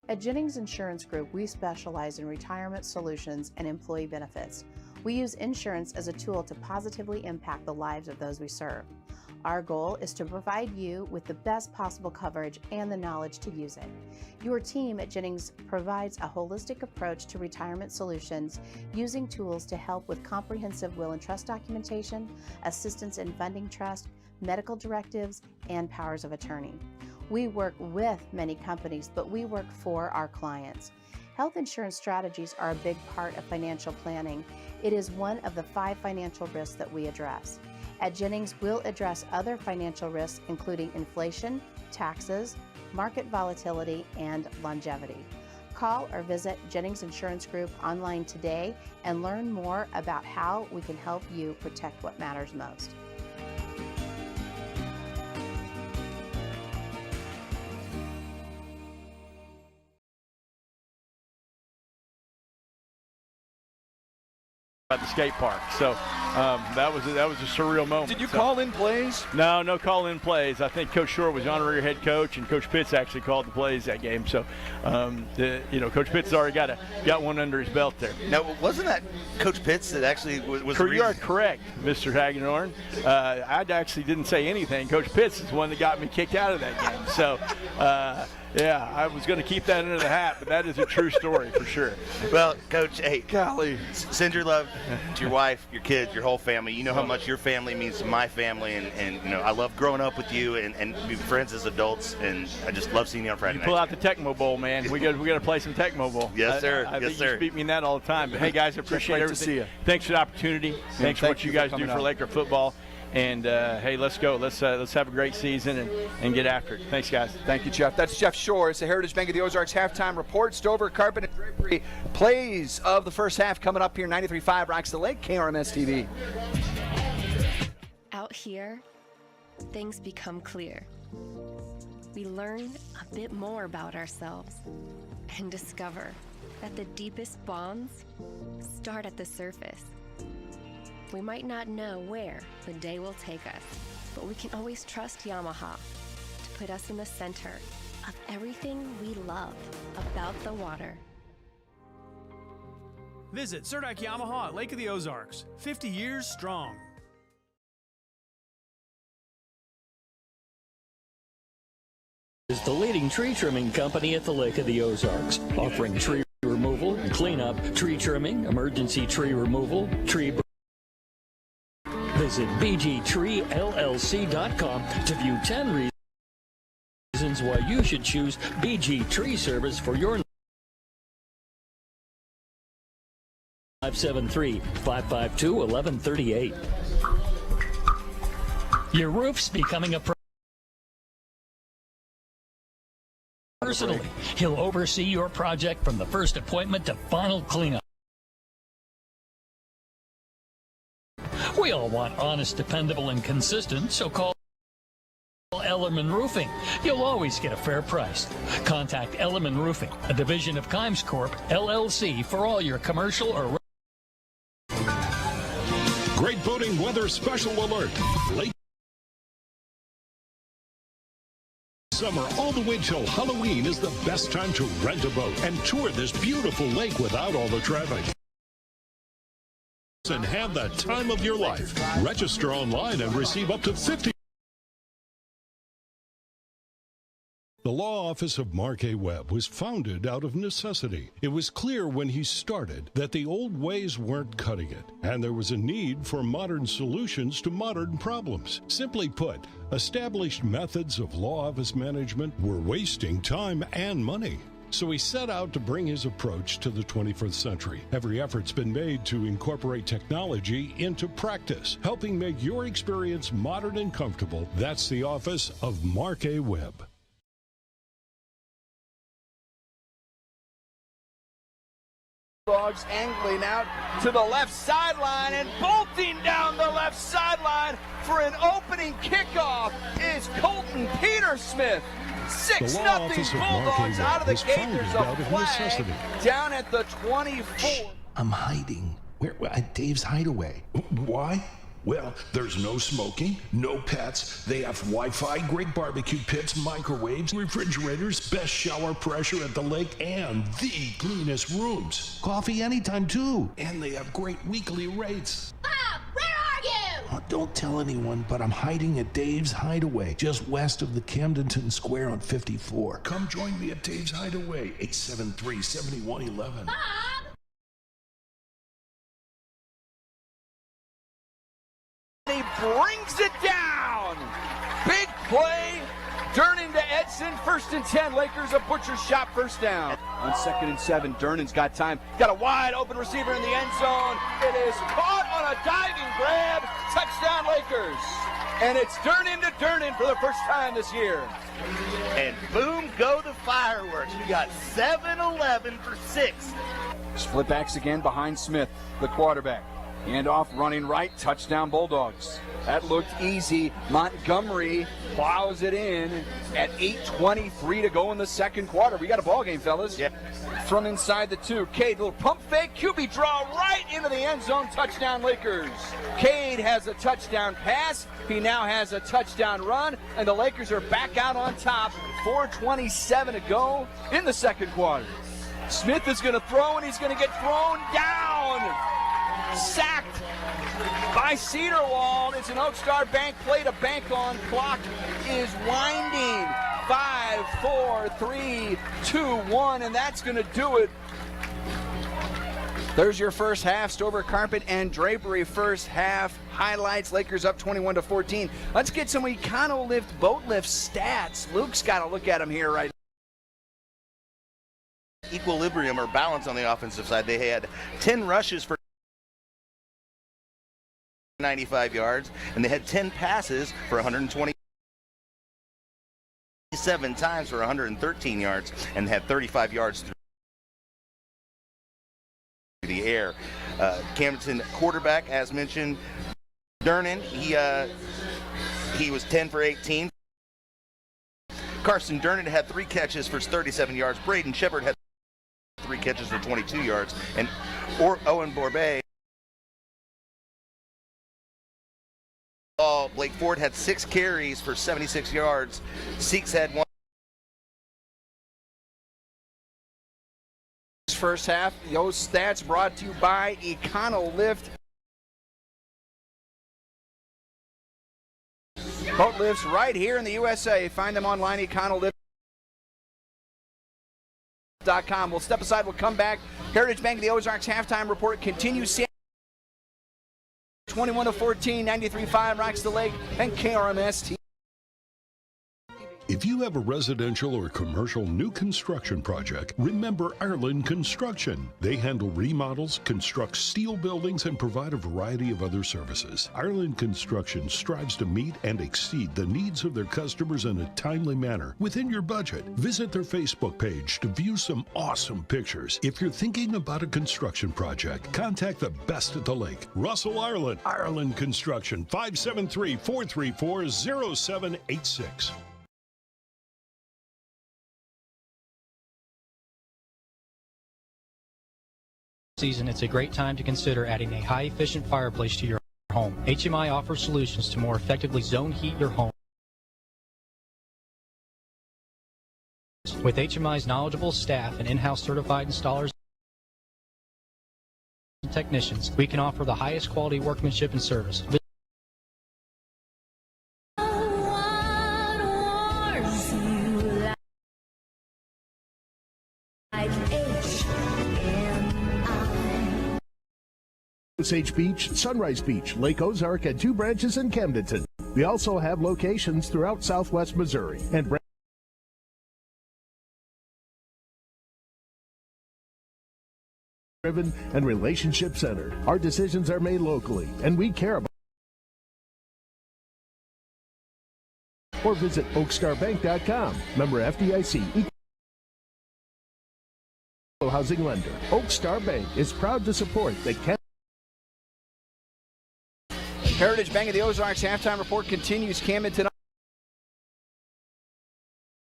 At Jennings Insurance Group, we specialize in retirement solutions and employee benefits. We use insurance as a tool to positively impact the lives of those we serve. Our goal is to provide you with the best possible coverage and the knowledge to use it. Your team at Jennings provides a holistic approach to retirement solutions using tools to help with comprehensive will and trust documentation, assistance in funding trust, medical directives, and powers of attorney. We work with many companies, but we work for our clients. Health insurance strategies are a big part of financial planning. It is one of the 5 financial risks that we address. At Jennings, we'll address other financial risks, including inflation, taxes, market volatility, and longevity. Call or visit Jennings Insurance Group online today and learn more about how we can help you protect what matters most. At the skate park, so that was a surreal moment. Did you call in plays? No call-in plays. I think Coach Shore was honorary head coach, and Coach Pitts actually called the plays that game. So, Coach Pitts already got one under his belt there. Now, wasn't that Coach Pitts that actually was? You are correct, Mr. Hagedorn. I actually didn't say anything. Coach Pitts is the one that got me kicked out of that game. So. Yeah, I was going to keep that under the hat, but that is a true story for sure. Well, Coach, hey, golly, send your love to your wife, your kids, your whole family. You know how much your family means to my family, and I love growing up with you and being friends as adults, and I just love seeing you on Friday night. Pull out the Tecmo Bowl, man. We got to play some Tecmo Bowl. Yes, sir. I think you beat me in that all the time. But hey, guys, I appreciate everything. To see you. Thanks for the opportunity. Thanks for what you guys do for out. Laker football. And hey, let's go. Let's have a great season and get after it. Thanks, guys. Thank you, Jeff. That's Jeff Shore. It's the Heritage Bank of the Ozarks halftime report. Stover, Carpet, and Drapery plays of the first half coming up here. 93.5 Rocks the Lake, KRMS TV. Out here, things become clear. We learn a bit more about ourselves and discover that the deepest bonds start at the surface. We might not know where the day will take us, but we can always trust Yamaha to put us in the center of everything we love about the water. Visit Surdak Yamaha at Lake of the Ozarks, 50 years strong. Is the leading tree trimming company at the Lake of the Ozarks, offering tree removal, cleanup, tree trimming, emergency tree removal, tree. Visit bgtreellc.com to view 10 reasons why you should choose BG Tree Service for your 573-552-1138. Your roof's becoming a personally. He'll oversee your project from the first appointment to final cleanup. We all want honest, dependable, and consistent, so call Ellerman Roofing. You'll always get a fair price. Contact Ellerman Roofing, a division of Kimes Corp., LLC, for all your commercial or... Great boating weather special alert. Late summer all the way till Halloween is the best time to rent a boat and tour this beautiful lake without all the traffic. And have the time of your life. Register online and receive up to 50. The law office of Mark A. Webb was founded out of necessity. It was clear when he started that the old ways weren't cutting it, and there was a need for modern solutions to modern problems. Simply put, established methods of law office management were wasting time and money. So he set out to bring his approach to the 21st century. Every effort's been made to incorporate technology into practice, helping make your experience modern and comfortable. That's the office of Mark A. Webb. Bulldogs angling out to the left sideline and bolting down the left sideline for an opening kickoff is Colton Petersmith. 6-0 Bulldogs out of the gate. There's a flag down at the 24. I'm hiding. Where? At Dave's Hideaway. Why? Well, there's no smoking, no pets. They have Wi-Fi, great barbecue pits, microwaves, refrigerators, best shower pressure at the lake, and the cleanest rooms. Coffee anytime, too. And they have great weekly rates. Bob, where are you? Oh, don't tell anyone, but I'm hiding at Dave's Hideaway, just west of the Camdenton Square on 54. Come join me at Dave's Hideaway, 873-7111. Bob! He brings it down. Big play. Durnan to Edson. 1st and 10. Lakers a butcher's shot, first down. On 2nd and 7, Durnan's got time. Got a wide open receiver in the end zone. It is caught on a diving grab. Touchdown Lakers. And it's Durnan to Durnan for the first time this year. And boom, go the fireworks. We got 7-11 for 6. Split backs again behind Smith, the quarterback. Handoff running right, touchdown Bulldogs. That looked easy. Montgomery plows it in at 8:23 to go in the second quarter. We got a ball game, fellas. Yep. From inside the 2, Cade, little pump fake, QB draw right into the end zone, touchdown Lakers. Cade has a touchdown pass. He now has a touchdown run, and the Lakers are back out on top. 4:27 to go in the second quarter. Smith is going to throw, and he's going to get thrown down. Sacked by Cedarwald. It's an Oak Star Bank play to bank on. Clock is winding. 5, 4, 3, 2, 1, and that's going to do it. There's your first half. Stover Carpet and Drapery first half highlights. Lakers up 21-14. Let's get some Econo-Lift boat lift stats. Luke's got to look at them here right now. Equilibrium or balance on the offensive side. They had 10 rushes for 95 yards, and they had 10 passes for 127 times for 113 yards, and had 35 yards through the air. Camdenton quarterback, as mentioned, Durnan, he was 10 for 18. Carson Durnan had 3 catches for 37 yards. Braden Shepard had 3 catches for 22 yards, and Owen Borbet. Blake Ford had 6 carries for 76 yards. Seeks had 1. First half, those stats brought to you by Econo-Lift. Boat lifts right here in the USA. Find them online, econolift.com. We'll step aside, we'll come back. Heritage Bank of the Ozarks halftime report continues. 21-14, 93.5 Rocks the Lake, and KRMS. If you have a residential or commercial new construction project, remember Ireland Construction. They handle remodels, construct steel buildings, and provide a variety of other services. Ireland Construction strives to meet and exceed the needs of their customers in a timely manner within your budget. Visit their Facebook page to view some awesome pictures. If you're thinking about a construction project, contact the best at the lake. Russell, Ireland. Ireland Construction, 573-434-0786. Season, it's a great time to consider adding a high-efficient fireplace to your home. HMI offers solutions to more effectively zone heat your home. With HMI's knowledgeable staff and in-house certified installers and technicians, we can offer the highest quality workmanship and service. Osage Beach, Sunrise Beach, Lake Ozark, and 2 branches in Camdenton. We also have locations throughout southwest Missouri and driven and relationship centered. Our decisions are made locally, and we care about. Or visit oakstarbank.com. Member FDIC. Equal housing lender. Oakstar Bank is proud to support the Heritage Bank of the Ozarks halftime report continues. Camdenton up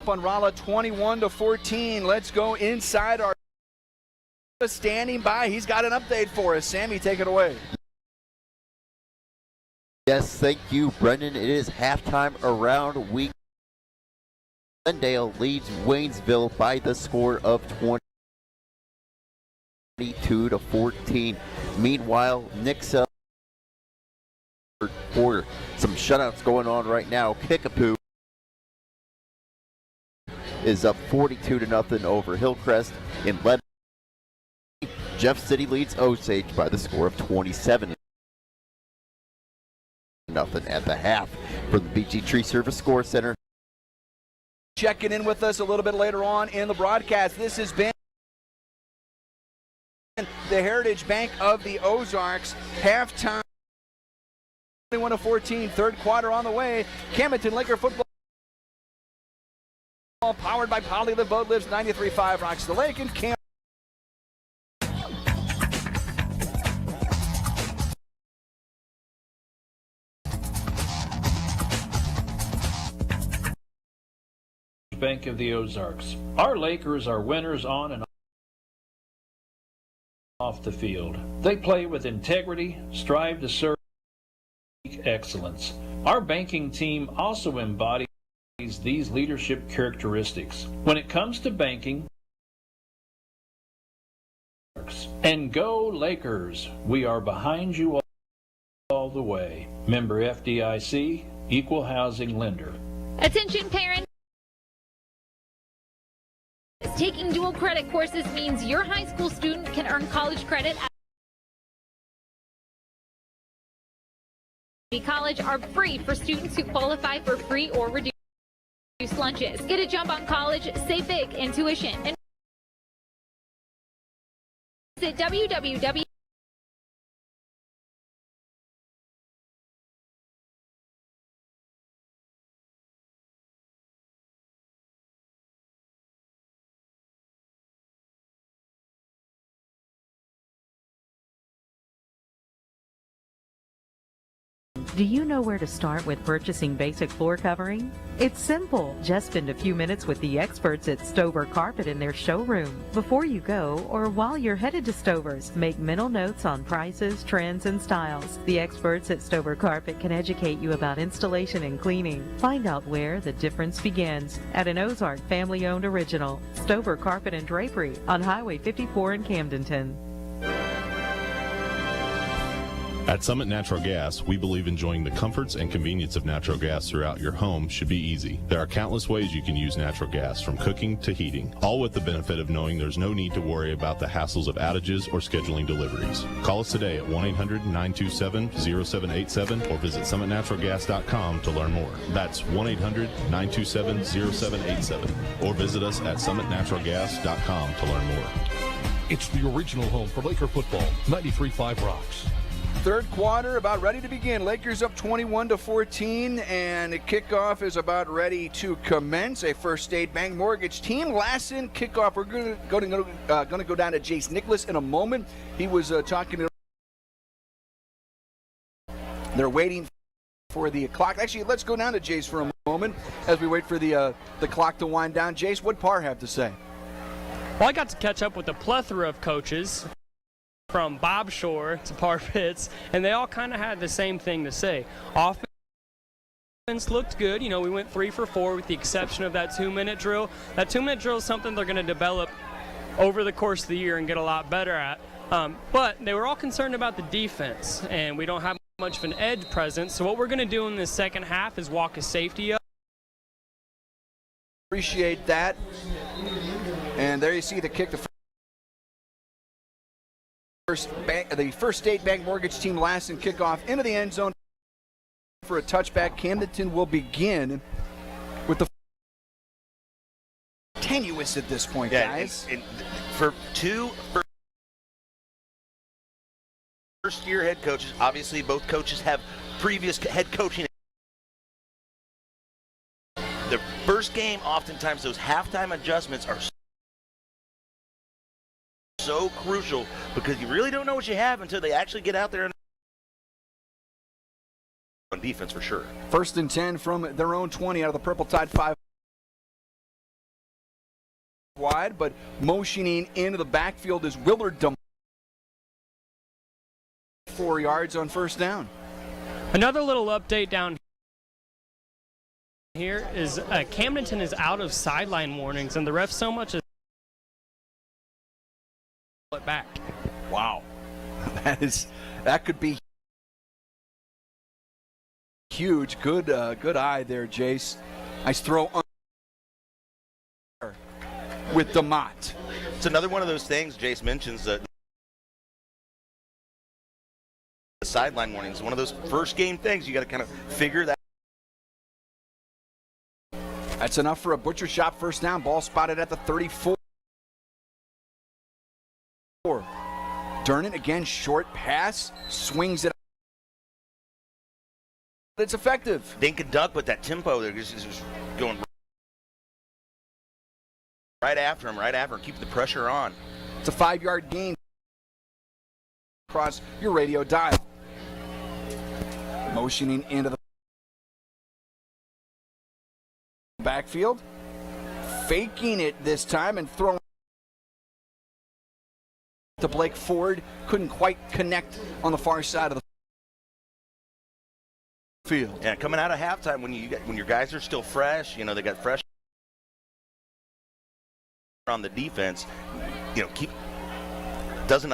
on Rolla 21-14. Let's go inside our standing by. He's got an update for us. Sammy, take it away. Yes, thank you, Brendan. It is halftime around week. Glendale leads Waynesville by the score of 22-14. Meanwhile, Nixa quarter. Some shutouts going on right now. Kickapoo is up 42-0 over Hillcrest in Lebanon. Jeff City leads Osage by the score of 27-0 at the half. From the BG Tree Service Score Center. Checking in with us a little bit later on in the broadcast. This has been the Heritage Bank of the Ozarks halftime. 21-14, third quarter on the way. Camdenton Laker football powered by Polylift Boat Lifts. 93.5 rocks the lake and Cam. Bank of the Ozarks. Our Lakers are winners on and off the field. They play with integrity, strive to serve excellence. Our banking team also embodies these leadership characteristics. When it comes to banking, and go Lakers, we are behind you all the way. Member FDIC, Equal Housing Lender. Attention parents! Taking dual credit courses means your high school student can earn college credit at college are free for students who qualify for free or reduced lunches. Get a jump on college, save big in tuition. And visit www. Do you know where to start with purchasing basic floor covering? It's simple. Just spend a few minutes with the experts at Stover Carpet in their showroom. Before you go or while you're headed to Stover's, make mental notes on prices, trends, and styles. The experts at Stover Carpet can educate you about installation and cleaning. Find out where the difference begins at an Ozark family-owned original, Stover Carpet and Drapery on Highway 54 in Camdenton. At Summit Natural Gas, we believe enjoying the comforts and convenience of natural gas throughout your home should be easy. There are countless ways you can use natural gas, from cooking to heating, all with the benefit of knowing there's no need to worry about the hassles of outages or scheduling deliveries. Call us today at 1-800-927-0787 or visit summitnaturalgas.com to learn more. That's 1-800-927-0787 or visit us at summitnaturalgas.com to learn more. It's the original home for Laker football, 93.5 Rocks. Third quarter about ready to begin. Lakers up 21-14, and the kickoff is about ready to commence. A First State Bank Mortgage team. Last in kickoff. We're going to go down to Jace Nicholas in a moment. He was talking to. They're waiting for the clock. Actually, let's go down to Jace for a moment as we wait for the clock to wind down. Jace, what Parr have to say? Well, I got to catch up with a plethora of coaches, from Bob Shore to Parr Pitts, and they all kind of had the same thing to say. Offense looked good. You know, we went 3 for 4 with the exception of that 2-minute drill. That 2-minute drill is something they're going to develop over the course of the year and get a lot better at. But they were all concerned about the defense, and we don't have much of an edge presence. So what we're going to do in the second half is walk a safety up. Appreciate that. And there you see the kick. The First State Bank Mortgage team last in kickoff into the end zone for a touchback. Camdenton will begin with the tenuous at this point, guys. And for two first-year head coaches, obviously both coaches have previous head coaching. The first game, oftentimes those halftime adjustments are so crucial because you really don't know what you have until they actually get out there on defense for sure. 1st and 10 from their own 20 out of the Purple Tide 5 wide, but motioning into the backfield is Willard 4 yards on first down. Another little update down here is Camdenton is out of sideline warnings, and the ref so much as it back. Wow, that could be huge. Good eye there, Jace. Nice throw with DeMott. It's another one of those things Jace mentions that the sideline warnings. One of those first game things you got to kind of figure that. That's enough for a butcher shop first down. Ball spotted at the 34. Durnan again, short pass, swings it. It's effective. Dink and dunk, but that tempo, they're just going right after him, keep the pressure on. It's a 5-yard gain across your radio dial. Motioning into the backfield, faking it this time and throwing to Blake Ford. Couldn't quite connect on the far side of the field. Yeah, coming out of halftime when your guys are still fresh, they got fresh on the defense, doesn't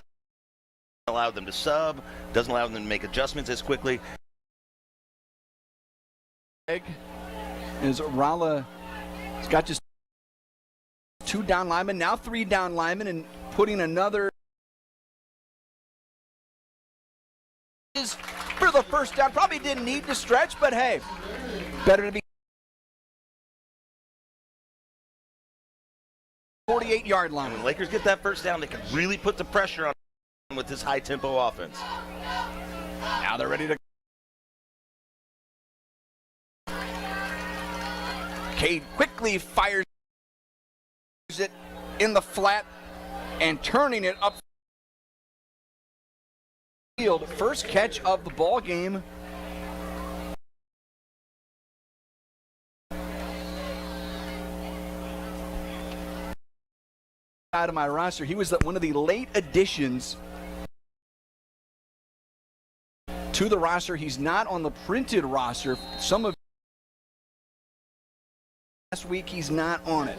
allow them to sub, doesn't allow them to make adjustments as quickly. Is Rolla has got just 2 down linemen, now 3 down linemen, and putting another for the first down. Probably didn't need to stretch, but hey, better to be 48-yard line. When the Lakers get that first down, they can really put the pressure on with this high-tempo offense. Now they're ready to. Cade quickly fires it in the flat and turning it up field. First catch of the ball game. Out of my roster, he was one of the late additions to the roster. He's not on the printed roster. Some of last week he's not on it.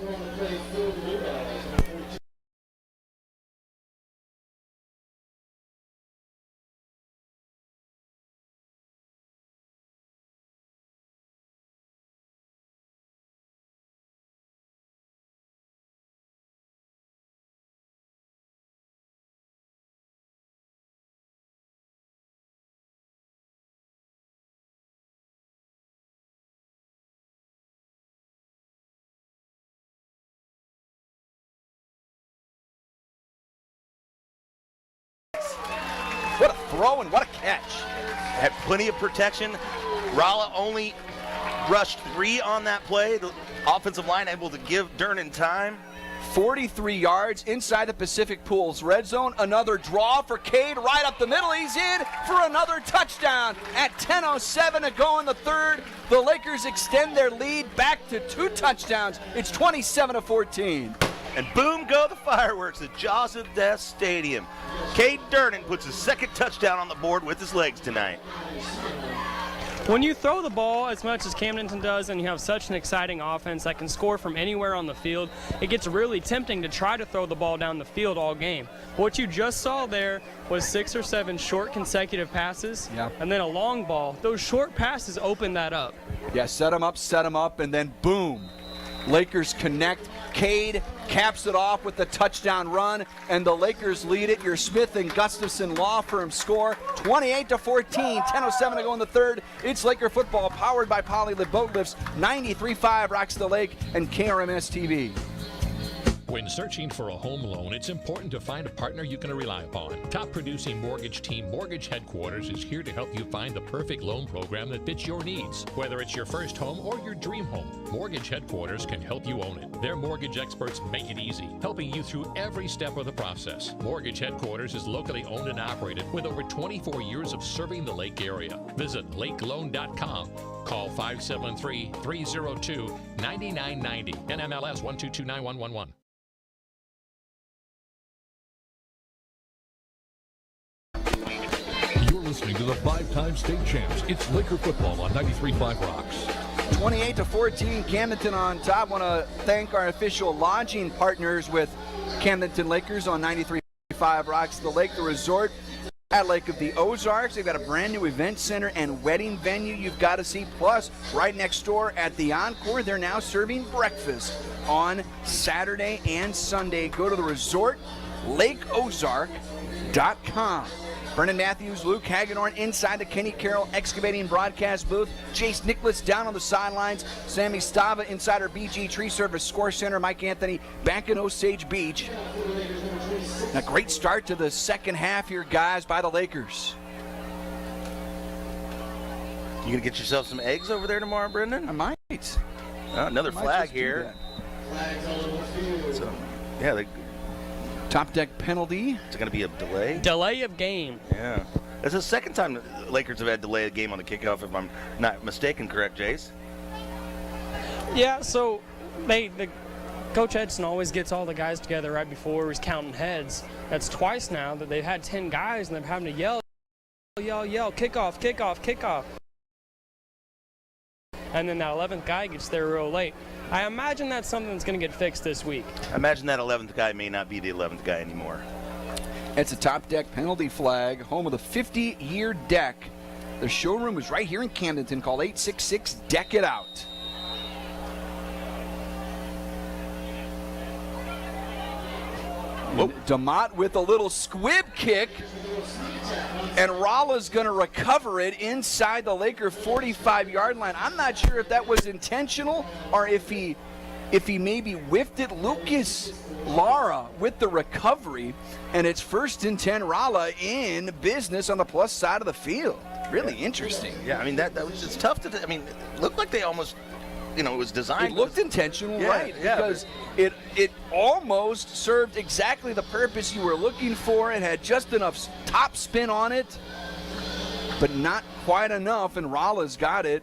What a throw and what a catch. Had plenty of protection. Rolla only rushed 3 on that play. The offensive line able to give Durnan time. 43 yards inside the Pacific Pools red zone. Another draw for Cade right up the middle. He's in for another touchdown at 10:07 to go in the third. The Lakers extend their lead back to 2 touchdowns. It's 27-14. And boom go the fireworks at Jaws of Death Stadium. Cade Durnan puts his second touchdown on the board with his legs tonight. When you throw the ball as much as Camdenton does and you have such an exciting offense that can score from anywhere on the field, it gets really tempting to try to throw the ball down the field all game. What you just saw there was 6 or 7 short consecutive passes and then a long ball. Those short passes open that up. Yeah, set them up, and then boom. Lakers connect Cade caps it off with the touchdown run, and the Lakers lead it. Your Smith and Gustafson Law Firm score 28-14, 10:07 to go in the third. It's Laker football powered by Polylift Boat Lifts, 93.5 Rocks the Lake and KRMS TV. When searching for a home loan, it's important to find a partner you can rely upon. Top producing mortgage team Mortgage Headquarters is here to help you find the perfect loan program that fits your needs. Whether it's your first home or your dream home, Mortgage Headquarters can help you own it. Their mortgage experts make it easy, helping you through every step of the process. Mortgage Headquarters is locally owned and operated with over 24 years of serving the Lake area. Visit lakeloan.com. Call 573-302-9990. NMLS 1229111. Listening to the 5-time state champs. It's Laker football on 93.5 Rocks. 28-14, Camdenton on top. Want to thank our official lodging partners with Camdenton Lakers on 93.5 Rocks the Lake, the resort at Lake of the Ozarks. They've got a brand new event center and wedding venue you've got to see. Plus, right next door at the Encore, they're now serving breakfast on Saturday and Sunday. Go to the resort, lakeozark.com. Brennan Matthews, Luke Hagedorn inside the Kenny Carroll Excavating broadcast booth. Chase Nicholas down on the sidelines. Sammy Stava inside our BG Tree Service Score Center. Mike Anthony back in Osage Beach. A great start to the second half here, guys, by the Lakers. You gonna get yourself some eggs over there tomorrow, Brendan? I might. Another flag here. So, yeah, top deck penalty. It's going to be a delay. Delay of game. Yeah. It's the second time the Lakers have had delay of game on the kickoff, if I'm not mistaken, correct, Jace? Yeah, so Coach Edson always gets all the guys together right before he's counting heads. That's twice now that they've had 10 guys and they're having to yell, kickoff, kickoff, kickoff. And then that 11th guy gets there real late. I imagine that's something that's going to get fixed this week. I imagine that 11th guy may not be the 11th guy anymore. It's a top deck penalty flag, home of the 50-year deck. The showroom is right here in Camdenton. Call 866-DECK-IT-OUT. DeMott with a little squib kick, and Rolla's going to recover it inside the Laker 45-yard line. I'm not sure if that was intentional or if he maybe whiffed it. Lucas Lara with the recovery, and it's 1st and 10. Rolla in business on the plus side of the field. Really interesting. Yeah, I mean that was it's tough to. I mean, it looked like they almost. It was designed. It looked intentional, yeah, right? Yeah, because it almost served exactly the purpose you were looking for. It had just enough top spin on it, but not quite enough. And Rolla's got it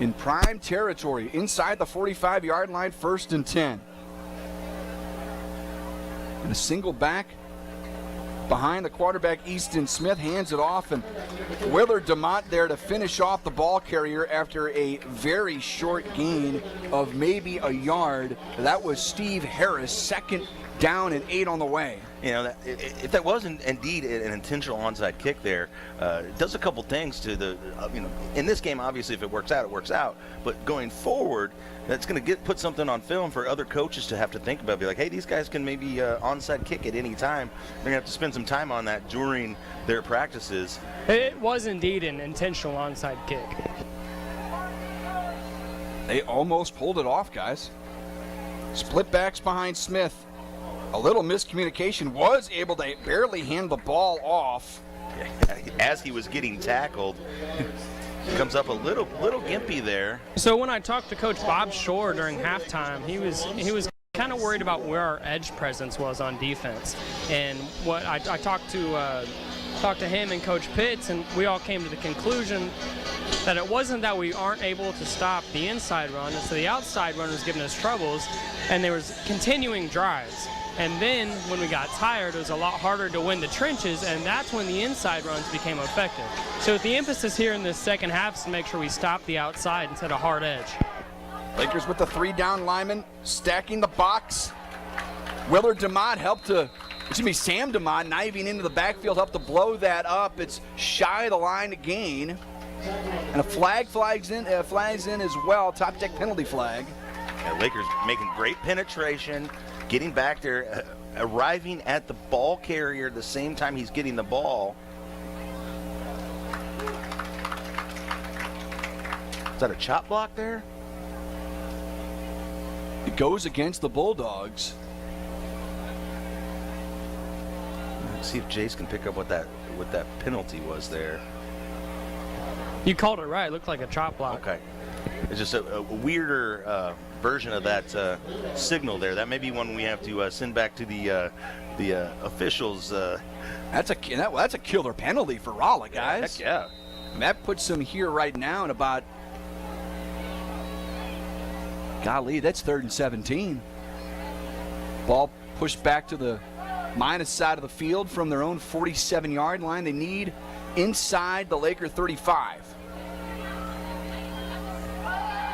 in prime territory inside the 45-yard line, 1st and 10. And a single back behind the quarterback, Easton Smith hands it off, and Willard DeMott there to finish off the ball carrier after a very short gain of maybe a yard. That was Steve Harris, 2nd down and 8 on the way. You know, if that wasn't indeed an intentional onside kick there, it does a couple things to the, in this game, obviously, if it works out, it works out. But going forward, that's going to put something on film for other coaches to have to think about. Be like, hey, these guys can maybe onside kick at any time. They're going to have to spend some time on that during their practices. It was indeed an intentional onside kick. They almost pulled it off, guys. Split backs behind Smith. A little miscommunication, was able to barely hand the ball off. As he was getting tackled, comes up a little gimpy there. So when I talked to Coach Bob Shore during halftime, he was kind of worried about where our edge presence was on defense. And what I talked to him and Coach Pitts, and we all came to the conclusion that it wasn't that we aren't able to stop the inside run, it's the outside run was giving us troubles, and there was continuing drives. And then when we got tired, it was a lot harder to win the trenches, and that's when the inside runs became effective. So the emphasis here in this second half is to make sure we stop the outside instead of hard edge. Lakers with the 3-down lineman stacking the box. Willard DeMott Sam DeMott knifing into the backfield, helped to blow that up. It's shy of the line to gain. And a flag flags in as well, top deck penalty flag. Lakers making great penetration, getting back there, arriving at the ball carrier the same time he's getting the ball. Is that a chop block there? It goes against the Bulldogs. Let's see if Jace can pick up what that penalty was there. You called it right. It looked like a chop block. Okay. It's just a weirder version of that signal there. That may be one we have to send back to the officials. That's a killer penalty for Rolla, guys. Heck yeah. And that puts them here right now in about, golly, that's 3rd and 17. Ball pushed back to the minus side of the field from their own 47-yard line. They need inside the Laker 35.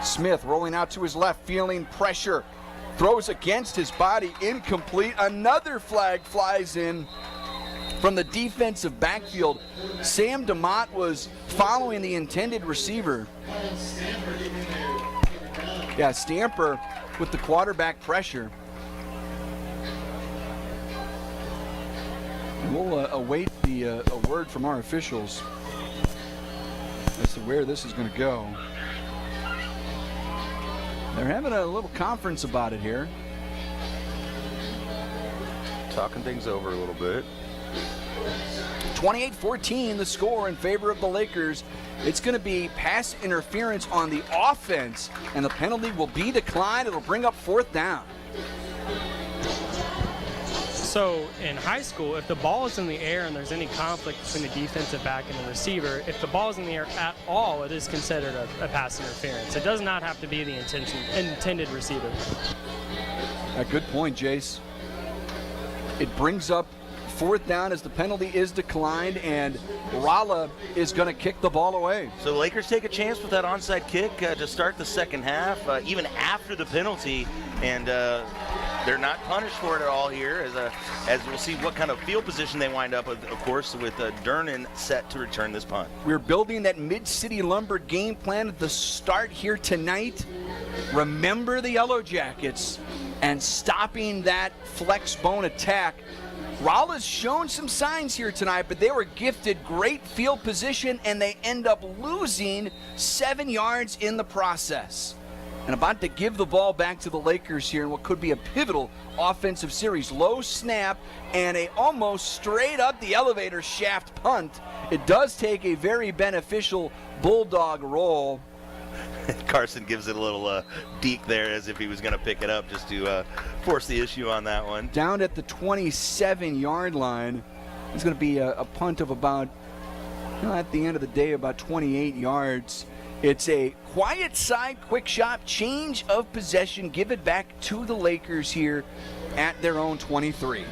Smith rolling out to his left, feeling pressure. Throws against his body, incomplete. Another flag flies in from the defensive backfield. Sam DeMott was following the intended receiver. Yeah, Stamper with the quarterback pressure. We'll await a word from our officials as to where this is going to go. They're having a little conference about it here. Talking things over a little bit. 28-14 the score in favor of the Lakers. It's going to be pass interference on the offense, and the penalty will be declined. It'll bring up 4th down. So in high school, if the ball is in the air and there's any conflict between the defensive back and the receiver, if the ball is in the air at all, it is considered a pass interference. It does not have to be the intended receiver. A good point, Jace. It brings up 4th down as the penalty is declined, and Rolla is going to kick the ball away. So the Lakers take a chance with that onside kick to start the second half, even after the penalty, and they're not punished for it at all here, as we'll see what kind of field position they wind up with, of course, with Durnan set to return this punt. We're building that Mid-City Lumber game plan at the start here tonight. Remember the Yellow Jackets and stopping that flex bone attack. Rolla's shown some signs here tonight, but they were gifted great field position, and they end up losing 7 yards in the process. And about to give the ball back to the Lakers here in what could be a pivotal offensive series. Low snap and a almost straight up the elevator shaft punt. It does take a very beneficial Bulldog roll. Carson gives it a little deke there as if he was going to pick it up just to force the issue on that one. Down at the 27-yard line. It's going to be a punt of about, at the end of the day, about 28 yards. It's a quiet side, quick shot, change of possession. Give it back to the Lakers here at their own 23.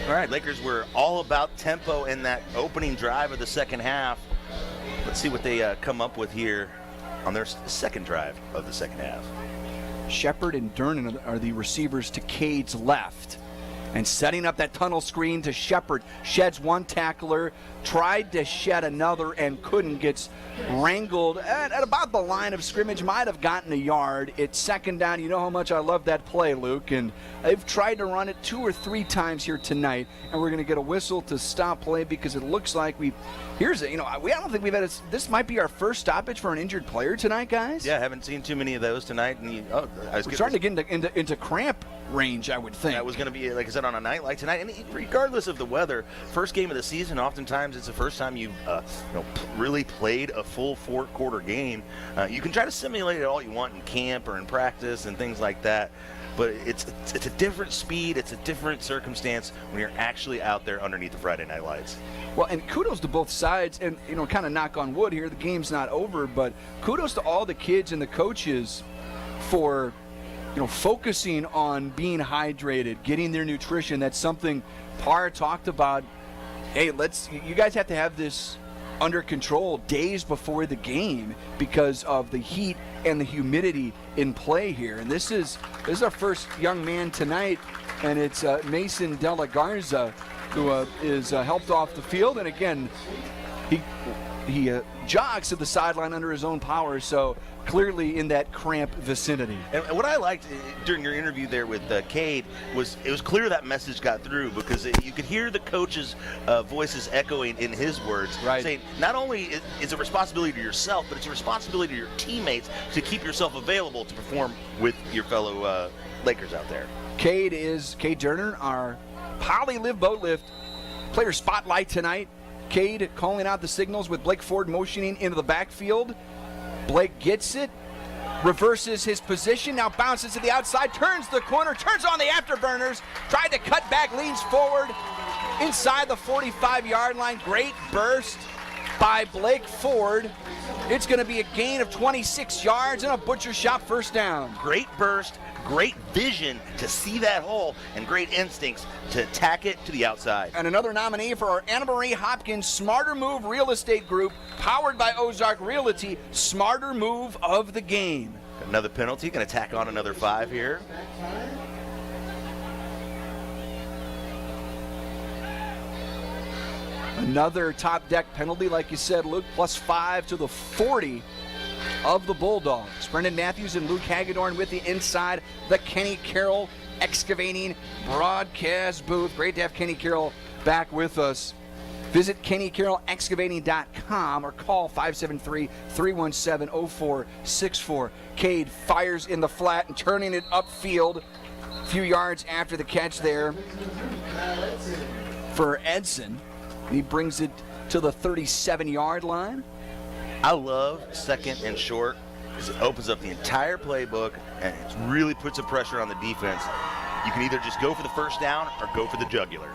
All right, Lakers were all about tempo in that opening drive of the second half. Let's see what they come up with here on their second drive of the second half. Shepard and Durnan are the receivers to Cade's left. And setting up that tunnel screen to Shepard. Sheds one tackler, tried to shed another and couldn't. Gets wrangled at about the line of scrimmage. Might have gotten a yard. It's second down. You know how much I love that play, Luke. And they've tried to run it 2 or 3 times here tonight. And we're going to get a whistle to stop play because it looks like I don't think we've had this might be our first stoppage for an injured player tonight, guys. Yeah, I haven't seen too many of those tonight. And we're starting to get into cramp range, I would think. That was going to be, like I said, on a night like tonight. And regardless of the weather, first game of the season, oftentimes it's the first time you've really played a full 4-quarter game. You can try to simulate it all you want in camp or in practice and things like that. But it's a different speed, it's a different circumstance when you're actually out there underneath the Friday night lights. Well, and kudos to both sides, and kind of knock on wood here, the game's not over, but kudos to all the kids and the coaches for focusing on being hydrated, getting their nutrition. That's something Parr talked about. Hey, you guys have to have this under control days before the game because of the heat and the humidity in play here. And this is our first young man tonight, and it's Mason De La Garza who is helped off the field. And again, he jogs to the sideline under his own power, so clearly in that cramp vicinity. And what I liked during your interview there with Cade was it was clear that message got through because you could hear the coach's voices echoing in his words, saying not only is it a responsibility to yourself, but it's a responsibility to your teammates to keep yourself available to perform with your fellow Lakers out there. Cade Turner, our Poly Live Boat Lift player spotlight tonight. Cade calling out the signals with Blake Ford motioning into the backfield. Blake gets it, reverses his position, now bounces to the outside, turns the corner, turns on the afterburners, tried to cut back, leans forward inside the 45-yard line. Great burst by Blake Ford. It's going to be a gain of 26 yards and a butcher shop first down. Great burst, great vision to see that hole, and great instincts to attack it to the outside. And another nominee for our Anna Marie Hopkins Smarter Move Real Estate Group, powered by Ozark Realty, Smarter Move of the game. Another penalty, going to tack on another 5 here. Another top deck penalty, like you said, Luke, +5 to the 40 of the Bulldogs. Brendan Matthews and Luke Hagedorn with the inside, the Kenny Carroll Excavating broadcast booth. Great to have Kenny Carroll back with us. Visit KennyCarrollExcavating.com or call 573-317-0464. Cade fires in the flat and turning it upfield a few yards after the catch there for Edson. He brings it to the 37-yard line. I love second and short because it opens up the entire playbook and it really puts a pressure on the defense. You can either just go for the first down or go for the jugular.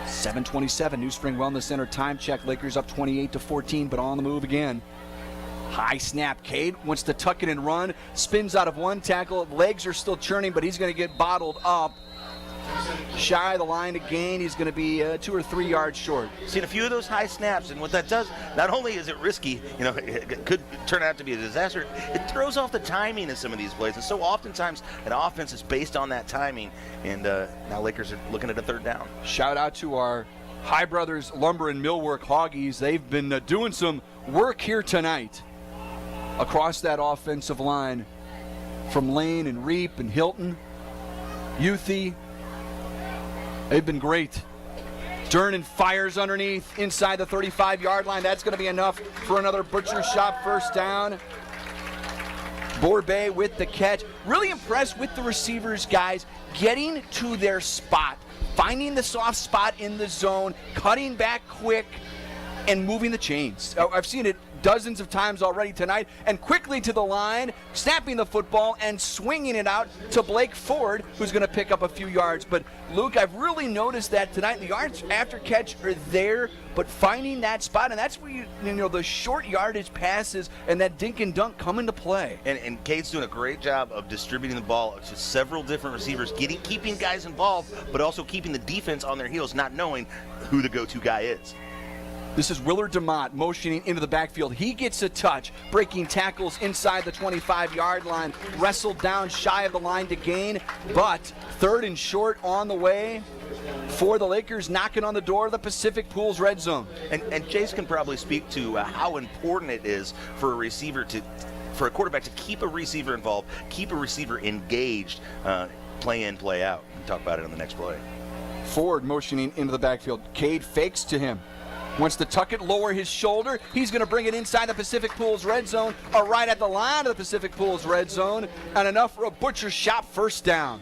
7:27, New Spring Wellness Center time check. Lakers up 28-14, but on the move again. High snap. Cade wants to tuck it and run. Spins out of one tackle. Legs are still churning, but he's going to get bottled up. Shy of the line to gain. He's going to be 2 or 3 yards short. Seen a few of those high snaps, and what that does, not only is it risky, it could turn out to be a disaster, it throws off the timing of some of these plays. And so oftentimes an offense is based on that timing, and now Lakers are looking at a third down. Shout out to our High Brothers Lumber and Millwork Hoggies. They've been doing some work here tonight across that offensive line from Lane and Reap and Hilton, Youthy. They've been great. Durnan fires underneath inside the 35-yard line. That's going to be enough for another butcher shop first down. Borbay with the catch. Really impressed with the receivers, guys, getting to their spot, finding the soft spot in the zone, cutting back quick, and moving the chains. I've seen it dozens of times already tonight, and quickly to the line, snapping the football and swinging it out to Blake Ford, who's going to pick up a few yards. But Luke, I've really noticed that tonight. The yards after catch are there, but finding that spot, and that's where the short yardage passes and that dink and dunk come into play. And Cade's doing a great job of distributing the ball to several different receivers, keeping guys involved, but also keeping the defense on their heels, not knowing who the go-to guy is. This is Willard DeMott motioning into the backfield. He gets a touch, breaking tackles inside the 25-yard line, wrestled down shy of the line to gain, but third and short on the way for the Lakers, knocking on the door of the Pacific Pools red zone. And Jace can probably speak to how important it is for a quarterback to keep a receiver involved, keep a receiver engaged, play in, play out. We'll talk about it on the next play. Ford motioning into the backfield. Cade fakes to him. Wants to tuck it, lower his shoulder. He's going to bring it inside the Pacific Pools red zone, or right at the line of the Pacific Pools red zone, and enough for a butcher shop first down.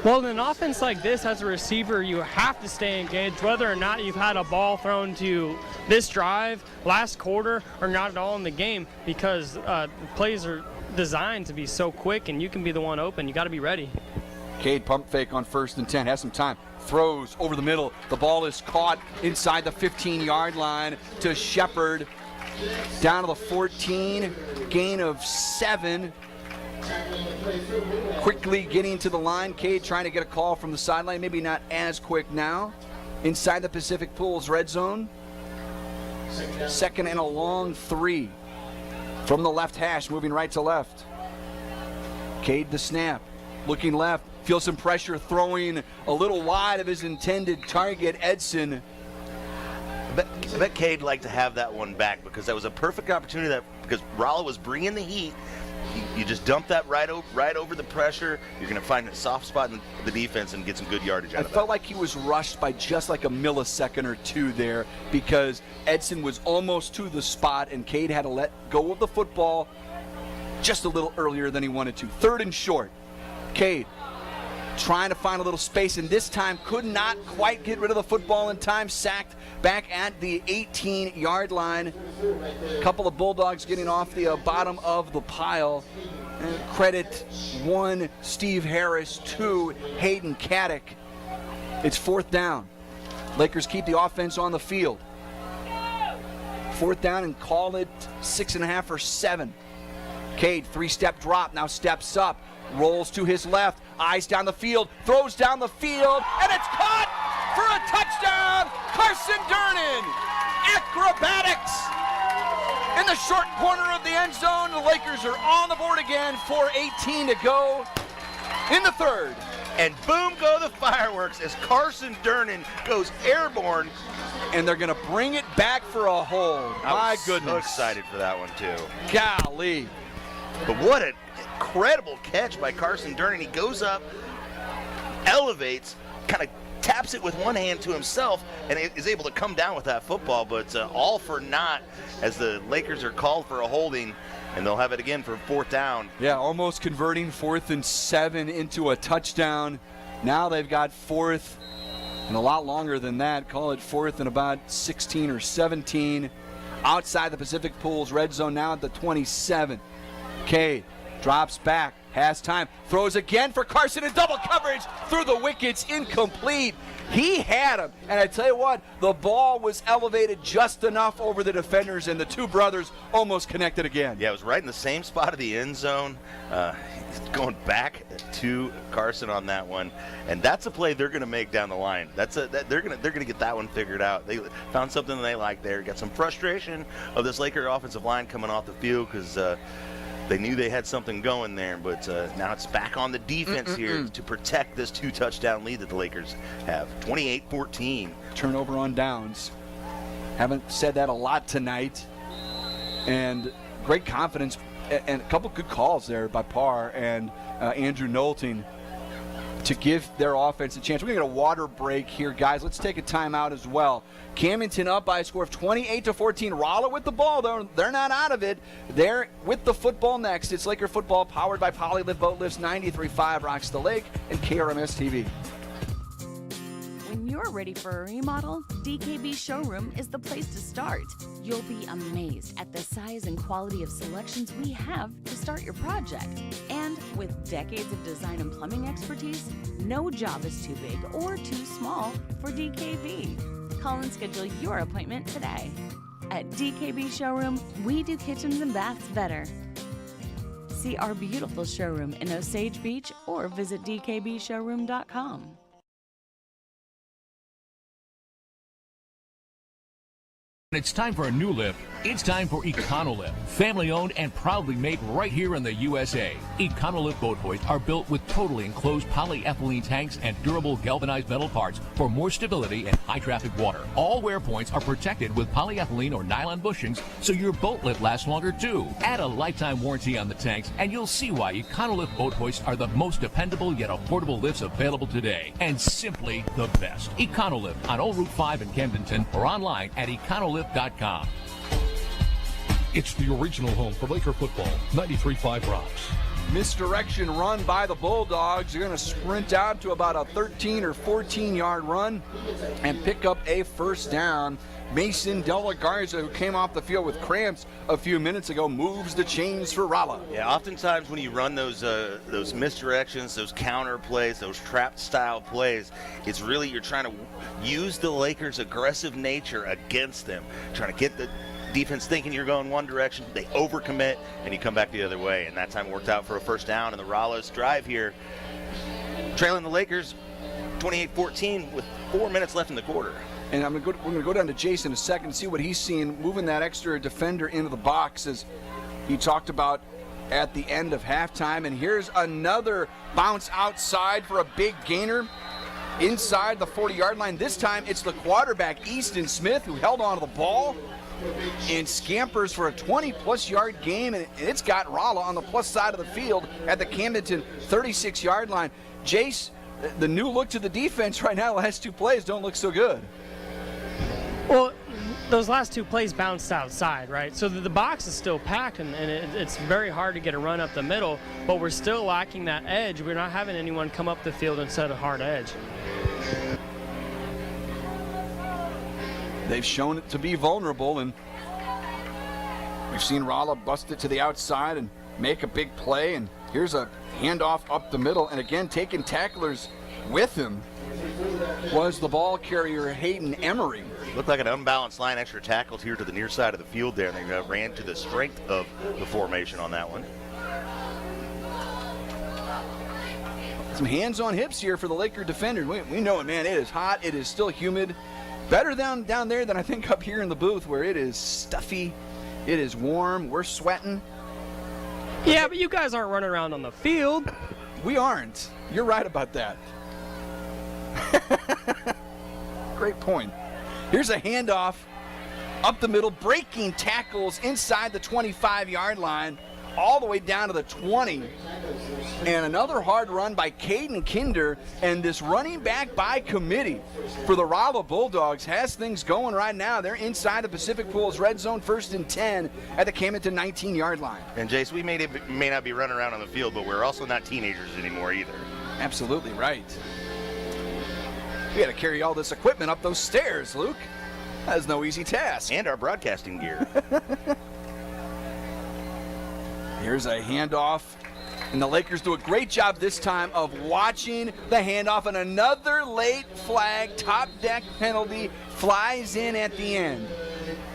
Well, in an offense like this, as a receiver, you have to stay engaged, whether or not you've had a ball thrown to this drive, last quarter, or not at all in the game, because the plays are designed to be so quick, and you can be the one open. You got to be ready. Cade pump fake on 1st and 10, has some time. Throws over the middle. The ball is caught inside the 15-yard line to Shepard. Down to the 14, gain of 7. Quickly getting to the line. Cade trying to get a call from the sideline. Maybe not as quick now. Inside the Pacific Pools red zone. 2nd and a long 3. From the left hash, moving right to left. Cade the snap. Looking left. Feels some pressure, throwing a little wide of his intended target, Edson. I bet Cade liked to have that one back because that was a perfect opportunity because Rolla was bringing the heat. You just dump that right over the pressure. You're going to find a soft spot in the defense and get some good yardage out of it. I felt like he was rushed by just like a millisecond or two there because Edson was almost to the spot and Cade had to let go of the football just a little earlier than he wanted to. 3rd and short. Cade trying to find a little space, and this time could not quite get rid of the football in time. Sacked back at the 18-yard line. A couple of Bulldogs getting off the bottom of the pile. And credit 1, Steve Harris, 2, Hayden Caddick. It's 4th down. Lakers keep the offense on the field. 4th down and call it 6.5 or 7. Cade, 3-step drop, now steps up. Rolls to his left, eyes down the field, throws down the field, and it's caught for a touchdown! Carson Durnin! Acrobatics! In the short corner of the end zone, the Lakers are on the board again, 4:18 to go in the 3rd. And boom go the fireworks as Carson Durnin goes airborne. And they're going to bring it back for a hold. My goodness. So excited for that one, too. Golly. But what an incredible catch by Carson Durnin. He goes up, elevates, kind of taps it with one hand to himself, and is able to come down with that football. But all for naught as the Lakers are called for a holding, and they'll have it again for 4th down. Yeah, almost converting 4th and 7 into a touchdown. Now they've got 4th and a lot longer than that. Call it 4th and about 16 or 17. Outside the Pacific Pools red zone now at the 27. Cade drops back, has time, throws again for Carson in double coverage through the wickets, incomplete. He had him, and I tell you what, the ball was elevated just enough over the defenders, and the two brothers almost connected again. Yeah, it was right in the same spot of the end zone. Going back to Carson on that one, and that's a play they're going to make down the line. They're going to get that one figured out. They found something they like there. Got some frustration of this Laker offensive line coming off the field because they knew they had something going there, but now it's back on the defense here to protect this 2-touchdown lead that the Lakers have. 28-14. Turnover on downs. Haven't said that a lot tonight. And great confidence and a couple good calls there by Parr and Andrew Knowlton to give their offense a chance. We're going to get a water break here, guys. Let's take a timeout as well. Camdenton up by a score of 28-14. Rolla with the ball, though. They're not out of it. They're with the football next. It's Laker football powered by Polylift Boat Lifts, 93.5 Rocks the Lake, and KRMS TV. When you're ready for a remodel, DKB Showroom is the place to start. You'll be amazed at the size and quality of selections we have to start your project. And with decades of design and plumbing expertise, no job is too big or too small for DKB. Call and schedule your appointment today. At DKB Showroom, we do kitchens and baths better. See our beautiful showroom in Osage Beach or visit dkbshowroom.com. When it's time for a new lift, it's time for Econolift. Family owned and proudly made right here in the USA. Econolift boat hoists are built with totally enclosed polyethylene tanks and durable galvanized metal parts for more stability in high traffic water. All wear points are protected with polyethylene or nylon bushings so your boat lift lasts longer too. Add a lifetime warranty on the tanks and you'll see why Econolift boat hoists are the most dependable yet affordable lifts available today. And simply the best. Econolift on Old Route 5 in Camdenton or online at econolift.com. It's the original home for Laker football, 93.5 Rocks. Misdirection run by the Bulldogs. They're going to sprint out to about a 13 or 14-yard run and pick up a first down. Mason De La Garza, who came off the field with cramps a few minutes ago, moves the chains for Rolla. Yeah, oftentimes when you run those misdirections, those counter plays, those trap-style plays, it's really you're trying to use the Lakers' aggressive nature against them, trying to get the defense thinking you're going one direction, they overcommit, and you come back the other way. And that time it worked out for a first down, and the Rolla's drive here, trailing the Lakers 28-14 with 4 minutes left in the quarter. And we're going to go down to Jason in a second and see what he's seeing, moving that extra defender into the box as he talked about at the end of halftime. And here's another bounce outside for a big gainer. inside the 40-yard line. This time it's the quarterback, Easton Smith, who held onto the ball and scampers for a 20-plus yard game, and it's got Rolla on the plus side of the field at the Camdenton 36-yard line. Jace, the new look to the defense right now, the last two plays don't look so good. Well, those last two plays bounced outside, right? So the box is still packed, and it's very hard to get a run up the middle, but we're still lacking that edge. We're not having anyone come up the field and set a hard edge. They've shown it to be vulnerable, and we've seen Rolla bust it to the outside and make a big play, and here's a handoff up the middle, and again, taking tacklers with him was the ball carrier, Hayden Emery. Looked like an unbalanced line, extra tackled here to the near side of the field there, and they ran to the strength of the formation on that one. Some hands on hips here for the Laker defender. We know it, man. It is hot. It is still humid. Better down there than I think up here in the booth where it is stuffy. It is warm. We're sweating. Yeah, but you guys aren't running around on the field. We aren't. You're right about that. Great point. Here's a handoff up the middle, breaking tackles inside the 25-yard line, all the way down to the 20. And another hard run by Caden Kinder, and this running back by committee for the Rolla Bulldogs has things going right now. They're inside the Pacific Pools red zone, 1st and 10 at the Camdenton 19-yard line. And Jace, we may not be running around on the field, but we're also not teenagers anymore either. Absolutely right. We got to carry all this equipment up those stairs, Luke. That is no easy task. And our broadcasting gear. Here's a handoff, and the Lakers do a great job this time of watching the handoff, and another late flag, top deck penalty flies in at the end.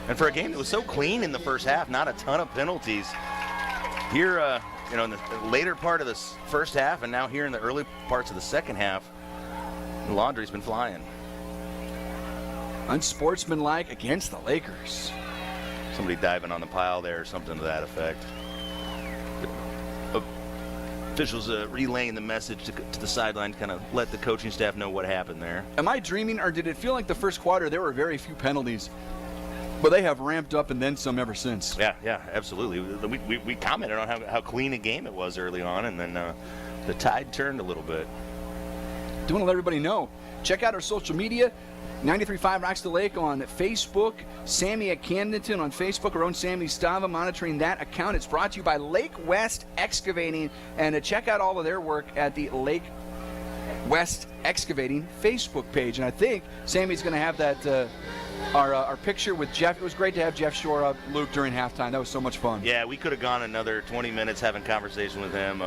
And for a game that was so clean in the first half, not a ton of penalties. Here, in the later part of the first half, and now here in the early parts of the second half, the laundry's been flying. Unsportsmanlike against the Lakers. Somebody diving on the pile there or something to that effect. Officials relaying the message to the sideline to kind of let the coaching staff know what happened there. Am I dreaming, or did it feel like the first quarter there were very few penalties, but they have ramped up and then some ever since? Yeah, absolutely. We commented on how clean a game it was early on, and then the tide turned a little bit. Do want to let everybody know, check out our social media, 93.5 Rocks the Lake on Facebook, Sammy at Camdenton on Facebook, our own Sammy Stava monitoring that account. It's brought to you by Lake West Excavating, and check out all of their work at the Lake West Excavating Facebook page. And I think Sammy's going to have that our picture with Jeff. It was great to have Jeff Shore up, Luke, during halftime. That was so much fun. Yeah, we could have gone another 20 minutes having conversation with him.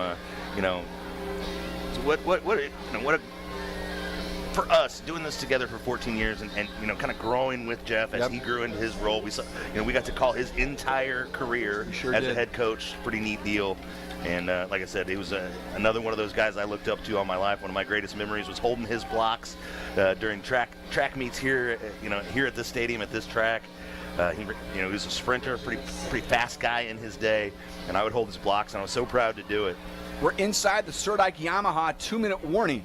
For us, doing this together for 14 years and kind of growing with Jeff as he grew into his role, we got to call his entire career as a head coach. Pretty neat deal. And like I said, he was another one of those guys I looked up to all my life. One of my greatest memories was holding his blocks during track meets here, here at this stadium, at this track. He was a sprinter, pretty fast guy in his day, and I would hold his blocks, and I was so proud to do it. We're inside the Surdike Yamaha 2-minute warning.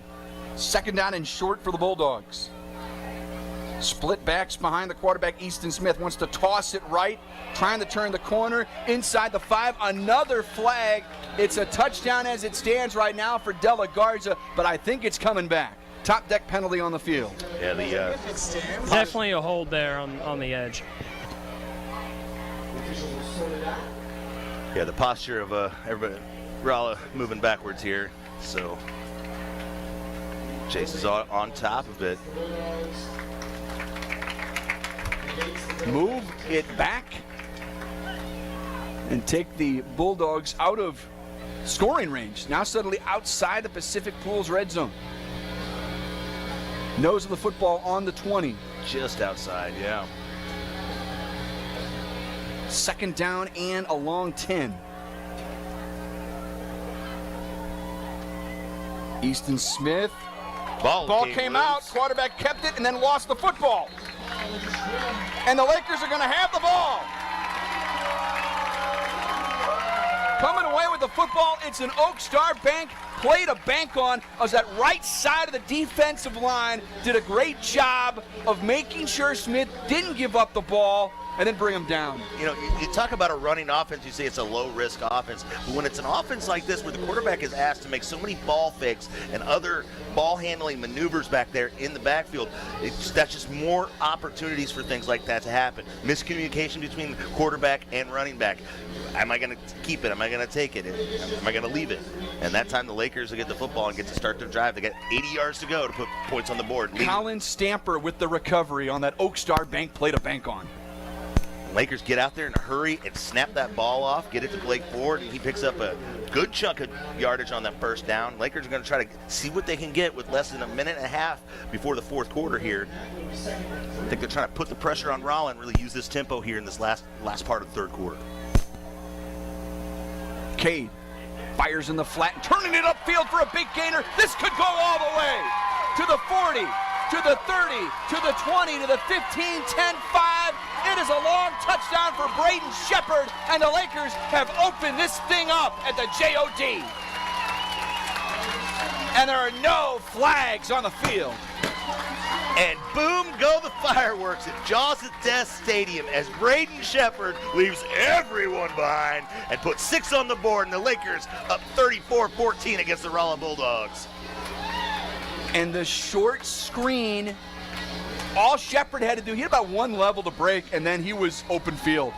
2nd down and short for the Bulldogs. Split backs behind the quarterback. Easton Smith wants to toss it right, trying to turn the corner inside the 5. Another flag. It's a touchdown as it stands right now for De La Garza, but I think it's coming back. Top deck penalty on the field. Yeah, definitely a hold there on the edge. Yeah, the posture of everybody, Rolla moving backwards here, so Chase is on top of it. Move it back and take the Bulldogs out of scoring range. Now suddenly outside the Pacific Pools red zone. Nose of the football on the 20. Just outside, yeah. 2nd down and a long 10. Easton Smith. Ball came out. Quarterback kept it and then lost the football. And the Lakers are going to have the ball. Coming away with the football, it's an Oak Star Bank play to bank on was that right side of the defensive line. Did a great job of making sure Smith didn't give up the ball and then bring him down. You know, you talk about a running offense, you say it's a low-risk offense. But when it's an offense like this where the quarterback is asked to make so many ball fakes and other ball-handling maneuvers back there in the backfield, that's just more opportunities for things like that to happen. Miscommunication between quarterback and running back. Am I going to keep it? Am I going to take it? Am I going to leave it? And that time the Lakers will get the football and get to start their drive. They got 80 yards to go to put points on the board. Colin Stamper with the recovery on that Oak Star bank play to bank on. Lakers get out there in a hurry and snap that ball off, get it to Blake Ford, and he picks up a good chunk of yardage on that first down. Lakers are going to try to see what they can get with less than a minute and a half before the fourth quarter here. I think they're trying to put the pressure on Rolla and really use this tempo here in this last part of the third quarter. Cade fires in the flat and turning it upfield for a big gainer. This could go all the way to the 40, to the 30, to the 20, to the 15, 10, 5. It is a long touchdown for Braden Shepard, and the Lakers have opened this thing up at the J.O.D. And there are no flags on the field. And boom go the fireworks at Jaws of Death Stadium as Braden Shepard leaves everyone behind and puts 6 on the board, and the Lakers up 34-14 against the Rolla Bulldogs. And the short screen, all Shepard had to do, he had about one level to break, and then he was open field.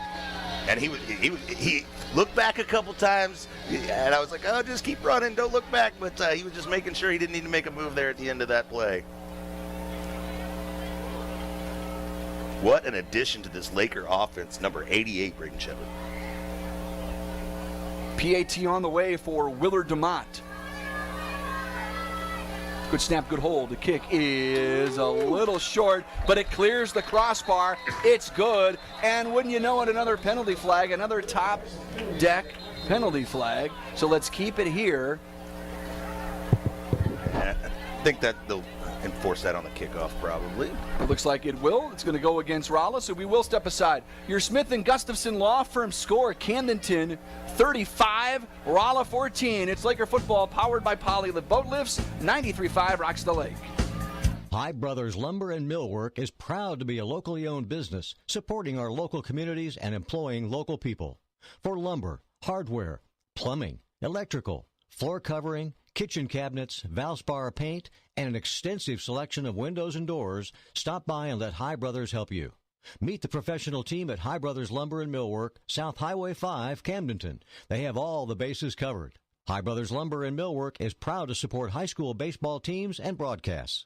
And he looked back a couple times, and I was like, oh, just keep running, don't look back. But he was just making sure he didn't need to make a move there at the end of that play. What an addition to this Laker offense, number 88, Braden Shepard. PAT on the way for Willard DeMott. Good snap, good hold. The kick is a little short, but it clears the crossbar. It's good. And wouldn't you know it, another penalty flag, another top deck penalty flag. So let's keep it here. I think that they'll enforce that on the kickoff probably. It looks like it will. It's going to go against Rolla, so we will step aside. Your Smith & Gustafson Law Firm score, Camdenton 35, Rolla 14. It's Laker football powered by Polylift Boat Lifts, 93.5 rocks the lake. High Brothers Lumber and Millwork is proud to be a locally owned business, supporting our local communities and employing local people. For lumber, hardware, plumbing, electrical, floor covering, kitchen cabinets, Valspar paint, and an extensive selection of windows and doors, stop by and let High Brothers help you. Meet the professional team at High Brothers Lumber and Millwork, South Highway 5, Camdenton. They have all the bases covered. High Brothers Lumber and Millwork is proud to support high school baseball teams and broadcasts.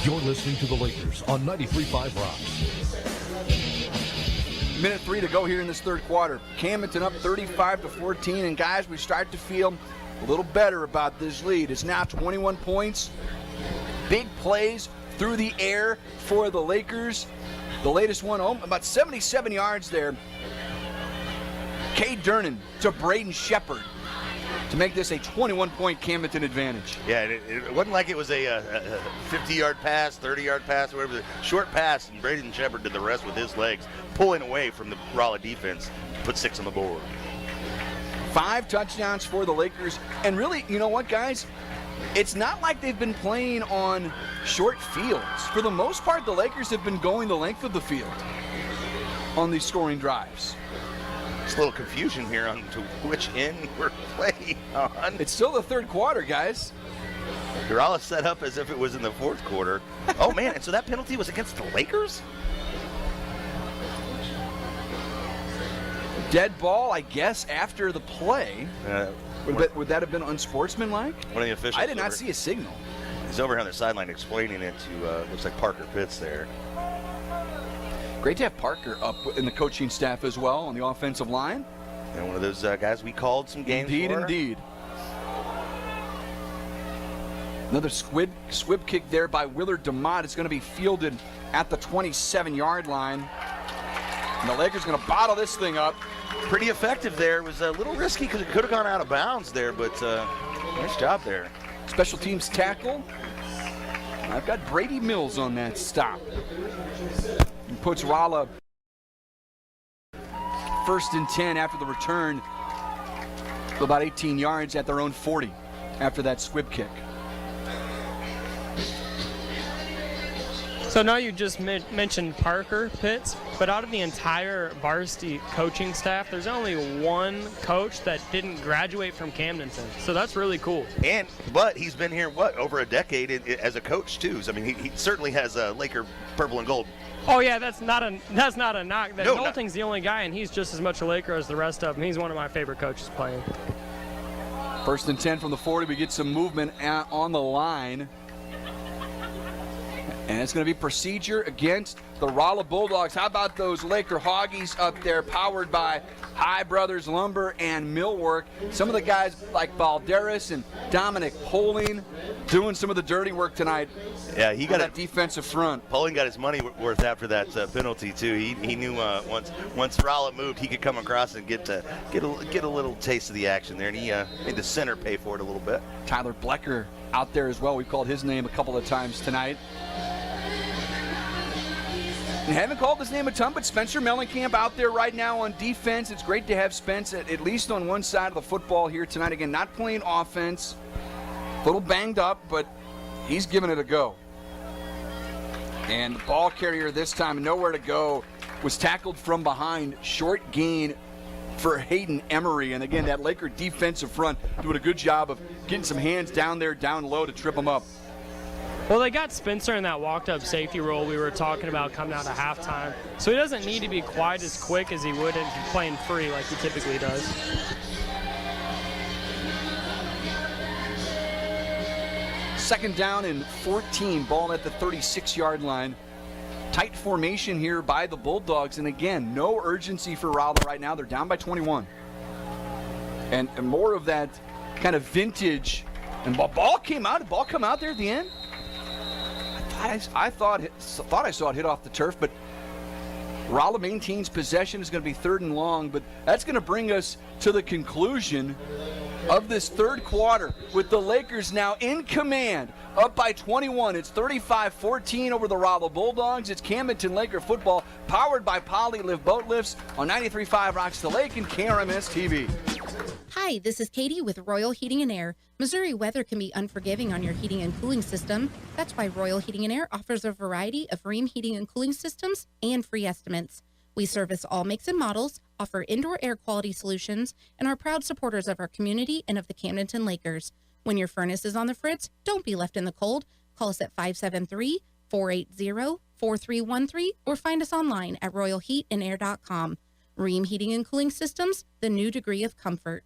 You're listening to the Lakers on 93.5 Rocks. Minute 3 to go here in this third quarter. Camdenton up 35-14, and guys, we start to feel a little better about this lead. It's now 21 points. Big plays through the air for the Lakers. The latest one, about 77 yards there. Cade Durnan to Braden Shepard to make this a 21-point Camdenton advantage. Yeah, it wasn't like it was a 50-yard pass, 30-yard pass, whatever. Short pass, and Braden Shepard did the rest with his legs, pulling away from the Rolla defense, put 6 on the board. 5 touchdowns for the Lakers. And really, you know what, guys? It's not like they've been playing on short fields. For the most part, the Lakers have been going the length of the field on these scoring drives. There's a little confusion here on to which end we're playing on. It's still the third quarter, guys. Rolla set up as if it was in the fourth quarter. Oh, man, and so that penalty was against the Lakers? Dead ball, I guess, after the play. Would that have been unsportsmanlike? One of the officials. I did not see a signal. He's over here on the sideline explaining it to, looks like Parker Pitts there. Great to have Parker up in the coaching staff as well on the offensive line. And one of those guys we called some games for. Indeed. Another squib kick there by Willard DeMott. It's going to be fielded at the 27-yard line. And the Lakers going to bottle this thing up. Pretty effective there. It was a little risky because it could have gone out of bounds there, but nice job there. Special teams tackle. I've got Brady Mills on that stop. He puts Rolla first and 10 after the return, about 18 yards at their own 40 after that squib kick. So now you just mentioned Parker Pitts, but out of the entire varsity coaching staff, there's only one coach that didn't graduate from Camdenton. So that's really cool. But he's been here, over a decade as a coach, too. So, I mean, he certainly has a Laker purple and gold. Oh, yeah, that's not a knock. Nolting's the only guy, and he's just as much a Laker as the rest of them. He's one of my favorite coaches playing. First and 10 from the 40. We get some movement on the line. And it's going to be procedure against the Rolla Bulldogs. How about those Laker Hoggies up there, powered by High Brothers Lumber and Millwork? Some of the guys like Valderas and Dominic Poling doing some of the dirty work tonight. Yeah, he got that defensive front. Poling got his money worth after that penalty too. He knew once Rolla moved, he could come across and get a little taste of the action there, and he made the center pay for it a little bit. Tyler Blecker out there as well. We've called his name a couple of times tonight. And haven't called his name a ton, but Spencer Mellencamp out there right now on defense. It's great to have Spence at least on one side of the football here tonight. Again, not playing offense, a little banged up, but he's giving it a go. And the ball carrier this time, nowhere to go, was tackled from behind. Short gain for Hayden Emery. And again, that Laker defensive front doing a good job of getting some hands down there, down low to trip him up. Well, they got Spencer in that walked-up safety role we were talking about coming out of halftime. So he doesn't need to be quite as quick as he would if he's playing free like he typically does. Second down and 14, ball at the 36-yard line. Tight formation here by the Bulldogs. And again, no urgency for Rolla right now. They're down by 21. And more of that kind of vintage. And ball came out. Did ball come out there at the end? I thought I saw it hit off the turf, but Rolla maintains possession. Is going to be 3rd and long, but that's going to bring us to the conclusion of this third quarter with the Lakers now in command, up by 21. It's 35-14 over the Rolla Bulldogs. It's Camdenton Laker football, powered by Polylift Boat Lifts on 93.5 Rocks the Lake and KRMS TV. Hi, this is Katie with Royal Heating and Air. Missouri weather can be unforgiving on your heating and cooling system. That's why Royal Heating and Air offers a variety of Rheem heating and cooling systems and free estimates. We service all makes and models, offer indoor air quality solutions, and are proud supporters of our community and of the Camdenton Lakers. When your furnace is on the fritz, don't be left in the cold. Call us at 573-480-4313 or find us online at royalheatandair.com. Rheem Heating and Cooling Systems, the new degree of comfort.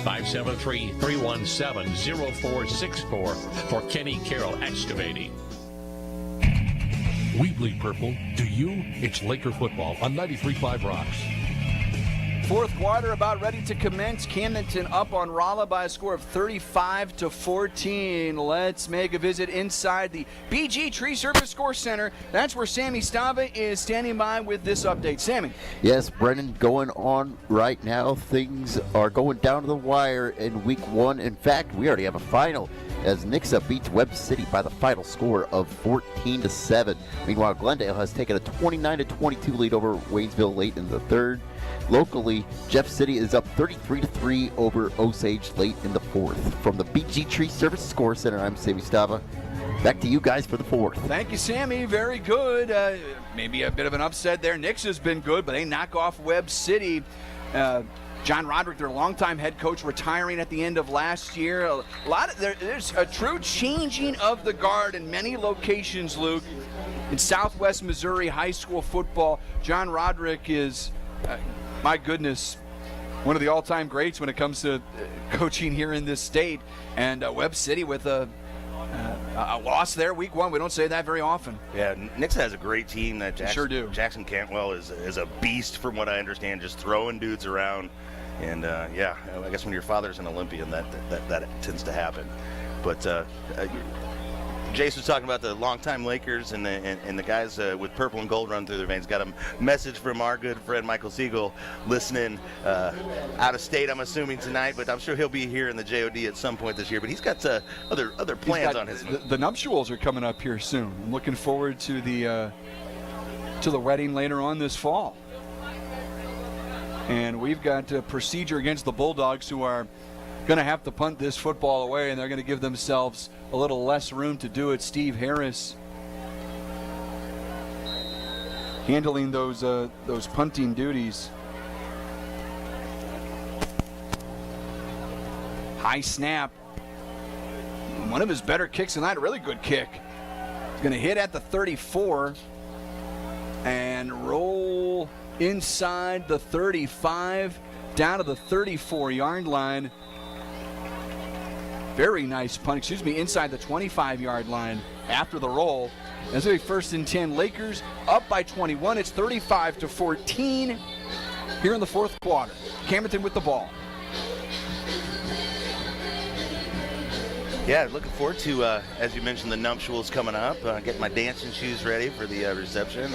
573-317-0464 for Kenny Carroll Excavating. We bleed purple. Do you? It's Laker football on 93.5 Rocks. Fourth quarter about ready to commence. Camdenton up on Rolla by a score of 35-14. Let's make a visit inside the BG Tree Service Score Center. That's where Sammy Stava is standing by with this update. Sammy. Yes, Brennan, going on right now. Things are going down to the wire in week 1. In fact, we already have a final as Nixa beats Webb City by the final score of 14-7. Meanwhile, Glendale has taken a 29-22 lead over Waynesville late in the third. Locally, Jeff City is up 33-3 over Osage late in the fourth. From the BG Tree Service Score Center, I'm Sammy Stava. Back to you guys for the fourth. Thank you, Sammy. Very good. Maybe a bit of an upset there. Nix has been good, but they knock off Webb City. John Roderick, their longtime head coach, retiring at the end of last year. There's a true changing of the guard in many locations, Luke. In Southwest Missouri high school football, John Roderick is, my goodness, one of the all-time greats when it comes to coaching here in this state. And Webb City with a loss there week 1. We don't say that very often. Yeah, Nixa has a great team. Sure do. Jackson Cantwell is a beast from what I understand, just throwing dudes around. And yeah, I guess when your father's an Olympian, that tends to happen. But Jason was talking about the longtime Lakers and the guys with purple and gold run through their veins. Got a message from our good friend Michael Siegel, listening out of state, I'm assuming, tonight, but I'm sure he'll be here in the JOD at some point this year. But he's got other plans on his. The nuptials are coming up here soon. I'm looking forward to the wedding later on this fall. And we've got a procedure against the Bulldogs, who are going to have to punt this football away, and they're going to give themselves a little less room to do it. Steve Harris handling those punting duties. High snap. One of his better kicks tonight, a really good kick. He's going to hit at the 34 and roll inside the 35 down to the 34-yard line. Very nice punt, inside the 25-yard line after the roll. That's going to be 1st and 10. Lakers up by 21. It's 35-14 here in the fourth quarter. Camdenton with the ball. Yeah, looking forward to, as you mentioned, the nuptials coming up. Getting my dancing shoes ready for the reception.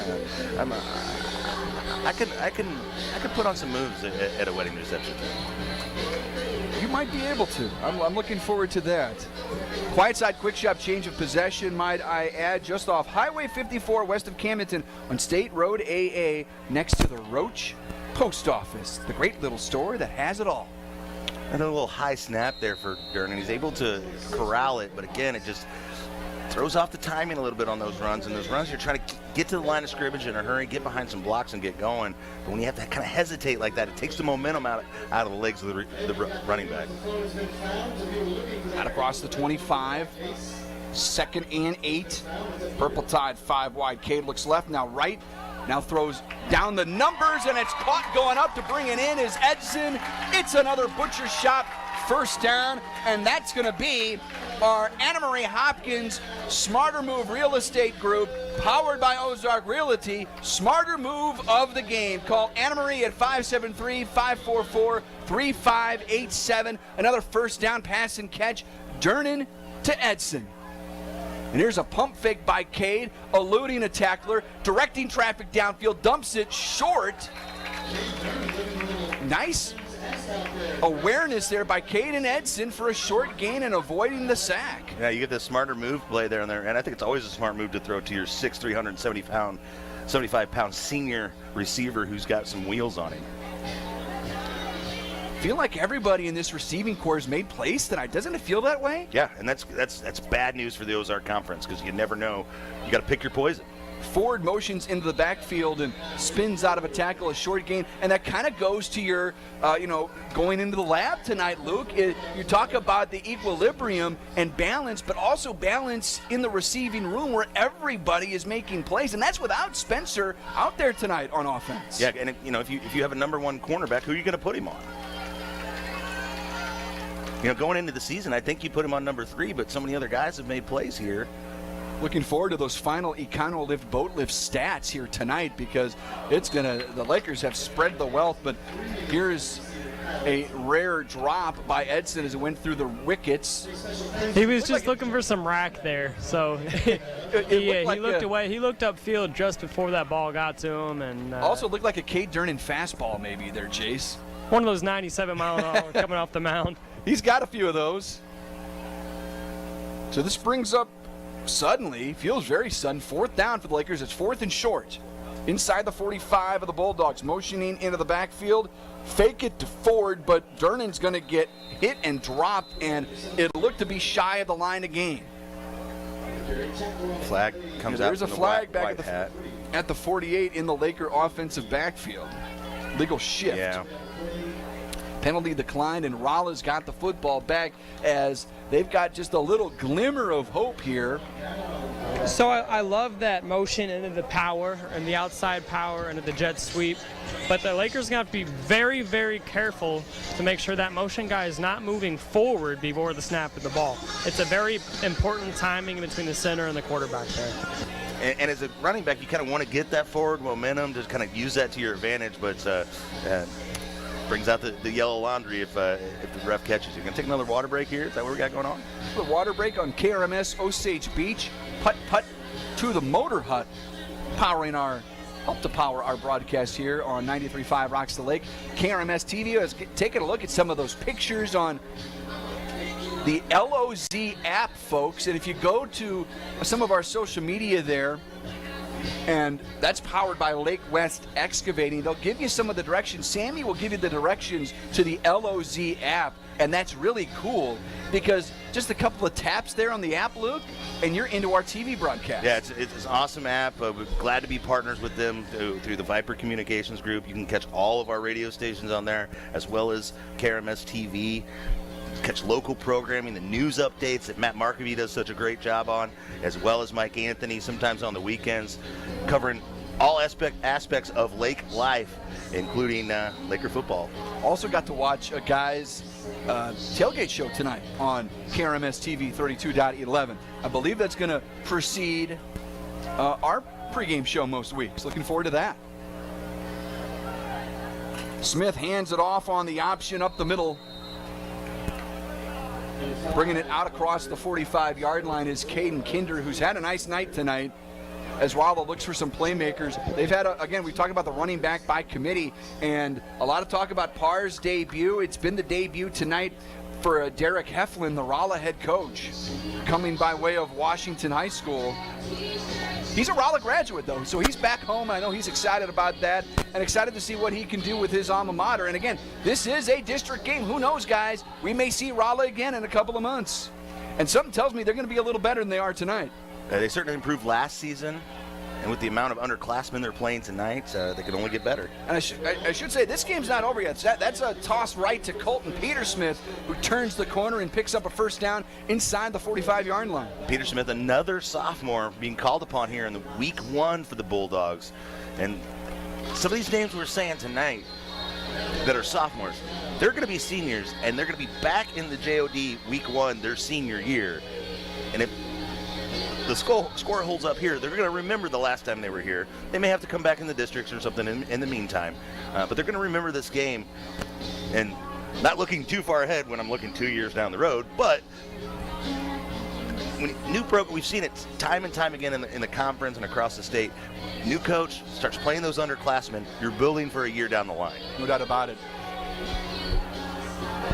I could put on some moves at a wedding reception. You might be able to. I'm looking forward to that. Quiet side quick shop change of possession, might I add, just off Highway 54 west of Camdenton on State Road AA next to the Roach Post Office. The great little store that has it all. And a little high snap there for Durnan. He's able to corral it, but again, it just throws off the timing a little bit on those runs. And those runs, you're trying to get to the line of scrimmage in a hurry, get behind some blocks and get going. But when you have to kind of hesitate like that, it takes the momentum out of the legs of the running back. Out across the 25. 2nd and 8. Purple Tide 5 wide. Cade looks left, now right. Now throws down the numbers, and it's caught going up to bring it in is Edson. It's another butcher shop first down, and that's going to be our Anna Marie Hopkins Smarter Move Real Estate Group, powered by Ozark Realty. Smarter Move of the game. Call Anna Marie at 573-544-3587. Another first down pass and catch. Durnan to Edson. And here's a pump fake by Cade, eluding a tackler, directing traffic downfield, dumps it short. Nice awareness there by Cade and Edson for a short gain and avoiding the sack. Yeah, you get the smarter move play there, and I think it's always a smart move to throw to your 6'3", 375-pound senior receiver who's got some wheels on him. Feel like everybody in this receiving corps has made plays tonight. Doesn't it feel that way? Yeah, and that's bad news for the Ozark Conference, because you never know. You got to pick your poison. Forward motions into the backfield and spins out of a tackle, a short gain, and that kind of goes to your, going into the lab tonight, Luke. You talk about the equilibrium and balance, but also balance in the receiving room where everybody is making plays, and that's without Spencer out there tonight on offense. Yeah, and if you have a number one cornerback, who are you going to put him on? Going into the season, I think you put him on number 3, but so many other guys have made plays here. Looking forward to those final Econo-Lift boat lift stats here tonight, because the Lakers have spread the wealth, but here's a rare drop by Edson as it went through the wickets. He was just looking for some rack there, so he looked away. He looked upfield just before that ball got to him, and also looked like a Cade Durnan fastball maybe there, Jace. One of those 97-mile-an-hour coming off the mound. He's got a few of those. So this brings up suddenly, feels very sudden, 4th down for the Lakers. It's 4th and short. Inside the 45 of the Bulldogs, motioning into the backfield. Fake it to Ford, but Durnan's going to get hit and dropped, and it looked to be shy of the line of game. Flag comes out. There's a flag back hat. At the 48 in the Laker offensive backfield. Legal shift. Yeah. Penalty declined, and Rolla's got the football back as they've got just a little glimmer of hope here. So I love that motion into the power and the outside power into the jet sweep. But the Lakers are going to have to be very, very careful to make sure that motion guy is not moving forward before the snap of the ball. It's a very important timing between the center and the quarterback there. And as a running back, you kind of want to get that forward momentum to kind of use that to your advantage, but brings out the yellow laundry if the ref catches you. Going to take another water break here? Is that what we got going on? the water break on KRMS Osage Beach. Putt to the Motor Hut, help to power our broadcast here on 93.5 Rocks the Lake. KRMS TV is taking a look at some of those pictures on the LOZ app, folks. And if you go to some of our social media there, and that's powered by Lake West Excavating, they'll give you some of the directions. Sammy will give you the directions to the LOZ app, and that's really cool because just a couple of taps there on the app, Luke, and you're into our TV broadcast. Yeah, it's an awesome app. We're glad to be partners with them through the Viper Communications Group. You can catch all of our radio stations on there, as well as KRMS TV. Catch local programming, the news updates that Matt Markavy does such a great job on, as well as Mike Anthony, sometimes on the weekends, covering all aspects of Lake life, including Laker football. Also got to watch a guy's tailgate show tonight on KRMS TV 32.11. I believe that's going to precede our pregame show most weeks. Looking forward to that. Smith hands it off on the option up the middle. Bringing it out across the 45-yard line is Caden Kinder, who's had a nice night tonight as Rolla looks for some playmakers. They've had, again, we talked about the running back by committee, and a lot of talk about Parr's debut. It's been the debut tonight for Derek Heflin, the Rolla head coach, coming by way of Washington High School. He's a Rolla graduate, though, so he's back home. I know he's excited about that and excited to see what he can do with his alma mater. And again, this is a district game. Who knows, guys? We may see Rolla again in a couple of months. And something tells me they're going to be a little better than they are tonight. They certainly improved last season, and with the amount of underclassmen they're playing tonight, they can only get better. And I should say, this game's not over yet. That's a toss right to Colton Petersmith, who turns the corner and picks up a first down inside the 45-yard line. Petersmith, another sophomore, being called upon here in the week 1 for the Bulldogs. And some of these names we're saying tonight that are sophomores, they're going to be seniors, and they're going to be back in the JOD week 1 their senior year. And if the score holds up here, they're going to remember the last time they were here. They may have to come back in the districts or something in the meantime, but they're going to remember this game. And not looking too far ahead when I'm looking 2 years down the road, but when new program, we've seen it time and time again in the conference and across the state. New coach starts playing those underclassmen, you're building for a year down the line. No doubt about it.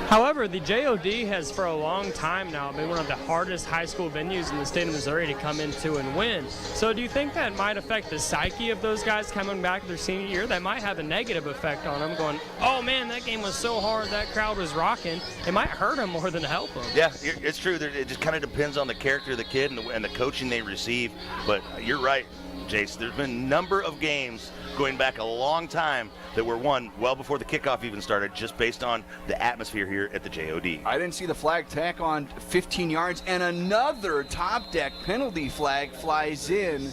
However, the JOD has for a long time now been one of the hardest high school venues in the state of Missouri to come into and win. So do you think that might affect the psyche of those guys coming back their senior year? That might have a negative effect on them, going, oh man, that game was so hard, that crowd was rocking. It might hurt them more than help them. Yeah, it's true. It just kind of depends on the character of the kid and the coaching they receive. But you're right, Jace. There's been a number of games going back a long time that were won well before the kickoff even started, just based on the atmosphere here at the JOD. I didn't see the flag tack on 15 yards, and another top deck penalty flag flies in.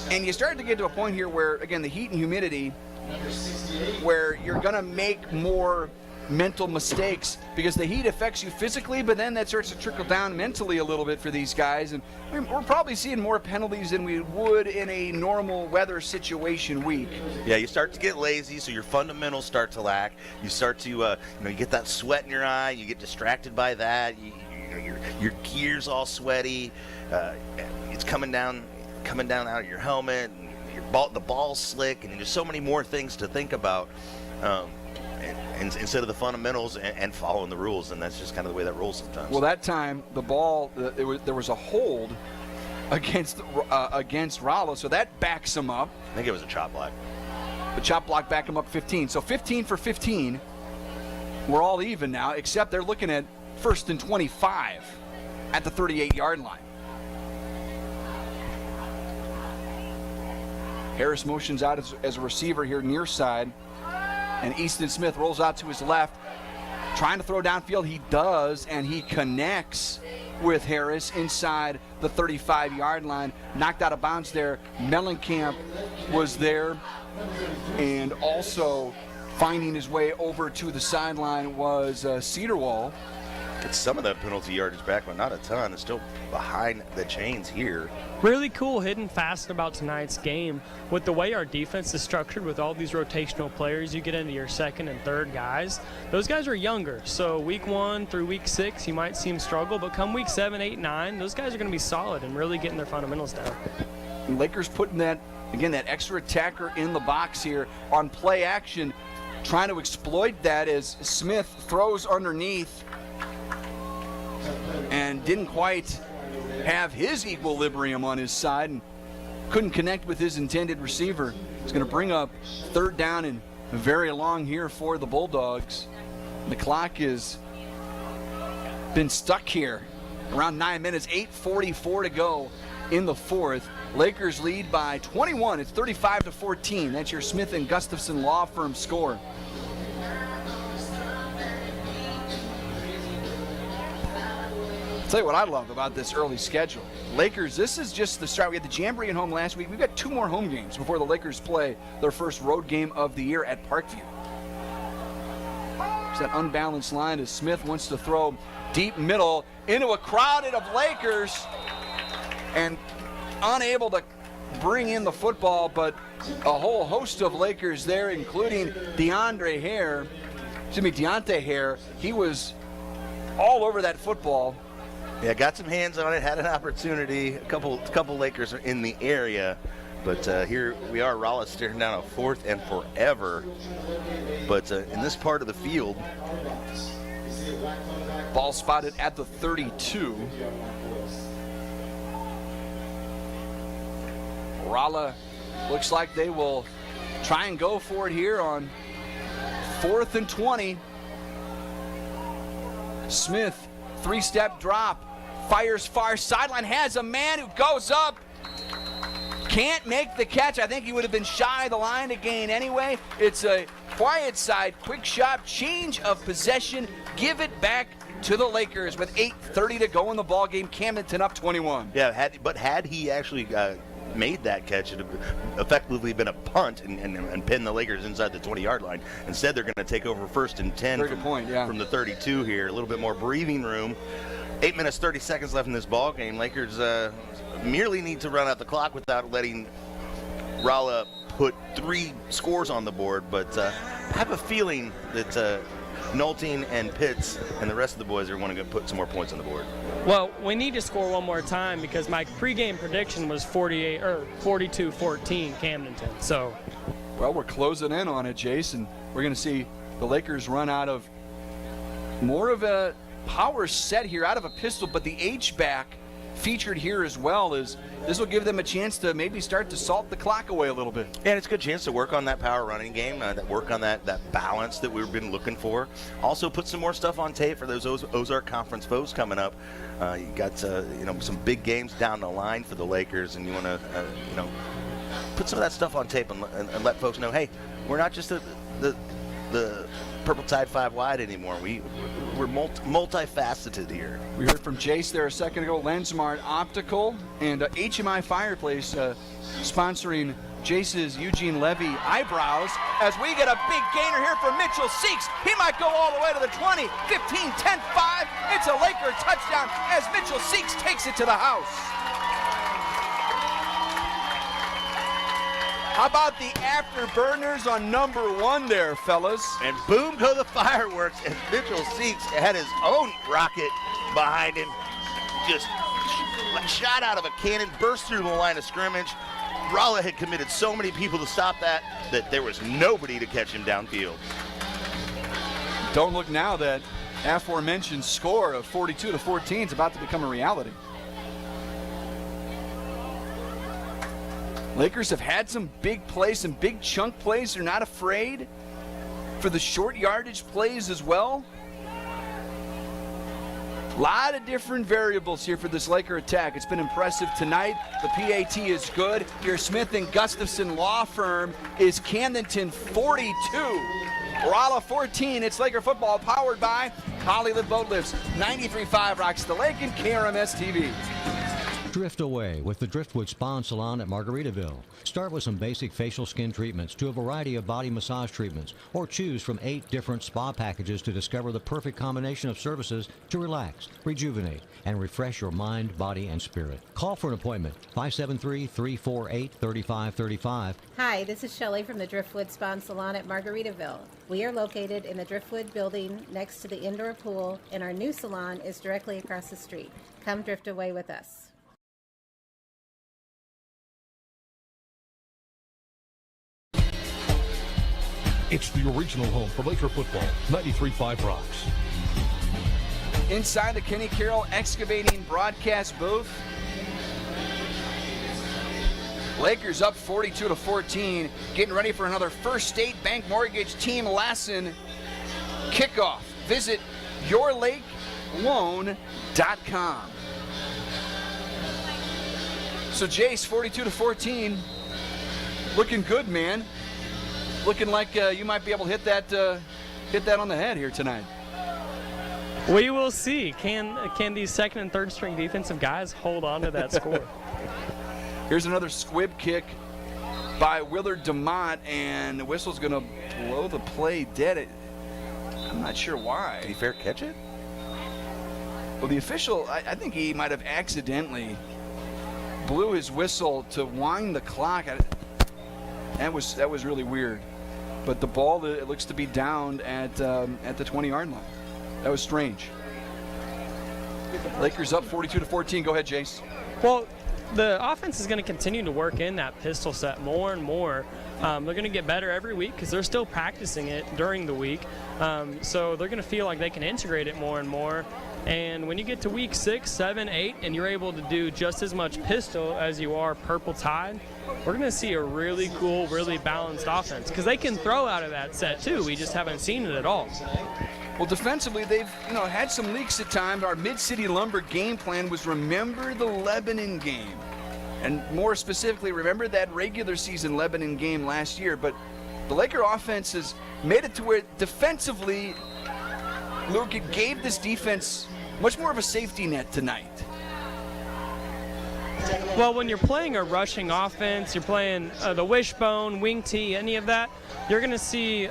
And you start to get to a point here where, again, the heat and humidity, where you're going to make more mental mistakes because the heat affects you physically, but then that starts to trickle down mentally a little bit for these guys, and we're probably seeing more penalties than we would in a normal weather situation week. Yeah, you start to get lazy, so your fundamentals start to lack. You start to you get that sweat in your eye, you get distracted by that, your gear's all sweaty, it's coming down out of your helmet, and the ball's slick, and there's so many more things to think about. Instead of the fundamentals and following the rules, and that's just kind of the way that rolls sometimes. Well, that time the ball, there was a hold against Rolla, so that backs him up. I think it was a chop block. The chop block backed him up 15. So 15 for 15. We're all even now, except they're looking at 1st and 25 at the 38-yard line. Harris motions out as a receiver here near side. And Easton Smith rolls out to his left, trying to throw downfield. He does, and he connects with Harris inside the 35-yard line. Knocked out of bounds there. Mellencamp was there, and also finding his way over to the sideline was Cedarwall. It's some of that penalty yardage back, but not a ton. It's still behind the chains here. Really cool hidden facet about tonight's game. With the way our defense is structured with all these rotational players, you get into your second and third guys. Those guys are younger, so week 1 through week 6, you might see them struggle, but come week 7, 8, 9, those guys are going to be solid and really getting their fundamentals down. And Lakers putting that, again, that extra attacker in the box here on play action, trying to exploit that as Smith throws underneath and didn't quite have his equilibrium on his side and couldn't connect with his intended receiver. It's going to bring up 3rd down and very long here for the Bulldogs. The clock has been stuck here around 9 minutes, 8:44 to go in the 4th. Lakers lead by 21. It's 35-14. That's your Smith and Gustafson Law Firm score. Tell you what I love about this early schedule. Lakers, this is just the start. We had the Jamboree at home last week. We've got 2 more home games before the Lakers play their first road game of the year at Parkview. It's that unbalanced line as Smith wants to throw deep middle into a crowded of Lakers and unable to bring in the football, but a whole host of Lakers there, including Deontay Hare. He was all over that football. Yeah, got some hands on it, had an opportunity. A couple Lakers are in the area, but here we are. Rolla staring down a 4th and forever. But in this part of the field, ball spotted at the 32. Rolla looks like they will try and go for it here on 4th and 20. Smith, 3-step drop. Fires far sideline, has a man who goes up. Can't make the catch. I think he would have been shy of the line to gain anyway. It's a quiet side, quick shot, change of possession. Give it back to the Lakers with 8:30 to go in the ball game. Camdenton up 21. Yeah, had he actually made that catch, it would have effectively been a punt and pinned the Lakers inside the 20-yard line. Instead, they're going to take over 1st and 10 from the 32 here. A little bit more breathing room. 8 minutes, 30 seconds left in this ball game. Lakers merely need to run out the clock without letting Rolla put 3 scores on the board. But I have a feeling that Nolting and Pitts and the rest of the boys are going to put some more points on the board. Well, we need to score one more time because my pregame prediction was 42-14 Camdenton. So, well, we're closing in on it, Jason. We're going to see the Lakers run out of more of a power set here, out of a pistol, but the H-back featured here as well. Is this will give them a chance to maybe start to salt the clock away a little bit. Yeah, and it's a good chance to work on that power running game, that work on that balance that we've been looking for. Also put some more stuff on tape for those Ozark Conference foes coming up. You got some big games down the line for the Lakers, and you want to put some of that stuff on tape and let folks know, hey, we're not just the Purple Tide 5 wide anymore. We're multifaceted here. We heard from Jace there a second ago. Lensmart Optical and HMI Fireplace sponsoring Jace's Eugene Levy eyebrows as we get a big gainer here from Mitchell Seeks. He might go all the way to the 20, 15, 10, 5. It's a Laker touchdown as Mitchell Seeks takes it to the house. How about the afterburners on number 1 there, fellas? And boom go the fireworks as Mitchell Seeks had his own rocket behind him. Just shot out of a cannon, burst through the line of scrimmage. Rolla had committed so many people to stop that there was nobody to catch him downfield. Don't look now, that aforementioned score of 42-14 is about to become a reality. Lakers have had some big plays, some big chunk plays. They're not afraid for the short yardage plays as well. A lot of different variables here for this Laker attack. It's been impressive tonight. The PAT is good. Your Smith and Gustafson Law Firm is Camdenton 42. Rolla 14. It's Laker football powered by Hollywood Boat Lifts. 93.5 rocks the lake and KRMS TV. Drift away with the Driftwood Spa and Salon at Margaritaville. Start with some basic facial skin treatments to a variety of body massage treatments, or choose from 8 different spa packages to discover the perfect combination of services to relax, rejuvenate, and refresh your mind, body, and spirit. Call for an appointment, 573-348-3535. Hi, this is Shelley from the Driftwood Spa and Salon at Margaritaville. We are located in the Driftwood building next to the indoor pool, and our new salon is directly across the street. Come drift away with us. It's the original home for Laker football, 93.5 Rocks. Inside the Kenny Carroll Excavating broadcast booth, Lakers up 42-14, getting ready for another First State Bank Mortgage Team Lassen kickoff. Visit yourlakeloan.com. So Jace, 42-14, looking good, man. Looking like you might be able to hit that on the head here tonight. We will see. Can these second and third string defensive guys hold on to that score? Here's another squib kick by Willard DeMott, and the whistle's going to blow the play dead. I'm not sure why. Did he fair catch it? Well, the official, I think he might have accidentally blew his whistle to wind the clock. That was really weird. But the ball, it looks to be downed at the 20-yard line. That was strange. Lakers up 42-14. Go ahead, Jace. Well, the offense is going to continue to work in that pistol set more and more. They're going to get better every week because they're still practicing it during the week. So they're going to feel like they can integrate it more and more. And when you get to week 6, 7, 8, and you're able to do just as much pistol as you are purple tide, we're going to see a really cool, really balanced offense because they can throw out of that set too. We just haven't seen it at all. Well, defensively, they've had some leaks at times. Our Mid-City Lumber game plan was remember the Lebanon game. And more specifically, remember that regular season Lebanon game last year. But the Laker offense has made it to where defensively, Luke, it gave this defense much more of a safety net tonight. Well, when you're playing a rushing offense, you're playing the wishbone, wing tee, any of that, you're going to see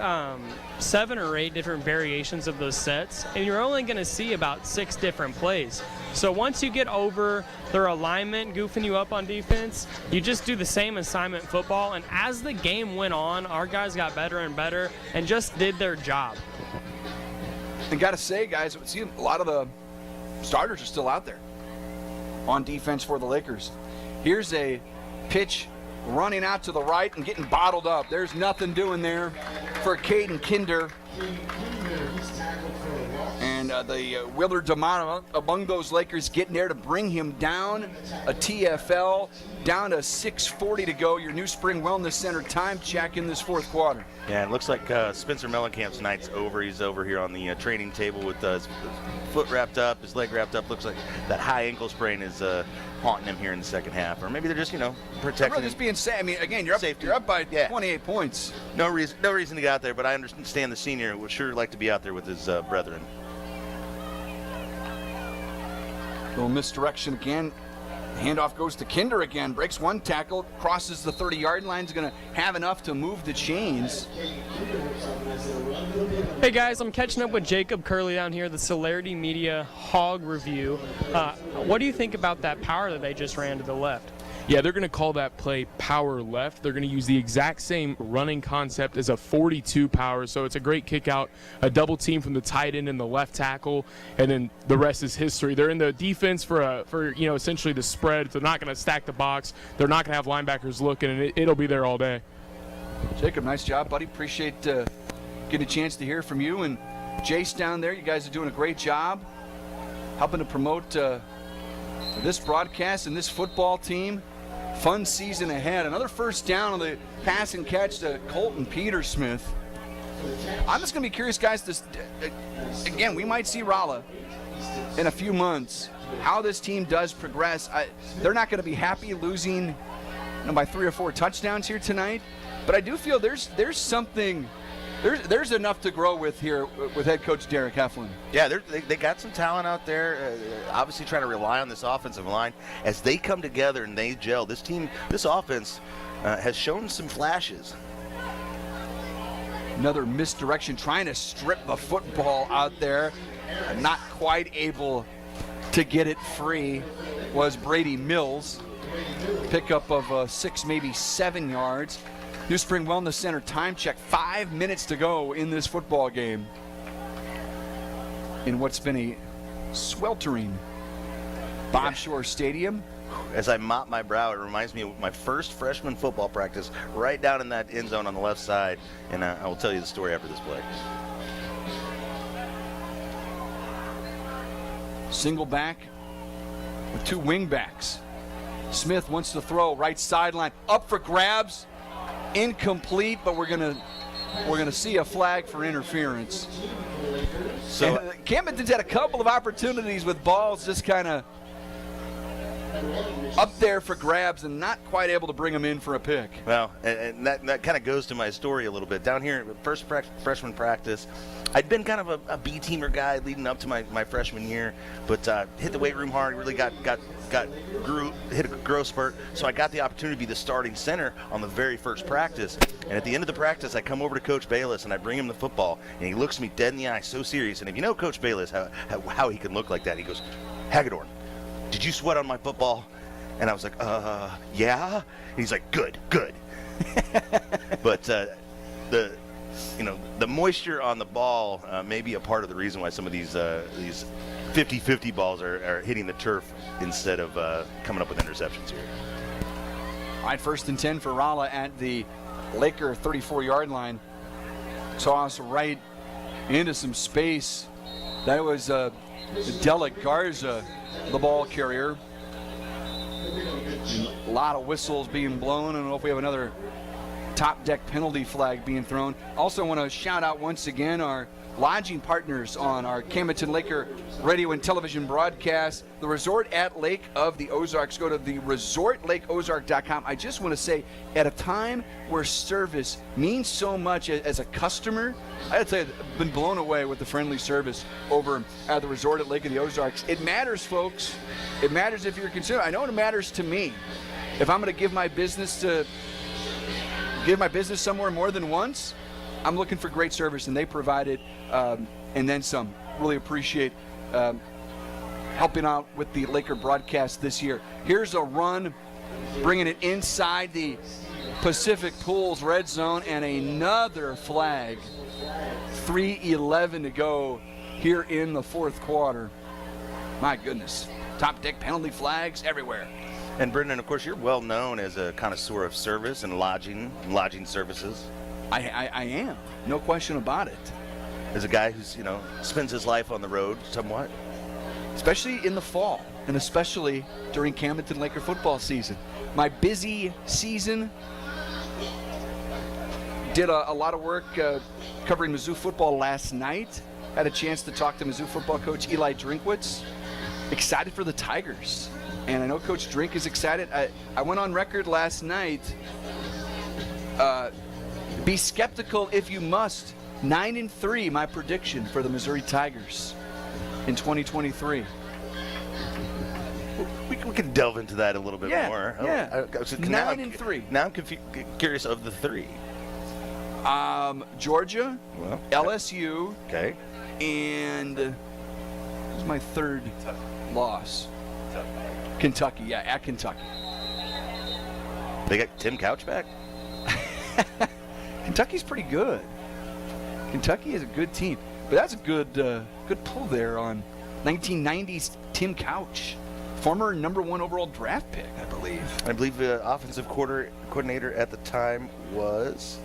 7 or 8 different variations of those sets, and you're only going to see about 6 different plays. So once you get over their alignment, goofing you up on defense, you just do the same assignment football, and as the game went on, our guys got better and better and just did their job. And got to say, guys, see, a lot of the starters are still out there on defense for the Lakers. Here's a pitch running out to the right and getting bottled up. There's nothing doing there for Caden Kinder. And the Willard DeMott among those Lakers getting there to bring him down. A TFL down to 6:40 to go. Your New Spring Wellness Center time check in this fourth quarter. Yeah, it looks like Spencer Mellencamp's night's over. He's over here on the training table with his foot wrapped up, his leg wrapped up. Looks like that high ankle sprain is haunting him here in the second half. Or maybe they're just, protecting him. Just being safe. I mean, again, you're up by 28 points. No reason to get out there, but I understand the senior would sure like to be out there with his brethren. Little misdirection again. Handoff goes to Kinder again. Breaks one tackle, crosses the 30-yard line. Is going to have enough to move the chains. Hey guys, I'm catching up with Jacob Curley down here, the Celerity Media Hog Review. What do you think about that power that they just ran to the left? Yeah, they're going to call that play power left. They're going to use the exact same running concept as a 42 power. So it's a great kick out, a double team from the tight end and the left tackle, and then the rest is history. They're in the defense for essentially the spread. They're not going to stack the box. They're not going to have linebackers looking, and it'll be there all day. Jacob, nice job, buddy. Appreciate getting a chance to hear from you. And Jace down there, you guys are doing a great job helping to promote this broadcast and this football team. Fun season ahead. Another first down on the pass and catch to Colton Petersmith. I'm just going to be curious, guys. Again, we might see Rolla in a few months. How this team does progress. They're not going to be happy losing by 3 or 4 touchdowns here tonight. But I do feel there's something there's enough to grow with here with head coach Derek Heflin. Yeah, they got some talent out there. Obviously, trying to rely on this offensive line as they come together and they gel. This offense has shown some flashes. Another misdirection, trying to strip the football out there, not quite able to get it free was Brady Mills. Pickup of 6, maybe 7 yards. New Spring Wellness Center time check, 5 minutes to go in this football game. In what's been a sweltering Bob Shore Stadium. As I mop my brow, it reminds me of my first freshman football practice right down in that end zone on the left side, and I will tell you the story after this play. Single back with 2 wing backs. Smith wants to throw, right sideline, up for grabs, incomplete, but we're gonna see a flag for interference. So Camdenton's had a couple of opportunities with balls just kind of up there for grabs and not quite able to bring them in for a pick. Well, and that kind of goes to my story a little bit. Down here, first freshman practice, I'd been kind of a B-teamer guy leading up to my freshman year, but hit the weight room hard, really hit a growth spurt, so I got the opportunity to be the starting center on the very first practice. And at the end of the practice, I come over to Coach Bayless and I bring him the football, and he looks me dead in the eye, so serious. And if you know Coach Bayless, how he can look like that, he goes, "Hagedorn, did you sweat on my football?" And I was like, yeah. And he's like, good. But the moisture on the ball may be a part of the reason why some of these 50-50 balls are hitting the turf instead of coming up with interceptions here. All right, 1st and 10 for Rolla at the Laker 34-yard line. Toss right into some space. That was Della Garza, the ball carrier. A lot of whistles being blown. I don't know if we have another top deck penalty flag being thrown. Also want to shout out once again our lodging partners on our Camdenton Laker radio and television broadcast. The Resort at Lake of the Ozarks. Go to the resortlakeozark.com. I just want to say, at a time where service means so much as a customer, I got to tell you, I've been blown away with the friendly service over at the Resort at Lake of the Ozarks. It matters, folks. It matters if you're a consumer. I know it matters to me. If I'm going to give my business somewhere more than once, I'm looking for great service, and they provide it, and then some. Really appreciate helping out with the Laker broadcast this year. Here's a run, bringing it inside the Pacific Pools red zone, and another flag. 3:11 to go here in the fourth quarter. My goodness. Top deck penalty flags everywhere. And Brendan, of course, you're well known as a connoisseur of service and lodging services. I am, no question about it. As a guy who's, spends his life on the road somewhat. Especially in the fall, and especially during Camdenton Laker football season. My busy season, did a lot of work covering Mizzou football last night. Had a chance to talk to Mizzou football coach Eli Drinkwitz. Excited for the Tigers. And I know Coach Drink is excited. I went on record last night. Be skeptical if you must. 9-3, my prediction for the Missouri Tigers in 2023. We can delve into that a little bit more. Yeah. 9-3. Now I'm curious of the 3. Georgia, LSU, okay, and who's my third loss? Kentucky, at Kentucky. They got Tim Couch back? Kentucky's pretty good. Kentucky is a good team. But that's a good pull there on 1990s Tim Couch. Former number 1 overall draft pick, I believe. I believe the offensive coordinator at the time was...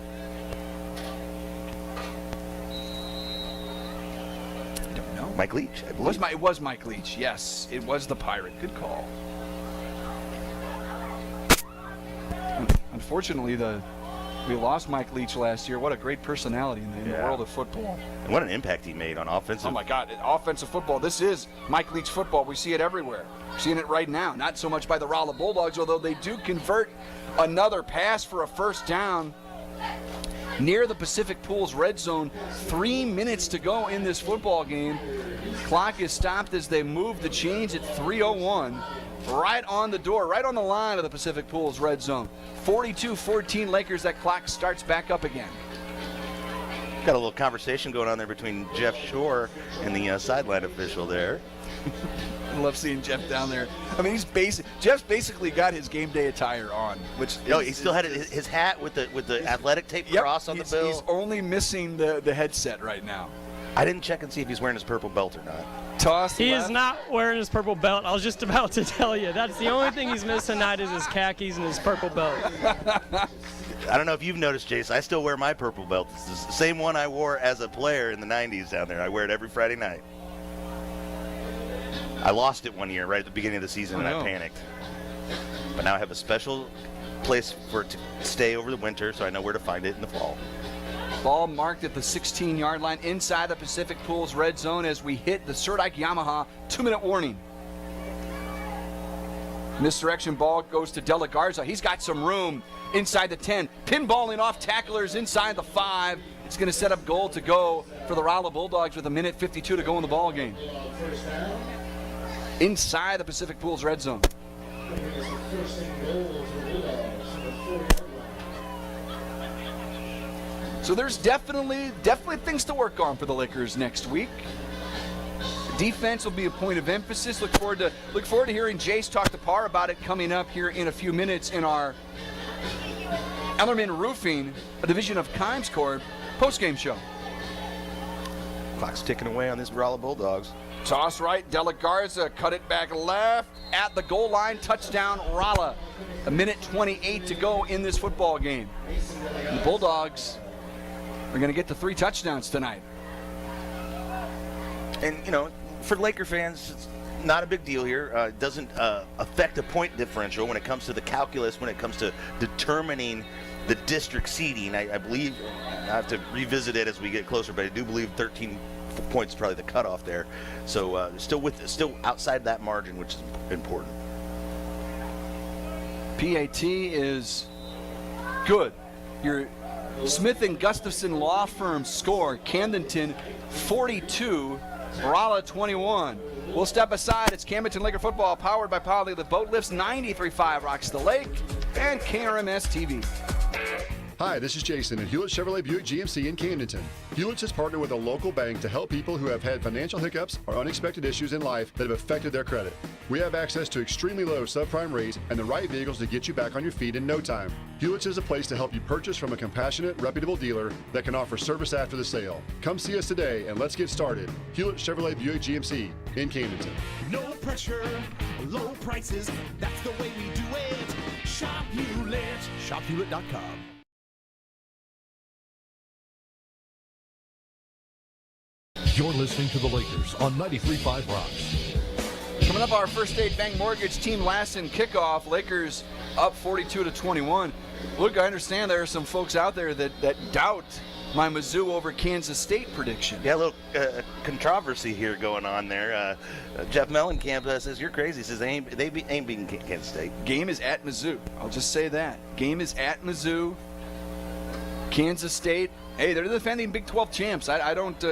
I don't know. Mike Leach, I believe. It was Mike Leach, yes. It was the Pirate. Good call. Unfortunately, we lost Mike Leach last year. What a great personality in the world of football. And what an impact he made on offensive. Oh, my God. Offensive football. This is Mike Leach football. We see it everywhere. We're seeing it right now. Not so much by the Rolla Bulldogs, although they do convert another pass for a first down. near the Pacific Pools red zone. 3 minutes to go in this football game. Clock is stopped as they move the chains at 3:01. Right on the door, right on the line of the Pacific Pools red zone. 42-14 Lakers. That clock starts back up again. Got a little conversation going on there between Jeff Shore and the sideline official there. I love seeing Jeff down there. I mean, Jeff's basically got his game day attire on, which he still had his hat with the athletic tape cross on the bill. He's only missing the headset right now. I didn't check and see if he's wearing his purple belt or not. He is not wearing his purple belt. I was just about to tell you. That's the only thing he's missing tonight is his khakis and his purple belt. I don't know if you've noticed, Jace, I still wear my purple belt. It's the same one I wore as a player in the 90s down there. I wear it every Friday night. I lost it one year right at the beginning of the season, and I panicked. But now I have a special place for it to stay over the winter, so I know where to find it in the fall. Ball marked at the 16-yard line inside the Pacific Pools red zone as we hit the Surdike Yamaha 2-minute warning. Misdirection ball goes to De La Garza. He's got some room inside the 10. Pinballing off tacklers inside the 5. It's going to set up goal to go for the Rolla Bulldogs with 1:52 to go in the ball game. Inside the Pacific Pools red zone. So there's definitely things to work on for the Lakers next week. Defense will be a point of emphasis. Look forward to hearing Jace talk to Parr about it coming up here in a few minutes in our Ellerman Roofing, a division of Kimes Corp, postgame show. Clock's ticking away on this Rolla Bulldogs. Toss right, De La Garza cut it back left at the goal line. Touchdown, Rolla. 1:28 to go in this football game. The Bulldogs are going to get to 3 touchdowns tonight. And, for Laker fans, it's not a big deal here. It doesn't affect the point differential when it comes to the calculus, when it comes to determining the district seeding. I believe, I have to revisit it as we get closer, but I do believe 13 points is probably the cutoff there. So still outside that margin, which is important. PAT is good. Your Smith & Gustafson Law Firm score, Camdenton 42, Rolla 21. We'll step aside. It's Camdenton Laker football powered by Poly. The boat lifts 93.5 rocks the lake and KRMS TV. Hi, this is Jason at Hewlett Chevrolet Buick GMC in Camdenton. Hewlett's has partnered with a local bank to help people who have had financial hiccups or unexpected issues in life that have affected their credit. We have access to extremely low subprime rates and the right vehicles to get you back on your feet in no time. Hewlett's is a place to help you purchase from a compassionate, reputable dealer that can offer service after the sale. Come see us today and let's get started. Hewlett Chevrolet Buick GMC in Camdenton. No pressure, low prices, that's the way we do it. Shop Hewlett. ShopHewlett.com. You're listening to the Lakers on 93.5 Rocks. Coming up, our First State Bank Mortgage Team last in kickoff. Lakers up 42-21. Look, I understand there are some folks out there that doubt my Mizzou over Kansas State prediction. Yeah, a little controversy here going on there. Jeff Mellencamp says you're crazy. He says they ain't beating Kansas State. Game is at Mizzou. I'll just say that. Game is at Mizzou. Kansas State, hey, they're the defending Big 12 champs. I don't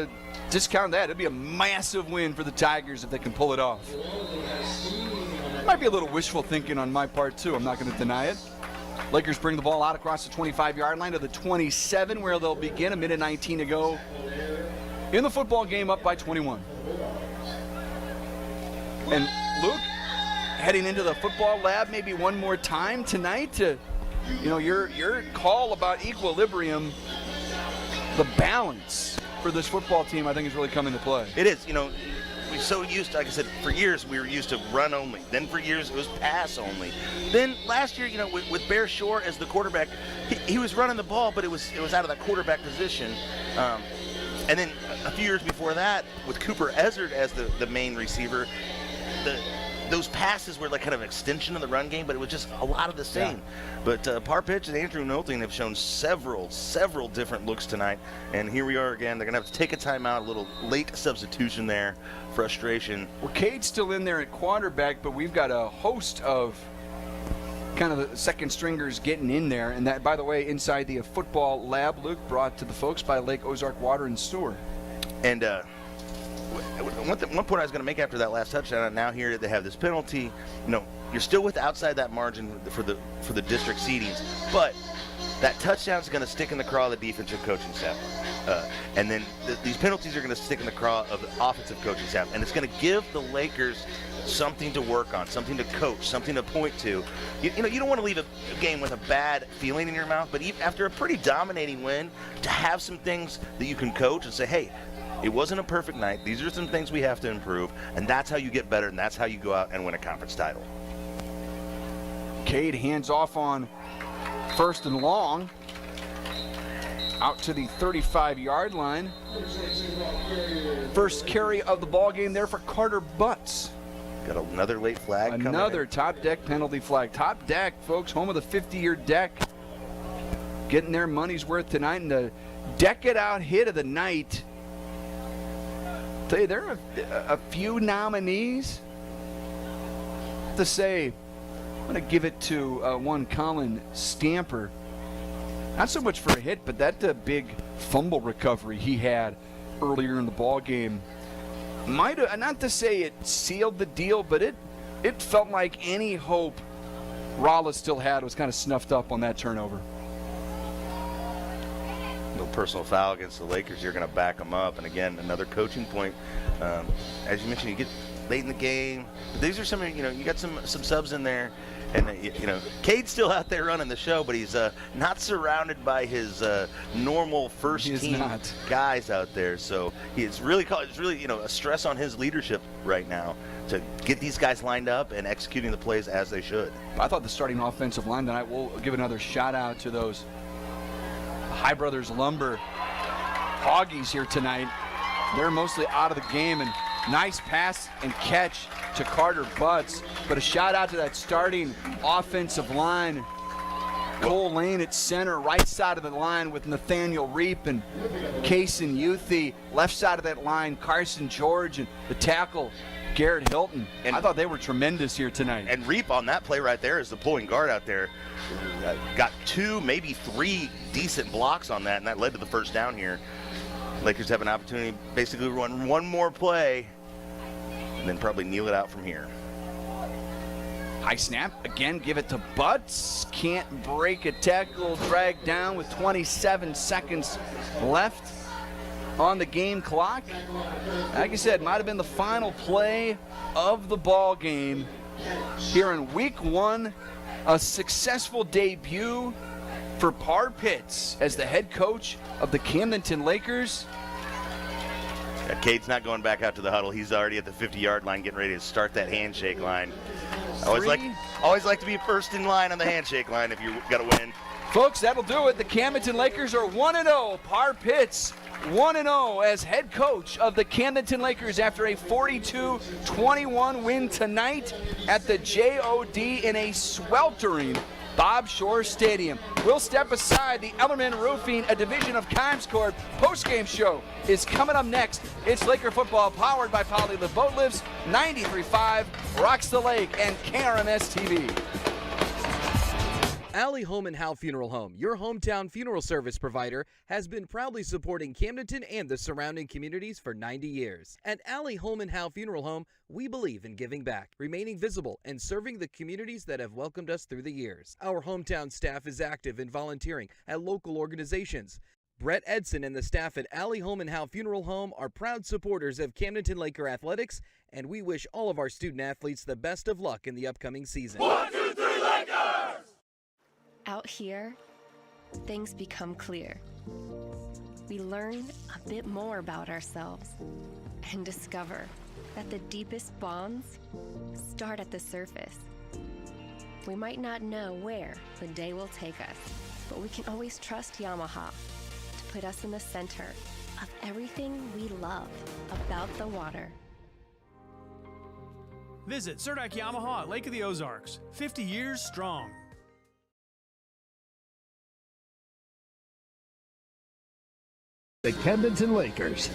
discount that. It'd be a massive win for the Tigers if they can pull it off. Might be a little wishful thinking on my part, too. I'm not going to deny it. Lakers bring the ball out across the 25-yard line to the 27, where they'll begin. 1:19 to go in the football game, up by 21. And Luke, heading into the football lab maybe one more time tonight to, your call about equilibrium, the balance for this football team, I think, is really coming to play. It is. We're so used to, like I said, for years we were used to run only. Then for years it was pass only. Then last year, with Bear Shore as the quarterback, he was running the ball, but it was out of that quarterback position. And then a few years before that, with Cooper Ezzard as the main receiver, those passes were like kind of an extension of the run game, but it was just a lot of the same. Yeah. But Parpitch and Andrew Nolting have shown several different looks tonight, and here we are again. They're going to have to take a timeout, a little late substitution there, frustration. Well, Cade's still in there at quarterback, but we've got a host of kind of the second stringers getting in there. And that, by the way, inside the football lab, Luke, brought to the folks by Lake Ozark Water and Sewer. And one point I was going to make after that last touchdown, and now here they have this penalty. You're still outside that margin for the district seedings, but that touchdown is going to stick in the craw of the defensive coaching staff. And then these penalties are going to stick in the craw of the offensive coaching staff. And it's going to give the Lakers something to work on, something to coach, something to point to. You don't want to leave a game with a bad feeling in your mouth, but after a pretty dominating win, to have some things that you can coach and say, hey, it wasn't a perfect night. These are some things we have to improve. And that's how you get better, and that's how you go out and win a conference title. Cade hands off on 1st and long. Out to the 35-yard line. First carry of the ball game there for Carter Butts. Got another late flag coming in. Another top deck penalty flag. Top deck, folks, home of the 50-year deck. Getting their money's worth tonight. And the deck it out hit of the night. Tell you, there are a few nominees. To say, I'm going to give it to one Colin Stamper. Not so much for a hit, but that big fumble recovery he had earlier in the ball game might have, not to say it sealed the deal, but it felt like any hope Rolla still had was kind of snuffed up on that turnover. No personal foul against the Lakers. You're going to back them up. And again, another coaching point. As you mentioned, you get late in the game. These are some, you got some subs in there. And, Cade's still out there running the show, but he's not surrounded by his normal first-team guys out there. So it's really a stress on his leadership right now to get these guys lined up and executing the plays as they should. I thought the starting offensive line tonight, we'll give another shout-out to those High Brothers Lumber Hoggies here tonight. They're mostly out of the game, and nice pass and catch to Carter Butts. But a shout out to that starting offensive line. Cole Lane at center, right side of the line with Nathaniel Reap and Kaysen Youthy. Left side of that line, Carson George, and the tackle, Garrett Hilton. And I thought they were tremendous here tonight. And Reap on that play right there is the pulling guard out there. Got 2, maybe 3 decent blocks on that, and that led to the first down here. Lakers have an opportunity basically to run one more play and then probably kneel it out from here. High snap, again, give it to Butts. Can't break a tackle, dragged down with 27 seconds left on the game clock. Like I said, might have been the final play of the ball game here in week 1. A successful debut for Par Pitts as the head coach of the Camdenton Lakers. Cade's not going back out to the huddle. He's already at the 50-yard line getting ready to start that handshake line. Always like to be first in line on the handshake line if you got to win. Folks, that'll do it. The Camdenton Lakers are 1-0. Par Pitts 1-0 as head coach of the Camdenton Lakers after a 42-21 win tonight at the JOD in a sweltering Bob Shore Stadium. We'll step aside. The Ellerman Roofing, a division of Kimes Corp postgame show is coming up next. It's Laker football powered by Poly Live Boat Lives, 93.5 Rocks the Lake and KRMS TV. Alley Home and Howe Funeral Home, your hometown funeral service provider, has been proudly supporting Camdenton and the surrounding communities for 90 years. At Alley Home and Howe Funeral Home, we believe in giving back, remaining visible, and serving the communities that have welcomed us through the years. Our hometown staff is active in volunteering at local organizations. Brett Edson and the staff at Alley Home and Howe Funeral Home are proud supporters of Camdenton Laker athletics, and we wish all of our student athletes the best of luck in the upcoming season. 1, 2, 3, Lakers! Out here, things become clear. We learn a bit more about ourselves and discover that the deepest bonds start at the surface. We might not know where the day will take us, but we can always trust Yamaha to put us in the center of everything we love about the water. Visit Surdak Yamaha at Lake of the Ozarks, 50 years strong. The Camdenton Lakers.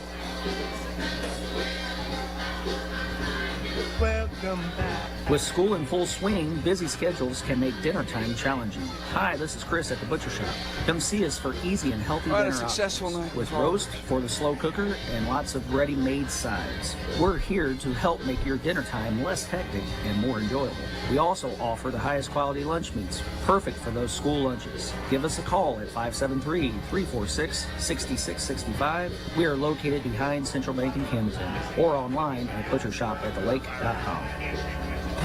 Welcome back. With school in full swing, busy schedules can make dinner time challenging. Hi, this is Chris at the Butcher Shop. Come see us for easy and healthy dinner a successful options. night. With roast for the slow cooker and lots of ready-made sides. We're here to help make your dinner time less hectic and more enjoyable. We also offer the highest quality lunch meats, perfect for those school lunches. Give us a call at 573-346-6665. We are located behind Central Bank in Camdenton or online at butchershopathelake.com.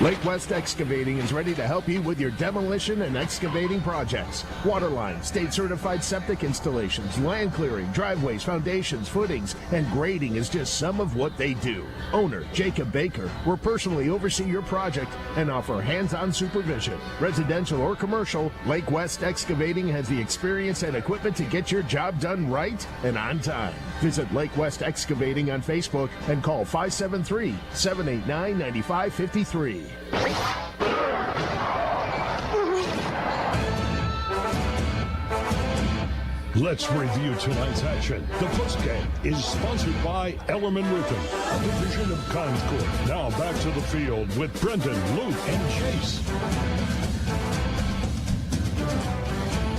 Lake West Excavating is ready to help you with your demolition and excavating projects. Waterline, state-certified septic installations, land clearing, driveways, foundations, footings, and grading is just some of what they do. Owner Jacob Baker will personally oversee your project and offer hands-on supervision. Residential or commercial, Lake West Excavating has the experience and equipment to get your job done right and on time. Visit Lake West Excavating on Facebook and call 573-789-9553. Let's review tonight's action. The postgame is sponsored by Ellerman Roofing, a division of Concord. Now back to the field with Brendan, Luke, and Chase.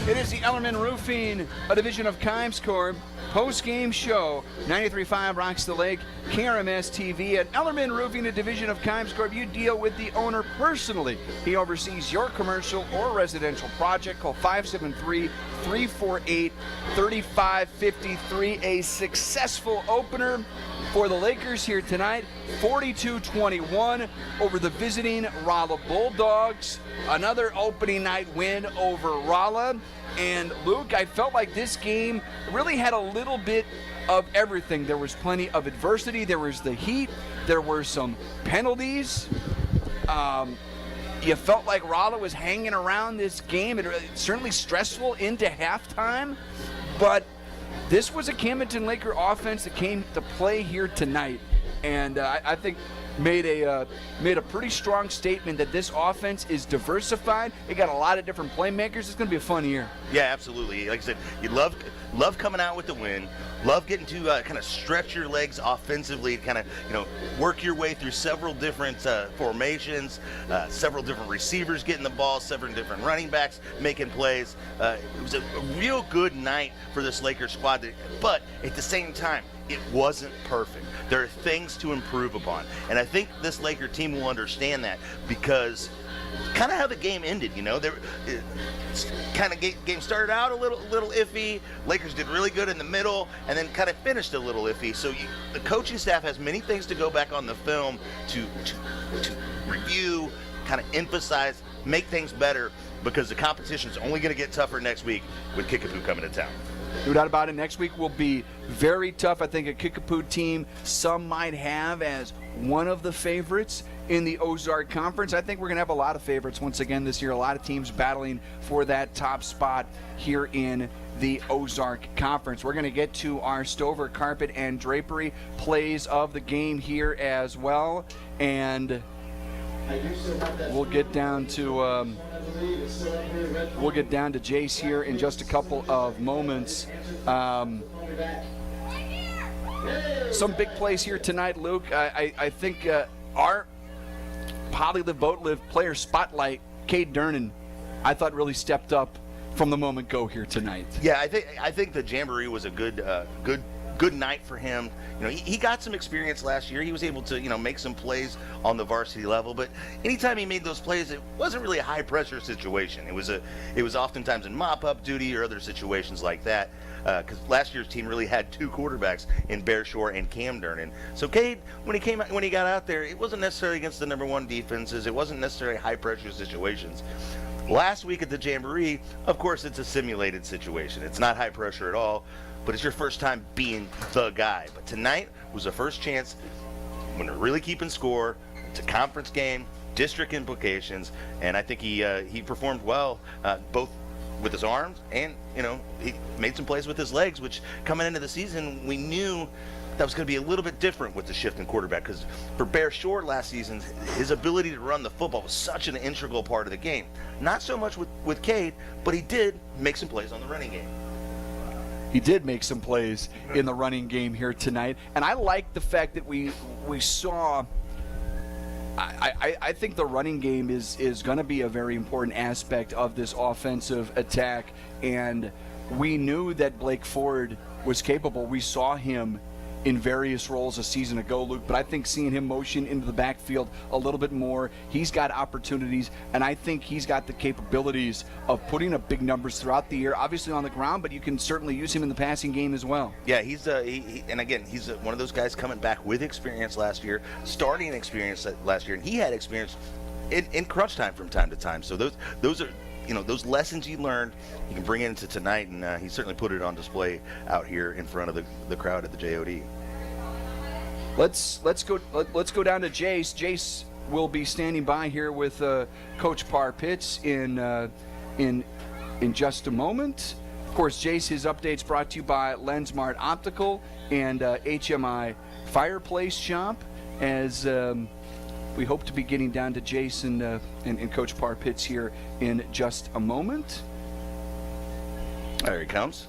It is the Ellerman Roofing, a division of Corp post-game show. 93.5 Rocks the Lake, KRMS TV. At Ellerman Roofing, a division of Corp, you deal with the owner personally. He oversees your commercial or residential project. Call 573-348-3553. A successful opener for the Lakers here tonight, 42-21 over the visiting Rolla Bulldogs. Another opening night win over Rolla. And Luke, I felt like this game really had a little bit of everything. There was plenty of adversity. There was the heat. There were some penalties. You felt like Rolla was hanging around this game. It certainly stressful into halftime. But this was a Camdenton Laker offense that came to play here tonight. And I think made a pretty strong statement that this offense is diversified. It got a lot of different playmakers. It's going to be a fun year. Yeah, absolutely. Like I said, you love coming out with the win. Love getting to kind of stretch your legs offensively, kind of work your way through several different formations, several different receivers getting the ball, several different running backs making plays. It was a real good night for this Lakers squad, but at the same time, it wasn't perfect. There are things to improve upon, and I think this Laker team will understand that because kind of how the game ended, game started out a little iffy. Lakers did really good in the middle, and then kind of finished a little iffy. So the coaching staff has many things to go back on the film to review, kind of emphasize, make things better, because the competition is only going to get tougher next week with Kickapoo coming to town. No doubt about it. Next week will be very tough. I think a Kickapoo team some might have as one of the favorites in the Ozark Conference. I think we're going to have a lot of favorites once again this year. A lot of teams battling for that top spot here in the Ozark Conference. We're going to get to our Stover Carpet and Drapery plays of the game here as well. And we'll get down to Jace here in just a couple of moments. Some big plays here tonight, Luke. I think our Poly Live Boat Live player spotlight, Cade Durnan, I thought really stepped up from the moment go here tonight. Yeah, I think the Jamboree was a good night for him. He got some experience last year. He was able to, make some plays on the varsity level, but anytime he made those plays, it wasn't really a high pressure situation. It was oftentimes in mop-up duty or other situations like that, because last year's team really had two quarterbacks in Bear Shore and Cam Durnan. So Cade, when he got out there, it wasn't necessarily against the number one defenses. It wasn't necessarily high pressure situations. Last week at the Jamboree, of course, it's a simulated situation. It's not high pressure at all, but it's your first time being the guy. But tonight was the first chance when they're really keeping score. It's a conference game, district implications, and I think he performed well, both with his arms and, he made some plays with his legs, which coming into the season, we knew that was going to be a little bit different with the shift in quarterback, because for Bear Shore last season, his ability to run the football was such an integral part of the game. Not so much with Cade, but he did make some plays on the running game. He did make some plays in the running game here tonight, and I like the fact that we saw I think the running game is going to be a very important aspect of this offensive attack, and we knew that Blake Ford was capable. We saw him in various roles a season ago, Luke, but I think seeing him motion into the backfield a little bit more, he's got opportunities, and I think he's got the capabilities of putting up big numbers throughout the year, obviously on the ground, but you can certainly use him in the passing game as well. Yeah, he's and again, he's one of those guys coming back with experience last year, starting experience last year, and he had experience in crunch time from time to time. So those are, those lessons you learned, you can bring into tonight, and he certainly put it on display out here in front of the crowd at the JOD. Let's go down to Jace. Jace will be standing by here with Coach Parr Pitts in just a moment. Of course, Jace, his updates brought to you by LensMart Optical and HMI Fireplace Shop. As we hope to be getting down to Jason and Coach Parr Pitts here in just a moment. There he comes.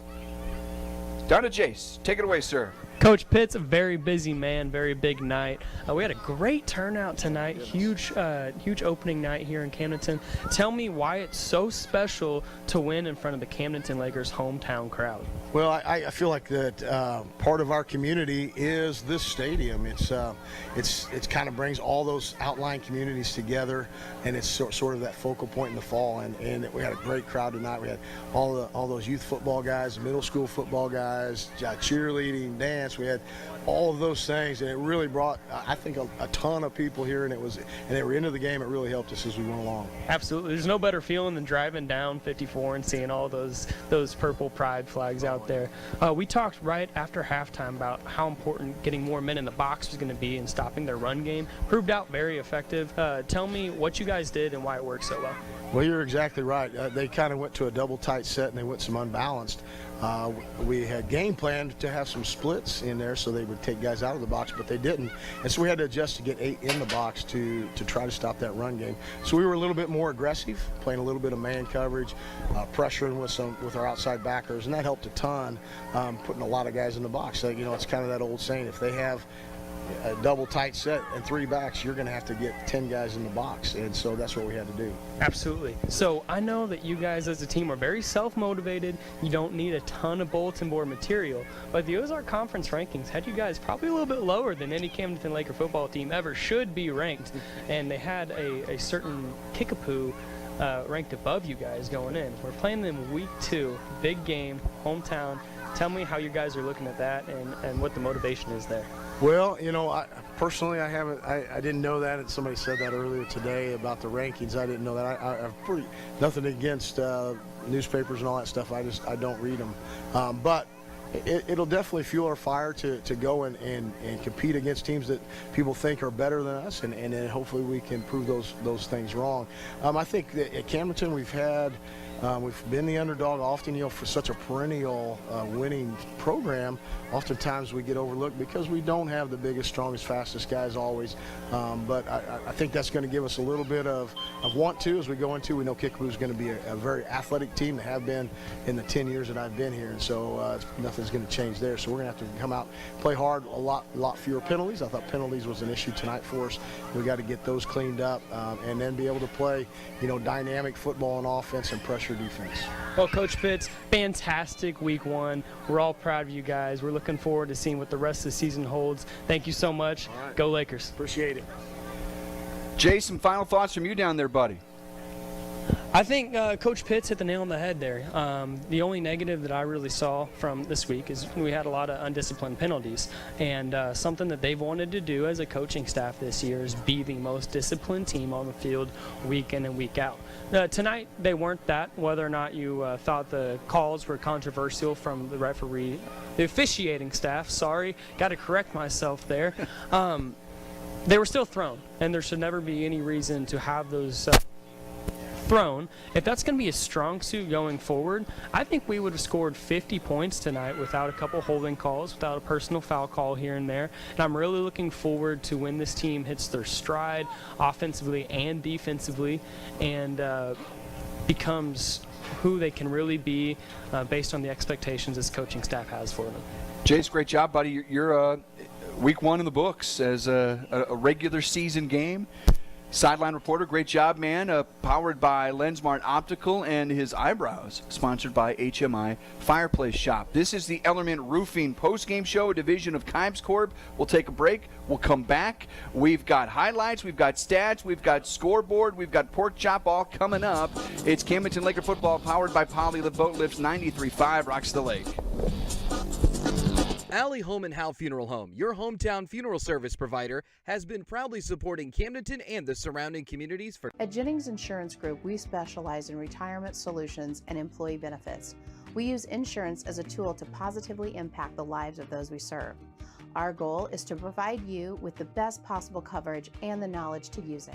Down to Jace. Take it away, sir. Coach Pitts, a very busy man, very big night. We had a great turnout tonight, huge opening night here in Camdenton. Tell me why it's so special to win in front of the Camdenton Lakers hometown crowd. Well, I feel like that part of our community is this stadium. It's kind of brings all those outlying communities together, and it's sort of that focal point in the fall. And we had a great crowd tonight. We had all those youth football guys, middle school football guys, cheerleading, dance. We had all of those things, and it really brought, I think, a ton of people here, and they were into the game. It really helped us as we went along. Absolutely. There's no better feeling than driving down 54 and seeing all those purple pride flags out there. We talked right after halftime about how important getting more men in the box was going to be and stopping their run game. Proved out very effective. Tell me what you guys did and why it worked so well. Well, you're exactly right. They kind of went to a double tight set, and they went some unbalanced. We had game planned to have some splits in there so they would take guys out of the box, but they didn't. And so we had to adjust to get 8 in the box to try to stop that run game. So we were a little bit more aggressive, playing a little bit of man coverage, pressuring with our outside backers, and that helped a ton, putting a lot of guys in the box. So, it's kind of that old saying, if they have a double tight set and 3 backs, you're going to have to get 10 guys in the box, and so that's what we had to do. Absolutely. So I know that you guys as a team are very self-motivated. You don't need a ton of bulletin board material, but the Ozark Conference rankings had you guys probably a little bit lower than any Camdenton Laker football team ever should be ranked, and they had a certain Kickapoo ranked above you guys going in. We're playing them week 2, big game, hometown. Tell me how you guys are looking at that and what the motivation is there. Well, personally, I didn't know that, and somebody said that earlier today about the rankings. I didn't know that. I've nothing against newspapers and all that stuff. I don't read them, but it'll definitely fuel our fire to go and compete against teams that people think are better than us, and then hopefully we can prove those things wrong. I think that at Camdenton we've been the underdog often, for such a perennial winning program. Oftentimes we get overlooked because we don't have the biggest, strongest, fastest guys always. But I think that's going to give us a little bit of want to as we go into. We know Kickapoo is going to be a very athletic team. They have been in the 10 years that I've been here, and so nothing's going to change there. So we're going to have to come out, play hard, a lot fewer penalties. I thought penalties was an issue tonight for us. We got to get those cleaned up, and then be able to play, dynamic football on offense and pressure defense. Well, Coach Pitts, fantastic week 1. We're all proud of you guys. We're looking forward to seeing what the rest of the season holds. Thank you so much. All right. Go Lakers. Appreciate it. Jay, some final thoughts from you down there, buddy. I think Coach Pitts hit the nail on the head there. The only negative that I really saw from this week is we had a lot of undisciplined penalties, and something that they've wanted to do as a coaching staff this year is be the most disciplined team on the field week in and week out. Tonight they weren't that. Whether or not you thought the calls were controversial from the referee, the officiating staff, sorry, got to correct myself there. They were still thrown, and there should never be any reason to have those thrown. If that's going to be a strong suit going forward, I think we would have scored 50 points tonight without a couple holding calls, without a personal foul call here and there. And I'm really looking forward to when this team hits their stride offensively and defensively and becomes who they can really be based on the expectations this coaching staff has for them. Jace, great job, buddy. You're week 1 in the books as a regular season game. Sideline reporter, great job, man. Powered by Lensmart Optical, and his eyebrows sponsored by HMI Fireplace Shop. This is the Ellerman Roofing postgame show, a division of Kimes Corp. We'll take a break. We'll come back. We've got highlights, we've got stats, we've got scoreboard, we've got pork chop all coming up. It's Camdenton Laker football powered by Polylift Boat Lifts. 93.5 rocks the lake. Allie Home and Howe Funeral Home, your hometown funeral service provider, has been proudly supporting Camdenton and the surrounding communities for. At Jennings Insurance Group, we specialize in retirement solutions and employee benefits. We use insurance as a tool to positively impact the lives of those we serve. Our goal is to provide you with the best possible coverage and the knowledge to use it.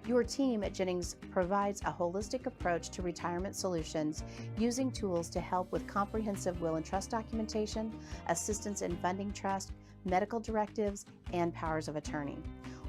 Your team at Jennings provides a holistic approach to retirement solutions using tools to help with comprehensive will and trust documentation, assistance in funding trust, medical directives, and powers of attorney.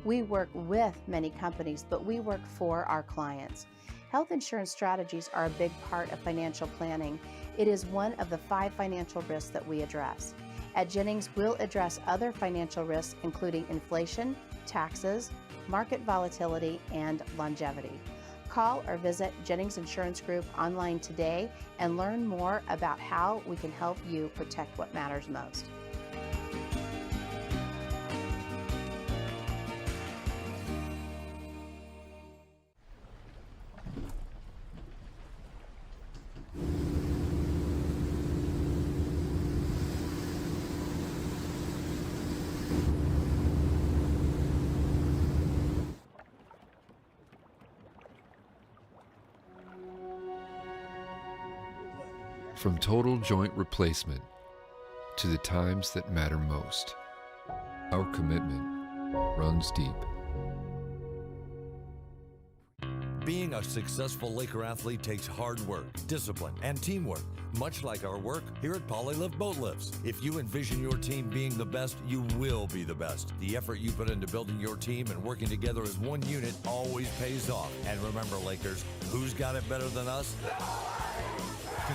We work with many companies, but we work for our clients. Health insurance strategies are a big part of financial planning. It is one of the 5 financial risks that we address. At Jennings, we'll address other financial risks, including inflation, taxes, market volatility, and longevity. Call or visit Jennings Insurance Group online today and learn more about how we can help you protect what matters most. From total joint replacement to the times that matter most, our commitment runs deep. Being a successful Laker athlete takes hard work, discipline, and teamwork, much like our work here at Polylift Boat Lifts. If you envision your team being the best, you will be the best. The effort you put into building your team and working together as one unit always pays off. And remember, Lakers, who's got it better than us?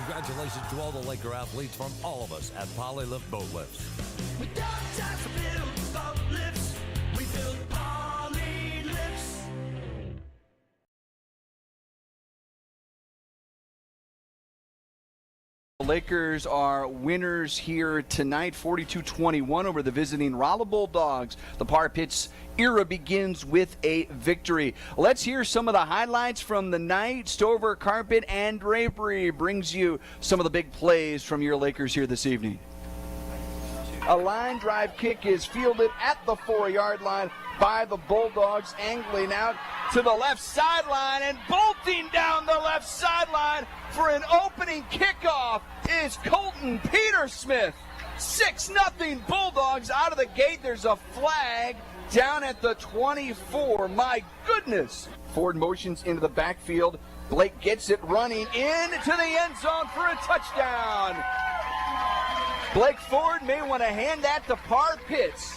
Congratulations to all the Laker athletes from all of us at Polylift Boat Lifts. We don't just build boat lifts, we build poly lifts. The Lakers are winners here tonight, 42-21 over the visiting Rolla Bulldogs. The Par Pits era begins with a victory. Let's hear some of the highlights from the night. Stover, Carpet, and Drapery brings you some of the big plays from your Lakers here this evening. A line drive kick is fielded at the 4-yard line by the Bulldogs, angling out to the left sideline and bolting down the left sideline for an opening kickoff is Colton Petersmith. 6-0 Bulldogs out of the gate. There's a flag down at the 24. My goodness. Ford motions into the backfield. Blake gets it running into the end zone for a touchdown. Blake Ford may want to hand that to Par Pitts.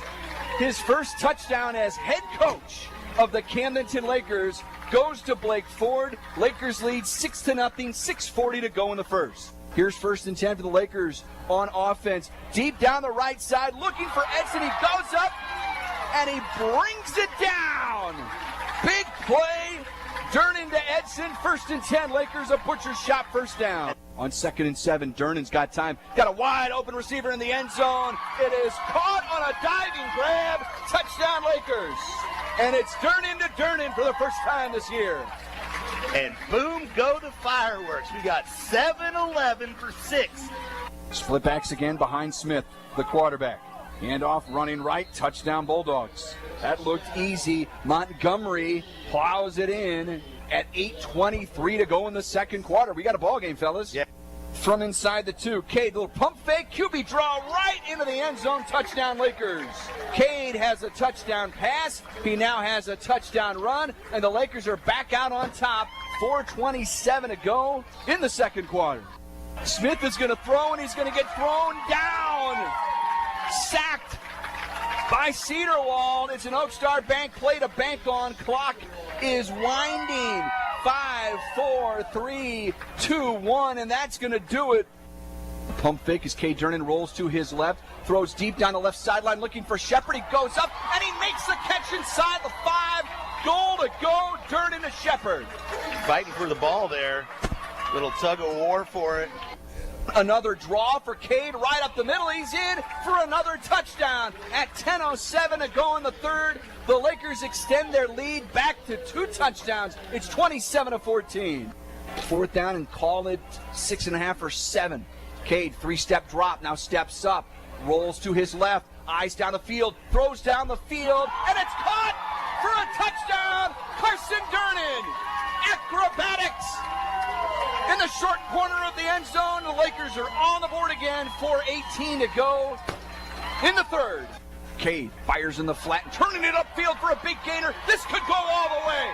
His first touchdown as head coach of the Camdenton Lakers goes to Blake Ford. Lakers lead 6-0, 6:40 to go in the first. Here's 1st and 10 for the Lakers on offense. Deep down the right side, looking for Edson. He goes up, and he brings it down. Big play. Durnin to Edson. 1st and 10. Lakers a butcher's shop, first down. On 2nd and 7, Durnin's got time. Got a wide open receiver in the end zone. It is caught on a diving grab. Touchdown, Lakers. And it's Durnin to Durnin for the first time this year. And boom, go the fireworks. We got 7-11 for 6. Split backs again behind Smith, the quarterback. Handoff running right, touchdown Bulldogs. That looked easy. Montgomery plows it in at 8:23 to go in the second quarter. We got a ball game, fellas. Yeah. From inside the 2, Cade, little pump fake, QB draw right into the end zone, touchdown Lakers. Cade has a touchdown pass. He now has a touchdown run, and the Lakers are back out on top. 4:27 to go in the second quarter. Smith is going to throw, and he's going to get thrown down. Sacked by Cedarwald. It's an Oak Star Bank play to bank on. Clock is winding. 5, 4, 3, 2, 1, and that's going to do it. Pump fake as Cade Durnin rolls to his left, throws deep down the left sideline looking for Shepard. He goes up, and he makes the catch inside the 5. Goal to go. to Shepard. Fighting for the ball there. Little tug of war for it. Another draw for Cade right up the middle. He's in for another touchdown. At 10:07 to go in the third, the Lakers extend their lead back to 2 touchdowns. It's 27-14. Fourth down and call it 6.5 or 7. Cade, 3-step drop, now steps up, rolls to his left, eyes down the field, throws down the field, and it's caught for a touchdown. Carson Durnan, acrobatics. In the short corner of the end zone, the Lakers are on the board again. 4:18 to go in the third. Cade fires in the flat, turning it upfield for a big gainer. This could go all the way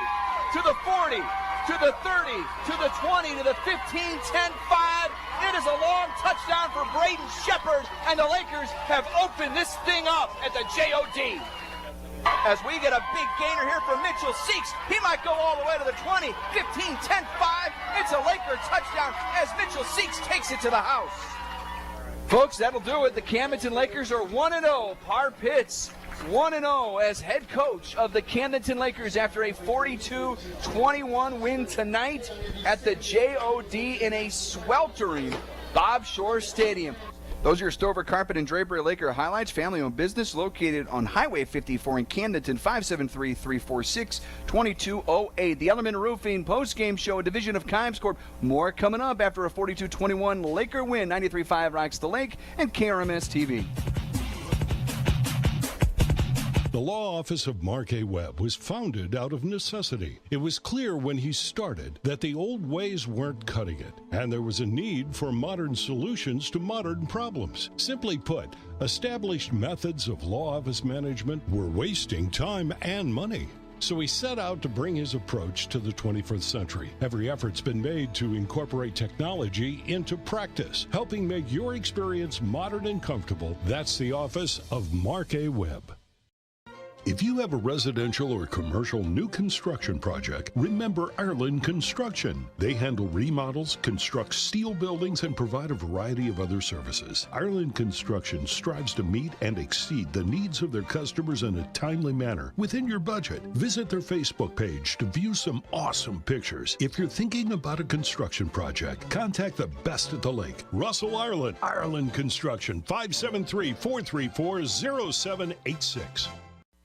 to the 40, to the 30, to the 20, to the 15, 10, 5. It is a long touchdown for Braden Shepard, and the Lakers have opened this thing up at the JOD. As we get a big gainer here from Mitchell Seeks. He might go all the way to the 20, 15, 10, 5. It's a Laker touchdown as Mitchell Seeks takes it to the house. Folks, that'll do it. The Camdenton Lakers are 1-0. Par Pitts 1-0 as head coach of the Camdenton Lakers after a 42-21 win tonight at the JOD in a sweltering Bob Shore Stadium. Those are your Stover Carpet and Drapery Laker highlights. Family-owned business located on Highway 54 in Camdenton, 573-346-2208. The Ellerman Roofing postgame show, a division of Kimes Corp. More coming up after a 42-21 Laker win. 93.5 Rocks the Lake and KRMS TV. The law office of Mark A. Webb was founded out of necessity. It was clear when he started that the old ways weren't cutting it, and there was a need for modern solutions to modern problems. Simply put, established methods of law office management were wasting time and money. So he set out to bring his approach to the 21st century. Every effort's been made to incorporate technology into practice, helping make your experience modern and comfortable. That's the office of Mark A. Webb. If you have a residential or commercial new construction project, remember Ireland Construction. They handle remodels, construct steel buildings, and provide a variety of other services. Ireland Construction strives to meet and exceed the needs of their customers in a timely manner within your budget. Visit their Facebook page to view some awesome pictures. If you're thinking about a construction project, contact the best at the lake. Russell, Ireland. Ireland Construction, 573-434-0786.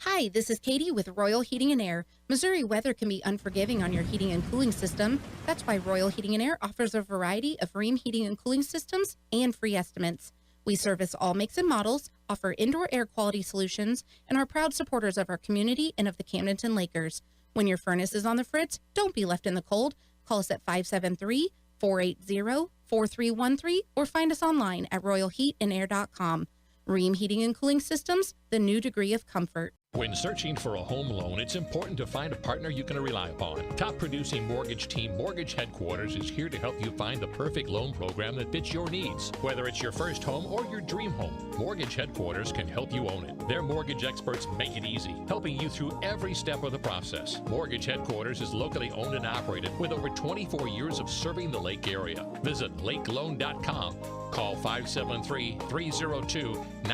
Hi, this is Katie with Royal Heating and Air. Missouri weather can be unforgiving on your heating and cooling system. That's why Royal Heating and Air offers a variety of Rheem heating and cooling systems and free estimates. We service all makes and models, offer indoor air quality solutions, and are proud supporters of our community and of the Camdenton Lakers. When your furnace is on the fritz, don't be left in the cold. Call us at 573-480-4313 or find us online at royalheatandair.com. Rheem Heating and Cooling Systems, the new degree of comfort. When searching for a home loan, it's important to find a partner you can rely upon. Top producing mortgage team Mortgage Headquarters is here to help you find the perfect loan program that fits your needs. Whether it's your first home or your dream home, Mortgage Headquarters can help you own it. Their mortgage experts make it easy, helping you through every step of the process. Mortgage Headquarters is locally owned and operated with over 24 years of serving the Lake area. Visit lakeloan.com. Call 573-302-99